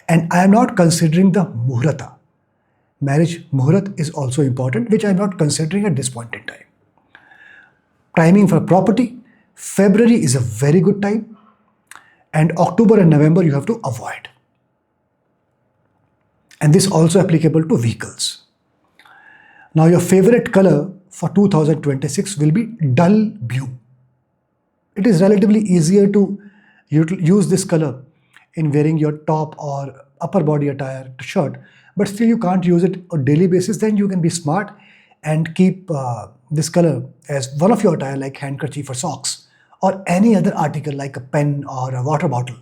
and I am not considering the muhurta. Marriage muhurat is also important, which I am not considering at this point in time. Timing for property, February is a very good time, and October and November you have to avoid. And this also applicable to vehicles. Now your favorite color for 2026 will be dull blue. It is relatively easier to use this color in wearing your top or upper body attire shirt, but still you can't use it on a daily basis. Then you can be smart and keep this color as one of your attire, like handkerchief or socks, or any other article like a pen or a water bottle.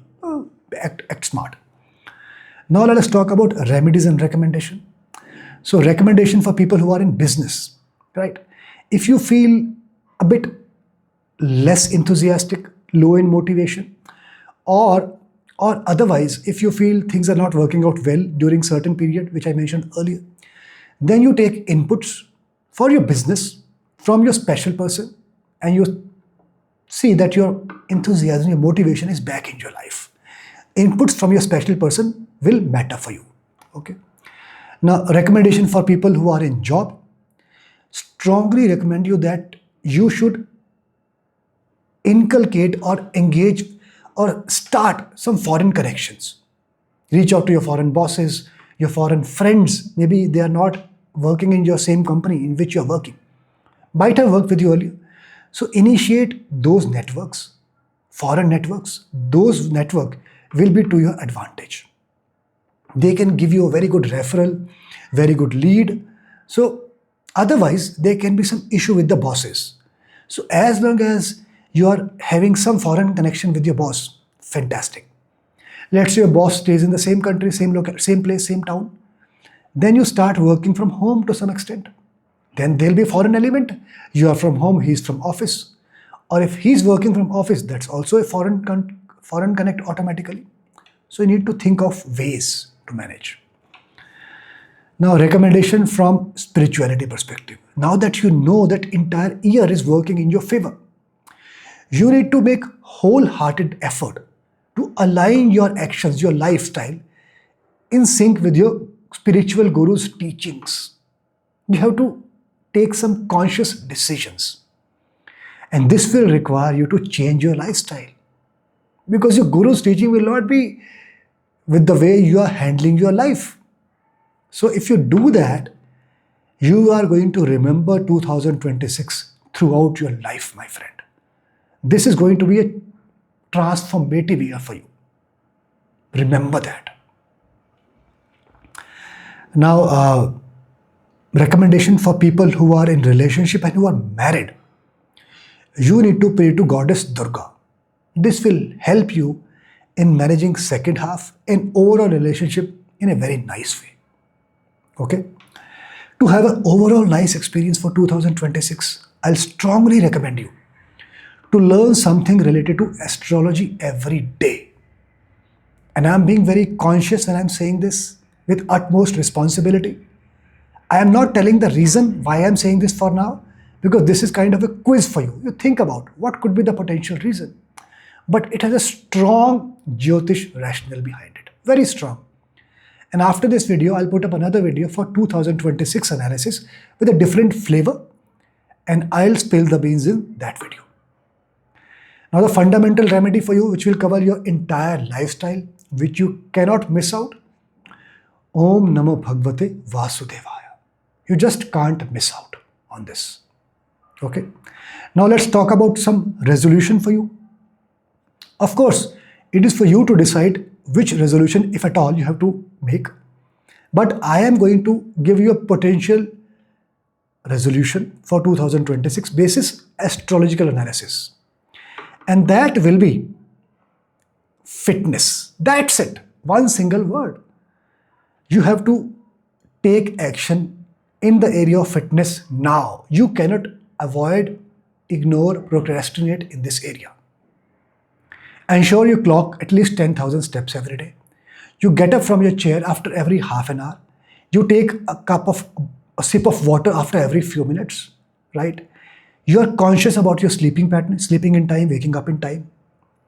Act smart. Now let us talk about remedies and recommendation. So recommendation for people who are in business, right? If you feel a bit less enthusiastic, low in motivation, or otherwise, if you feel things are not working out well during certain period, which I mentioned earlier, then you take inputs for your business from your special person, and you see that your enthusiasm, your motivation is back in your life. Inputs from your special person will matter for you. Okay. Now, recommendation for people who are in job. Strongly recommend you that you should inculcate or engage or start some foreign connections. Reach out to your foreign bosses, your foreign friends. Maybe they are not working in your same company in which you are working. Might have worked with you earlier. So initiate those networks, foreign networks. Those network will be to your advantage. They can give you a very good referral, very good lead. So otherwise, there can be some issue with the bosses. So as long as you are having some foreign connection with your boss, fantastic. Let's say your boss stays in the same country, same place, same town. Then you start working from home to some extent. Then there'll be a foreign element. You are from home, he's from office. Or if he's working from office, that's also a foreign connect automatically. So you need to think of ways to manage. Now, recommendation from spirituality perspective. Now that you know that entire year is working in your favor, you need to make wholehearted effort to align your actions, your lifestyle in sync with your spiritual guru's teachings. You have to take some conscious decisions. And this will require you to change your lifestyle. Because your guru's teaching will not be with the way you are handling your life. So if you do that, you are going to remember 2026 throughout your life, my friend. This is going to be a transformative year for you. Remember that. Now, recommendation for people who are in relationship and who are married. You need to pray to Goddess Durga. This will help you in managing second half and overall relationship in a very nice way. Okay? To have an overall nice experience for 2026, I'll strongly recommend you to learn something related to astrology every day. And I'm being very conscious when I'm saying this with utmost responsibility. I am not telling the reason why I'm saying this for now, because this is kind of a quiz for you. You think about what could be the potential reason. But it has a strong Jyotish rationale behind it. Very strong. And after this video, I'll put up another video for 2026 analysis with a different flavor, and I'll spill the beans in that video. Now the fundamental remedy for you, which will cover your entire lifestyle, which you cannot miss out. Om Namo Bhagavate Vasudevaya. You just can't miss out on this. Okay. Now let's talk about some resolution for you. Of course, it is for you to decide which resolution, if at all, you have to make. But I am going to give you a potential resolution for 2026 basis astrological analysis. And that will be fitness. That's it. One single word. You have to take action in the area of fitness now. You cannot avoid, ignore, procrastinate in this area. Ensure you clock at least 10,000 steps every day. You get up from your chair after every half an hour. You take a sip of water after every few minutes, right? You are conscious about your sleeping pattern, sleeping in time, waking up in time.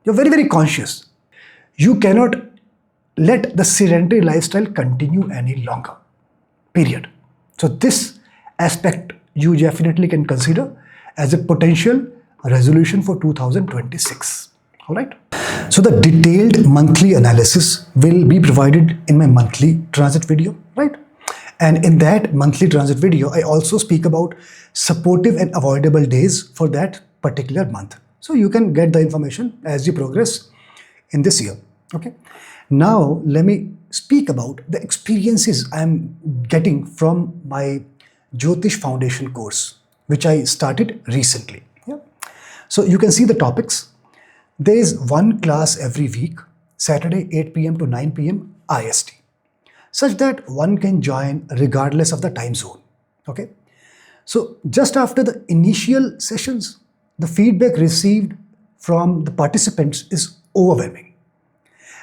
You're very, very conscious. You cannot let the sedentary lifestyle continue any longer. Period. So this aspect you definitely can consider as a potential resolution for 2026. All right. So the detailed monthly analysis will be provided in my monthly transit video, right? And in that monthly transit video, I also speak about supportive and avoidable days for that particular month. So you can get the information as you progress in this year. Okay. Now let me speak about the experiences I'm getting from my Jyotish Foundation course, which I started recently. Yeah. So you can see the topics. There is one class every week, Saturday 8 p.m. to 9 p.m. IST, such that one can join regardless of the time zone. Okay. So just after the initial sessions, the feedback received from the participants is overwhelming.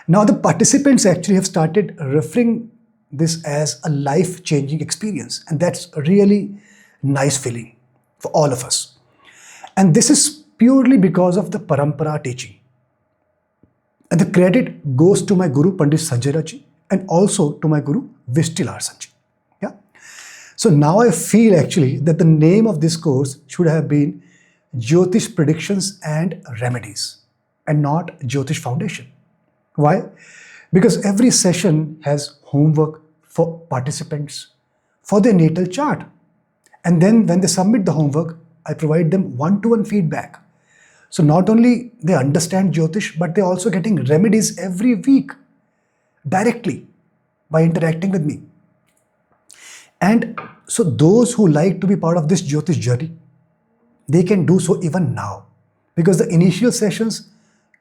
Now the participants actually have started referring this as a life-changing experience, and that's a really nice feeling for all of us. And this is purely because of the parampara teaching. And the credit goes to my Guru Pandit Sanjay Raji and also to my Guru Vishtilar Sanjay. Yeah. So now I feel actually that the name of this course should have been Jyotish Predictions and Remedies and not Jyotish Foundation. Why? Because every session has homework for participants for their natal chart. And then when they submit the homework, I provide them one-to-one feedback. So not only they understand Jyotish, but they're also getting remedies every week directly by interacting with me. And so those who like to be part of this Jyotish journey, they can do so even now, because the initial sessions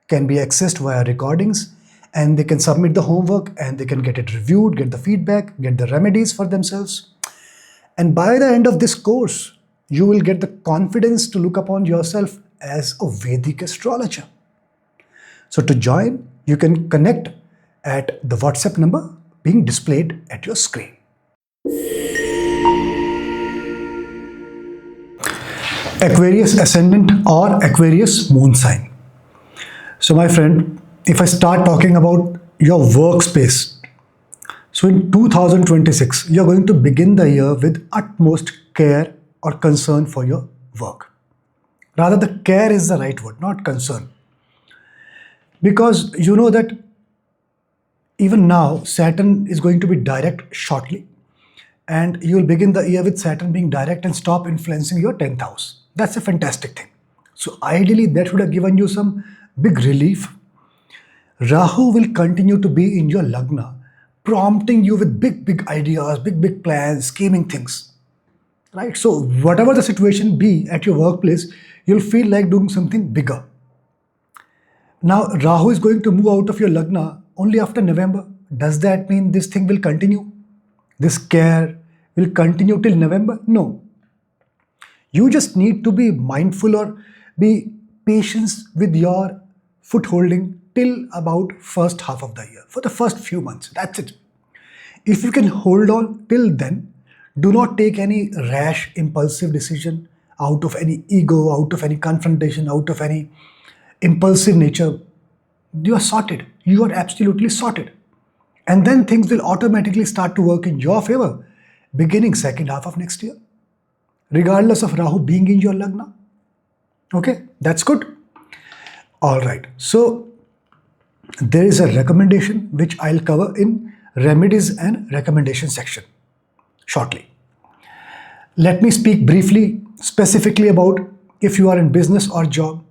can be accessed via recordings, and they can submit the homework and they can get it reviewed, get the feedback, get the remedies for themselves. And by the end of this course, you will get the confidence to look upon yourself as a Vedic astrologer. So to join, you can connect at the WhatsApp number being displayed at your screen. Aquarius Ascendant or Aquarius Moon sign. So my friend, if I start talking about your workspace, so in 2026, you're going to begin the year with utmost care or concern for your work. Rather, the care is the right word, not concern. Because you know that even now, Saturn is going to be direct shortly. And you will begin the year with Saturn being direct and stop influencing your 10th house. That's a fantastic thing. So ideally, that should have given you some big relief. Rahu will continue to be in your Lagna, prompting you with big ideas, big plans, scheming things. Right? So whatever the situation be at your workplace, you'll feel like doing something bigger. Now, Rahu is going to move out of your Lagna only after November. Does that mean this thing will continue? This care will continue till November? No. You just need to be mindful or be patient with your footholding till about first half of the year, for the first few months. That's it. If you can hold on till then, do not take any rash, impulsive decision out of any ego, out of any confrontation, out of any impulsive nature. You are sorted. You are absolutely sorted. And then things will automatically start to work in your favor beginning second half of next year, regardless of Rahu being in your Lagna. Okay, that's good. All right. So there is a recommendation which I'll cover in remedies and recommendation section shortly. Let me speak briefly, specifically about if you are in business or job.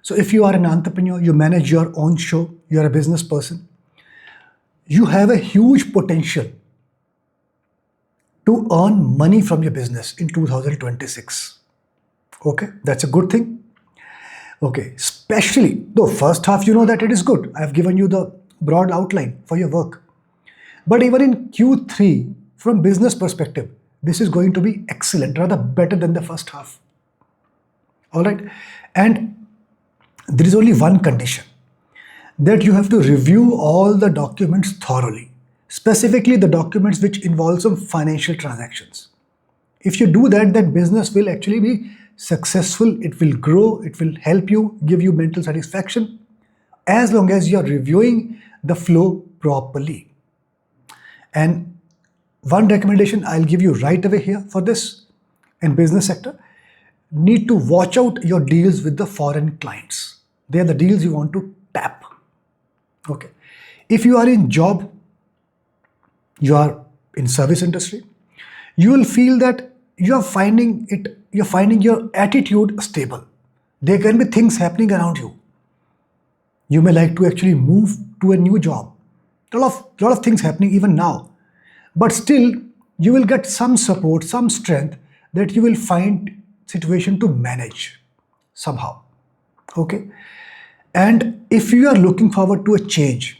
So if you are an entrepreneur, you manage your own show, you're a business person, you have a huge potential to earn money from your business in 2026. Okay, that's a good thing. Okay, especially though first half, you know that it is good. I've given you the broad outline for your work. But even in Q3, from business perspective, this is going to be excellent, rather better than the first half. All right. And there is only one condition, that you have to review all the documents thoroughly, specifically the documents which involve some financial transactions. If you do that, that business will actually be successful. It will grow. It will help you, give you mental satisfaction. as long as you are reviewing the flow properly. And one recommendation I'll give you right away here for this in business sector, need to watch out your deals with the foreign clients. They are the deals you want to tap. Okay. If you are in job, you are in service industry, you will feel that you're finding your attitude stable. There can be things happening around you. You may like to actually move to a new job. Lot of things happening even now. But still, you will get some support, some strength that you will find situation to manage somehow. Okay. And if you are looking forward to a change,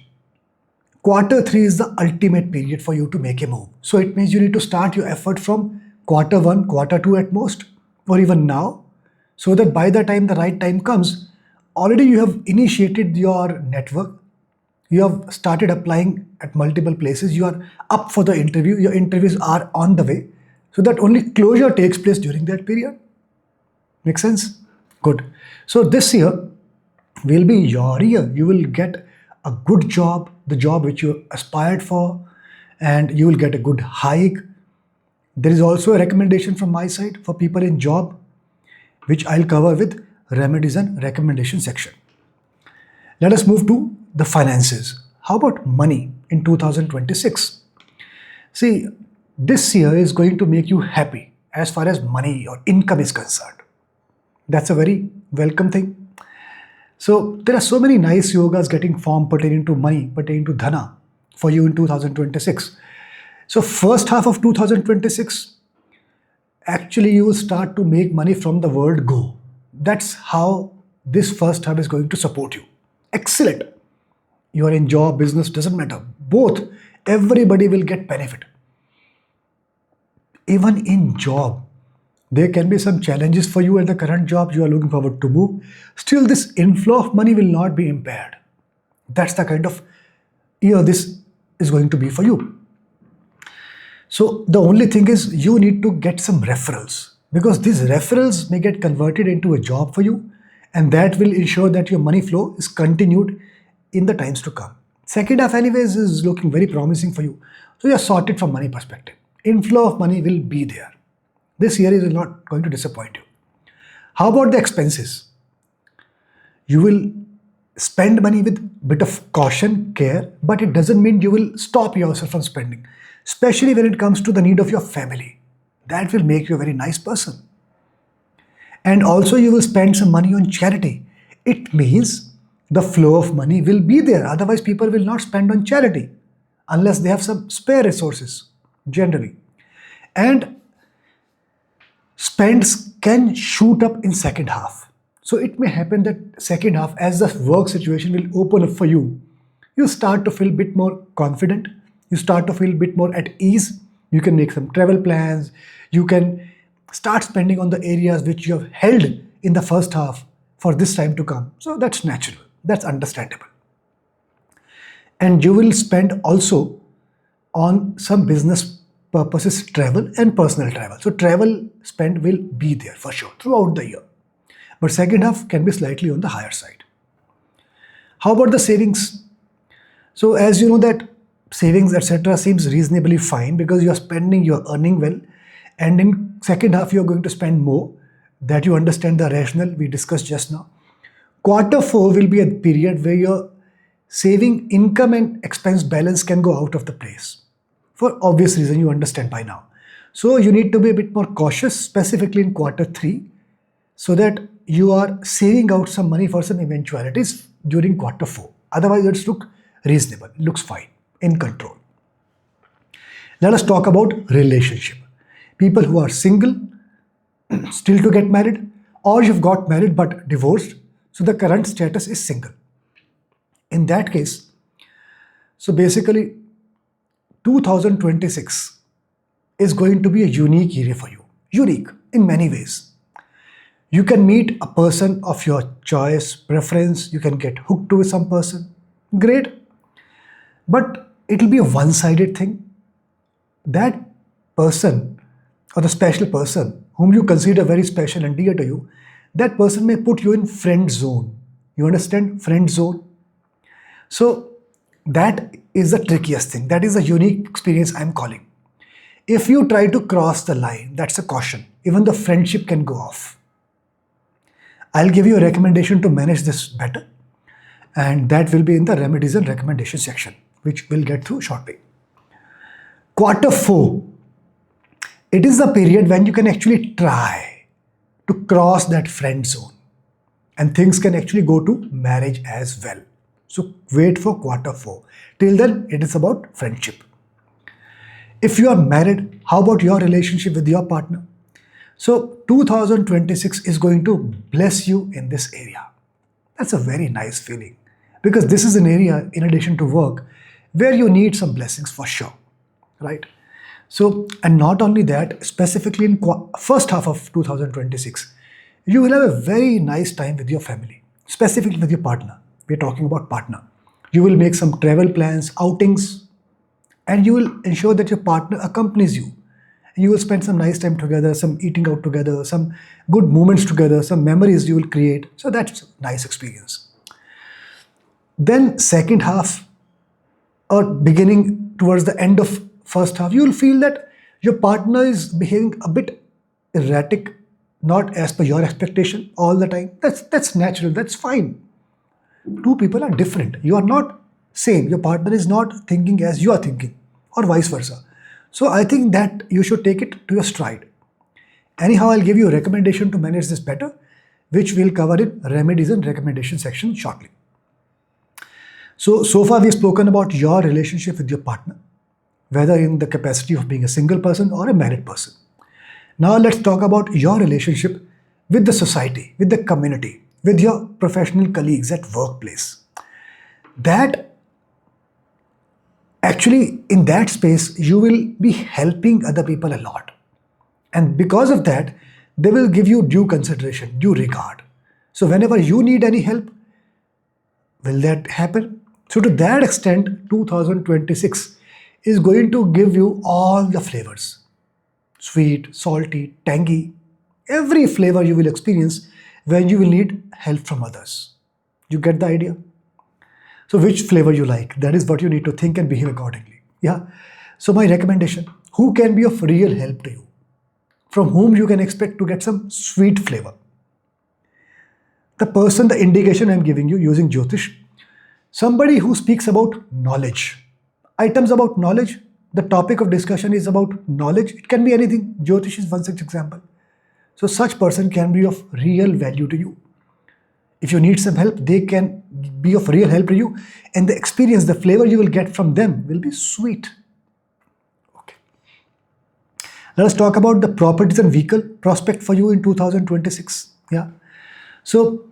Quarter 3 is the ultimate period for you to make a move. So it means you need to start your effort from Quarter 1, Quarter 2 at most, or even now, so that by the time the right time comes, already you have initiated your network, you have started applying at multiple places, you are up for the interview, your interviews are on the way, so that only closure takes place during that period. Make sense? Good. So this year will be your year. You will get a good job, the job which you aspired for, and you will get a good hike. There is also a recommendation from my side for people in job, which I'll cover with remedies and recommendation section. Let us move to the finances. How about money in 2026? See, this year is going to make you happy as far as money or income is concerned. That's a very welcome thing. So there are so many nice yogas getting formed pertaining to money, pertaining to dhana for you in 2026. So first half of 2026, actually you will start to make money from the word go. That's how this first half is going to support you. Excellent. You are in job, business, doesn't matter. Both, everybody will get benefit. Even in job, there can be some challenges for you at the current job you are looking forward to move. Still, this inflow of money will not be impaired. That's the kind of year this is going to be for you. So the only thing is you need to get some referrals, because these referrals may get converted into a job for you, and that will ensure that your money flow is continued in the times to come. Second half anyways is looking very promising for you. So you are sorted from money perspective. Inflow of money will be there. This year is not going to disappoint you. How about the expenses? You will spend money with a bit of caution, care, but it doesn't mean you will stop yourself from spending, especially when it comes to the need of your family. That will make you a very nice person. And also you will spend some money on charity. It means the flow of money will be there. Otherwise, people will not spend on charity unless they have some spare resources, generally. And spends can shoot up in second half. So it may happen that second half, as the work situation will open up for you, you start to feel a bit more confident. You start to feel a bit more at ease. You can make some travel plans. You can start spending on the areas which you have held in the first half for this time to come. So that's natural. That's understandable. And you will spend also on some business purposes, travel and personal travel. So travel spend will be there for sure throughout the year. But second half can be slightly on the higher side. How about the savings? So as you know that savings etc. seems reasonably fine because you are spending, you are earning well, and in second half you are going to spend more. That you understand the rationale we discussed just now. Quarter 4 will be a period where your saving income and expense balance can go out of the place. For obvious reason you understand by now. So you need to be a bit more cautious, specifically in Quarter 3, so that you are saving out some money for some eventualities during Quarter 4. Otherwise it's look reasonable, it looks fine, in control. Let us talk about relationship. People who are single, still to get married, or you've got married but divorced, so the current status is single. In that case, so basically 2026 is going to be a unique year for you. Unique in many ways. You can meet a person of your choice, preference, you can get hooked to some person. Great. But it will be a one-sided thing. That person or the special person whom you consider very special and dear to you, that person may put you in friend zone. You understand? Friend zone. So that is the trickiest thing. That is a unique experience I'm calling. If you try to cross the line, that's a caution. Even the friendship can go off. I'll give you a recommendation to manage this better, and that will be in the remedies and recommendation section, which we'll get through shortly. Quarter 4, it is the period when you can actually try to cross that friend zone, and things can actually go to marriage as well. So wait for quarter 4. Till then, it is about friendship. If you are married, how about your relationship with your partner? So 2026 is going to bless you in this area. That's a very nice feeling, because this is an area, in addition to work, where you need some blessings for sure, right? So, and not only that, specifically in first half of 2026, you will have a very nice time with your family, specifically with your partner. We're talking about partner. You will make some travel plans, outings, and you will ensure that your partner accompanies you. You will spend some nice time together, some eating out together, some good moments together, some memories you will create. So that's a nice experience. Then second half, or beginning towards the end of first half, you will feel that your partner is behaving a bit erratic, not as per your expectation all the time. That's natural, that's fine. Two people are different. You are not same. Your partner is not thinking as you are thinking, or vice versa. So I think that you should take it to your stride. Anyhow, I'll give you a recommendation to manage this better, which we'll cover in remedies and recommendation section shortly. So far we've spoken about your relationship with your partner, whether in the capacity of being a single person or a married person. Now let's talk about your relationship with the society, with the community, with your professional colleagues at workplace. That actually, in that space, you will be helping other people a lot. And because of that, they will give you due consideration, due regard. So whenever you need any help, will that happen? So to that extent, 2026 is going to give you all the flavors. Sweet, salty, tangy, every flavor you will experience when you will need help from others. You get the idea? So which flavor you like, that is what you need to think and behave accordingly. Yeah. So my recommendation, who can be of real help to you? From whom you can expect to get some sweet flavor? The person, the indication I'm giving you using Jyotish, somebody who speaks about knowledge. Items about knowledge, the topic of discussion is about knowledge. It can be anything. Jyotish is one such example. So such person can be of real value to you. If you need some help, they can be of real help to you, and the experience, the flavor you will get from them will be sweet. Okay. Let us talk about the properties and vehicle prospect for you in 2026. Yeah. So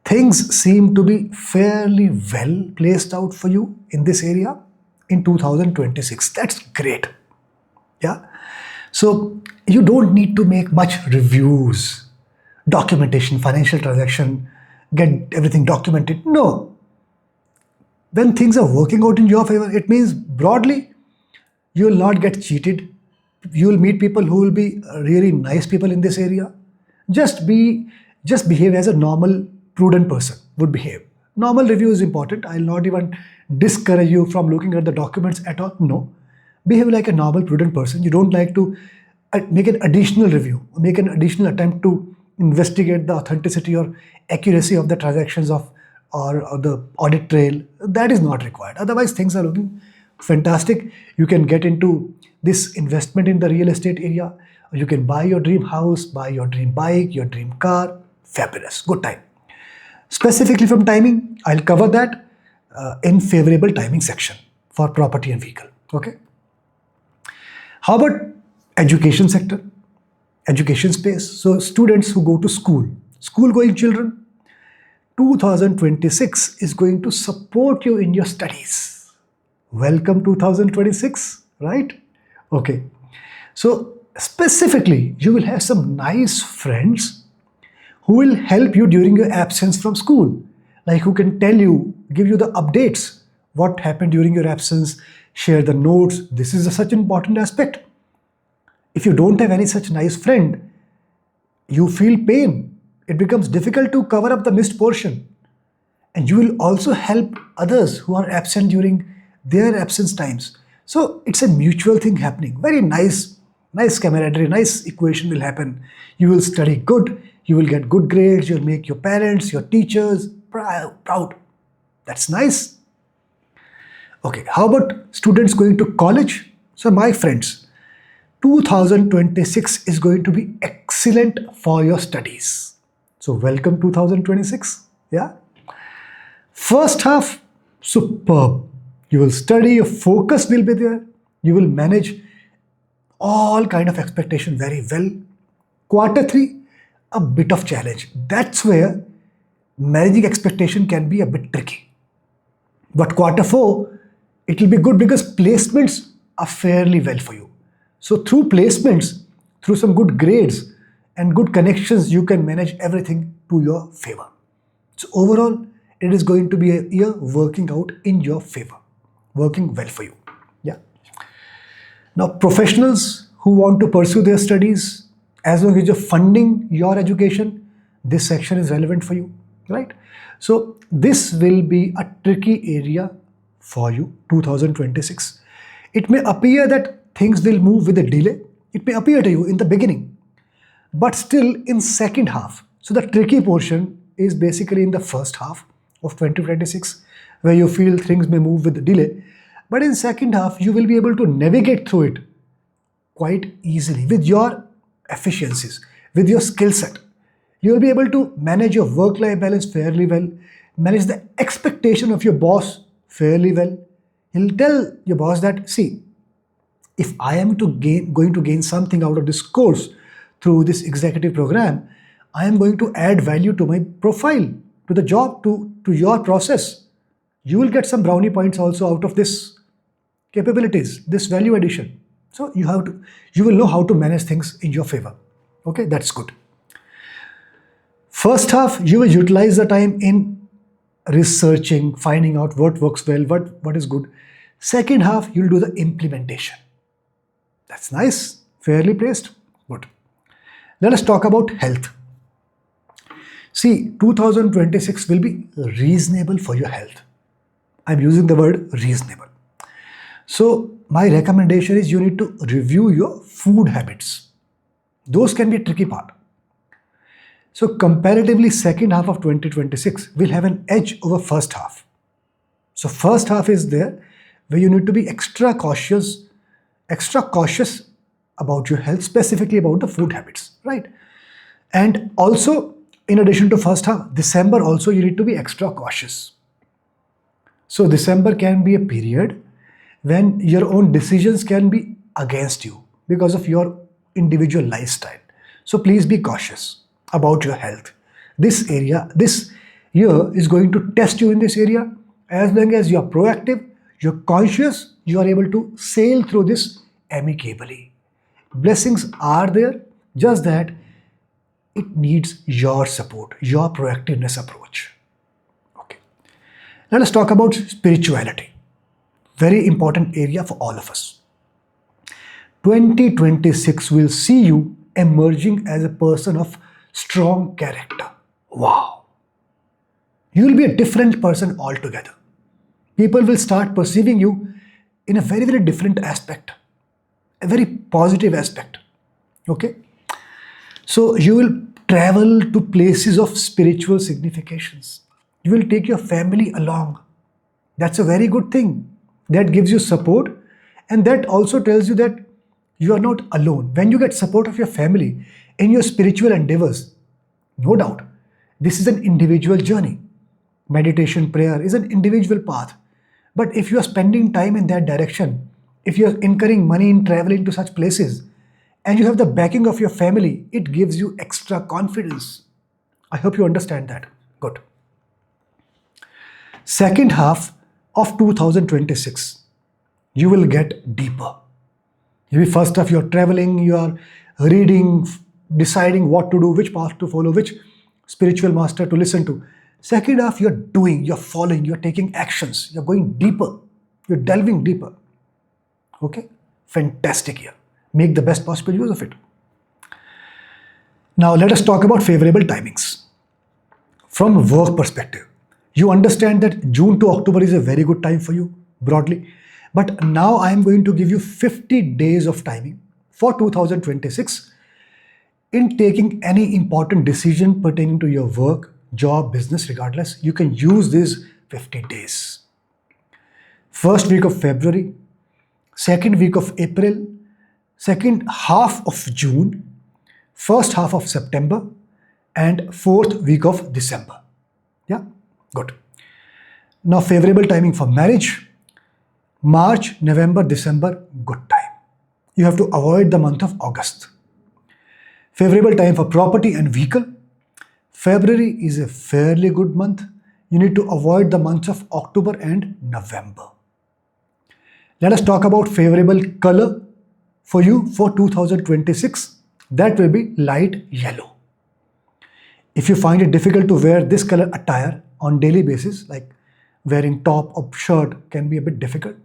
things seem to be fairly well placed out for you in this area in 2026. That's great. Yeah. So you don't need to make much reviews, documentation, financial transaction, get everything documented. No. When things are working out in your favor, it means broadly, you will not get cheated. You will meet people who will be really nice people in this area. Just behave as a normal, prudent person would behave. Normal review is important. I'll not even discourage you from looking at the documents at all. No. Behave like a normal, prudent person. You don't like to make an additional review, make an additional attempt to investigate the authenticity or accuracy of the transactions or the audit trail. That is not required. Otherwise, things are looking fantastic. You can get into this investment in the real estate area. You can buy your dream house, buy your dream bike, your dream car. Fabulous. Good time. Specifically from timing, I'll cover that in favorable timing section for property and vehicle. Okay. How about education sector? Education space. So students who go to school going children, 2026 is going to support you in your studies. Welcome 2026, right? Okay. So specifically, you will have some nice friends who will help you during your absence from school, like who can tell you, give you the updates, what happened during your absence, share the notes. This is such an important aspect. If you don't have any such nice friend, you feel pain. It becomes difficult to cover up the missed portion. And you will also help others who are absent during their absence times. So it's a mutual thing happening. Very nice camaraderie, nice equation will happen. You will study good, you will get good grades, you'll make your parents, your teachers proud. That's nice. Okay, how about students going to college? So my friends, 2026 is going to be excellent for your studies. So welcome 2026. Yeah. First half, superb. You will study, your focus will be there. You will manage all kind of expectation very well. Quarter 3, a bit of challenge. That's where managing expectation can be a bit tricky. But quarter 4, it will be good because placements are fairly well for you. So through placements, through some good grades and good connections, you can manage everything to your favor. So overall, it is going to be a year working out in your favor, working well for you. Yeah. Now, professionals who want to pursue their studies, as long as you're funding your education, this section is relevant for you, right? So this will be a tricky area for you, 2026. It may appear that things will move with a delay. It may appear to you in the beginning, but still in second half. So the tricky portion is basically in the first half of 2026, where you feel things may move with a delay. But in second half, you will be able to navigate through it quite easily with your efficiencies, with your skill set. You will be able to manage your work-life balance fairly well, manage the expectation of your boss fairly well. You'll tell your boss that, see, if I am going to gain something out of this course through this executive program, I am going to add value to my profile, to the job, to your process. You will get some brownie points also out of this capabilities, this value addition. So you will know how to manage things in your favor. Okay, that's good. First half, you will utilize the time in researching, finding out what works well, what is good. Second half, you'll do the implementation. That's nice, fairly placed, good. Let us talk about health. See, 2026 will be reasonable for your health. I'm using the word reasonable. So my recommendation is you need to review your food habits. Those can be a tricky part. So comparatively, second half of 2026 will have an edge over first half. So first half is there where you need to be extra cautious about your health, specifically about the food habits, right? And also, in addition to first half, December also you need to be extra cautious. So December can be a period when your own decisions can be against you because of your individual lifestyle. So please be cautious about your health. This year is going to test you in this area. As long as you are proactive, you're conscious, you are able to sail through this amicably. Blessings are there, just that it needs your support, your proactiveness approach. Okay. Let us talk about spirituality. Very important area for all of us. 2026 will see you emerging as a person of strong character. Wow. You will be a different person altogether. People will start perceiving you in a very, very different aspect, a very positive aspect. Okay. So you will travel to places of spiritual significations. You will take your family along. That's a very good thing. That gives you support, and that also tells you that you are not alone. When you get support of your family in your spiritual endeavors, no doubt, this is an individual journey. Meditation, prayer is an individual path. But if you are spending time in that direction, if you are incurring money in traveling to such places, and you have the backing of your family, it gives you extra confidence. I hope you understand that. Good. Second half of 2026, you will get deeper. Maybe first half you're traveling, you are reading, deciding what to do, which path to follow, which spiritual master to listen to. Second half, you're doing, you're following, you're taking actions, you're going deeper, you're delving deeper. Okay? Fantastic year. Make the best possible use of it. Now let us talk about favorable timings. From a work perspective, You understand that June to October is a very good time for you, broadly. But now I am going to give you 50 days of timing for 2026 in taking any important decision pertaining to your work, job, business, regardless. You can use these 50 days. First week of February, second week of April, second half of June, first half of September, and fourth week of December. Yeah, good. Now, favorable timing for marriage, March, November, December, good time. You have to avoid the month of August. Favorable time for property and vehicle, February is a fairly good month. You need to avoid the months of October and November. Let us talk about favorable color for you for 2026. That will be light yellow. If you find it difficult to wear this color attire on daily basis, like wearing top or shirt can be a bit difficult,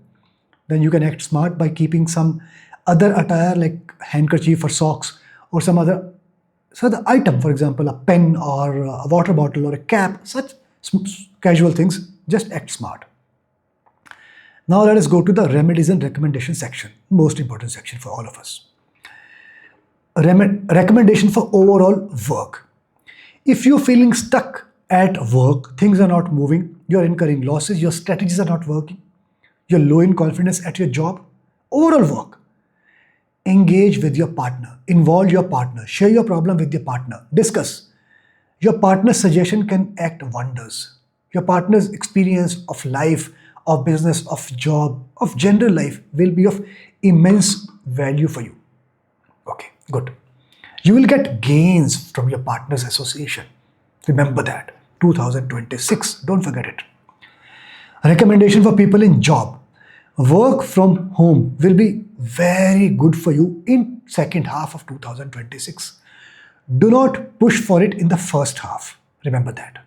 then you can act smart by keeping some other attire like handkerchief or socks or some other item, for example, a pen or a water bottle or a cap, such casual things. Just act smart. Now let us go to the remedies and recommendation section, most important section for all of us. Recommendation for overall work. If you're feeling stuck at work, things are not moving, you're incurring losses, your strategies are not working, you're low in confidence at your job, overall work, engage with your partner, involve your partner, share your problem with your partner, discuss. Your partner's suggestion can act wonders. Your partner's experience of life, of business, of job, of general life will be of immense value for you. Okay, good. You will get gains from your partner's association. Remember that. 2026, don't forget it. Recommendation for people in job. Work from home will be very good for you in second half of 2026. Do not push for it in the first half. Remember that.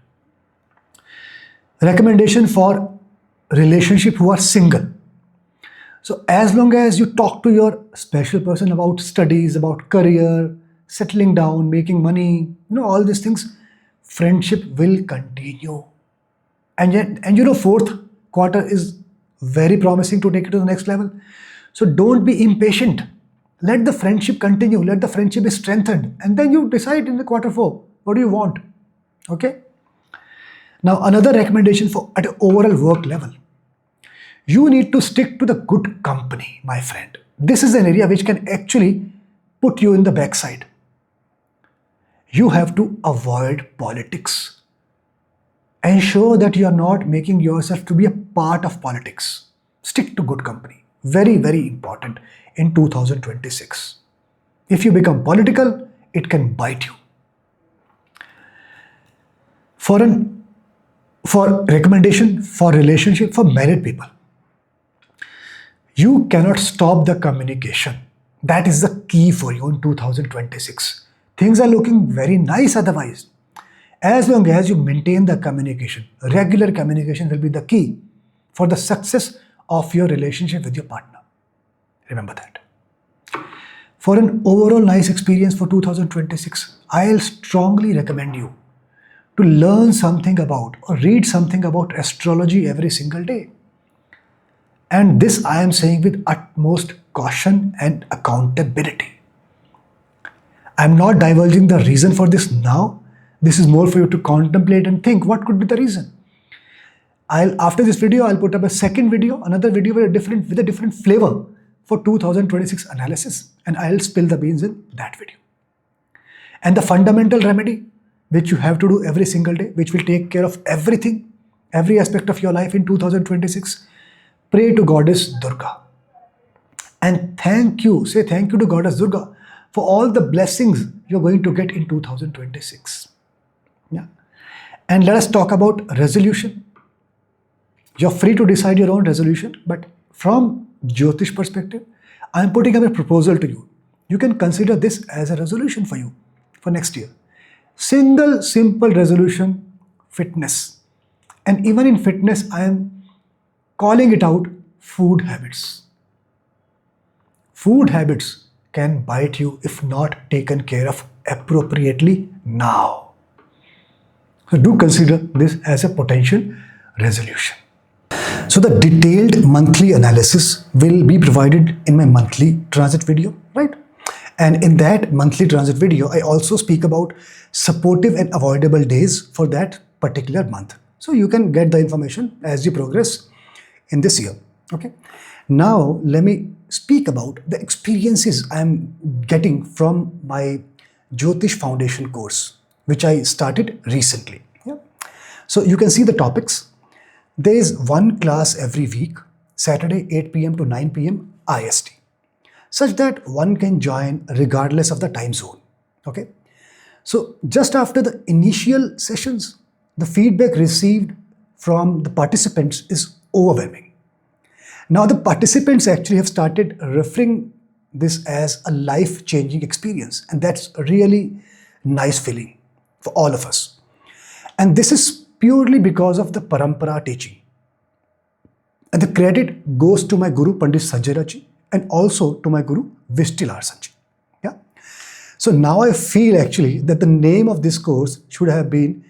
Recommendation for relationship who are single. So as long as you talk to your special person about studies, about career, settling down, making money, all these things, friendship will continue. And fourth quarter is very promising to take it to the next level. So don't be impatient. Let the friendship continue. Let the friendship be strengthened. And then you decide in the quarter four, what do you want? Okay. Now another recommendation for at an overall work level. You need to stick to the good company, my friend. This is an area which can actually put you in the backside. You have to avoid politics. Ensure that you are not making yourself to be a part of politics. Stick to good company. Very, very important in 2026. If you become political, it can bite you. For recommendation for relationship for married people, you cannot stop the communication. That is the key for you in 2026. Things are looking very nice otherwise. As long as you maintain the communication, regular communication will be the key for the success of your relationship with your partner. Remember that. For an overall nice experience for 2026, I'll strongly recommend you to learn something about or read something about astrology every single day. And this I am saying with utmost caution and accountability. I'm not divulging the reason for this now. This is more for you to contemplate and think what could be the reason. After this video, I'll put up a second video, another video with a different flavor for 2026 analysis, and I'll spill the beans in that video. And the fundamental remedy, which you have to do every single day, which will take care of everything, every aspect of your life in 2026, pray to Goddess Durga. And say thank you to Goddess Durga for all the blessings you're going to get in 2026. Yeah. And let us talk about resolution. You're free to decide your own resolution, but from Jyotish perspective, I'm putting up a proposal to you. You can consider this as a resolution for you for next year. Single simple resolution, fitness. And even in fitness, I am calling it out, food habits. Food habits can bite you if not taken care of appropriately now. do consider this as a potential resolution. So the detailed monthly analysis will be provided in my monthly transit video, right? And in that monthly transit video, I also speak about supportive and avoidable days for that particular month. So you can get the information as you progress in this year, okay? Now, let me speak about the experiences I'm getting from my Jyotish Foundation course, which I started recently. Yeah? So you can see the topics. There is one class every week, Saturday 8 p.m. to 9 p.m. IST, such that one can join regardless of the time zone. Okay. So just after the initial sessions, the feedback received from the participants is overwhelming. Now the participants actually have started referring this as a life-changing experience, and that's a really nice feeling for all of us. And this is purely because of the parampara teaching. And the credit goes to my Guru Pandit Sanjay Ji and also to my Guru Vishtilar Sanjay. Yeah. So now I feel actually that the name of this course should have been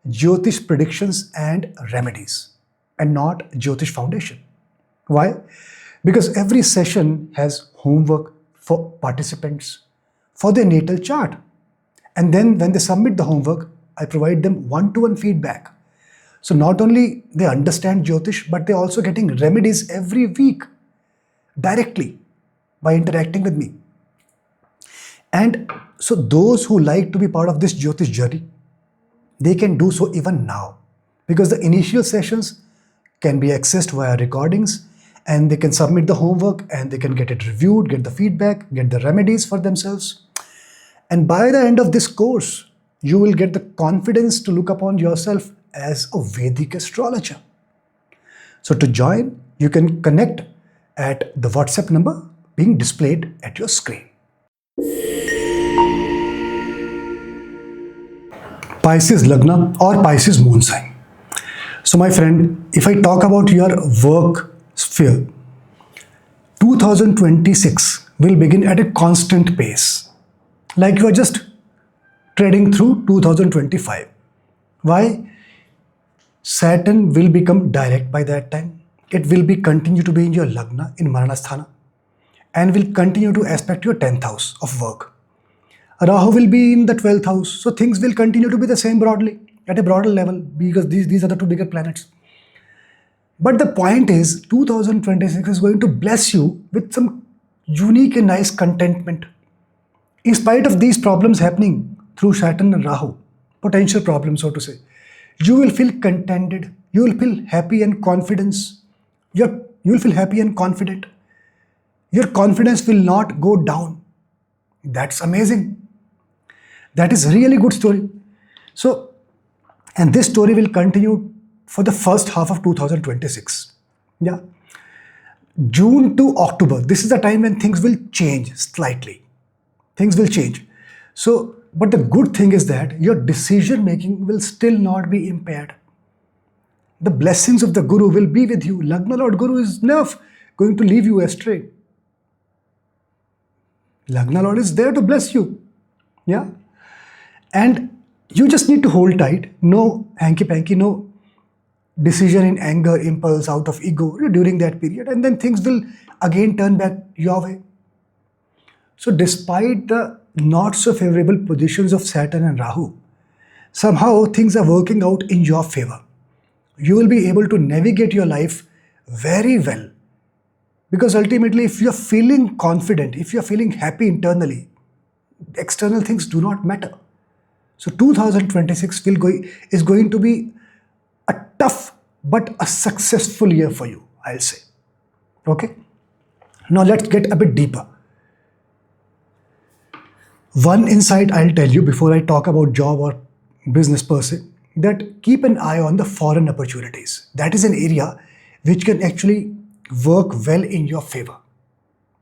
Jyotish Predictions and Remedies and not Jyotish Foundation. Why? Because every session has homework for participants for their natal chart. And then when they submit the homework, I provide them one-to-one feedback. So not only they understand Jyotish, but they're also getting remedies every week directly by interacting with me. And so those who like to be part of this Jyotish journey, they can do so even now, because the initial sessions can be accessed via recordings, and they can submit the homework and they can get it reviewed, get the feedback, get the remedies for themselves. And by the end of this course, you will get the confidence to look upon yourself as a Vedic astrologer. So to join, you can connect at the WhatsApp number being displayed at your screen. Pisces Lagna or Pisces Moon sign. So my friend, if I talk about your work sphere, 2026 will begin at a constant pace, like you are just treading through 2025. Why? Saturn will become direct by that time. It will be continue to be in your Lagna in Maranasthana and will continue to aspect your 10th house of work. Rahu will be in the 12th house, so things will continue to be the same broadly at a broader level because these are the two bigger planets. But the point is, 2026 is going to bless you with some unique and nice contentment. In spite of these problems happening through Saturn and Rahu, potential problems, so to say, you will feel contented. You will feel happy and confidence. You will feel happy and confident. Your confidence will not go down. That's amazing. That is really good story. So, and this story will continue for the first half of 2026. Yeah. June to October, this is the time when things will change slightly. Things will change. So, but the good thing is that your decision making will still not be impaired. The blessings of the Guru will be with you. Lagna Lord Guru is never going to leave you astray. Lagna Lord is there to bless you. Yeah. And you just need to hold tight. No hanky-panky, no decision in anger, impulse, out of ego during that period. And then things will again turn back your way. So despite the not so favorable positions of Saturn and Rahu, somehow things are working out in your favor. You will be able to navigate your life very well. Because ultimately, if you're feeling confident, if you're feeling happy internally, external things do not matter. So 2026 is going to be a tough but a successful year for you, I'll say. Okay? Now let's get a bit deeper. One insight I'll tell you before I talk about job or business per se, that keep an eye on the foreign opportunities. That is an area which can actually work well in your favor,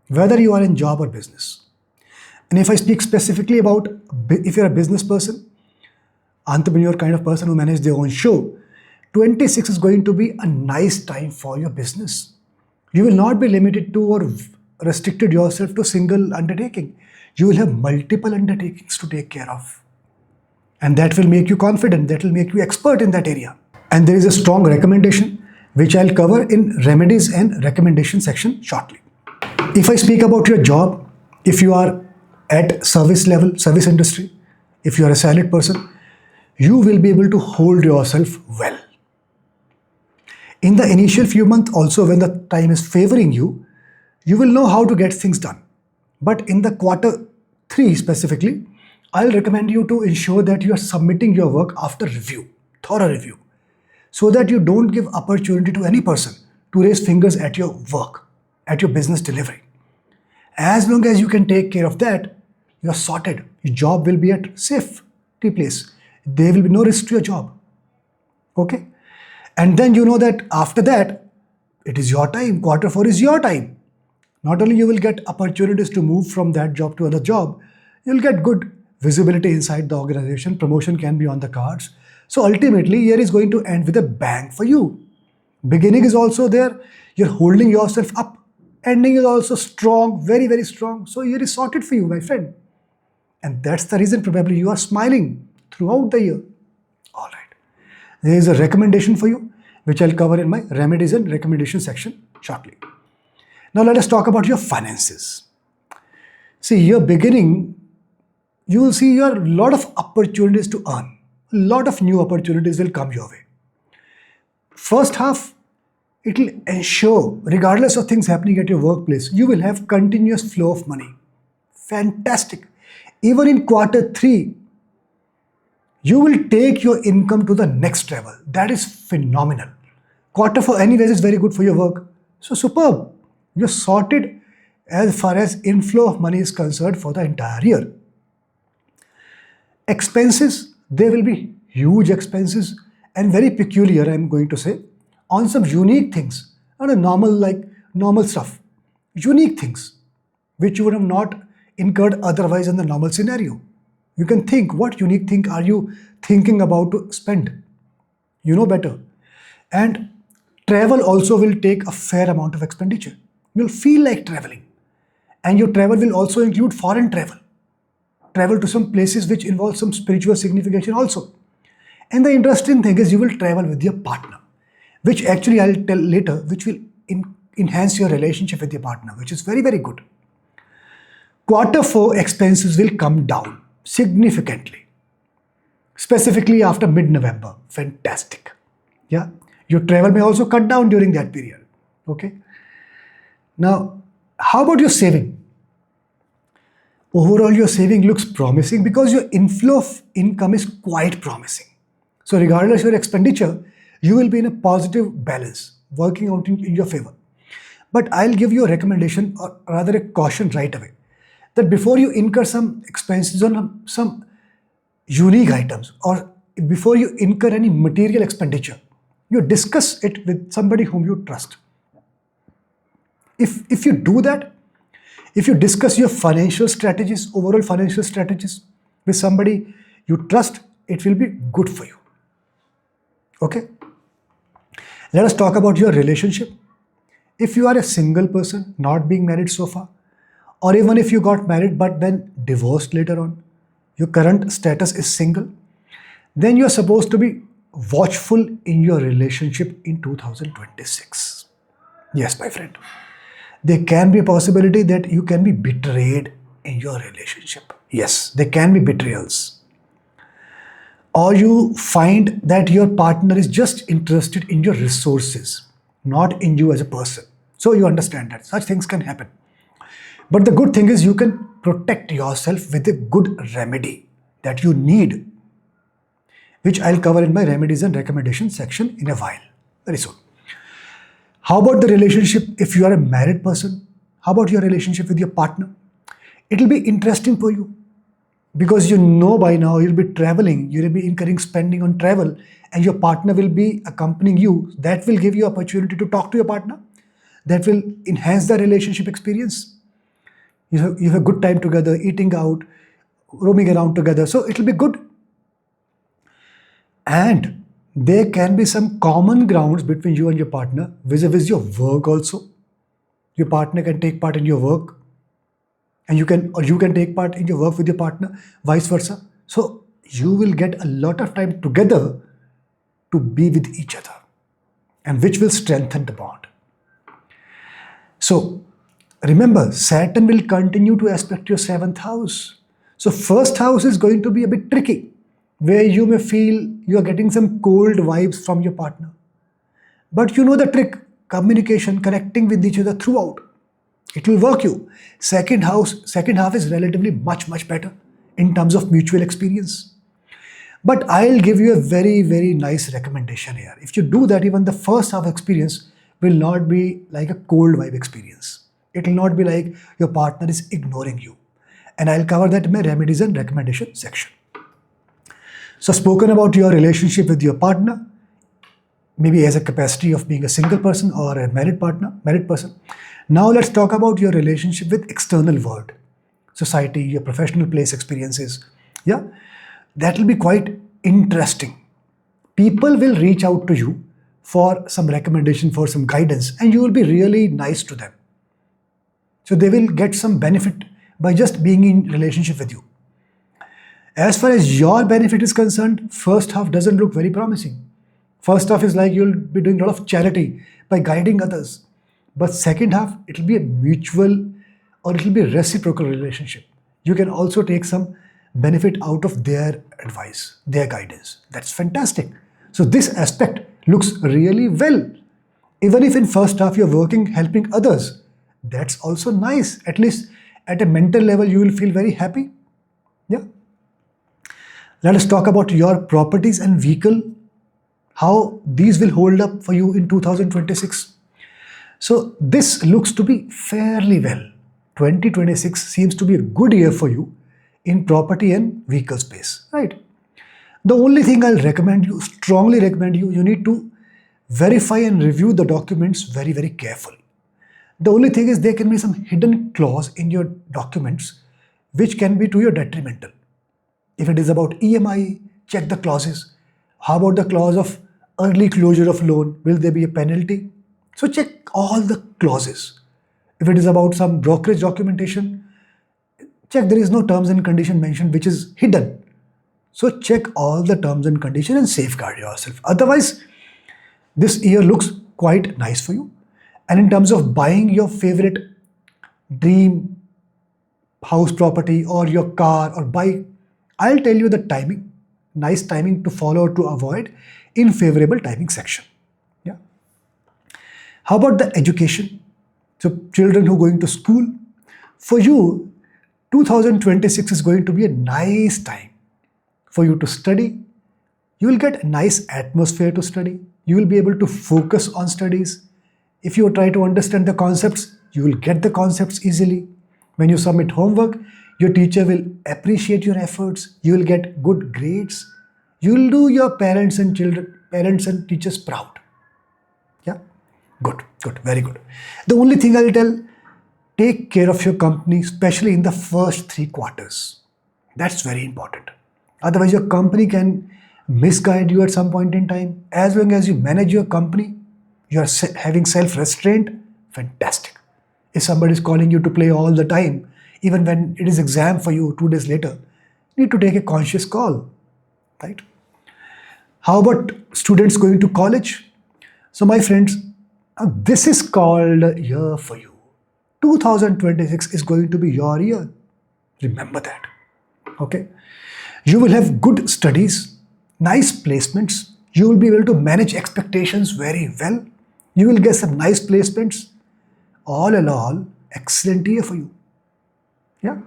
whether you are in job or business. And if I speak specifically about if you're a business person, entrepreneur kind of person who manages their own show, 26 is going to be a nice time for your business. You will not be limited to or restricted yourself to single undertaking. You will have multiple undertakings to take care of. And that will make you confident, that will make you expert in that area. And there is a strong recommendation which I'll cover in remedies and recommendation section shortly. If I speak about your job, if you are at service level, service industry, if you are a salaried person, you will be able to hold yourself well. In the initial few months also, when the time is favoring you, you will know how to get things done. But in the quarter 3 specifically, I'll recommend you to ensure that you are submitting your work after review, thorough review, so that you don't give opportunity to any person to raise fingers at your work, at your business delivery. As long as you can take care of that, you're sorted. Your job will be at safety place. There will be no risk to your job. Okay? And then you know that after that, it is your time. Quarter 4 is your time. Not only you will get opportunities to move from that job to other job, you'll get good visibility inside the organization. Promotion can be on the cards. So ultimately, year is going to end with a bang for you. Beginning is also there. You're holding yourself up. Ending is also strong, very, very strong. So year is sorted for you, my friend. And that's the reason probably you are smiling throughout the year. All right. There is a recommendation for you, which I'll cover in my remedies and recommendation section shortly. Now let us talk about your finances. See, year beginning, you will see a lot of opportunities to earn. A lot of new opportunities will come your way. First half, it will ensure, regardless of things happening at your workplace, you will have continuous flow of money. Fantastic. Even in quarter 3, you will take your income to the next level. That is phenomenal. Quarter 4 anyways is very good for your work. So superb. You're sorted as far as inflow of money is concerned for the entire year. Expenses, there will be huge expenses and very peculiar, I'm going to say, on some unique things, not a normal stuff. Unique things, which you would have not incurred otherwise in the normal scenario. You can think, what unique thing are you thinking about to spend? You know better. And travel also will take a fair amount of expenditure. You'll feel like traveling. And your travel will also include foreign travel. Travel to some places which involve some spiritual signification also. And the interesting thing is you will travel with your partner, which actually I'll tell later, which will enhance your relationship with your partner, which is very, very good. Quarter 4 expenses will come down significantly, specifically after mid-November. Fantastic. Yeah. Your travel may also cut down during that period. Okay. Now, how about your saving? Overall, your saving looks promising because your inflow of income is quite promising. So regardless of your expenditure, you will be in a positive balance, working out in your favor. But I'll give you a recommendation, or rather a caution right away, that before you incur some expenses on some unique items, or before you incur any material expenditure, you discuss it with somebody whom you trust. If you do that, if you discuss your financial strategies, overall financial strategies with somebody you trust, it will be good for you. Okay? Let us talk about your relationship. If you are a single person, not being married so far, or even if you got married but then divorced later on, your current status is single, then you are supposed to be watchful in your relationship in 2026. Yes, my friend. There can be a possibility that you can be betrayed in your relationship. Yes, there can be betrayals. Or you find that your partner is just interested in your resources, not in you as a person. So you understand that such things can happen. But the good thing is you can protect yourself with a good remedy that you need, which I'll cover in my remedies and recommendations section in a while, very soon. How about the relationship if you are a married person? How about your relationship with your partner? It will be interesting for you because you know by now you'll be traveling, you'll be incurring spending on travel, and your partner will be accompanying you. That will give you opportunity to talk to your partner. That will enhance the relationship experience. You have a good time together, eating out, roaming around together. So it will be good. And there can be some common grounds between you and your partner vis-a-vis your work also. Your partner can take part in your work, and you can take part in your work with your partner, vice versa. So you will get a lot of time together to be with each other, and which will strengthen the bond. So remember, Saturn will continue to aspect your 7th house. So first house is going to be a bit tricky, where you may feel you are getting some cold vibes from your partner. But you know the trick, communication, connecting with each other throughout. It will work you. Second half is relatively much better in terms of mutual experience. But I'll give you a very nice recommendation here. If you do that, even the first half experience will not be like a cold vibe experience. It will not be like your partner is ignoring you. And I'll cover that in my remedies and recommendation section. So spoken about your relationship with your partner, maybe as a capacity of being a single person or a married person. Now let's talk about your relationship with external world, society, your professional place experiences. Yeah, that will be quite interesting. People will reach out to you for some recommendation, for some guidance, and you will be really nice to them. So they will get some benefit by just being in relationship with you. As far as your benefit is concerned, first half doesn't look very promising. First half is like you'll be doing a lot of charity by guiding others. But second half, it will be a mutual or it will be a reciprocal relationship. You can also take some benefit out of their advice, their guidance. That's fantastic. So this aspect looks really well. Even if in first half you're working, helping others, that's also nice. At least at a mental level, you will feel very happy. Yeah. Let us talk about your properties and vehicle, how these will hold up for you in 2026. So this looks to be fairly well. 2026 seems to be a good year for you in property and vehicle space, right? The only thing I'll recommend you, strongly recommend you, you need to verify and review the documents very carefully. The only thing is there can be some hidden clause in your documents which can be to your detrimental. If it is about EMI, check the clauses. How about the clause of early closure of loan? Will there be a penalty? So check all the clauses. If it is about some brokerage documentation, check there is no terms and condition mentioned which is hidden. So check all the terms and conditions and safeguard yourself. Otherwise, this year looks quite nice for you. And in terms of buying your favorite dream house property or your car or bike, I'll tell you the timing, nice timing to follow or to avoid in favorable timing section. Yeah. How about the education? So children who are going to school, for you, 2026 is going to be a nice time for you to study. You will get a nice atmosphere to study. You will be able to focus on studies. If you try to understand the concepts, you will get the concepts easily. When you submit homework, your teacher will appreciate your efforts. You will get good grades. You will do your parents and teachers proud. Yeah, good, very good. The only thing I'll tell, take care of your company, especially in the first 3 quarters. That's very important. Otherwise, your company can misguide you at some point in time. As long as you manage your company, you are having self-restraint, fantastic. If somebody is calling you to play all the time, even when it is exam for you 2 days later, you need to take a conscious call, right? How about students going to college? So my friends, this is called a year for you. 2026 is going to be your year. Remember that, okay? You will have good studies, nice placements. You will be able to manage expectations very well. You will get some nice placements. All in all, excellent year for you. Yeah.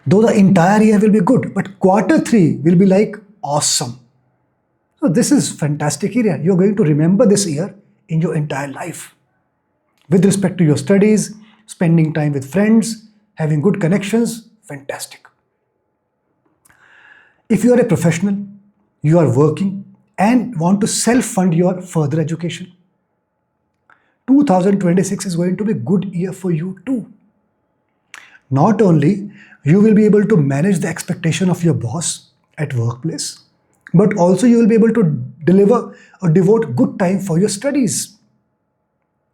Though the entire year will be good, but quarter 3 will be like awesome. So this is fantastic area. You're going to remember this year in your entire life. With respect to your studies, spending time with friends, having good connections, fantastic. If you are a professional, you are working and want to self-fund your further education, 2026 is going to be a good year for you too. Not only you will be able to manage the expectation of your boss at workplace, but also you will be able to deliver or devote good time for your studies.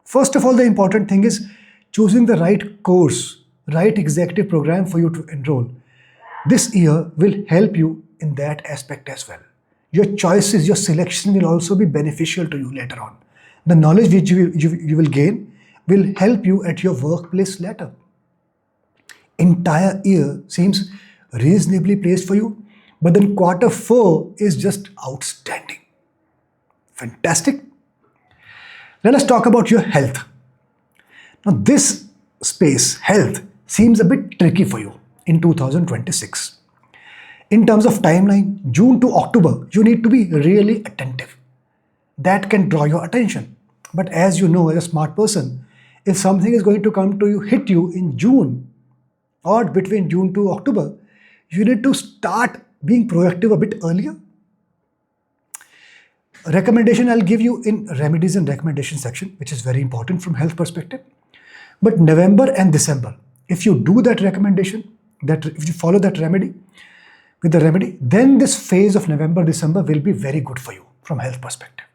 First of all, the important thing is choosing the right course, right executive program for you to enroll. This year will help you in that aspect as well. Your choices, your selection will also be beneficial to you later on. The knowledge which you will gain will help you at your workplace later. Entire year seems reasonably placed for you, but then quarter 4 is just outstanding. Fantastic. Let us talk about your health. Now this space, health, seems a bit tricky for you in 2026. In terms of timeline, June to October, you need to be really attentive. That can draw your attention. But as you know, as a smart person, if something is going to come to you, hit you in June or between June to October, you need to start being proactive a bit earlier. Recommendation I'll give you in remedies and recommendation section, which is very important from health perspective. But November and December, if you do that recommendation, that if you follow that remedy, with the remedy, then this phase of November, December will be very good for you from health perspective.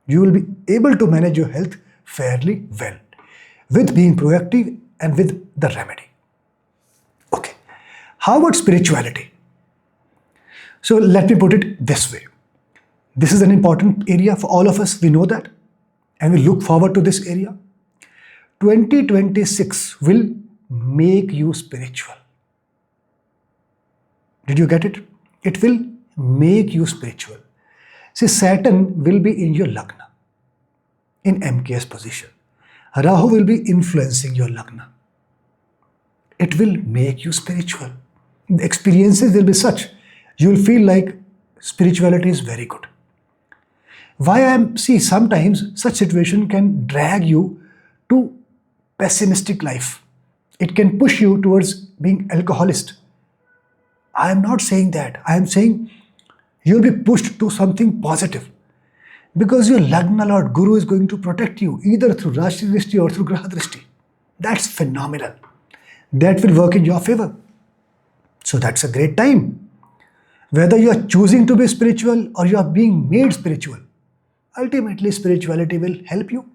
You will be able to manage your health fairly well with being proactive and with the remedy. Okay. How about spirituality? So let me put it this way. This is an important area for all of us. We know that. And we look forward to this area. 2026 will make you spiritual. Did you get it? It will make you spiritual. See, Saturn will be in your Lagna, in MKS position. Rahu will be influencing your Lagna. It will make you spiritual. The experiences will be such, you will feel like spirituality is very good. Sometimes such situation can drag you to pessimistic life. It can push you towards being alcoholist. I am not saying that. I am saying you'll be pushed to something positive because your Lagna Lord Guru is going to protect you either through Rashi Drishti or through Graha Drishti. That's phenomenal. That will work in your favor. So that's a great time. Whether you are choosing to be spiritual or you are being made spiritual, ultimately spirituality will help you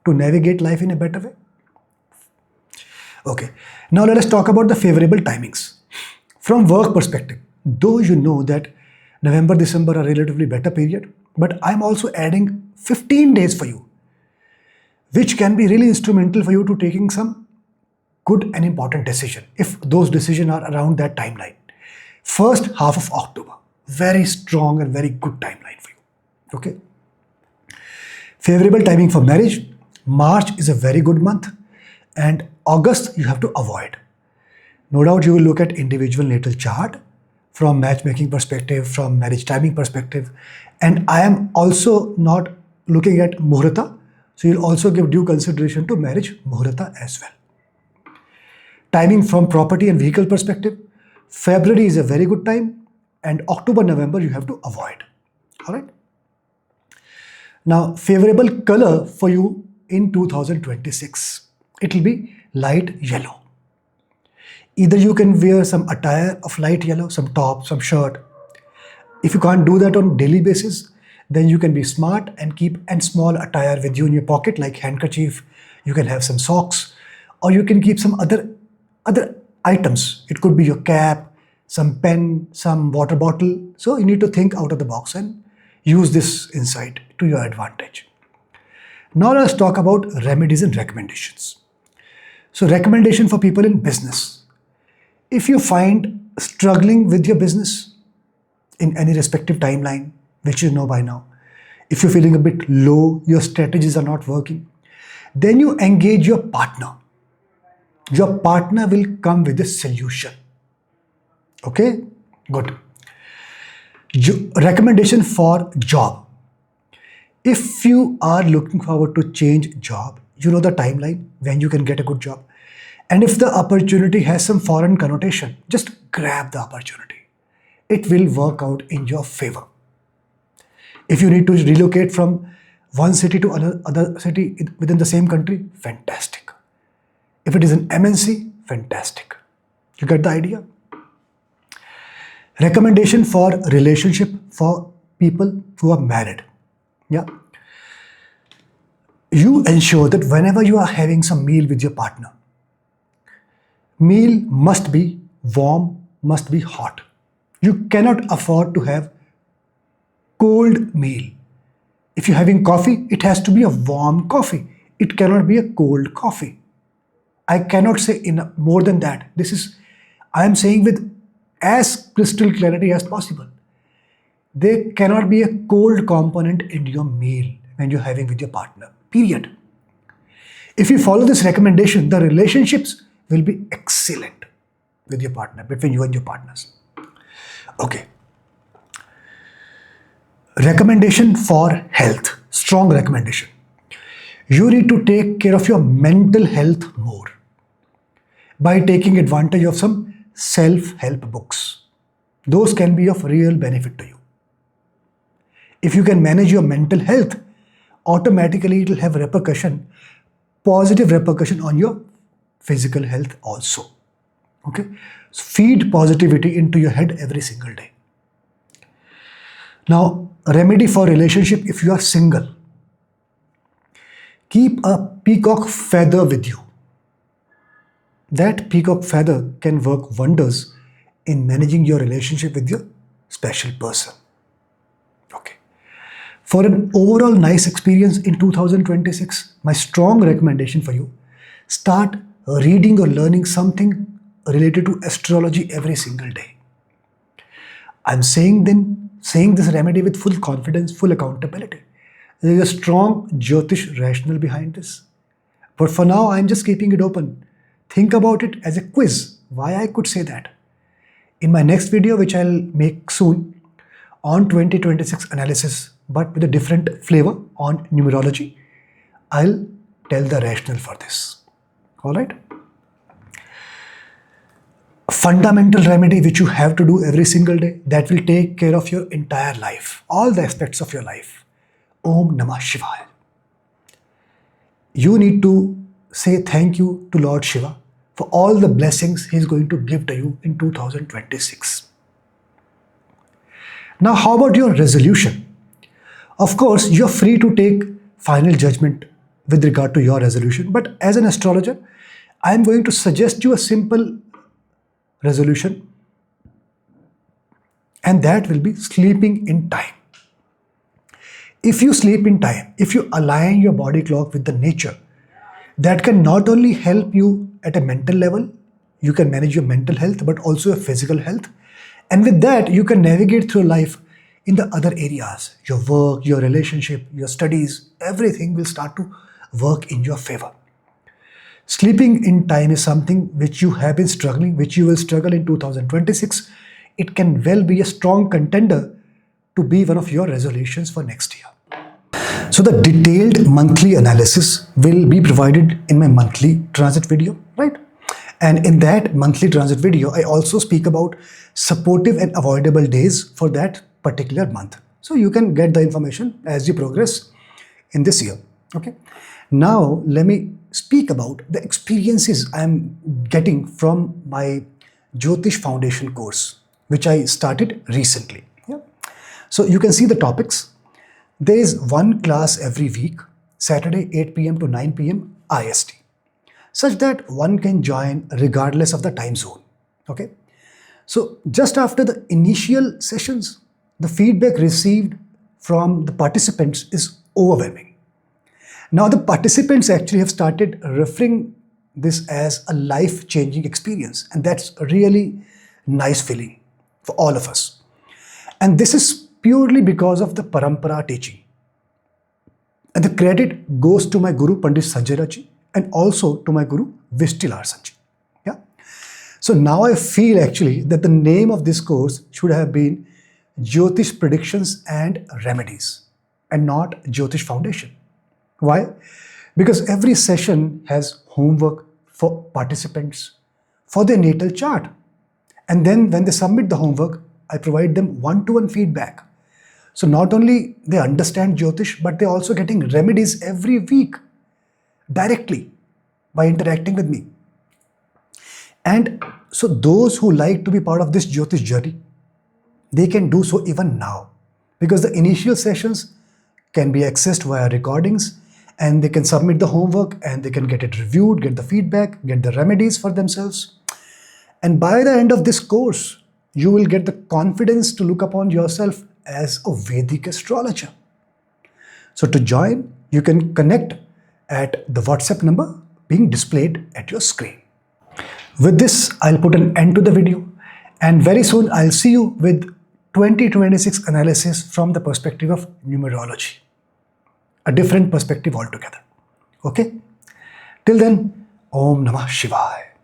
to navigate life in a better way. Okay, now let us talk about the favorable timings. From work perspective, though you know that November, December are relatively better period, but I'm also adding 15 days for you, which can be really instrumental for you to taking some good and important decision, if those decisions are around that timeline. First half of October, very strong and very good timeline for you. Okay. Favorable timing for marriage, March is a very good month, and August you have to avoid. No doubt you will look at individual natal chart from matchmaking perspective, from marriage timing perspective, and I am also not looking at Muhurta, so you'll also give due consideration to marriage Muhurta as well. Timing from property and vehicle perspective, February is a very good time, and October, November you have to avoid. All right. Now, favorable color for you in 2026, it will be light yellow. Either you can wear some attire of light yellow, some top, some shirt. If you can't do that on daily basis, then you can be smart and keep a small attire with you in your pocket, like handkerchief. You can have some socks, or you can keep some other items. It could be your cap, some pen, some water bottle. So you need to think out of the box and use this insight to your advantage. Now let's talk about remedies and recommendations. So recommendation for people in business. If you find struggling with your business in any respective timeline, which you know by now, if you're feeling a bit low, your strategies are not working, then you engage your partner. Your partner will come with a solution. Okay, good. Recommendation for job. If you are looking forward to change job, you know the timeline when you can get a good job. And if the opportunity has some foreign connotation, just grab the opportunity. It will work out in your favor. If you need to relocate from one city to another city within the same country, fantastic. If it is an MNC, fantastic. You get the idea? Recommendation for relationship for people who are married. Yeah. You ensure that whenever you are having some meal with your partner, meal must be warm, must be hot. You cannot afford to have cold meal. If you're having coffee, it has to be a warm coffee. It cannot be a cold coffee. I cannot say in more than that. I am saying with as crystal clarity as possible. There cannot be a cold component in your meal when you're having with your partner. Period. If you follow this recommendation, the relationships will be excellent with your partner, between you and your partners. Okay. Recommendation for health. Strong recommendation. You need to take care of your mental health more by taking advantage of some self-help books. Those can be of real benefit to you. If you can manage your mental health, automatically it will have positive repercussion on your physical health also. Okay? So feed positivity into your head every single day. Now, remedy for relationship if you are single. Keep a peacock feather with you. That peacock feather can work wonders in managing your relationship with your special person. Okay. For an overall nice experience in 2026, my strong recommendation for you, start reading or learning something related to astrology every single day. I'm saying this remedy with full confidence, full accountability. There is a strong Jyotish rationale behind this. But for now, I'm just keeping it open. Think about it as a quiz, why I could say that. In my next video, which I'll make soon, on 2026 analysis, but with a different flavor on numerology, I'll tell the rationale for this. All right? A fundamental remedy which you have to do every single day that will take care of your entire life, all the aspects of your life. Om Namah Shivaya. You need to say thank you to Lord Shiva for all the blessings He's going to give to you in 2026. Now, how about your resolution? Of course, you're free to take final judgment with regard to your resolution, but as an astrologer, I'm going to suggest you a simple resolution, and that will be sleeping in time. If you sleep in time, if you align your body clock with the nature, that can not only help you at a mental level, you can manage your mental health, but also your physical health. And with that, you can navigate through life in the other areas. Your work, your relationship, your studies, everything will start to work in your favor. Sleeping in time is something which you have been struggling, which you will struggle in 2026. It can well be a strong contender to be one of your resolutions for next year. So the detailed monthly analysis will be provided in my monthly transit video, right? And in that monthly transit video, I also speak about supportive and avoidable days for that particular month. So you can get the information as you progress in this year, okay? Now, let me speak about the experiences I'm getting from my Jyotish Foundation course, which I started recently. Yeah? So you can see the topics. There is one class every week, Saturday 8 p.m. to 9 p.m. IST, such that one can join regardless of the time zone. Okay. So just after the initial sessions, the feedback received from the participants is overwhelming. Now the participants actually have started referring this as a life-changing experience, and that's a really nice feeling for all of us. And this is purely because of the parampara teaching. And the credit goes to my Guru Pandit Sanjay Raji and also to my Guru Vishtilar Sanjay. Yeah. So now I feel actually that the name of this course should have been Jyotish Predictions and Remedies and not Jyotish Foundation. Why? Because every session has homework for participants for their natal chart. And then when they submit the homework, I provide them one-to-one feedback. So not only they understand Jyotish, but they're also getting remedies every week directly by interacting with me. And so those who like to be part of this Jyotish journey, they can do so even now, because the initial sessions can be accessed via recordings, and they can submit the homework and they can get it reviewed, get the feedback, get the remedies for themselves. And by the end of this course, you will get the confidence to look upon yourself as a Vedic astrologer. So to join, you can connect at the WhatsApp number being displayed at your screen. With this, I'll put an end to the video, and very soon I'll see you with 2026 analysis from the perspective of numerology. A different perspective altogether. Okay? Till then, Om Namah Shivaya.